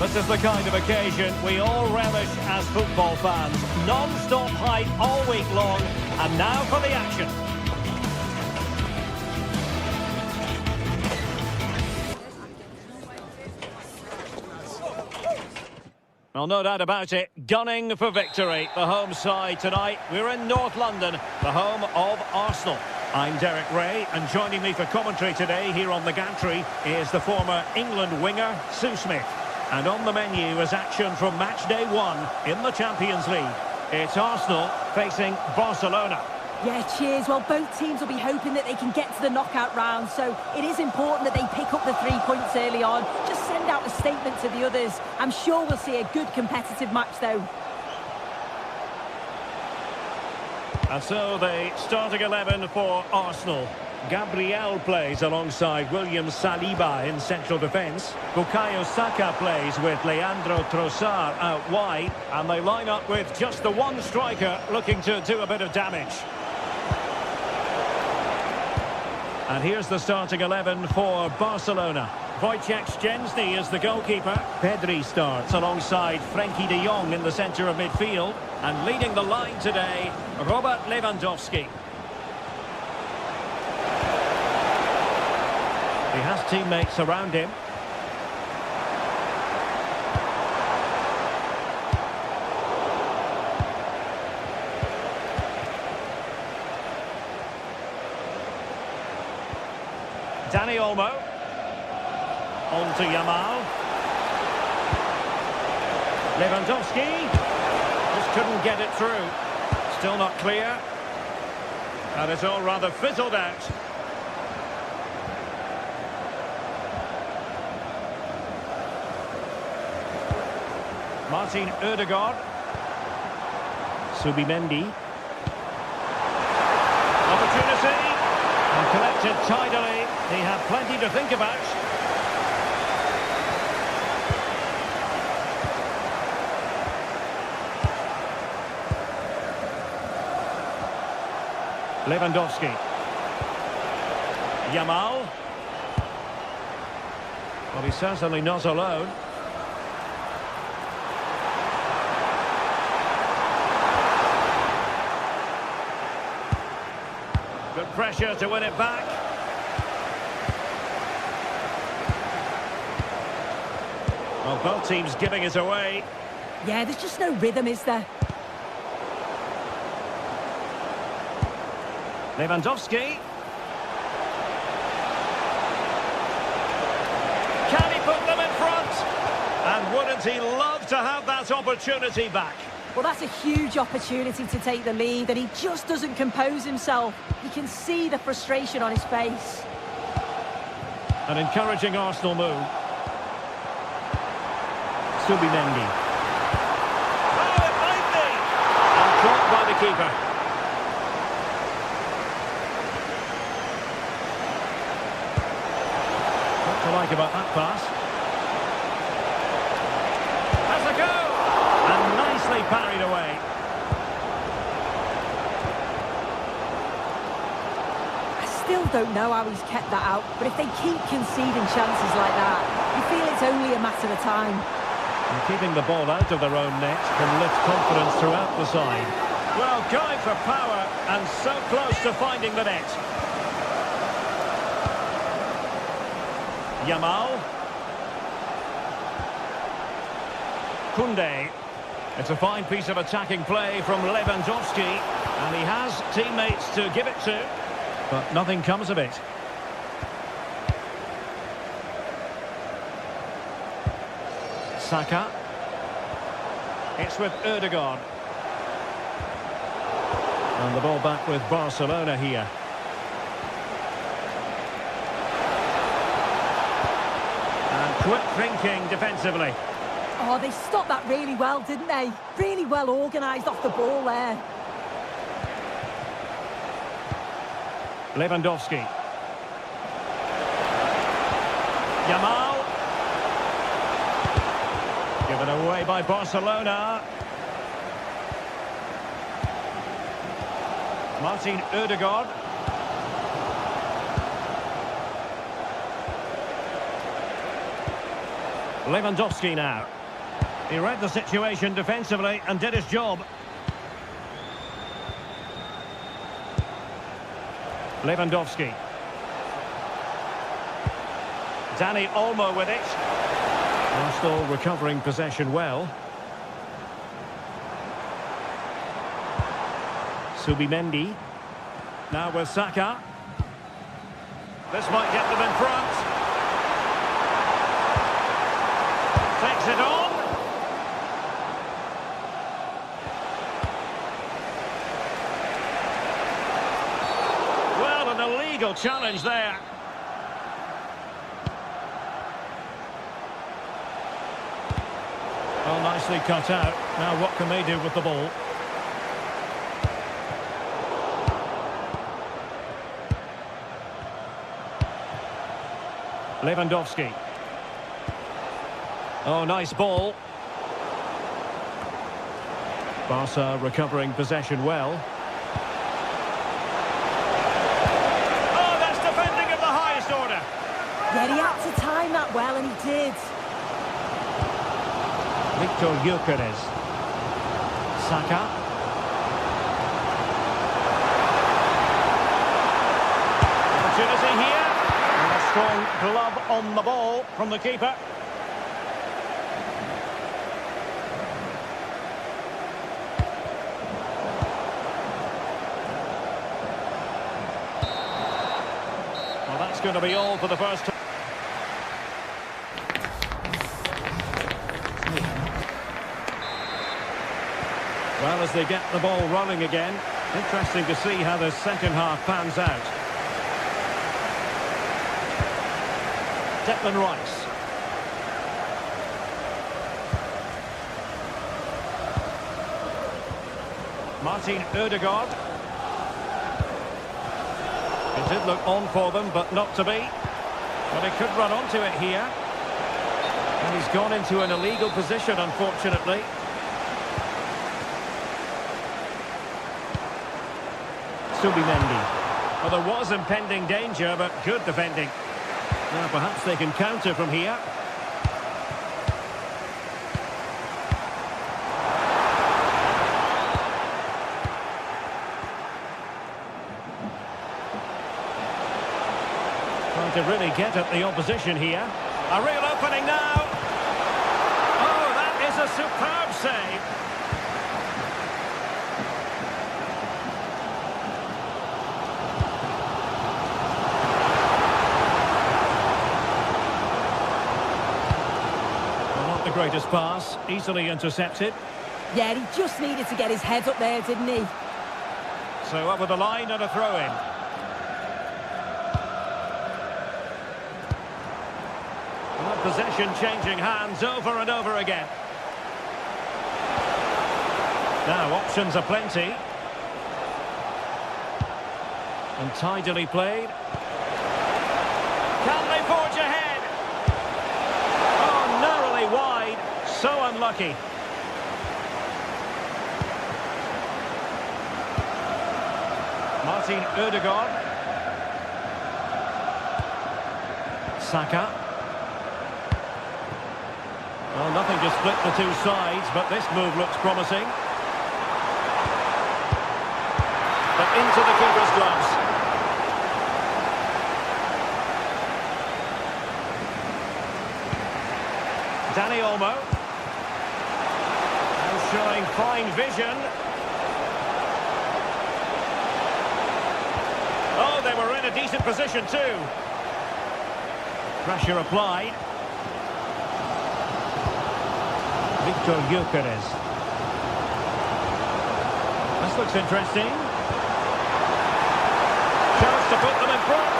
A: This is the kind of occasion we all relish as football fans. Non-stop hype all week long, and now for the action. Well, no doubt about it, gunning for victory. The home side tonight, we're in North London, the home of Arsenal. I'm Derek Ray, and joining me for commentary today here on the gantry is the former England winger, Sue Smith. And on the menu is action from match day 1 in the Champions League. It's Arsenal facing Barcelona.
E: Yeah, cheers. Well, both teams will be hoping that they can get to the knockout round, so it is important that they pick up the 3 points early on. Just send out a statement to the others. I'm sure we'll see a good competitive match, though.
A: And so the starting 11 for Arsenal. Gabriel plays alongside William Saliba in central defence. Bukayo Saka plays with Leandro Trossard out wide. And they line up with just the one striker looking to do a bit of damage. And here's the starting 11 for Barcelona. Wojciech Szczęsny is the goalkeeper. Pedri starts alongside Frenkie de Jong in the centre of midfield. And leading the line today, Robert Lewandowski. He has teammates around him. Dani Olmo. On to Yamal. Lewandowski. Just couldn't get it through. Still not clear. And it's all rather fizzled out. Martin Ødegaard. Subimendi. Opportunity. And collected tidily. He had plenty to think about. Lewandowski. Yamal. Well, he's certainly not alone. Good pressure to win it back. Well, both teams giving it away.
E: Yeah, there's just no rhythm, is there?
A: Lewandowski. Can he put them in front? And wouldn't he love to have that opportunity back?
E: Well, that's a huge opportunity to take the lead, and he just doesn't compose himself. You can see the frustration on his face.
A: An encouraging Arsenal move. Subimendi. Oh, it might be! And caught by the keeper. What to like about that pass? Has a go! And nicely parried away.
E: I still don't know how he's kept that out, but if they keep conceding chances like that, you feel it's only a matter of time.
A: And keeping the ball out of their own net can lift confidence throughout the side. Well, going for power and so close to finding the net. Yamal. Koundé. It's a fine piece of attacking play from Lewandowski, and he has teammates to give it to, but nothing comes of it. Saka. It's with Ødegaard. And the ball back with Barcelona here. And quick thinking defensively.
E: Oh, they stopped that really well, didn't they? Really well organised off the ball there.
A: Lewandowski. Yamal. Given away by Barcelona. Martin Ødegaard. Lewandowski now. He read the situation defensively and did his job. Lewandowski. Dani Olmo with it. Arsenal recovering possession well. Subimendi. Now with Saka. This might get them in front. Takes it on. legal challenge there. Well, nicely cut out. Now what can they do with the ball? Lewandowski. Oh, nice ball. Barca recovering possession well. Oh, that's defending of the highest order.
E: Yeah, he had to time that well, and he did.
A: Victor Gyökeres. Saka. Opportunity here. And a strong glove on the ball from the keeper. Well, that's going to be all for the first time. Well, as they get the ball rolling again, interesting to see how the second half pans out. Declan Rice. Martin Ødegaard. It did look on for them, but not to be. But he could run onto it here. And he's gone into an illegal position, unfortunately. Subimendi. Well, there was impending danger, but good defending. Now, perhaps they can counter from here. Trying to really get at the opposition here. A real opening now. Oh, that is a superb save. The greatest pass, easily intercepted.
E: Yeah, he just needed to get his head up there, didn't he?
A: So over the line and a throw-in. Well, possession changing hands over and over again. Now options are plenty. And tidily played. Can they forge ahead? Wide, so unlucky. Martin Ødegaard. Saka. Well, nothing to split the two sides, but this move looks promising. But into the keeper's gloves. Dani Olmo. And showing fine vision. Oh, they were in a decent position too. Pressure applied. Victor Gyökeres. This looks interesting. Chance to put them in front.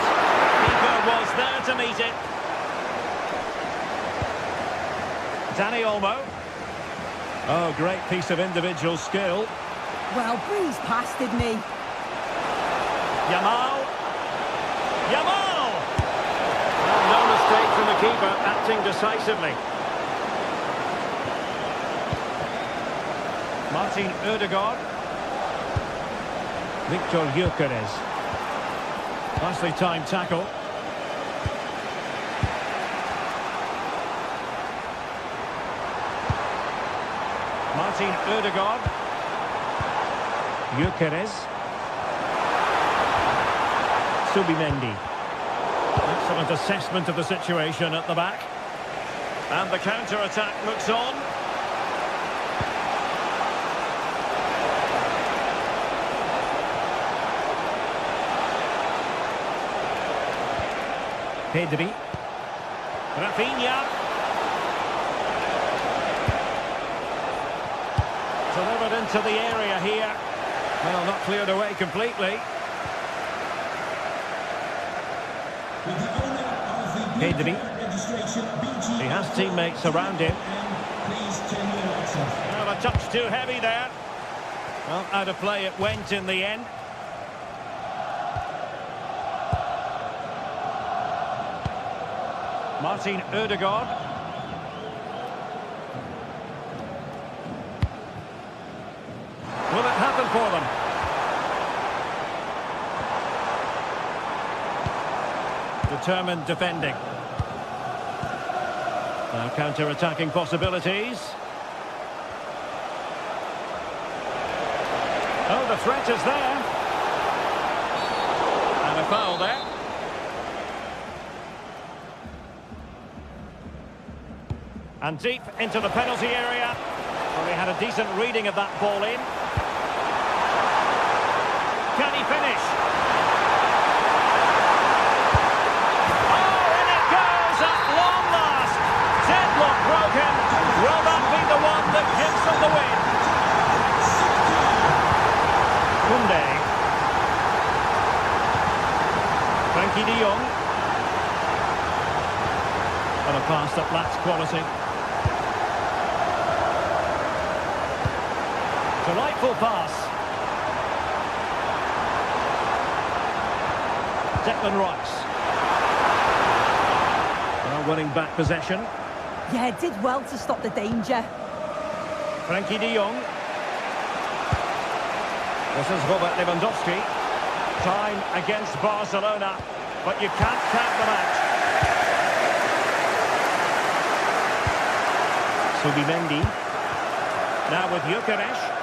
A: Keeper was there to meet it. Dani Olmo. Oh, great piece of individual skill.
E: Well, breezed past, didn't he?
A: Yamal. Yamal! Well, no mistake from the keeper, acting decisively. Martin Ødegaard. Victor Gyökeres. Nicely timed tackle. Martin Ødegaard. Gyökeres. Subimendi. Excellent assessment of the situation at the back. And the counter-attack looks on. Pedri. Rafinha. Delivered into the area here. Well, not cleared away completely. Pedri. He has teammates around him. Well, a touch too heavy there. Well, out of play it went in the end. Martin Ødegaard. Will it happen for them? Determined defending. Now counter-attacking possibilities. Oh, the threat is there. And a foul there. And deep into the penalty area. Well, he had a decent reading of that ball in. Can he finish? Oh, in it goes at long last. Deadlock broken. Will that be the one that gives them the win? Koundé. Frankie de Jong. And a pass that lacks quality. Delightful pass. Declan Rice. Well, winning back possession.
E: Yeah, did well to stop the danger.
A: Frankie de Jong. This is Robert Lewandowski. Time against Barcelona, but you can't count them out. Subimendi. Now with Gyökeres.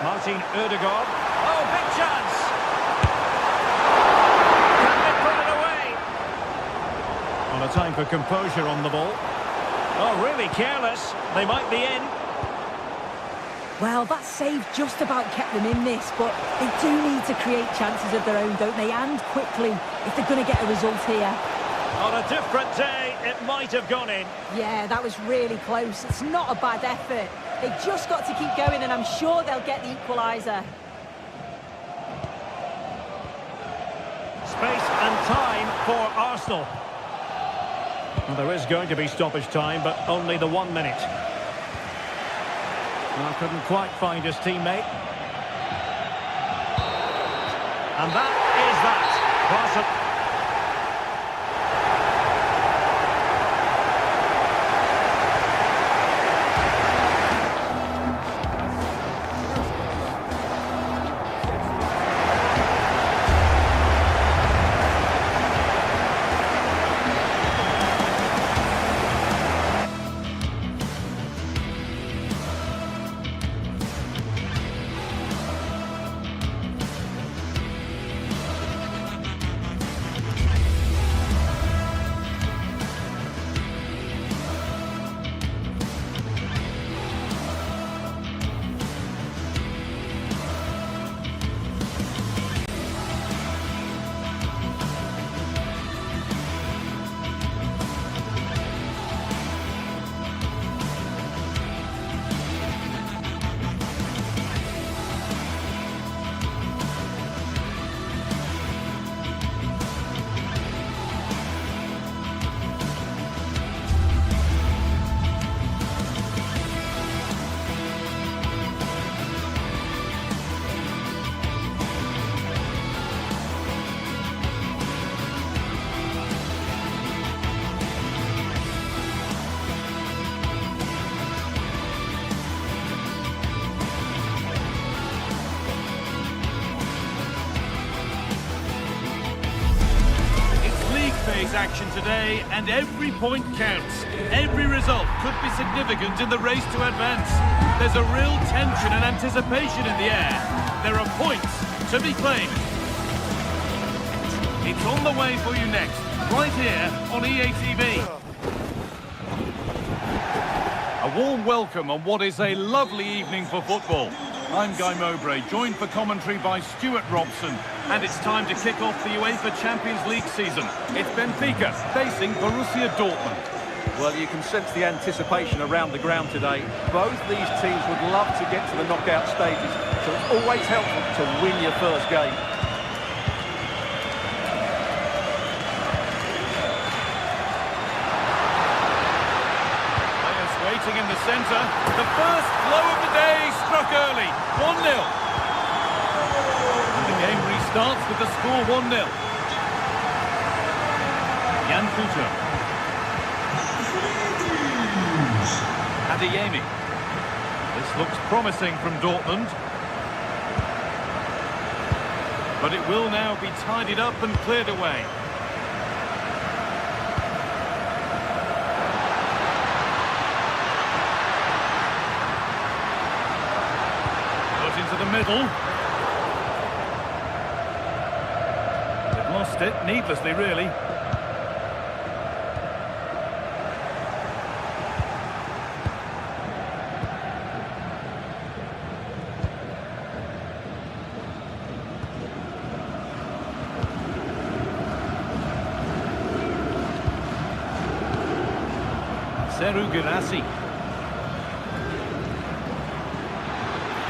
A: Martin Ødegaard. Oh, big chance! Can they put it away? On a time for composure on the ball. Oh, really careless. They might be in.
E: Well, that save just about kept them in this, but they do need to create chances of their own, don't they? And quickly, if they're going to get a result here.
A: On a different day, it might have gone in.
E: Yeah, that was really close. It's not a bad effort. They've just got to keep going, and I'm sure they'll get the equaliser.
A: Space and time for Arsenal. Well, there is going to be stoppage time, but only the 1 minute. Well, couldn't quite find his teammate. And that is that. Barcelona.
D: Action today, and every point counts. Every result could be significant in the race to advance. There's a real tension and anticipation in the air. There are points to be claimed. It's on the way for you next, right here on EA TV. A warm welcome on what is a lovely evening for football. I'm Guy Mowbray, joined for commentary by Stuart Robson, and it's time to kick off the UEFA Champions League season. It's Benfica facing Borussia Dortmund.
B: Well, you can sense the anticipation around the ground today. Both these teams would love to get to the knockout stages, so it's always helpful to win your first game.
D: waiting in the centre. The first blow of the day struck early. 1-0. And the game restarts with the score 1-0. Jan Kuto. Adeyemi. This looks promising from Dortmund. But it will now be tidied up and cleared away. Put into the middle. They've lost it needlessly, really. Seru Girassi.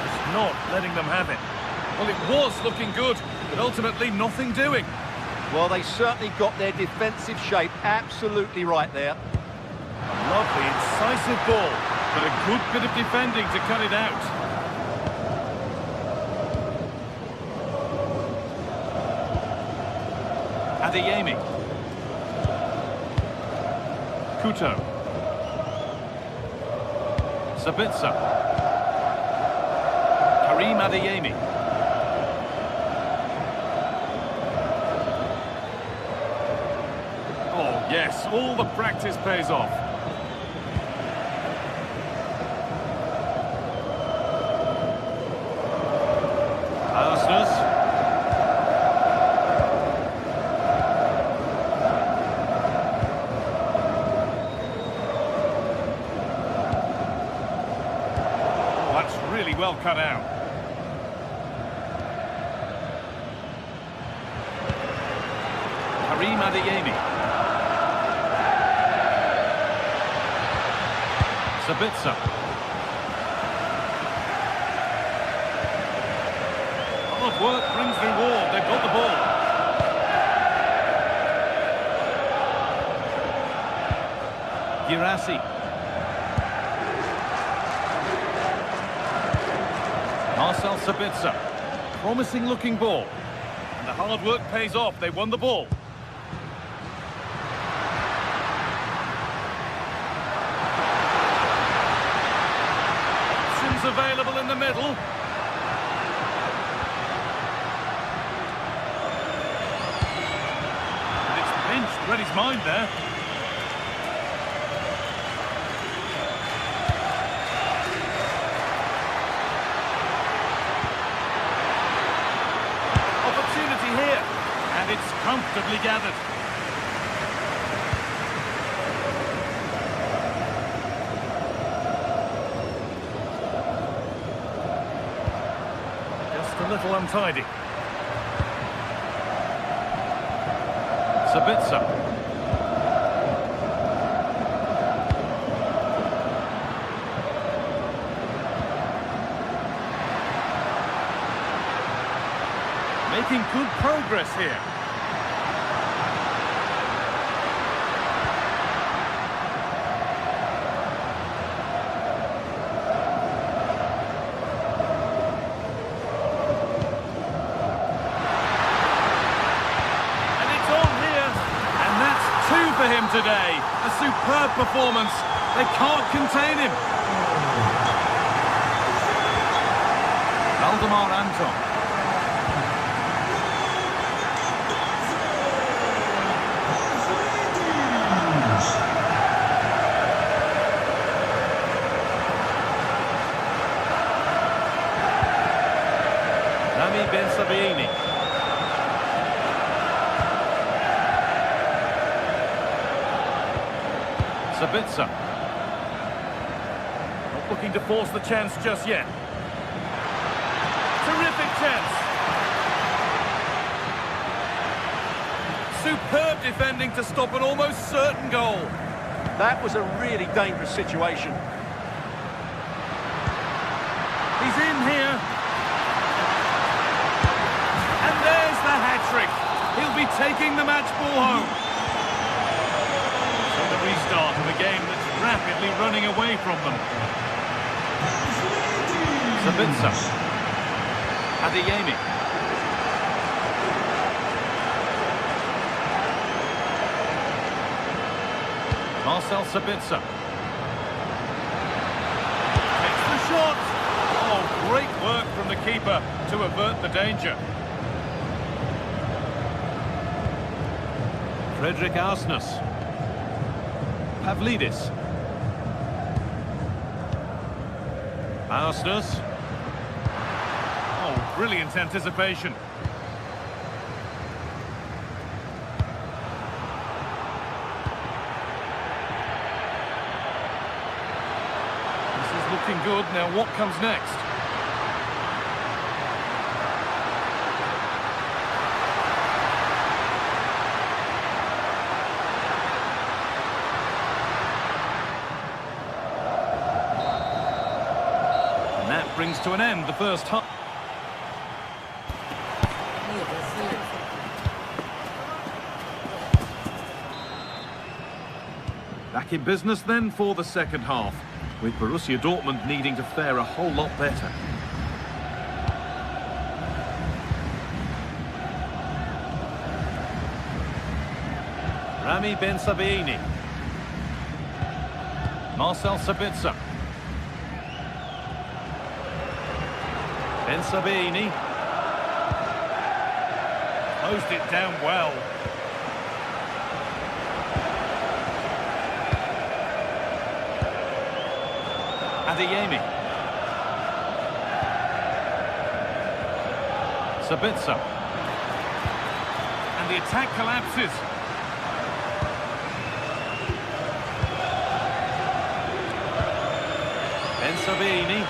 D: Just not letting them have it. Well, it was looking good, but ultimately nothing doing.
B: Well, they certainly got their defensive shape absolutely right there.
D: A lovely, incisive ball, but a good bit of defending to cut it out. Adeyemi. Kuto. Sabitzer. Karim Adeyemi. Oh, yes, all the practice pays off. Arsenal. Really well cut out. Karim Adeyemi. Sabitzer. Hard work brings reward. They've got the ball. Girassi. Marcel Sabitzer. Promising looking ball. And the hard work pays off. They won the ball. Options available in the middle. And it's pinched. Read his mind there. Here, and it's comfortably gathered. Just a little untidy. Sabitzer. Making good progress here. And it's on here. And that's 2 for him today. A superb performance. They can't contain him. Valdemar Anton. Ben Sabiini. Sabitzer. Not looking to force the chance just yet. Terrific chance. Superb defending to stop an almost certain goal.
B: That was a really dangerous situation.
D: He's in here. And there's the hat-trick. He'll be taking the match ball home. So the restart of a game that's rapidly running away from them. Sabitzer. Adeyemi. Marcel Sabitzer. Takes the shot. Oh, great work from the keeper to avert the danger. Frederick Arsnes. Pavlidis. Arsnes. Oh, brilliant anticipation. This is looking good. Now what comes next? And that brings to an end the first half. Back in business then for the second half, with Borussia Dortmund needing to fare a whole lot better. Rami Ben Sabaini. Marcel Sabitzer. Ben Sabaini. Closed it down well. Adeyemi. Sabitzer. And the attack collapses. Ben Sabaini.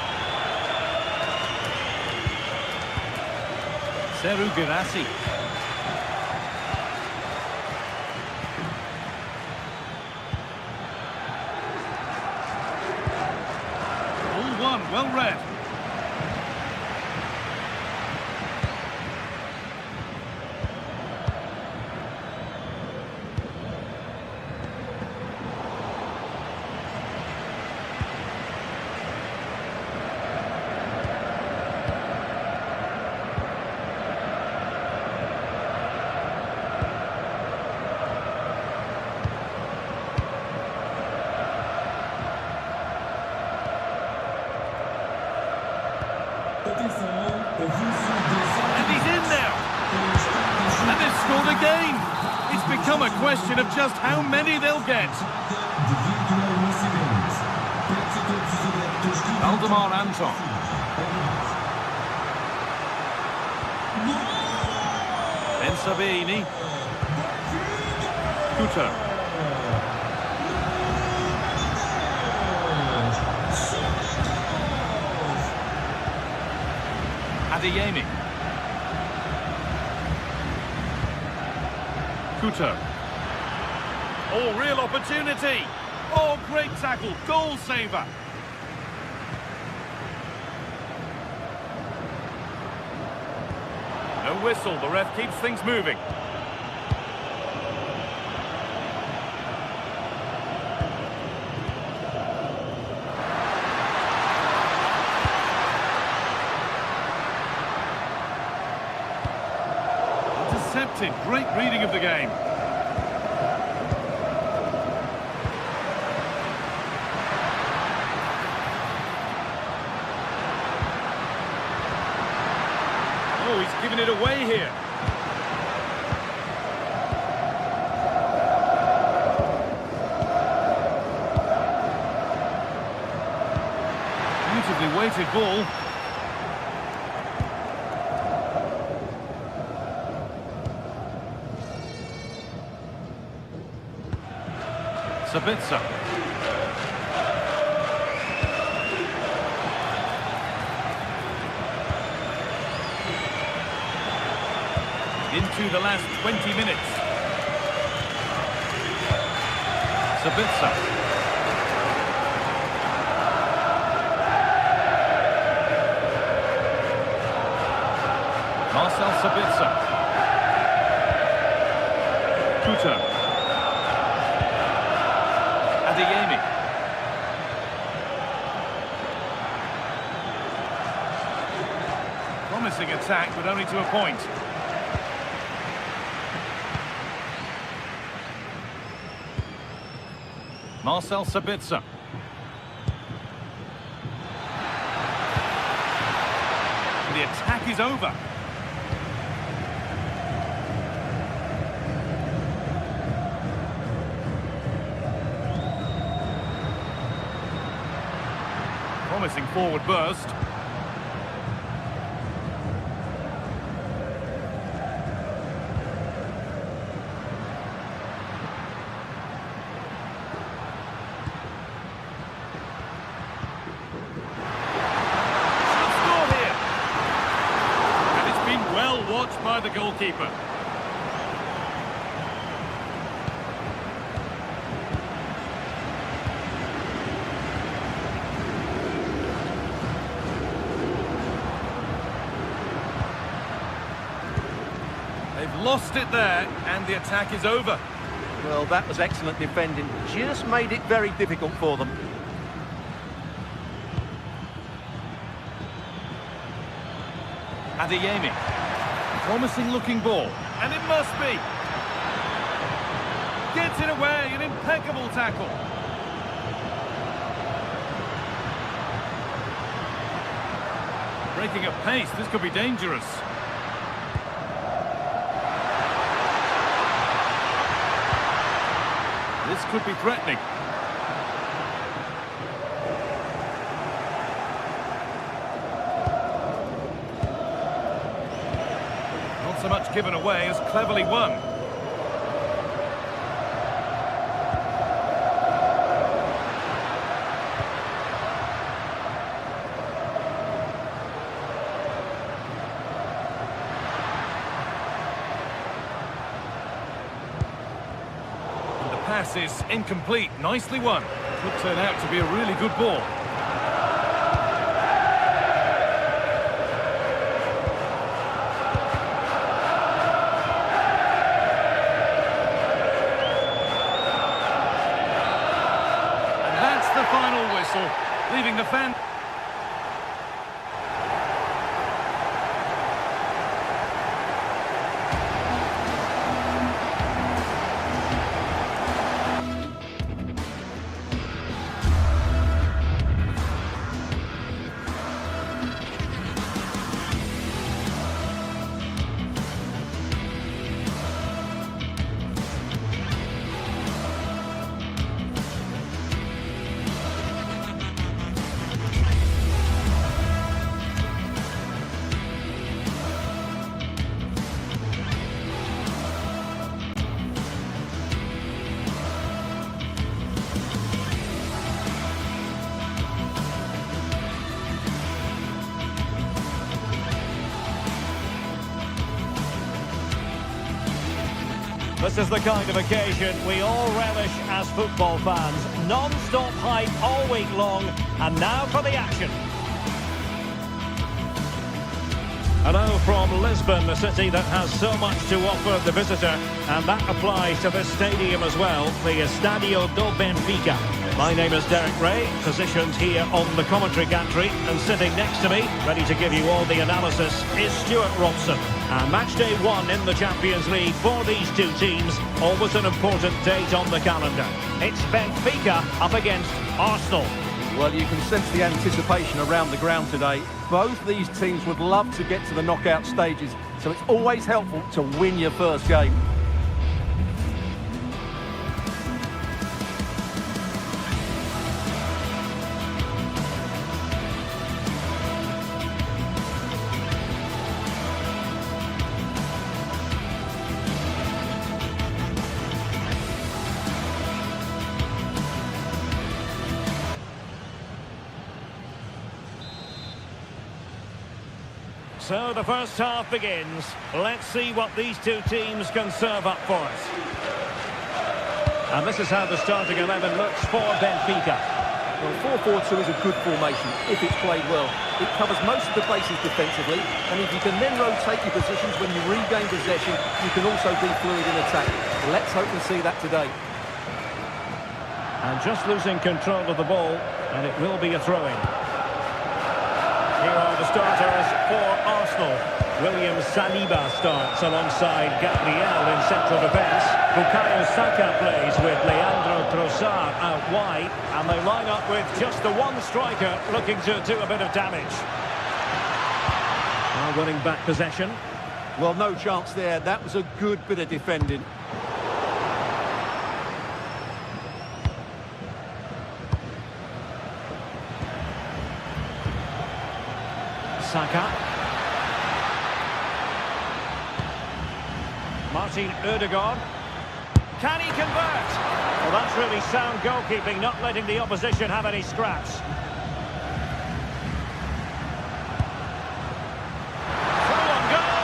D: Seru Girassi. Well read. And he's in now. And they've scored again. It's become a question of just how many they'll get. Valdemar Anton. Ben Sabaini. Kuter. Adeyemi. Kuter. Oh, real opportunity. Oh, great tackle. Goal saver. No whistle. The ref keeps things moving. Intercepted. Great reading of the game. Oh, he's giving it away here. Beautifully weighted ball. Sabitzer. Into the last 20 minutes. Sabitzer. Marcel Sabitzer. Kuter. Adeyemi. promising attack, but only to a point. Marcel Sabitzer. The attack is over. Promising forward burst. Watched by the goalkeeper. They've lost it there, and the attack is over.
B: Well, that was excellent defending. Just made it very difficult for them.
D: Adeyemi. Promising looking ball, and it must be. Gets it away, an impeccable tackle. Breaking at pace, this could be dangerous. This could be threatening. So much given away as cleverly won. And the pass is incomplete. Nicely won. Could turn out to be a really good ball. Final whistle, leaving the fan.
A: This is the kind of occasion we all relish as football fans. Non-stop hype all week long, and now for the action. Hello from Lisbon, the city that has so much to offer the visitor, and that applies to this stadium as well, the Estadio do Benfica. My name is Derek Ray, positioned here on the commentary gantry, and sitting next to me, ready to give you all the analysis, is Stuart Robson. And match day 1 in the Champions League for these two teams, always an important date on the calendar. It's Benfica up against Arsenal.
B: Well, you can sense the anticipation around the ground today. Both these teams would love to get to the knockout stages, so it's always helpful to win your first game.
A: So the first half begins. Let's see what these two teams can serve up for us. And this is how the starting 11 looks for Benfica.
B: Well, 4-4-2 is a good formation if it's played well. It covers most of the bases defensively, and if you can then rotate your positions when you regain possession, you can also be fluid in attack. Let's hope we see that today.
A: And just losing control of the ball, and it will be a throw-in. Here are the starters for Arsenal. William Saliba starts alongside Gabriel in central defence. Bukayo Saka plays with Leandro Trossard out wide. And they line up with just the one striker looking to do a bit of damage. Now winning back possession.
B: Well, no chance there. That was a good bit of defending.
A: Saka. Martin Ødegaard. Can he convert? Well, that's really sound goalkeeping, not letting the opposition have any scraps. Through on goal.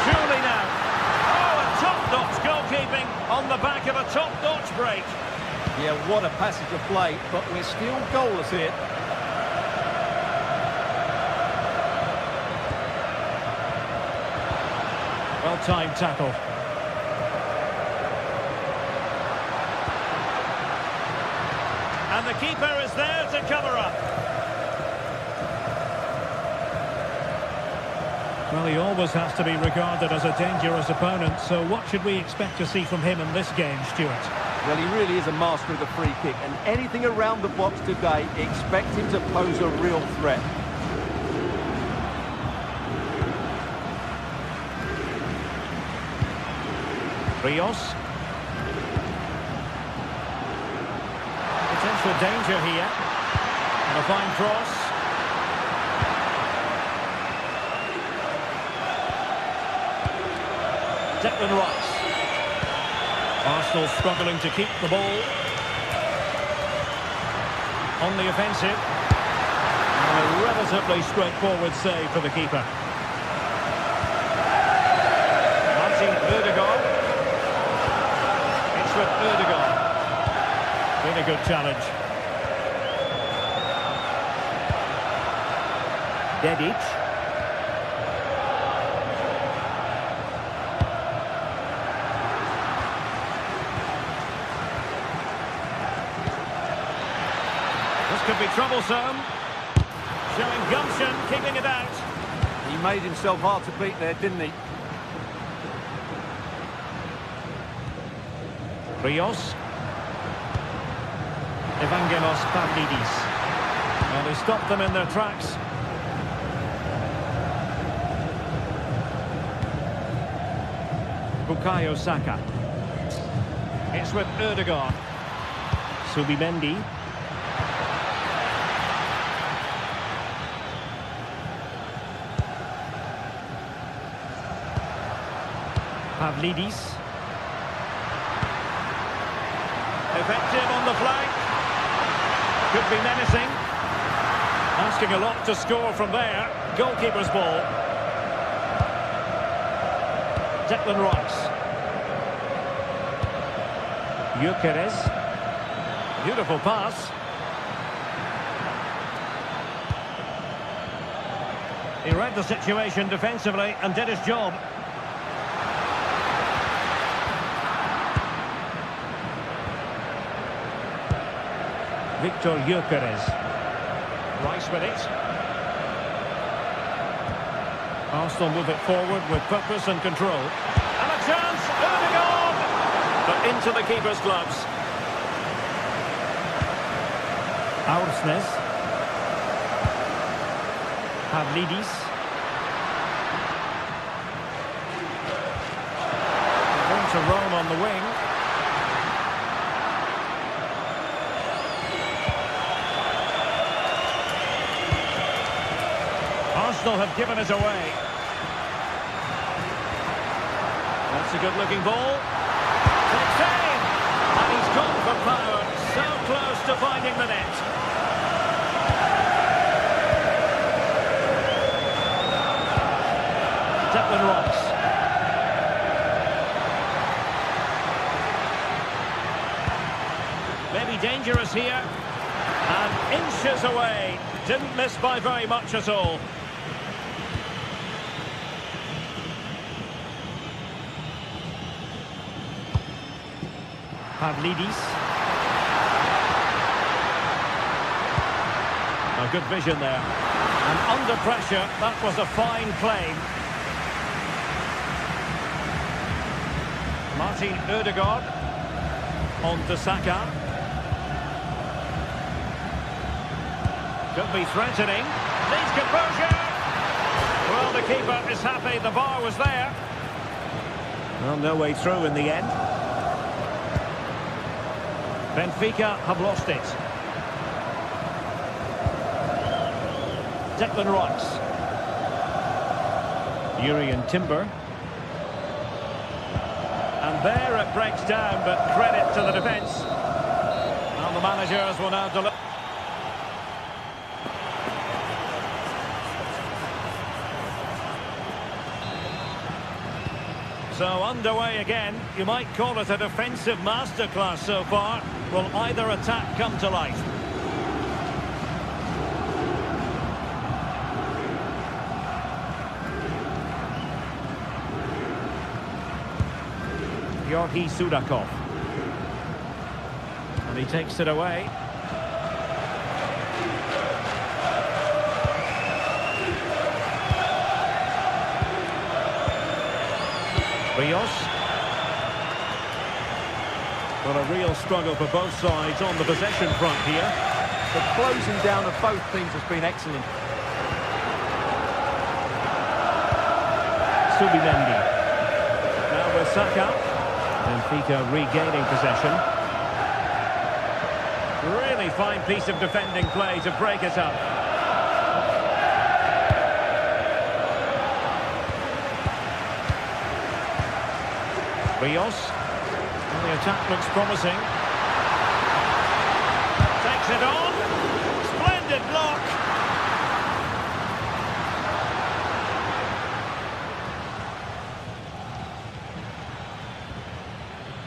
A: Surely now. Oh, a top-notch goalkeeping on the back of a top-notch break.
B: Yeah, what a passage of play, but we're still goalless here.
A: Well-timed tackle. And the keeper is there to cover up. Well, he always has to be regarded as a dangerous opponent, so what should we expect to see from him in this game, Stuart?
B: Well, he really is a master of the free kick, and anything around the box today, expect him to pose a real threat.
A: Rios. Potential danger here. And a fine cross. Declan Rice. Arsenal struggling to keep the ball. On the offensive. And a relatively straightforward save for the keeper. Martin Ødegaard. With Ødegaard. Been a good challenge. Dedic. This could be troublesome. Showing gumption, keeping it out.
B: He made himself hard to beat there, didn't he?
A: Rios. Evangelos Pavlidis. Well, they stopped them in their tracks. Bukayo Saka. It's with Ødegaard. Subimendi. Pavlidis. Effective on the flank. Could be menacing. Asking a lot to score from there. Goalkeeper's ball. Declan Rice. Gyökeres. Beautiful pass. He read the situation defensively and did his job. Victor Gyökeres. Rice with it. Arsenal move it forward with purpose and control. And a chance! Ødegaard! But into the keeper's gloves. Aursnes. Pavlidis. They're going to roam on the wing. Arsenal have given it away. That's a good-looking ball. Takes aim! And he's gone for power. So close to finding the net. Declan Rice. Maybe dangerous here. And inches away. Didn't miss by very much at all. Pavlidis. Oh, good vision there. And under pressure, that was a fine claim. Martin Ødegaard on to Saka. Could be threatening. Needs composure. Well, the keeper is happy the bar was there. Well, no way through in the end. Benfica have lost it. Declan Rice. Urian Timber. And there it breaks down, but credit to the defence. And the managers will now deliver. So underway again. You might call it a defensive masterclass so far. Will either attack come to life? Georgi Sudakov. And he takes it away. Rios. Well, a real struggle for both sides on the possession front here.
B: The closing down of both teams has been excellent.
A: Subimendi. Now with Saka. Benfica regaining possession. Really fine piece of defending play to break it up. Rios. And the attack looks promising. Takes it on. Splendid block.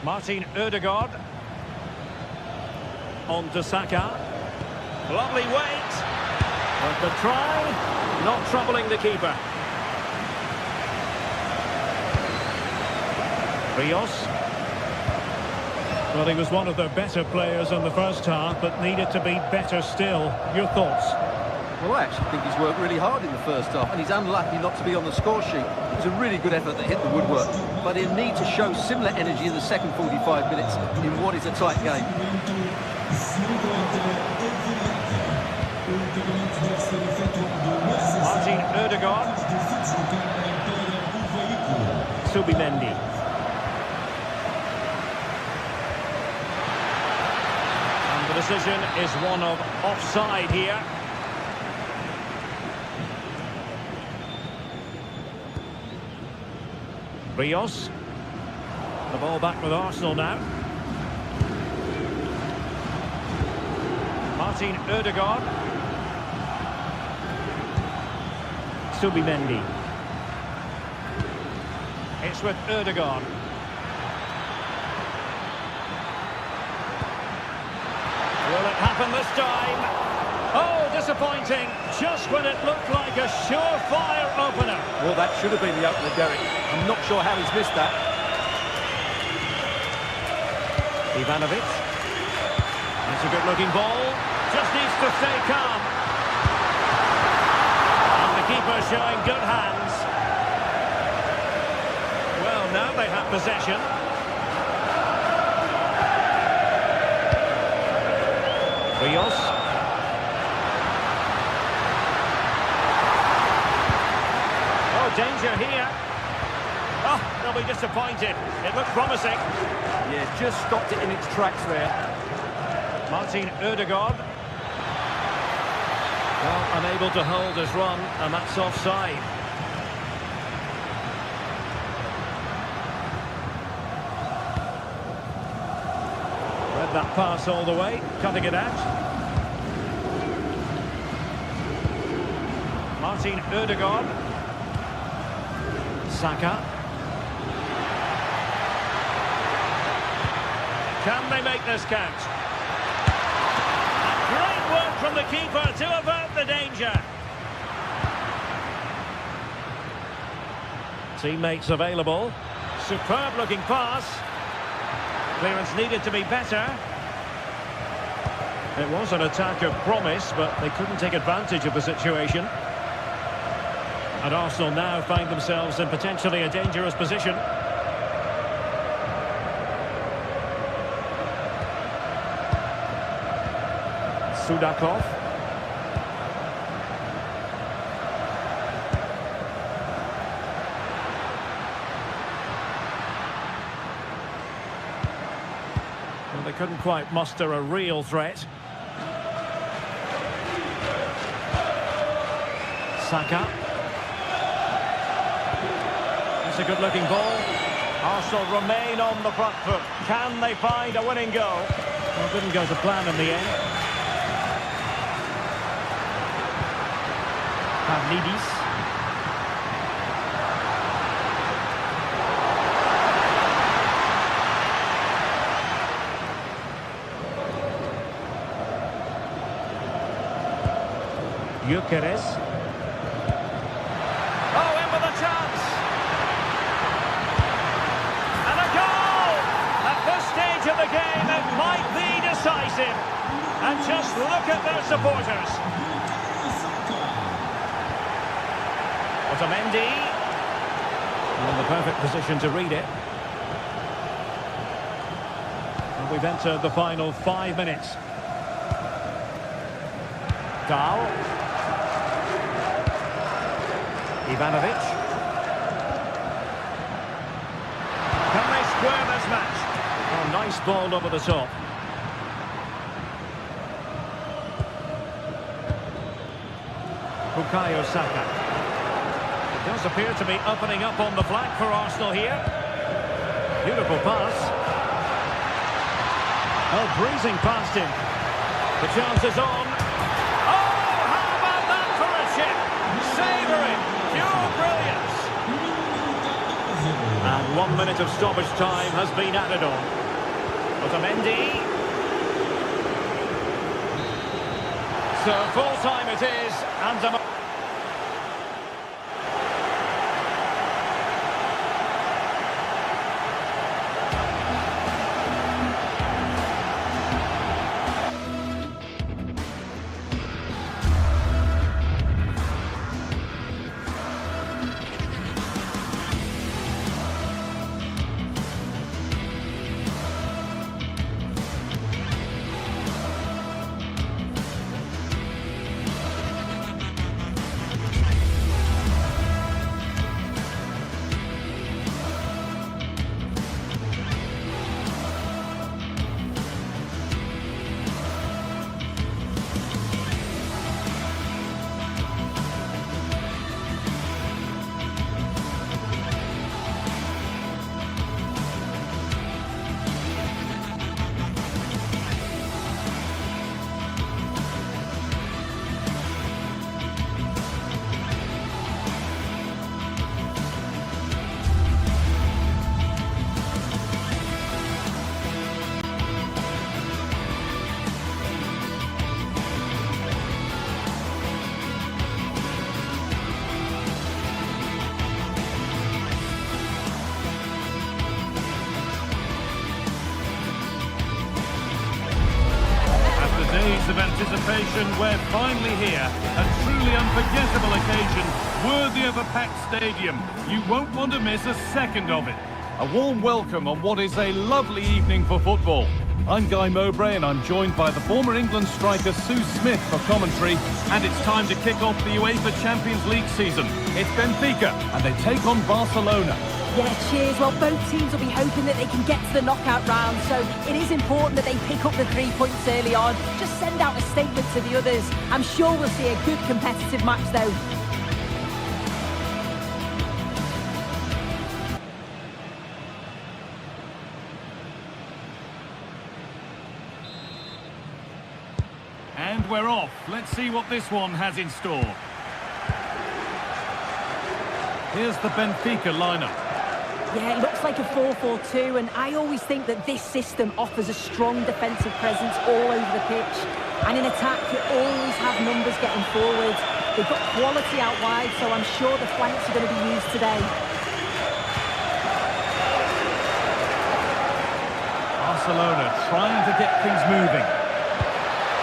A: Martin Ødegaard. On to Saka. Lovely weight. But the try, not troubling the keeper. Rios. Well, he was one of their better players in the first half, but needed to be better still. Your thoughts?
B: Well, I actually think he's worked really hard in the first half, and he's unlucky not to be on the score sheet. It was a really good effort that hit the woodwork, but he'll need to show similar energy in the second 45 minutes in what is a tight game.
A: Martin Ødegaard. Subimendi. And the decision is one of offside here. Rios. The ball back with Arsenal now. Martin Ødegaard. Subimendi. It's with Ødegaard. Will it happen this time? Oh, disappointing. Just when it looked like a surefire opener.
B: Well, that should have been the opener, Derek. I'm not sure how he's missed that.
A: Ivanovic. That's a good-looking ball. Just needs to stay calm. And the keeper showing good hands. Well, now they have possession. Rios. Oh, danger here. Oh, they'll be disappointed. It looked promising.
B: Yeah, just stopped it in its tracks there.
A: Martin Ødegaard. Well, unable to hold his run, and that's offside. Read that pass all the way, cutting it out. Martin Ødegaard. Saka. Can they make this count? Great work from the keeper to avert the danger. Teammates available. Superb looking pass. Clearance needed to be better. It was an attack of promise, but they couldn't take advantage of the situation. And Arsenal now find themselves in potentially a dangerous position. Sudakov. Well, they couldn't quite muster a real threat. Saka. It's a good-looking ball. Arsenal remain on the front foot. Can they find a winning goal? Well, it didn't go to plan in the end. Pavlidis. Gyökeres.
F: Oh, in with a chance. And a goal! At this stage of the game, it might be decisive. And just look at their supporters.
A: Otamendi. In the perfect position to read it. And we've entered the final 5 minutes. Dahl. Ivanovic. Can they square this match? Oh, nice ball over the top. Bukayo Saka. It does appear to be opening up on the flank for Arsenal here. Beautiful pass. Oh, breezing past him. The chance is on.
F: Oh, how about that for a chip? Savouring, pure brilliance.
A: And 1 minute of stoppage time has been added on. Otamendi. So full time it is, and
D: days of anticipation, we're finally here. A truly unforgettable occasion, worthy of a packed stadium. You won't want to miss a second of it. A warm welcome on what is a lovely evening for football. I'm Guy Mowbray and I'm joined by the former England striker Sue Smith for commentary. And it's time to kick off the UEFA Champions League season. It's Benfica and they take on Barcelona.
E: Yeah, cheers. Well, both teams will be hoping that they can get to the knockout round, so it is important that they pick up the 3 points early on. Just send out a statement to the others. I'm sure we'll see a good competitive match, though.
D: And we're off. Let's see what this one has in store. Here's the Benfica lineup.
E: Yeah, it looks like a 4-4-2, and I always think that this system offers a strong defensive presence all over the pitch. And in attack, you always have numbers getting forward. They've got quality out wide, so I'm sure the flanks are going to be used today.
D: Barcelona trying to get things moving.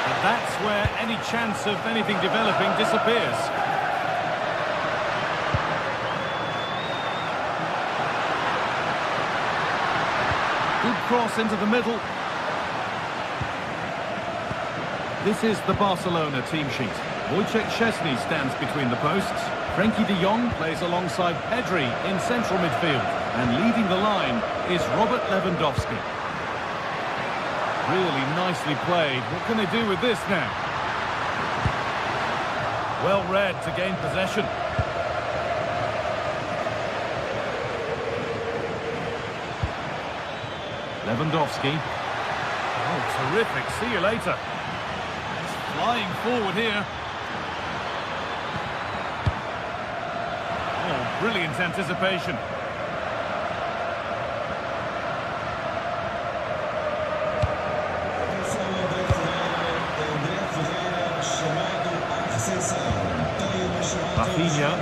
D: But that's where any chance of anything developing disappears. Good cross into the middle. This is the Barcelona team sheet. Wojciech Szczesny stands between the posts. Frenkie de Jong plays alongside Pedri in central midfield. And leading the line is Robert Lewandowski. Really nicely played. What can they do with this now? Well read to gain possession. Lewandowski. Oh, terrific. See you later. He's flying forward here. Oh, brilliant anticipation. Rafinha.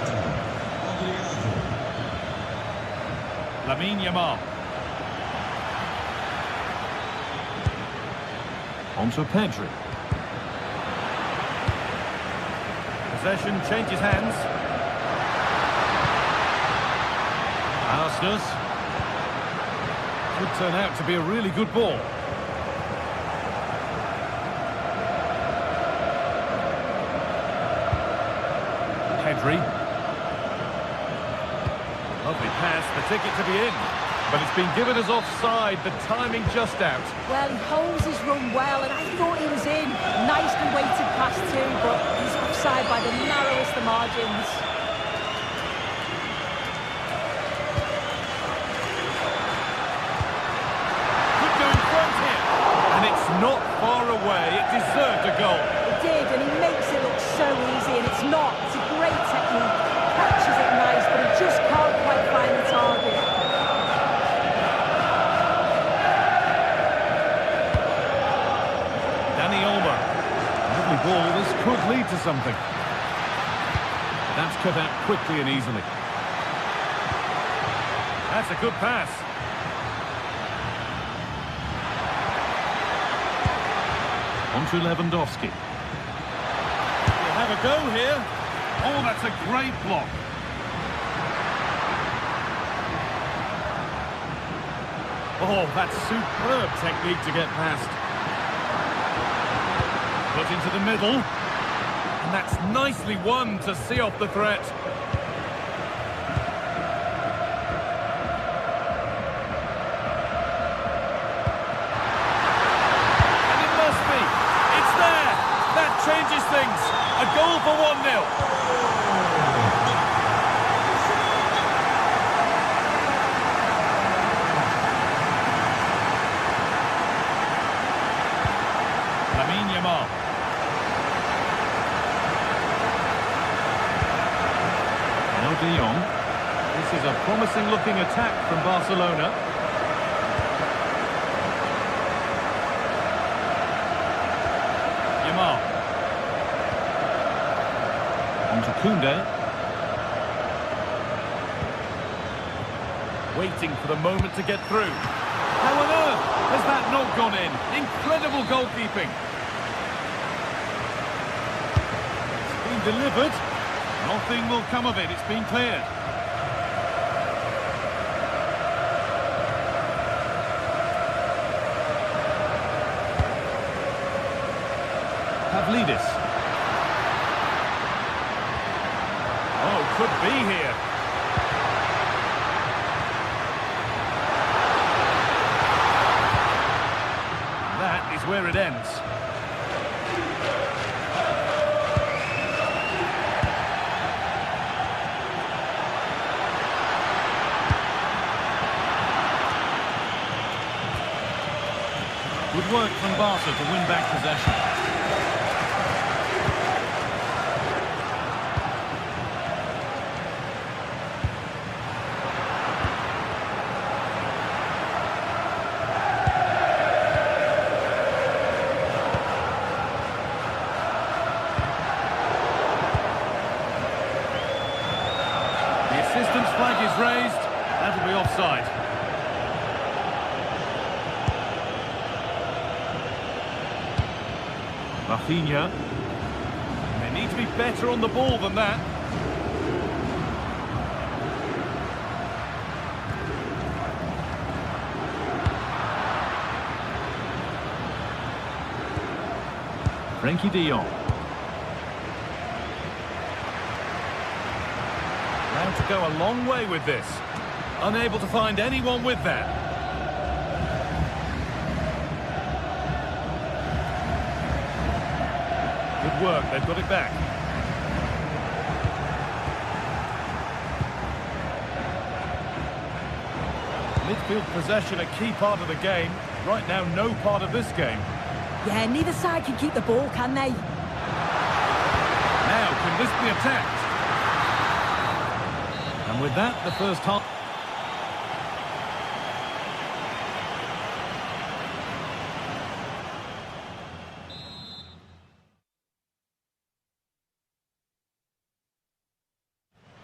D: Lamine Yamal. Onto Pedri. Possession changes hands. Arsenal. Could turn out to be a really good ball. Pedri. Lovely pass, the ticket to be in. But it's been given as offside, the timing just out.
E: Well, he holds his run well, and I thought he was in. Nicely weighted pass too, but he's offside by the narrowest of margins.
D: Could go in front here. And it's not far away, it deserved a goal.
E: It did, and he makes it look so easy, and it's not. It's a great technique. Catches it nice, but he just can't quite find the target.
D: Ball, this could lead to something. That's cut out quickly and easily. That's a good pass. On to Lewandowski. We'll have a go here. Oh, that's a great block. Oh, that's superb technique to get past. Put into the middle, and that's nicely won to see off the threat. And it must be. It's there. That changes things. A goal for 1-0. Lamine Yamal. De Jong. This is a promising-looking attack from Barcelona. Yamal. On to Koundé. Waiting for the moment to get through. How on earth has that not gone in? Incredible goalkeeping. It's been delivered. Nothing will come of it, it's been cleared. Pavlidis. Oh, could be here. That is where it ends. Good work from Barca to win back possession. The assistant's flag is raised. That'll be offside. Rafinha. They need to be better on the ball than that. Frenkie de Jong. Now to go a long way with this. Unable to find anyone with that. Good work, they've got it back. Midfield possession a key part of the game. Right now, no part of this game.
E: Yeah, neither side can keep the ball, can they?
D: Now, can this be attacked? And with that, the first half.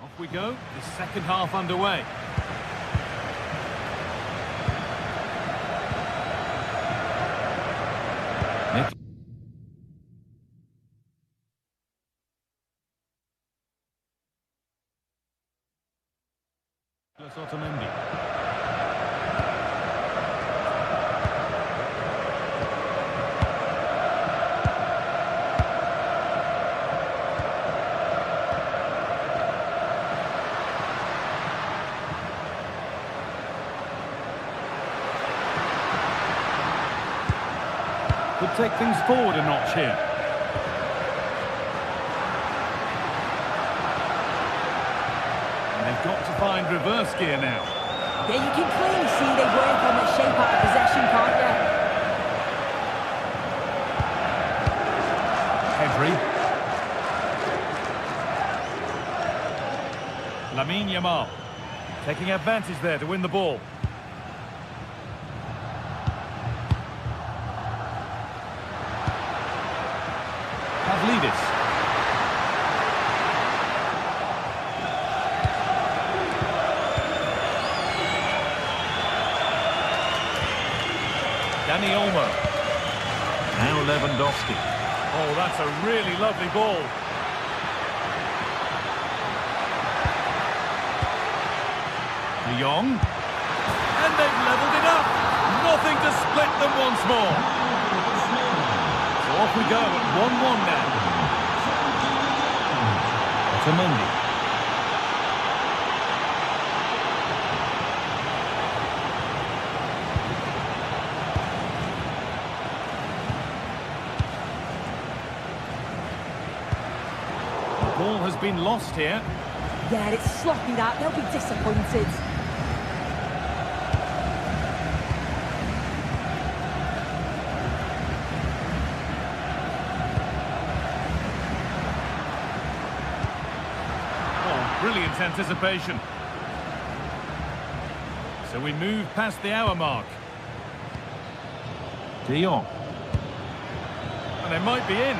D: Off we go, the second half underway. Otamendi. Could take things forward a notch here. They've got to find reverse gear now.
E: Yeah, you can clearly see they work on the shape out of possession, can't you?
D: Pedri. Lamine Yamal. Taking advantage there to win the ball. Pavlidis. Dani Olmo. Now Lewandowski. Oh, that's a really lovely ball. De Jong. And they've levelled it up. Nothing to split them once more. So off we go at 1-1 now. Otamendi. Ball has been lost here.
E: Yeah, it's sloppy that. They'll be disappointed.
D: Oh, brilliant anticipation. So we move past the hour mark. De Jong. And they might be in.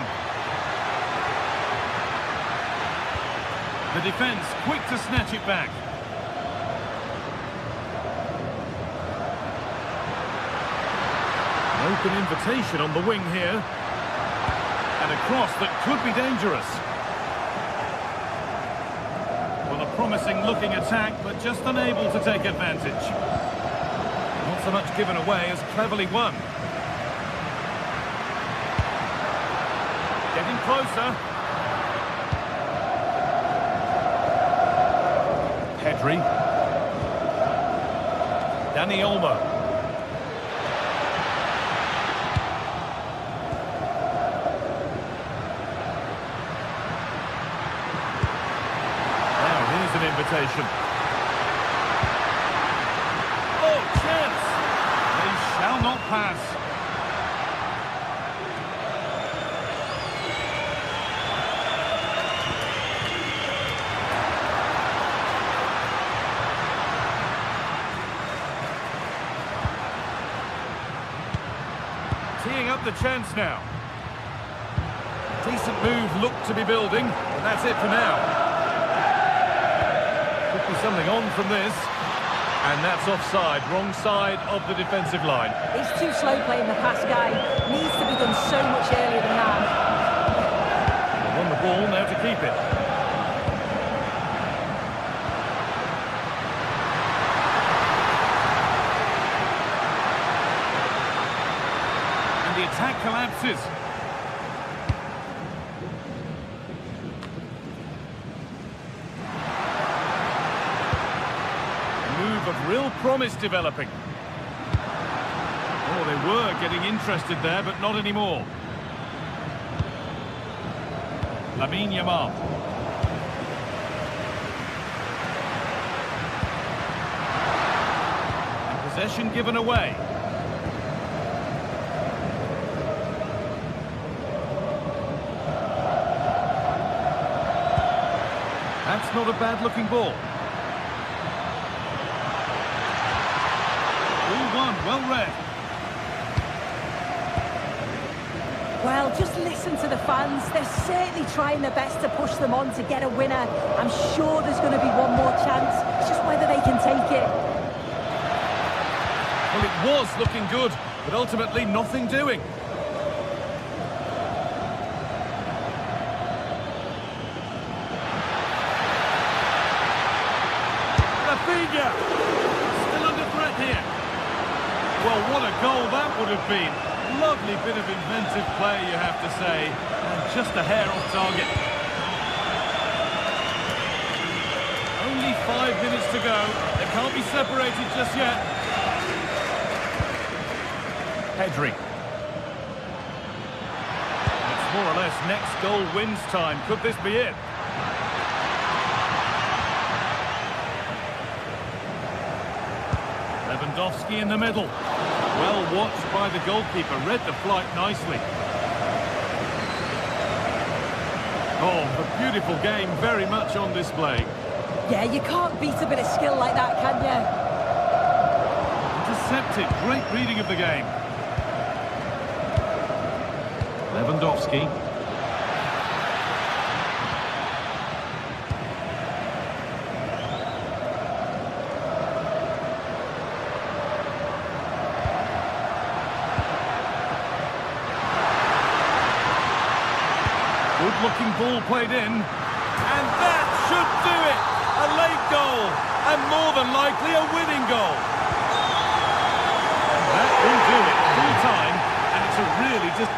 D: The defence quick to snatch it back. An open invitation on the wing here. And a cross that could be dangerous. Well, a promising looking attack, but just unable to take advantage. Not so much given away as cleverly won. Getting closer. Pedri. Dani Olmo. Now here's an invitation. Oh, chance! They shall not pass. Teeing up the chance now. Decent move looked to be building, but that's it for now. Could be something on from this. And that's offside, wrong side of the defensive line.
E: He's too slow playing the pass, guy. Needs to be done so much earlier than that.
D: They won the ball, now to keep it. And the attack collapses. Of real promise developing. Oh, they were getting interested there, but not anymore. Lamine Yamal. And possession given away. That's not a bad-looking ball. Well read.
E: Well, just listen to the fans. They're certainly trying their best to push them on to get a winner. I'm sure there's going to be one more chance. It's just whether they can take it.
D: Well, it was looking good, but ultimately nothing doing. Rafinha! Still under threat here. Well, what a goal that would have been. Lovely bit of inventive play, you have to say. And just a hair off target. Only 5 minutes to go. They can't be separated just yet. Pedri. It's more or less next goal wins time. Could this be it? Lewandowski in the middle. Well watched by the goalkeeper, read the flight nicely. Oh, a beautiful game, very much on display.
E: Yeah, you can't beat a bit of skill like that, can you?
D: Intercepted, great reading of the game. Lewandowski. Good-looking ball played in. And that should do it! A late goal, and more than likely a winning goal. That will do it, full time, and it's a really just...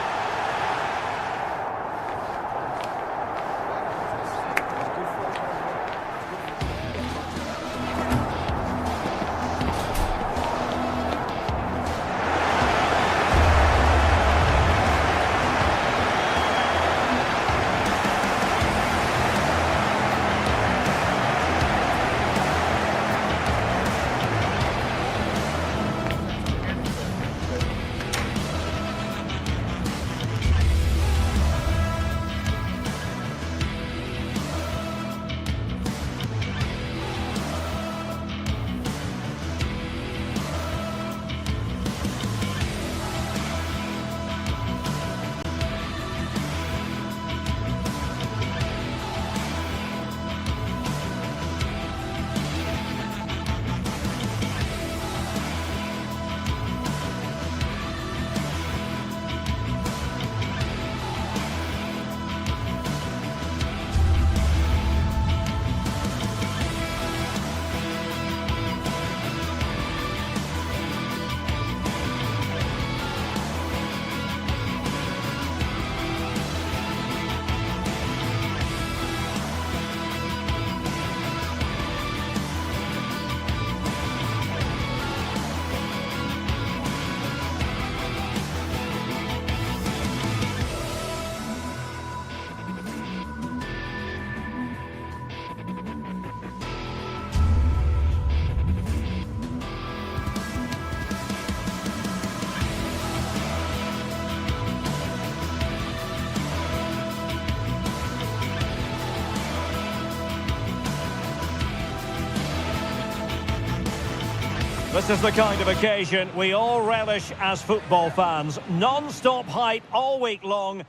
A: This is the kind of occasion we all relish as football fans. Non-stop hype all week long.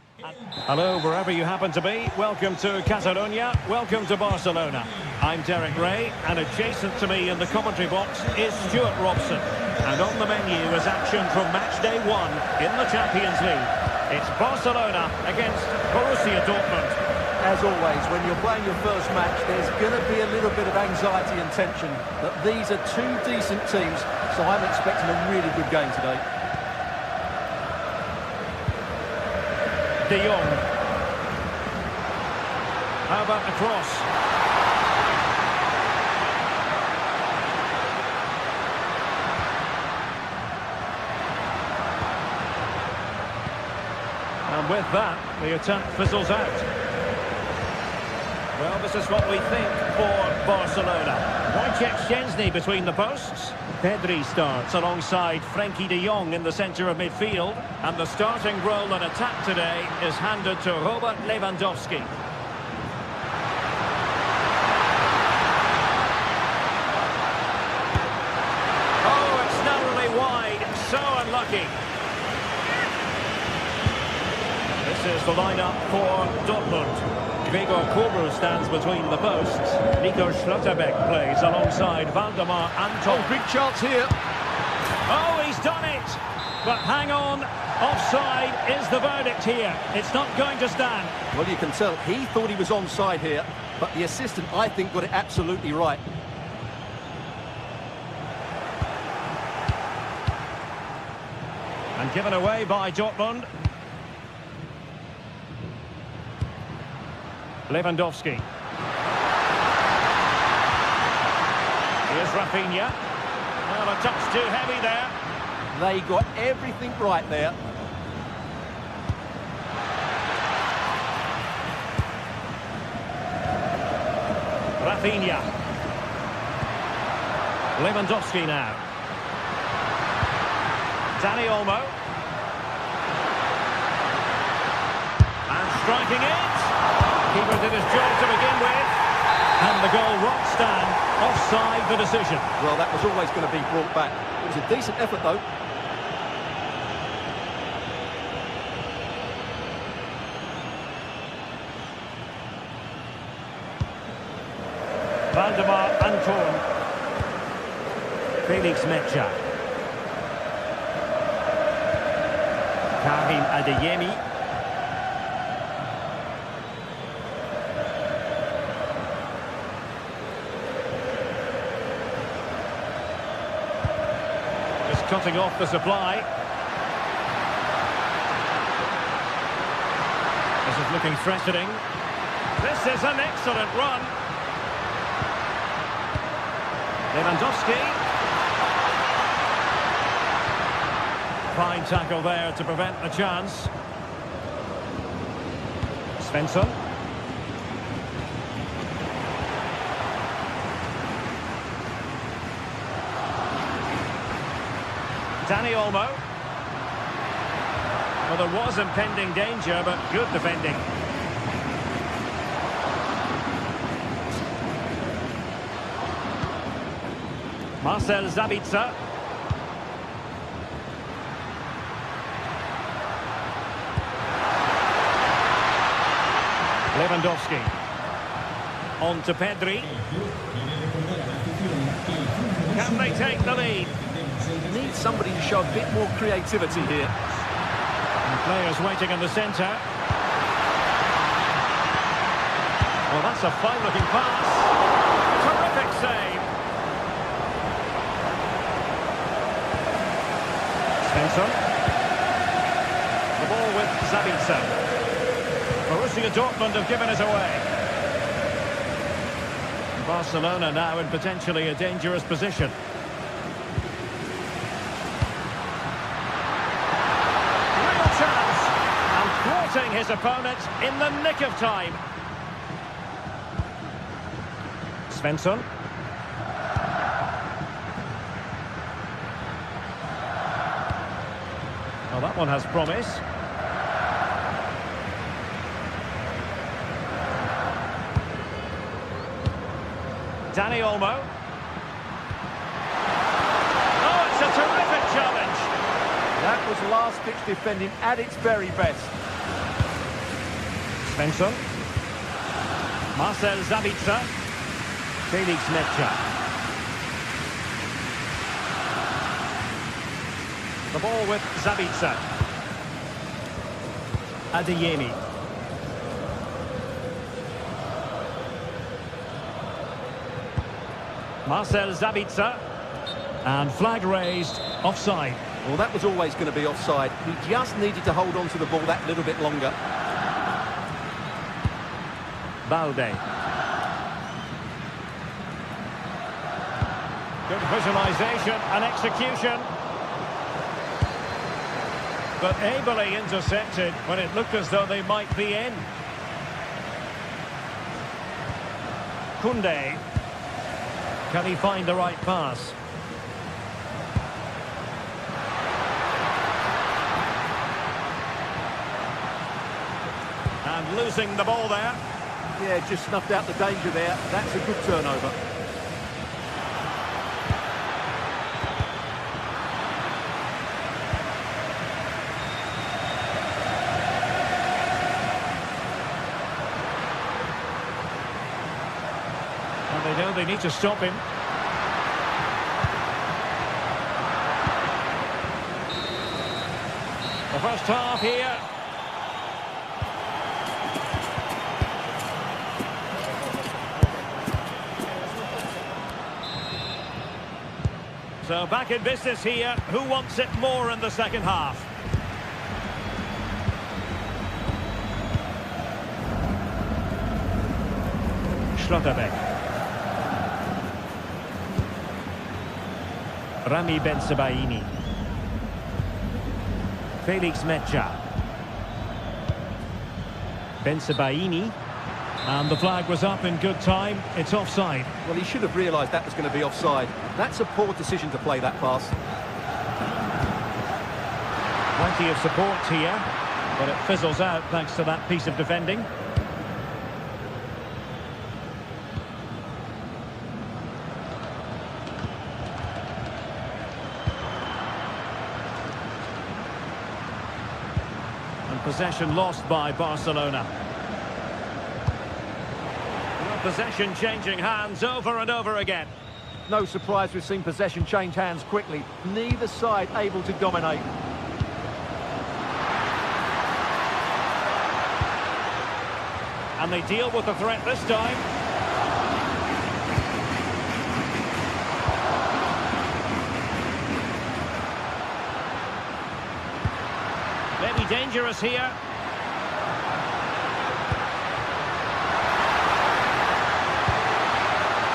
A: Hello, wherever you happen to be. Welcome to Catalonia. Welcome to Barcelona. I'm Derek Ray, and adjacent to me in the commentary box is Stuart Robson. And on the menu is action from match day 1 in the Champions League. It's Barcelona against Borussia Dortmund.
B: As always, when you're playing your first match, there's going to be a little bit of anxiety and tension. But these are two decent teams, so I'm expecting a really good game today.
A: De Jong. How about the cross? And with that, the attack fizzles out. Well, this is what we think for Barcelona. Wojciech Szczęsny between the posts. Pedri starts alongside Frenkie de Jong in the centre of midfield. And the starting role in attack today is handed to Robert Lewandowski. Oh, it's narrowly wide. So unlucky. This is the lineup for Dortmund. Gregor Kobel stands between the posts. Nico Schlotterbeck plays alongside Valdemar Anton.
B: Oh, big chance here.
A: Oh, he's done it! But hang on, offside is the verdict here. It's not going to stand.
B: Well, you can tell he thought he was onside here, but the assistant, I think, got it absolutely right.
A: And given away by Dortmund. Lewandowski. Here's Rafinha. Well, a touch too heavy there.
B: They got everything right there.
A: Rafinha. Lewandowski now. Dani Olmo. And striking it. Keeper did his job to begin with. And the goal won't stand. Offside the decision.
B: Well, that was always going to be brought back. It was a decent effort, though.
A: Valdemar Anton. Felix Mecha. Karim Adeyemi. Just cutting off the supply. This is looking threatening. This is an excellent run. Lewandowski. Fine tackle there to prevent the chance. Svensson. Dani Olmo. Well, there was impending danger, but good defending. Marcel Sabitzer. Lewandowski. On to Pedri. Can they take the lead?
B: Need somebody to show a bit more creativity here.
A: And players waiting in the centre. Well, that's a fine-looking pass. Terrific save. Svensson. The ball with Sabitzer. Borussia Dortmund have given it away. Barcelona now in potentially a dangerous position. Real chance. And thwarting his opponent in the nick of time. Svensson. Well, that one has promise. Dani Olmo. Oh, it's a terrific challenge.
B: That was last-pitch defending at its very best.
A: Svensson. Marcel Sabitzer. Felix Mecha. The ball with Zabitzer. Adeyemi. Marcel Zabitzer. And flag raised, offside.
B: Well, that was always going to be offside. He just needed to hold on to the ball that little bit longer.
A: Balde. Good visualisation and execution. But ably intercepted when it looked as though they might be in. Koundé. Can he find the right pass? And losing the ball there.
B: Yeah, just snuffed out the danger there. That's a good turnover.
A: And they know they need to stop him. The first half here. So back in business here. Who wants it more in the second half? Schlotterbeck. Rami Bensebaini. Felix Mecha. Bensebaini. And the flag was up in good time. It's offside.
B: Well, he should have realised that was going to be offside. That's a poor decision to play that pass.
A: Plenty of support here, but it fizzles out thanks to that piece of defending. And possession lost by Barcelona. Possession changing hands over and over again.
B: No surprise we've seen possession change hands quickly. Neither side able to dominate.
A: And they deal with the threat this time. Maybe dangerous here.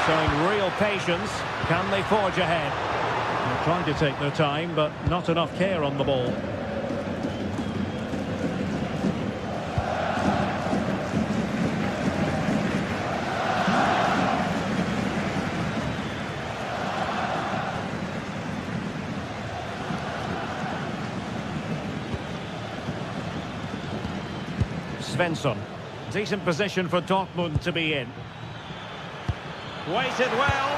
A: Showing real patience. Can they forge ahead? They're trying to take their time, but not enough care on the ball. Svensson. Decent position for Dortmund to be in. Waited well.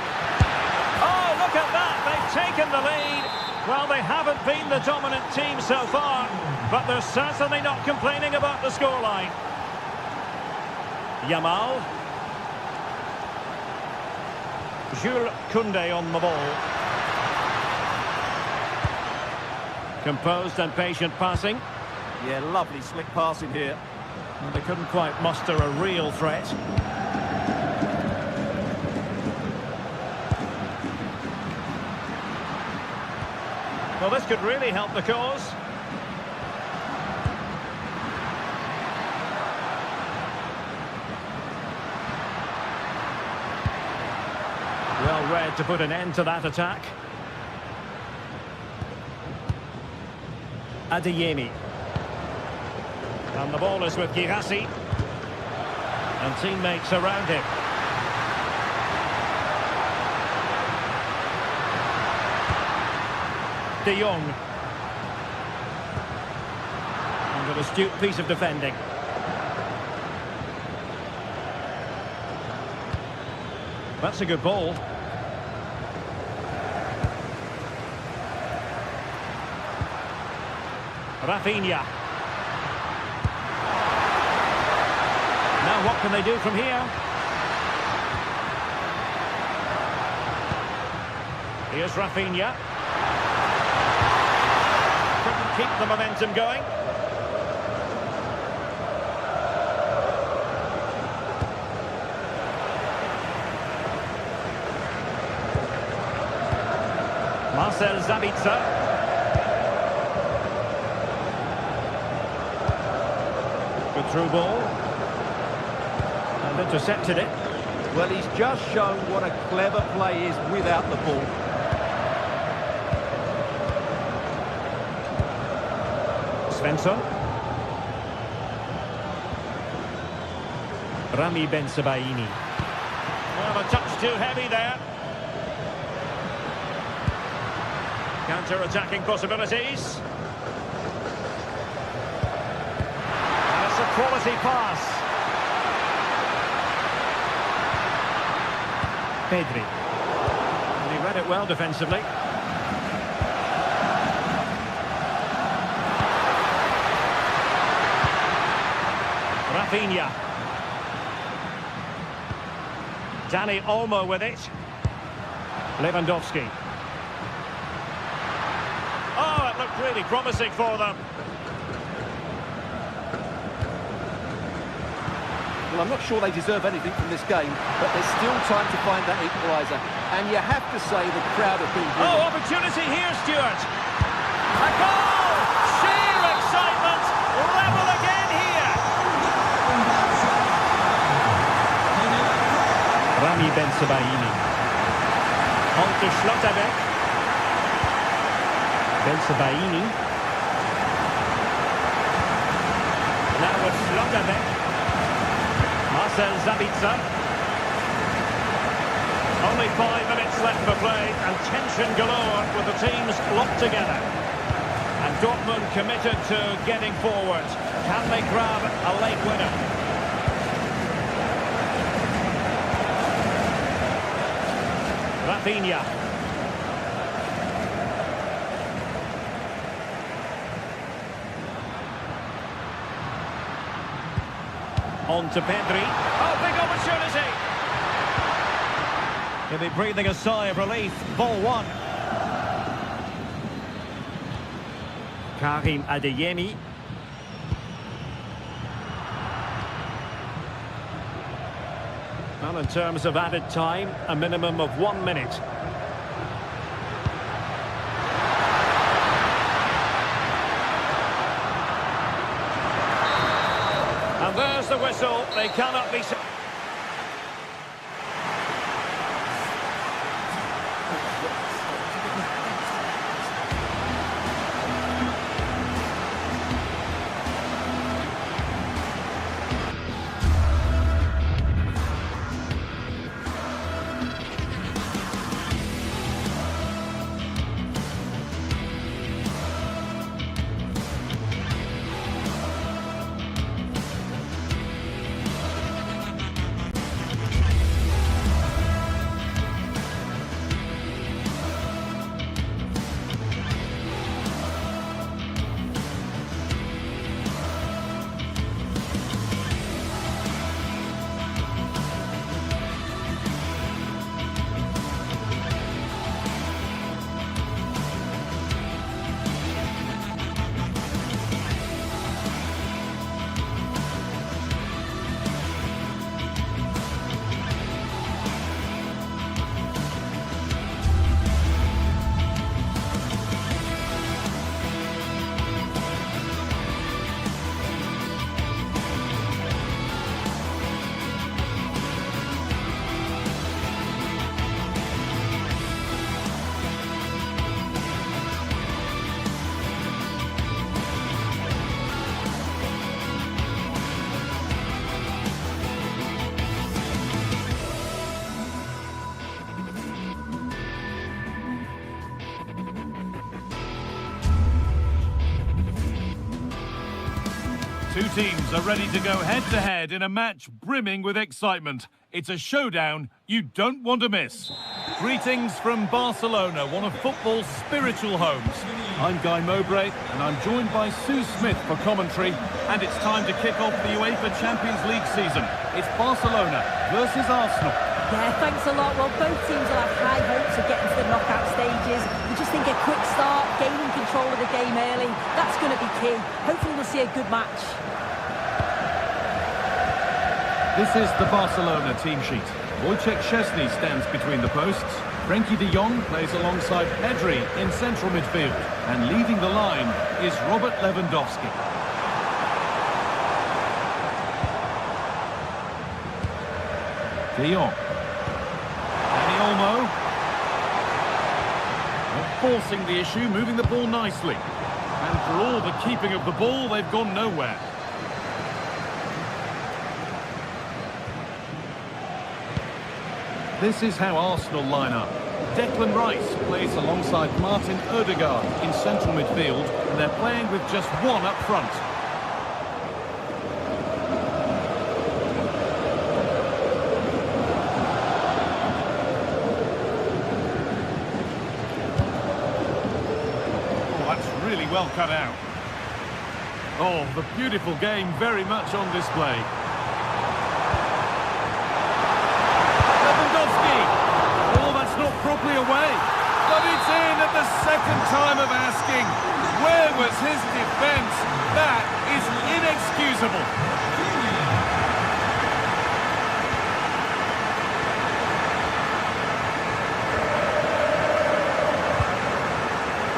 A: Oh, look at that. They've taken the lead. Well, they haven't been the dominant team so far, but they're certainly not complaining about the scoreline. Yamal. Jules Koundé on the ball. Composed and patient passing.
B: Yeah, lovely slick passing here.
A: Well, they couldn't quite muster a real threat. Well, this could really help the cause. Well read to put an end to that attack. Adeyemi. And the ball is with Girassi. And teammates around him. De Jong. And an astute piece of defending. That's a good ball. Rafinha. Now what can they do from here? Here's Rafinha. Couldn't keep the momentum going. Marcel Sabitzer. Good through ball. And intercepted it.
B: Well, he's just shown what a clever play is without the ball.
A: Svensson. Rami Bensebaini. Well, a touch too heavy there. Counter-attacking possibilities. That's a quality pass. Pedri. And he read it well defensively. Rafinha. Dani Olmo with it. Lewandowski. Oh, it looked really promising for them.
B: Well, I'm not sure they deserve anything from this game, but there's still time to find that equaliser. And you have to say the crowd have been brilliant.
A: Oh, opportunity here, Stuart. A goal! Sheer excitement! Level again here! Rami Bensebaini. On to Schlotterbeck. Bensebaini. Now with Schlotterbeck. Marcel Sabitzer. Only 5 minutes left for play and tension galore with the teams locked together. And Dortmund committed to getting forward. Can they grab a late winner? Rafinha. On to Pedri. Oh, big opportunity! He'll be breathing a sigh of relief. Ball one. Karim Adeyemi. Well, in terms of added time, a minimum of 1 minute. And there's the whistle. They cannot be...
D: Two teams are ready to go head-to-head in a match brimming with excitement. It's a showdown you don't want to miss. Greetings from Barcelona, one of football's spiritual homes. I'm Guy Mowbray, and I'm joined by Sue Smith for commentary. And it's time to kick off the UEFA Champions League season. It's Barcelona versus Arsenal.
E: Yeah, thanks a lot. Well, both teams will have high hopes of getting to the knockout stages. We just think a quick start, gaining control of the game early, that's going to be key. Hopefully we'll see a good match.
D: This is the Barcelona team sheet. Wojciech Szczesny stands between the posts. Frenkie de Jong plays alongside Pedri in central midfield. And leading the line is Robert Lewandowski. De Jong. Dani Olmo. Not forcing the issue, moving the ball nicely. And for all the keeping of the ball, they've gone nowhere. This is how Arsenal line up. Declan Rice plays alongside Martin Odegaard in central midfield, and they're playing with just one up front. Oh, that's really well cut out. Oh, the beautiful game very much on display. Not properly away, but it's in at the second time of asking. Where was his defence? That is inexcusable.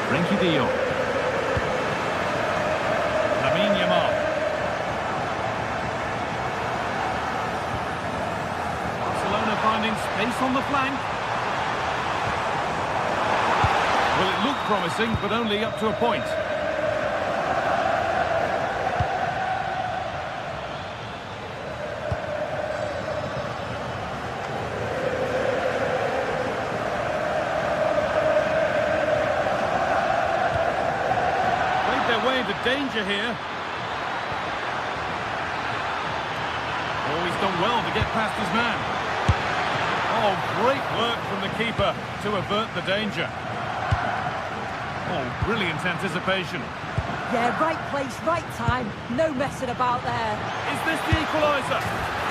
D: Frenkie de Jong. Lamine Yamal. Barcelona finding space on the flank. Well, it looked promising, but only up to a point. Played their way into danger here. Oh, he's done well to get past his man. Oh, great work from the keeper to avert the danger. Oh, brilliant anticipation.
E: Yeah, right place, right time. No messing about there.
D: Is this the equaliser?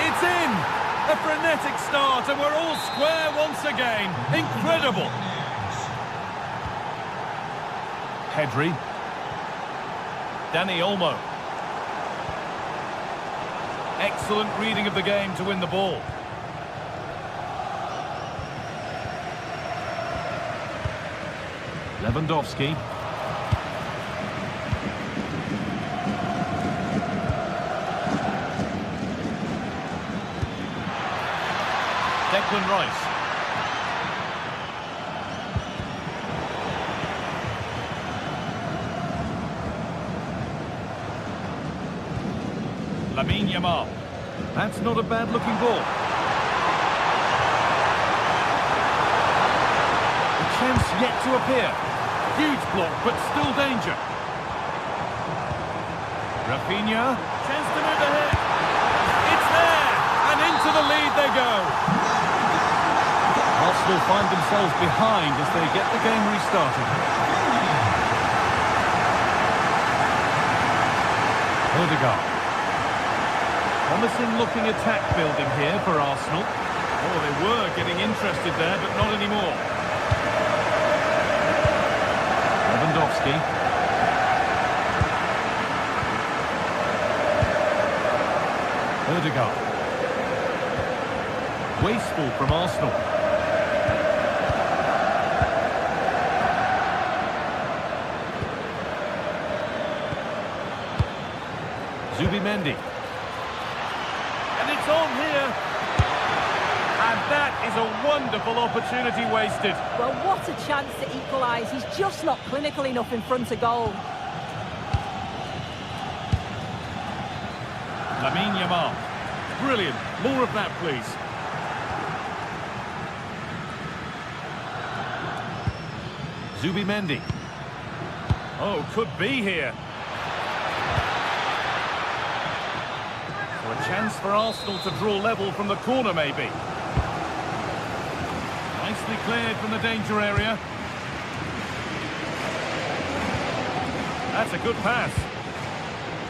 D: It's in! A frenetic start, and we're all square once again. Incredible! Pedri. Dani Olmo. Excellent reading of the game to win the ball. Lewandowski. Declan Rice. Lamine Yamal. That's not a bad-looking ball. A chance yet to appear. Huge block, but still danger. Rafinha. Chance to move ahead. It's there! And into the lead they go. Arsenal find themselves behind as they get the game restarted. Odegaard. Promising looking attack building here for Arsenal. Oh, they were getting interested there, but not anymore. Lewandowski. Odegaard. Wasteful from Arsenal. Zubimendi. And it's on here. And that is a wonderful opportunity wasted.
E: Well, what a chance to equalise. He's just not clinical enough in front of goal.
D: Lamine Yamal. Brilliant. More of that, please. Zubimendi. Oh, could be here. So a chance for Arsenal to draw level from the corner, maybe. Nicely cleared from the danger area. That's a good pass.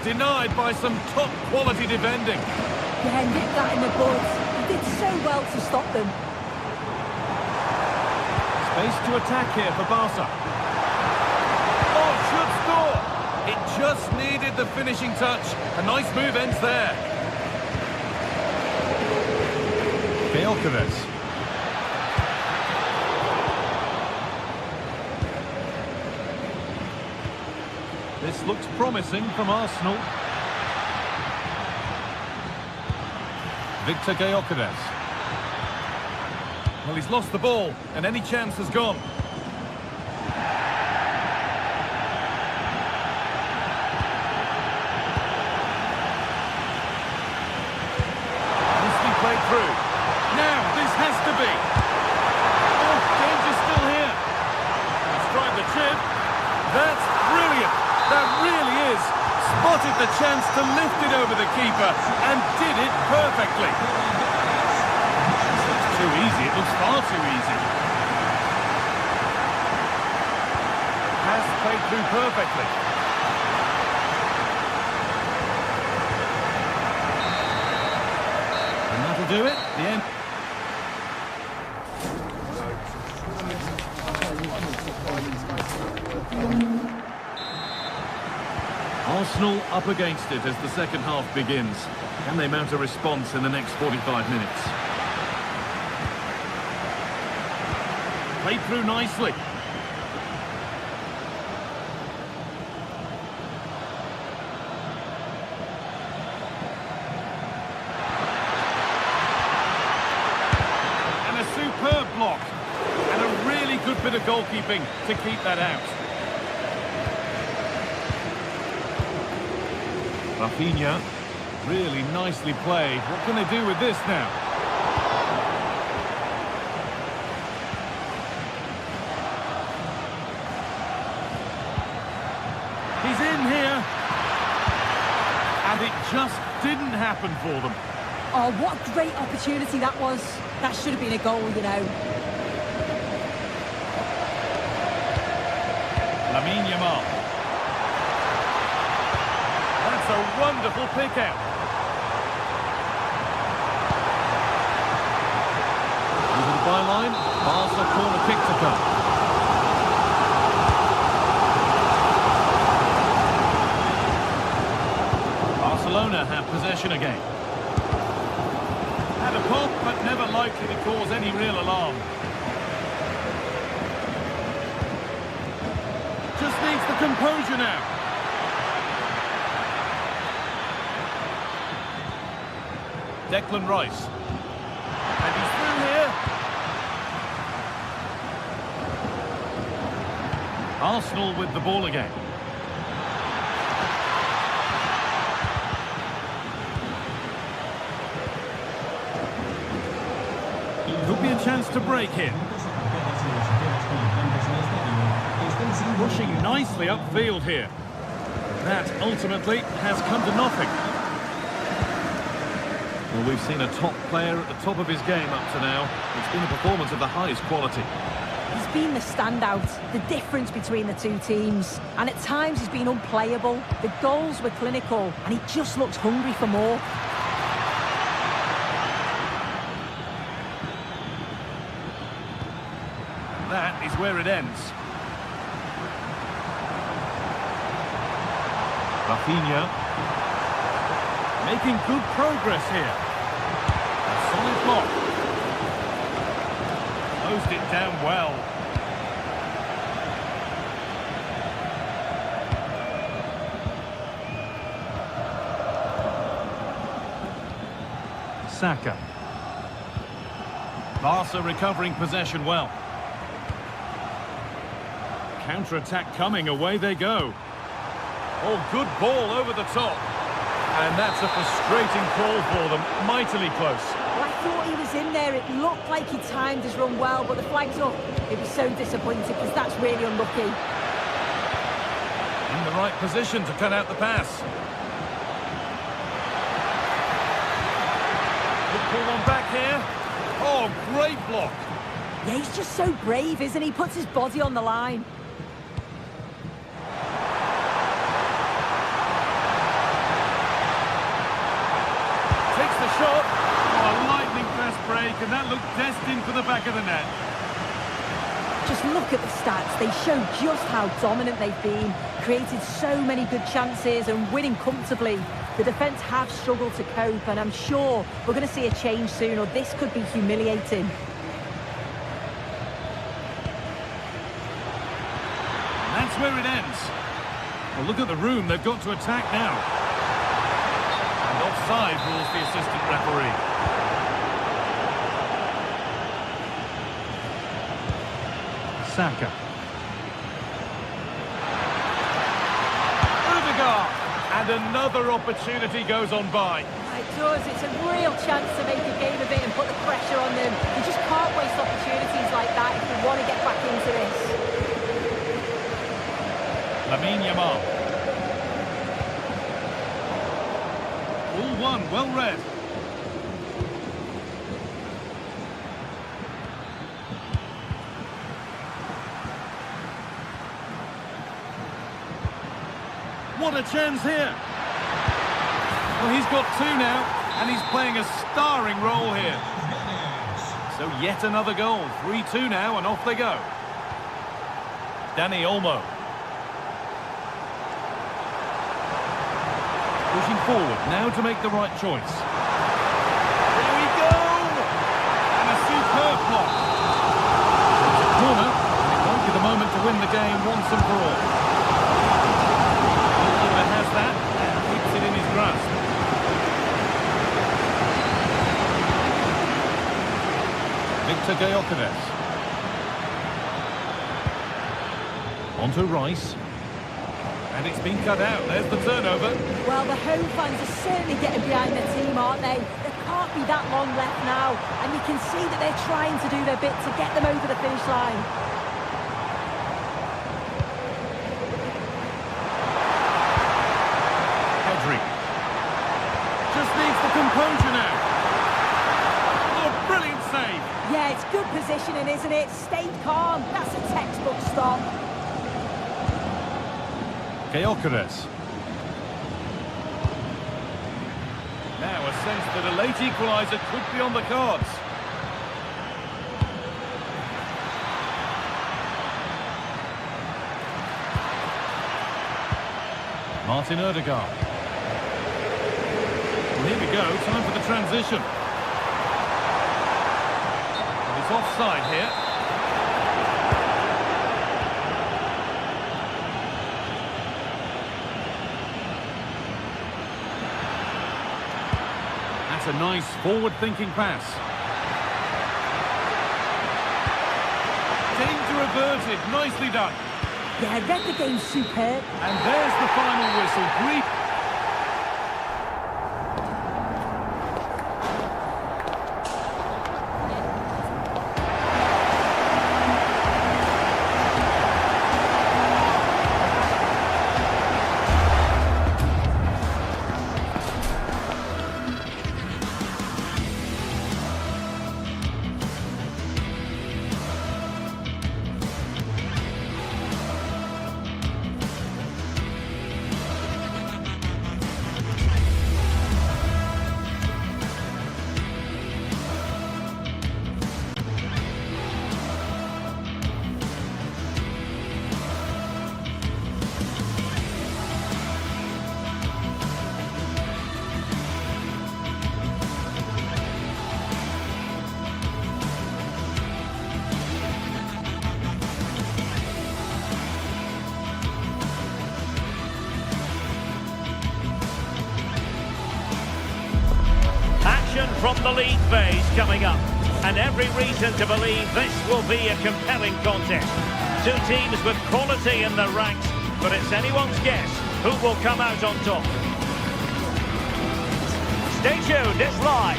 D: Denied by some top-quality defending.
E: Yeah, nipped that in the bud. He did so well to stop them.
D: Space to attack here for Barca. Oh, should score! It just needed the finishing touch. A nice move ends there. Gyökeres. This looks promising from Arsenal. Victor Gyökeres. Well, he's lost the ball, and any chance has gone. Nicely played through. Now, this has to be. Oh, danger still here. He's tried the chip. That's brilliant. That really is. Spotted the chance to lift it over the keeper and did it perfectly. This looks too easy. It looks far too easy. Pass played through perfectly. And that'll do it. The end. Arsenal up against it as the second half begins. Can they mount a response in the next 45 minutes? Played through nicely. And a superb block. And a really good bit of goalkeeping to keep that out. Rafinha, really nicely played. What can they do with this now? He's in here. And it just didn't happen for them.
E: Oh, what a great opportunity that was. That should have been a goal, you know.
D: Lamine Yamal. That's a wonderful pick out. Over the byline, Barca corner kick to come. Barcelona have possession again. Had a pop, but never likely to cause any real alarm. Just needs the composure now. Declan Rice. And he's through here. Arsenal with the ball again. Could be a chance to break here. Pushing nicely upfield here. That ultimately has come to nothing. Well, we've seen a top player at the top of his game up to now. It's been a performance of the highest quality.
E: He's been the standout, the difference between the two teams. And at times he's been unplayable. The goals were clinical, and he just looks hungry for more.
D: That is where it ends. Rafinha. Making good progress here. A solid block. Closed it down well. Saka. Barca recovering possession well. Counter-attack coming, away they go. Oh, good ball over the top. And that's a frustrating call for them, mightily close.
E: Well, I thought he was in there. It looked like he timed his run well, but the flag's up. It was so disappointing because that's really unlucky.
D: In the right position to cut out the pass. Good ball on back here. Oh, great block.
E: Yeah, he's just so brave, isn't he? Puts his body on the line.
D: shot. Oh, a lightning fast break, and that looked destined for the back of the net.
E: Just look at the stats. They show just how dominant they've been, created so many good chances and winning comfortably. The defence have struggled to cope, and I'm sure we're going to see a change soon, or this could be humiliating.
D: And that's where it ends. Well, look at the room. They've got to attack now. And offside rules the assistant referee. Saka. Odegaard. And another opportunity goes on by.
E: It does. It's a real chance to make a game of it and put the pressure on them. You just can't waste opportunities like that if you want to get back into this.
D: Lamine Yamal. All one, well read. What a chance here. Well, he's got two now, and he's playing a starring role here. So yet another goal. 3-2 now, and off they go. Dani Olmo. Pushing forward, now to make the right choice. Here we go! And a superb block. It's a corner, and it won't be the moment to win the game once and for all. Has that and keeps it in his grasp. Victor Gyökeres. On to Rice. And it's been cut out. There's the turnover.
E: Well, the home fans are certainly getting behind their team, aren't they? There can't be that long left now. And you can see that they're trying to do their bit to get them over the finish line.
D: Just needs the composure now. Oh, brilliant save.
E: Yeah, it's good positioning, isn't it? Stayed calm. That's a textbook stop.
D: Gyökeres. Now a sense that a late equaliser could be on the cards. Martin Odegaard. Here we go, time for the transition. And it's offside here. That's a nice forward-thinking pass. Danger averted, nicely done.
E: Yeah, read the game superb.
D: And there's the final whistle. Brief.
A: From the league phase coming up, and every reason to believe this will be a compelling contest. Two teams with quality in their ranks, but it's anyone's guess who will come out on top. Stay tuned, it's live.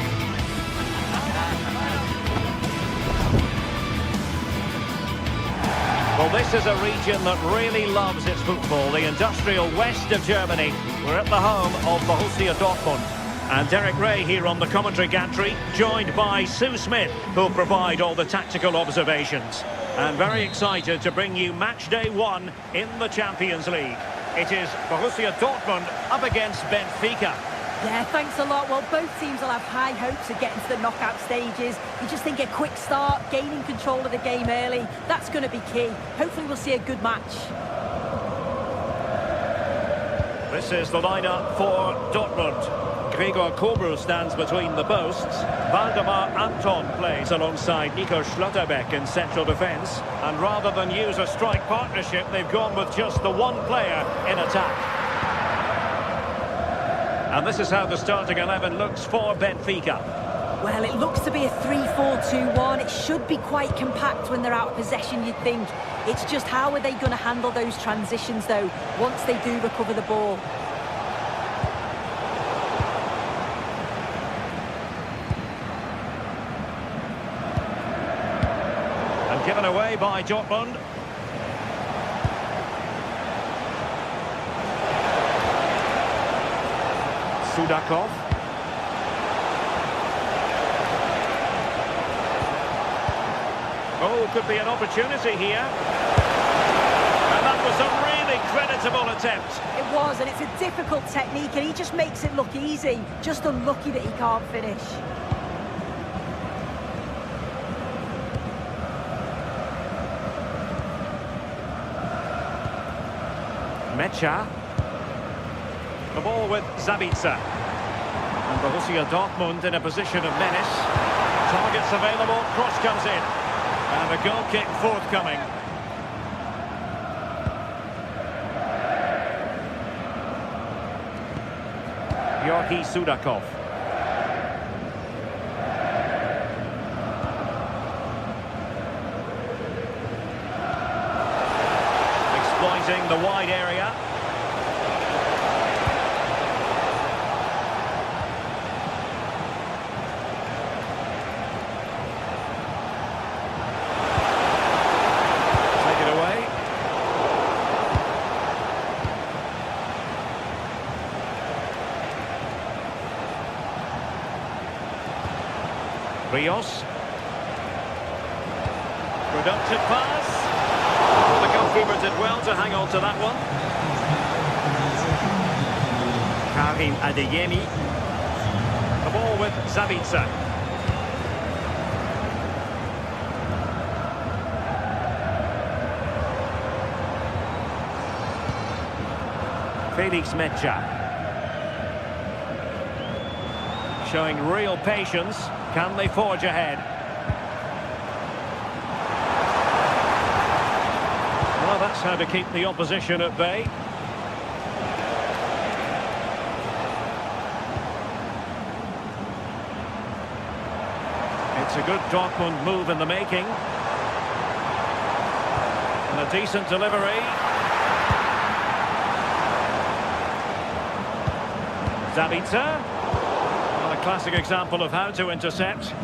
A: Well, this is a region that really loves its football, the industrial west of Germany. We're at the home of Borussia Dortmund. And Derek Ray here on the commentary gantry, joined by Sue Smith, who'll provide all the tactical observations. And very excited to bring you match day one in the Champions League. It is Borussia Dortmund up against Benfica.
E: Yeah, thanks a lot. Well, both teams will have high hopes of getting to the knockout stages. You just think a quick start, gaining control of the game early, that's going to be key. Hopefully we'll see a good match.
A: This is the lineup for Dortmund. Gregor Kobel stands between the posts. Waldemar Anton plays alongside Nico Schlotterbeck in central defence. And rather than use a strike partnership, they've gone with just the one player in attack. And this is how the starting 11 looks for Benfica.
E: Well, it looks to be a 3-4-2-1. It should be quite compact when they're out of possession, you'd think. It's just how are they going to handle those transitions, though, once they do recover the ball.
A: And given away by Dortmund. Sudakov. Oh, could be an opportunity here. And that was a really creditable attempt.
E: It was, and it's a difficult technique, and he just makes it look easy. Just unlucky that he can't finish.
A: Mecha. The ball with Zabitzer. And Borussia Dortmund in a position of menace. Targets available, cross comes in. And a goal kick forthcoming. Georgi Sudakov. Exploiting the wide area. Rios. Productive pass. Well, the goalkeeper did well to hang on to that one. Karim Adeyemi. The ball with Zabitzer. Felix Mecha. Showing real patience. Can they forge ahead? Well, that's how to keep the opposition at bay. It's a good Dortmund move in the making. And a decent delivery. Zabitzer. A classic example of how to intercept.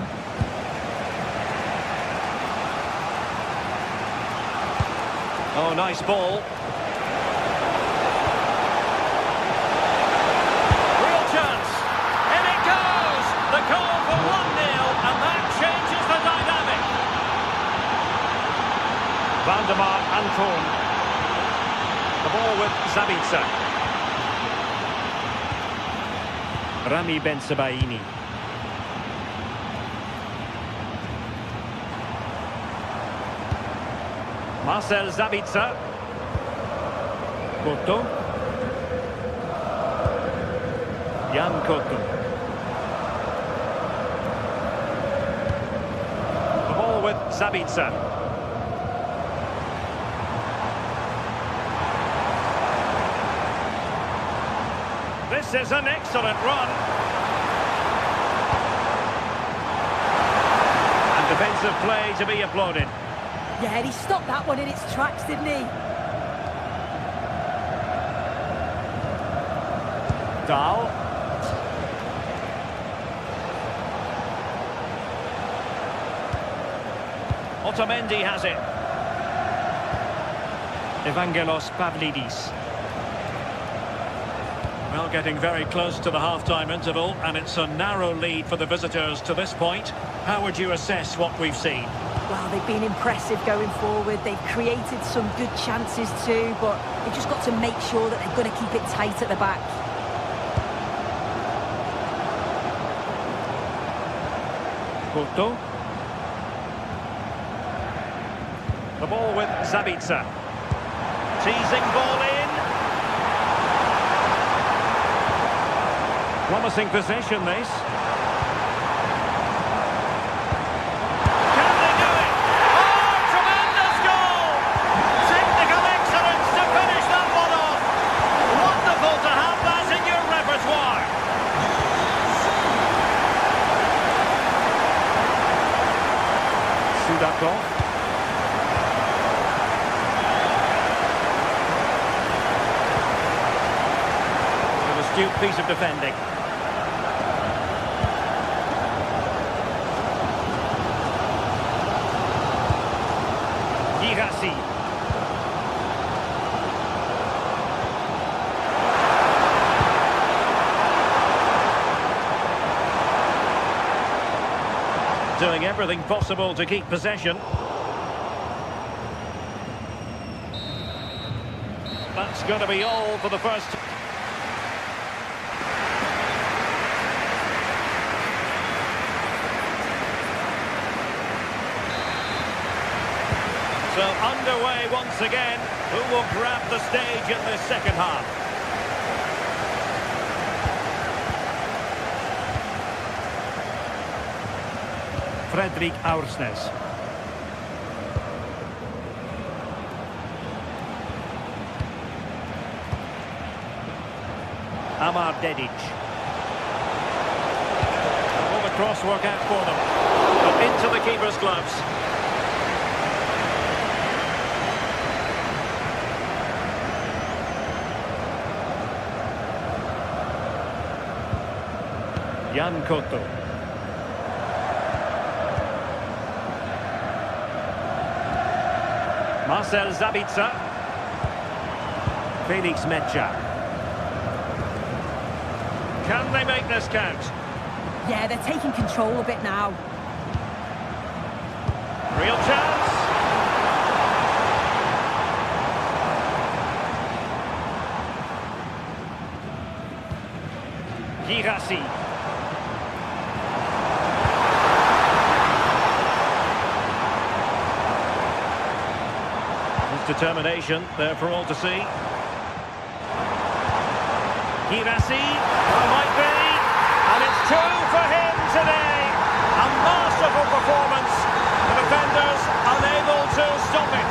A: Oh, nice ball. Real chance. In it goes. The goal for 1-0, and that changes the dynamic. Waldemar Anton. The ball with Zabitzer. Rami Bensebaini. Marcel Zabitzer. Couto. Jan Couto. The ball with Zabitzer. This is an excellent run. And defensive play to be applauded.
E: Yeah, and he stopped that one in its tracks, didn't he?
A: Dahl. Otamendi has it. Evangelos Pavlidis. Well, getting very close to the half-time interval, and it's a narrow lead for the visitors to this point. How would you assess what we've seen?
E: Well, they've been impressive going forward. They've created some good chances too, but they've just got to make sure that they're going to keep it tight at the back.
A: Couto. The ball with Zabitzer. Teasing ball in. Promising possession, this.
F: Can they do it? Oh, tremendous goal! Technical excellence to finish that one off. Wonderful to have that in your repertoire.
A: Sudakov. An astute piece of defending. Girassi. Doing everything possible to keep possession. That's going to be all for the first. So underway once again. Who will grab the stage in this second half? Fredrik Aursnes. Amar Dedic. Will the cross work out for them? But into the keeper's gloves. Jan Couto. Marcel Zabitzer. Felix Mecha. Can they make this count?
E: Yeah, they're taking control a bit now.
A: Real chance. Girassi. Determination there for all to see. Girassi, well, might be, and it's two for him today. A masterful performance. The defenders unable to stop it.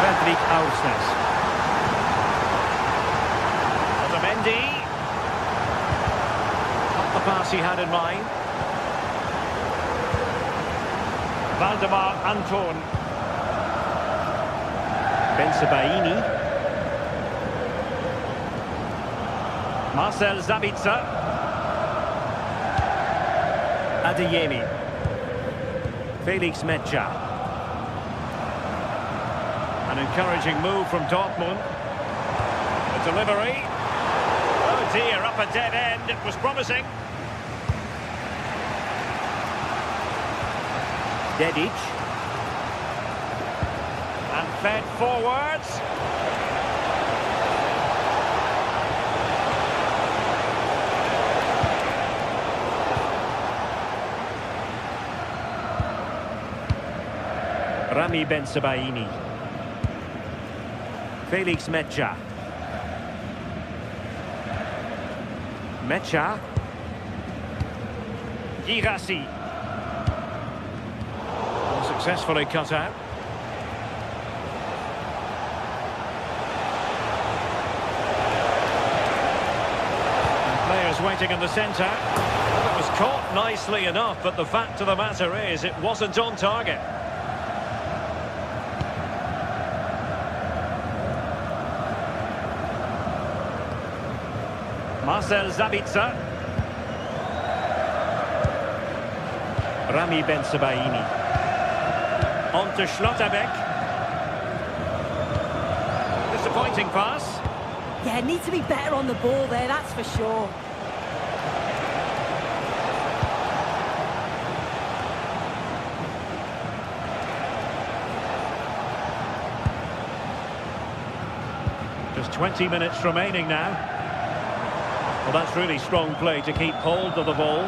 A: Fredrik Aursnes. Otamendi. Not the pass he had in mind. Valdemar Anton. Bensebaini. Marcel Zabitzer. Adeyemi. Felix Mecha. An encouraging move from Dortmund. The delivery. Oh dear, up a dead end. It was promising. Dedic. And fed forwards. Rami Bensebaini. Felix Mecha. Mecha. Girassi. Successfully cut out. Players waiting in the centre. Well, it was caught nicely enough, but the fact of the matter is it wasn't on target. Marcel Zabitzer. Rami Bensebaini. On to Schlotterbeck. Disappointing pass.
E: Yeah, need to be better on the ball there, that's for sure.
A: Just 20 minutes remaining now. Well, that's really strong play to keep hold of the ball.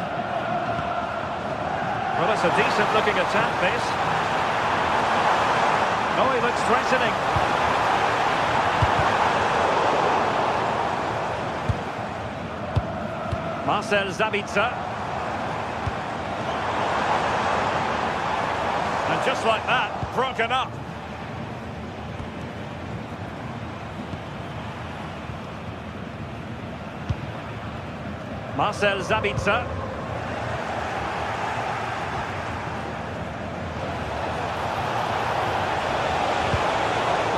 A: Well, it's a decent-looking attack, this. Oh, he looks threatening. Marcel Sabitzer. And just like that, broken up. Marcel Sabitzer.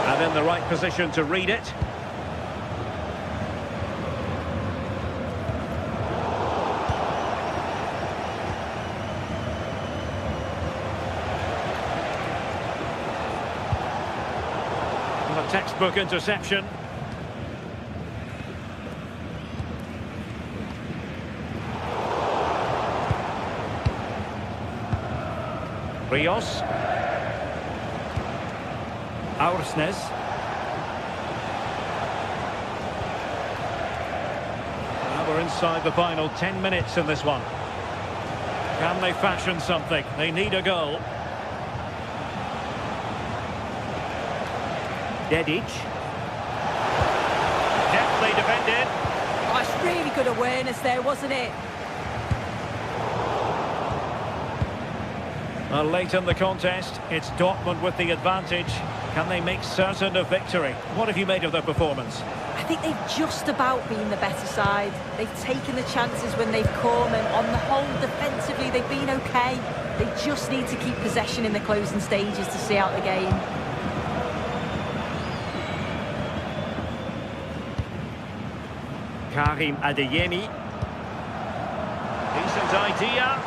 A: And in the right position to read it. A textbook interception. Rios. Aursnes. Now we're inside the final 10 minutes in this one. Can they fashion something? They need a goal. Dedic. Deftly defended.
E: Oh, it's really good awareness there, wasn't it?
A: Late in the contest, it's Dortmund with the advantage. Can they make certain of victory? What have you made of their performance?
E: I think they've just about been the better side. They've taken the chances when they've come, and on the whole, defensively, they've been okay. They just need to keep possession in the closing stages to see out the game.
A: Karim Adeyemi. Decent idea.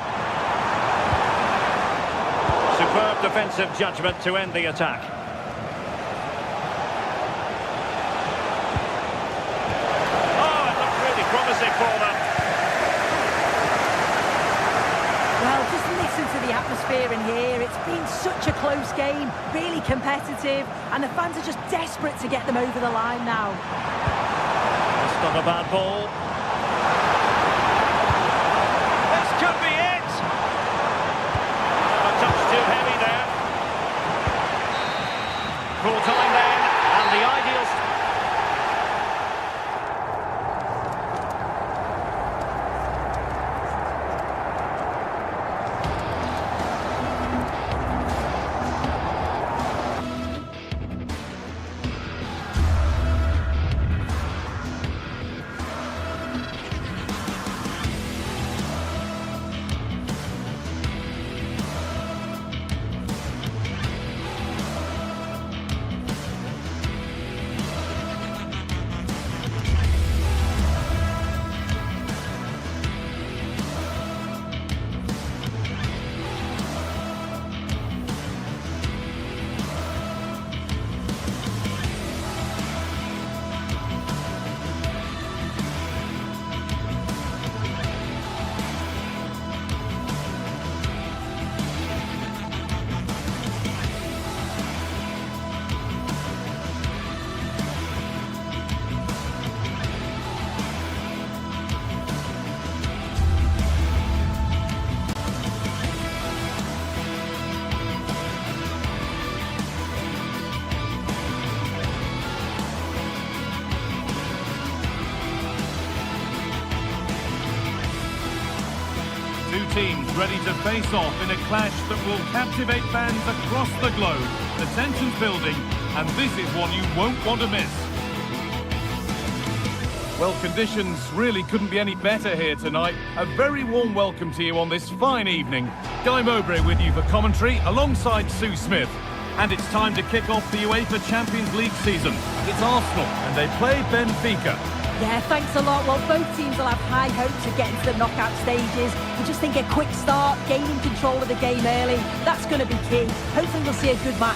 A: Superb defensive judgment to end the attack. Oh, it looked really promising for them.
E: Well, just listen to the atmosphere in here. It's been such a close game, really competitive, and the fans are just desperate to get them over the line now.
A: That's not a bad ball. This could be it. A touch too heavy there. Full time then, and the ideal...
D: Two teams ready to face off in a clash that will captivate fans across the globe. The tension's building, and this is one you won't want to miss. Well, conditions really couldn't be any better here tonight. A very warm welcome to you on this fine evening. Guy Mowbray with you for commentary alongside Sue Smith. And it's time to kick off the UEFA Champions League season. It's Arsenal, and they play Benfica.
E: Yeah, thanks a lot. Well, both teams will have high hopes of getting to the knockout stages. We just think a quick start, gaining control of the game early, that's going to be key. Hopefully we'll see a good match.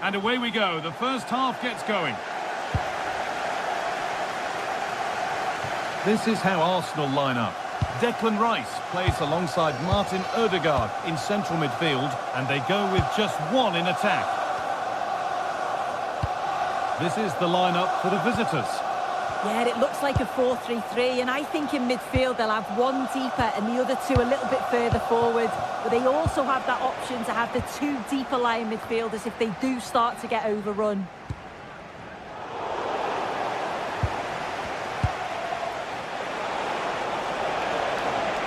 D: And away we go. The first half gets going. This is how Arsenal line up. Declan Rice plays alongside Martin Ødegaard in central midfield, and they go with just one in attack. This is the lineup for the visitors.
E: Yeah, it looks like a 4-3-3, and I think in midfield they'll have one deeper and the other two a little bit further forward. But they also have that option to have the two deeper lying midfielders if they do start to get overrun.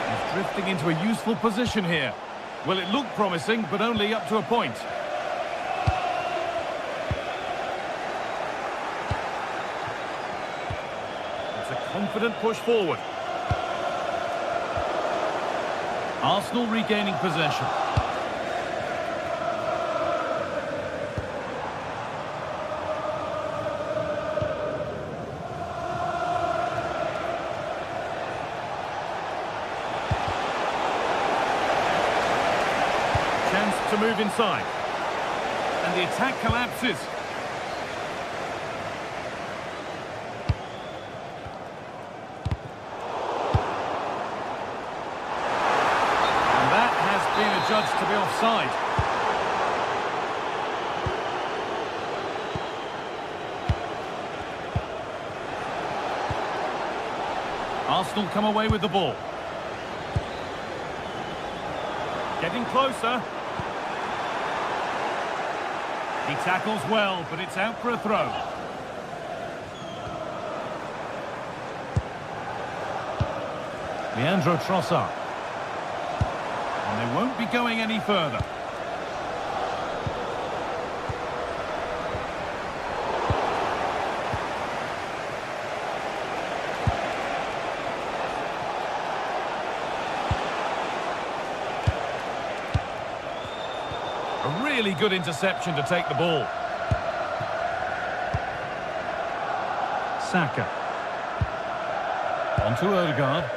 D: He's drifting into a useful position here. Well, it looked promising, but only up to a point. Confident push forward. Arsenal regaining possession. Chance to move inside. And the attack collapses. Judged to be offside. Arsenal come away with the ball. Getting closer. He tackles well, but it's out for a throw. Leandro Trossard. And they won't be going any further. A really good interception to take the ball. Saka. On to Odegaard.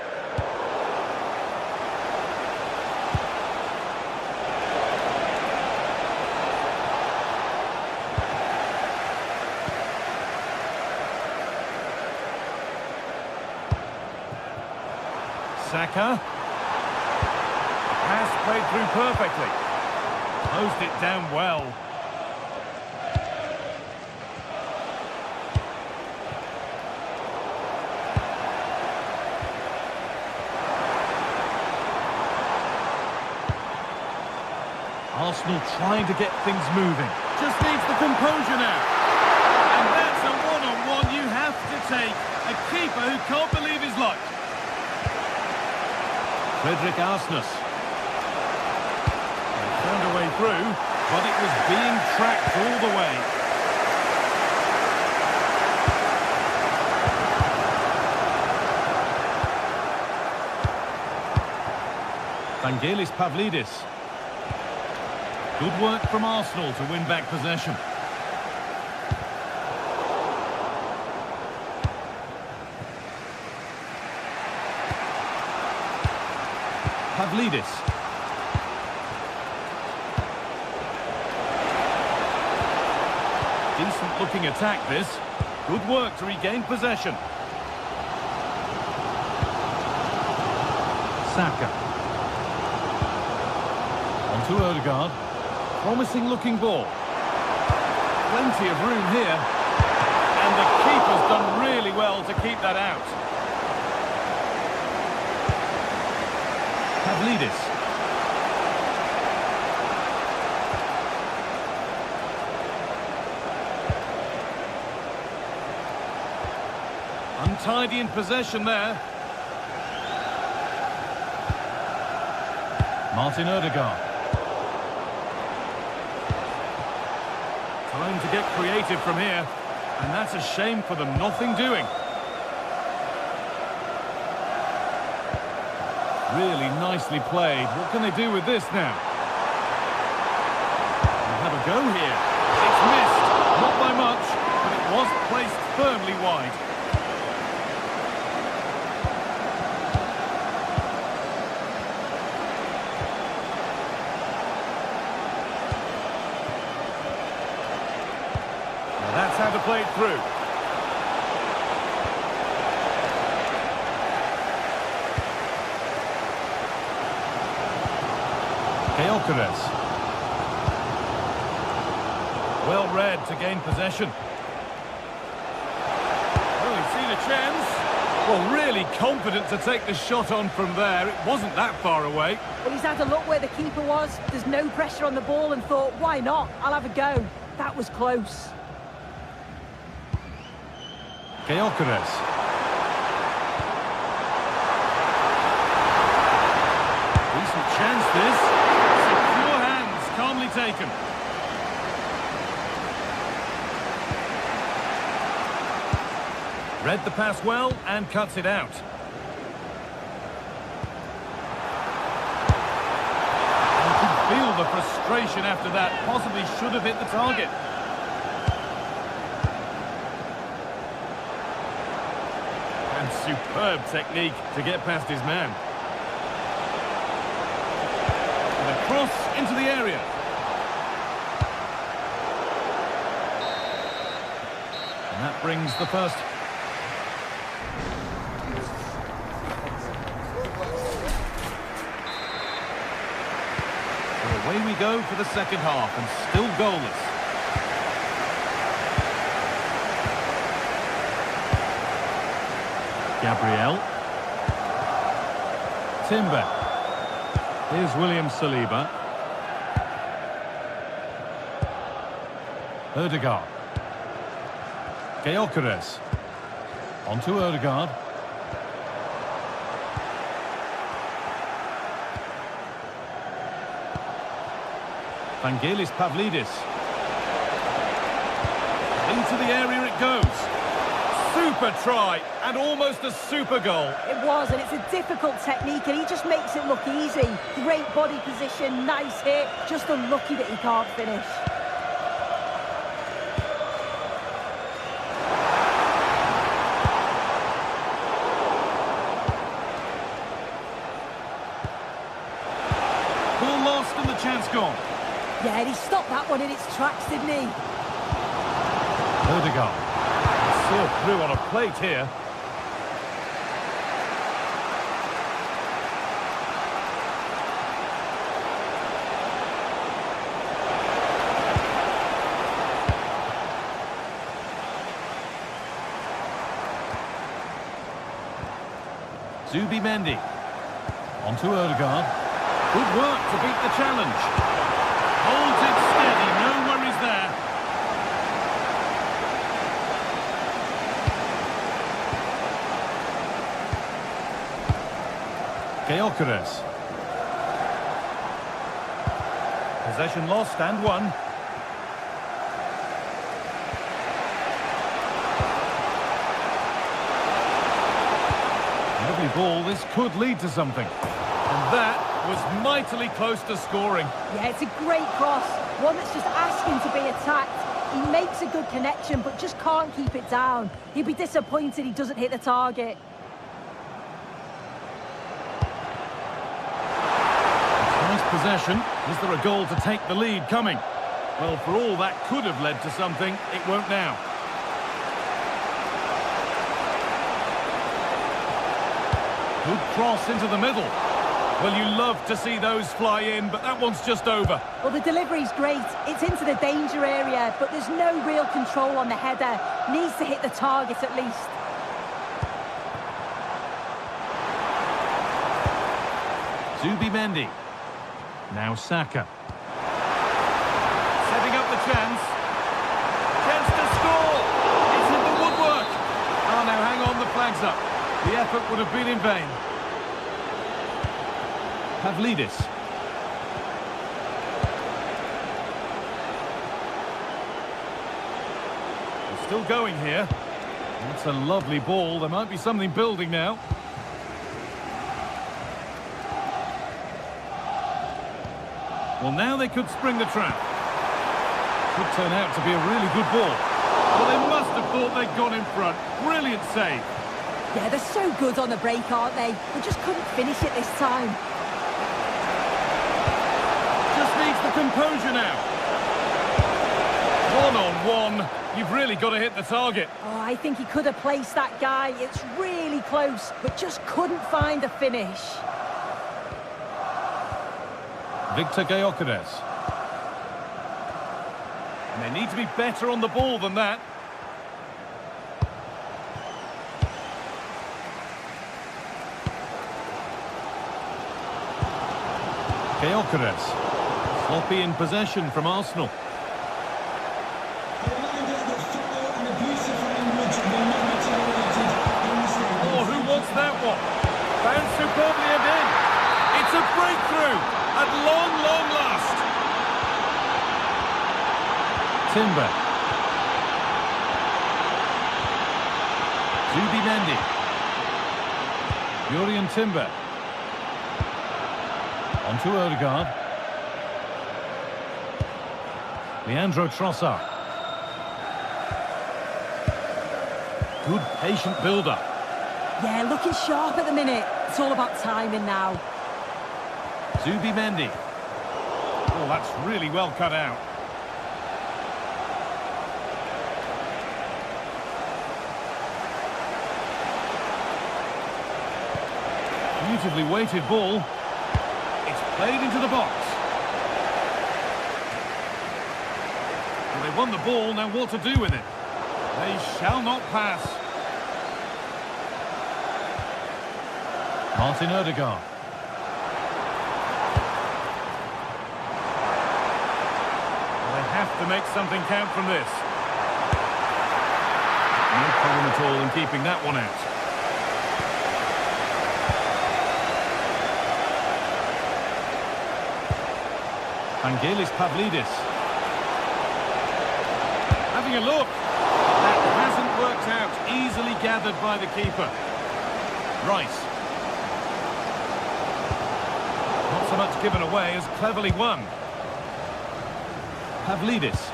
D: Saka. Pass played through perfectly. Closed it down well. Arsenal trying to get things moving. Just needs the composure now. And that's a one-on-one you have to take. A keeper who can't believe his luck. Frederick Arsnes. They found a way through, but it was being tracked all the way. Vangelis Pavlidis. Good work from Arsenal to win back possession. Pavlidis. Decent looking attack this. Good work to regain possession. Saka. On to Odegaard. Promising looking ball. Plenty of room here. And the keeper's done really well to keep that out. Pavlidis. Untidy in possession there. Martin Odegaard. Time to get creative from here. And that's a shame for them. Nothing doing. Really nicely played. What can they do with this now? We'll have a go here. It's missed. Not by much, but it was placed firmly wide. Now that's how to play it through. Well read to gain possession. a chance. Well, really confident to take the shot on from there. It wasn't that far away.
E: Well, he's had a look where the keeper was. There's no pressure on the ball and thought, why not? I'll have a go. That was close.
D: Gyökeres. Decent chance this. Secure hands, calmly taken. Read the pass well and cuts it out. You can feel the frustration after that. Possibly should have hit the target. And superb technique to get past his man. And a cross into the area. And that brings the first. Away we go for the second half, and still goalless. Gabriel. Timber. Here's William Saliba. Ødegaard. Gyökeres. Onto Ødegaard. Vangelis Pavlidis. Into the area it goes. Super try, and almost a super goal.
E: It was, and it's a difficult technique, and he just makes it look easy. Great body position, nice hit. Just unlucky that he can't finish.
D: Ball lost and the chance gone.
E: Yeah, and he stopped that one in its tracks, didn't he?
D: Ødegaard. Saw through on a plate here. Zubimendi. Onto Ødegaard. Good work to beat the challenge. Holds it steady, no worries there. Gyökeres. Possession lost and won. Lovely ball, this could lead to something. And that was mightily close to scoring.
E: Yeah, it's a great cross. One that's just asking to be attacked. He makes a good connection, but just can't keep it down. He'd be disappointed he doesn't hit the target.
D: Nice possession. Is there a goal to take the lead coming? Well, for all that could have led to something, it won't now. Good cross into the middle. Well, you love to see those fly in, but that one's just over.
E: Well, the delivery's great. It's into the danger area, but there's no real control on the header. Needs to hit the target at least.
D: Zubimendi. Now Saka. Setting up the chance. Chance to score. It's in the woodwork. Oh, now hang on, the flag's up. The effort would have been in vain. Pavlidis. We're still going here. That's a lovely ball. There might be something building now. Well, now they could spring the trap. Could turn out to be a really good ball. Well, they must have thought they'd gone in front. Brilliant save.
E: Yeah, they're so good on the break, aren't they? They just couldn't finish it this time.
D: Just needs the composure now. One-on-one. You've really got to hit the target.
E: Oh, I think he could have placed that guy. It's really close, but just couldn't find a finish.
D: Victor Gyökeres. And they need to be better on the ball than that. Gyökeres. Sloppy in possession from Arsenal.
C: A reminder that foul and abusive language will not be tolerated in the stadium.
D: Oh, who wants that one? Found superbly and in. It's a breakthrough at long, long last. Timber. Zubimendi. Jurrien Timber. On to Odegaard. Leandro Trossard. Good patient build-up.
E: Yeah, looking sharp at the minute. It's all about timing now.
D: Zubimendi. Oh, that's really well cut out. Beautifully weighted ball. It's played into the box. Well, they won the ball, now what to do with it? They shall not pass. Martin Odegaard. Well, they have to make something count from this. No problem at all in keeping that one out. Vangelis Pavlidis. Having a look. That hasn't worked out. Easily gathered by the keeper. Rice. Not so much given away as cleverly won. Pavlidis.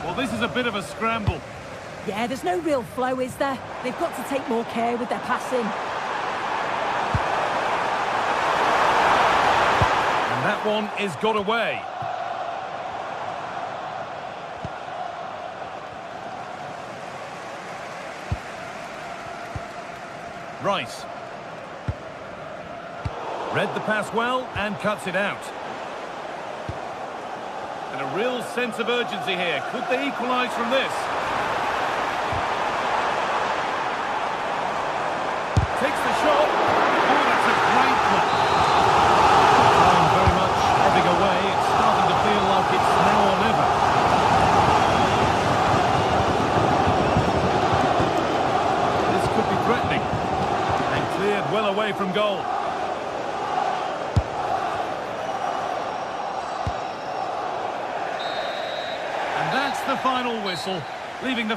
D: Well, this is a bit of a scramble.
E: Yeah, there's no real flow, is there? They've got to take more care with their passing.
D: And that one is got away. Rice. Read the pass well and cuts it out. And a real sense of urgency here. Could they equalise from this? Takes the shot. Oh, that's a great one. Time very much ebbing away. It's starting to feel like it's now or never. This could be threatening. And cleared well away from goal. And that's the final whistle, leaving the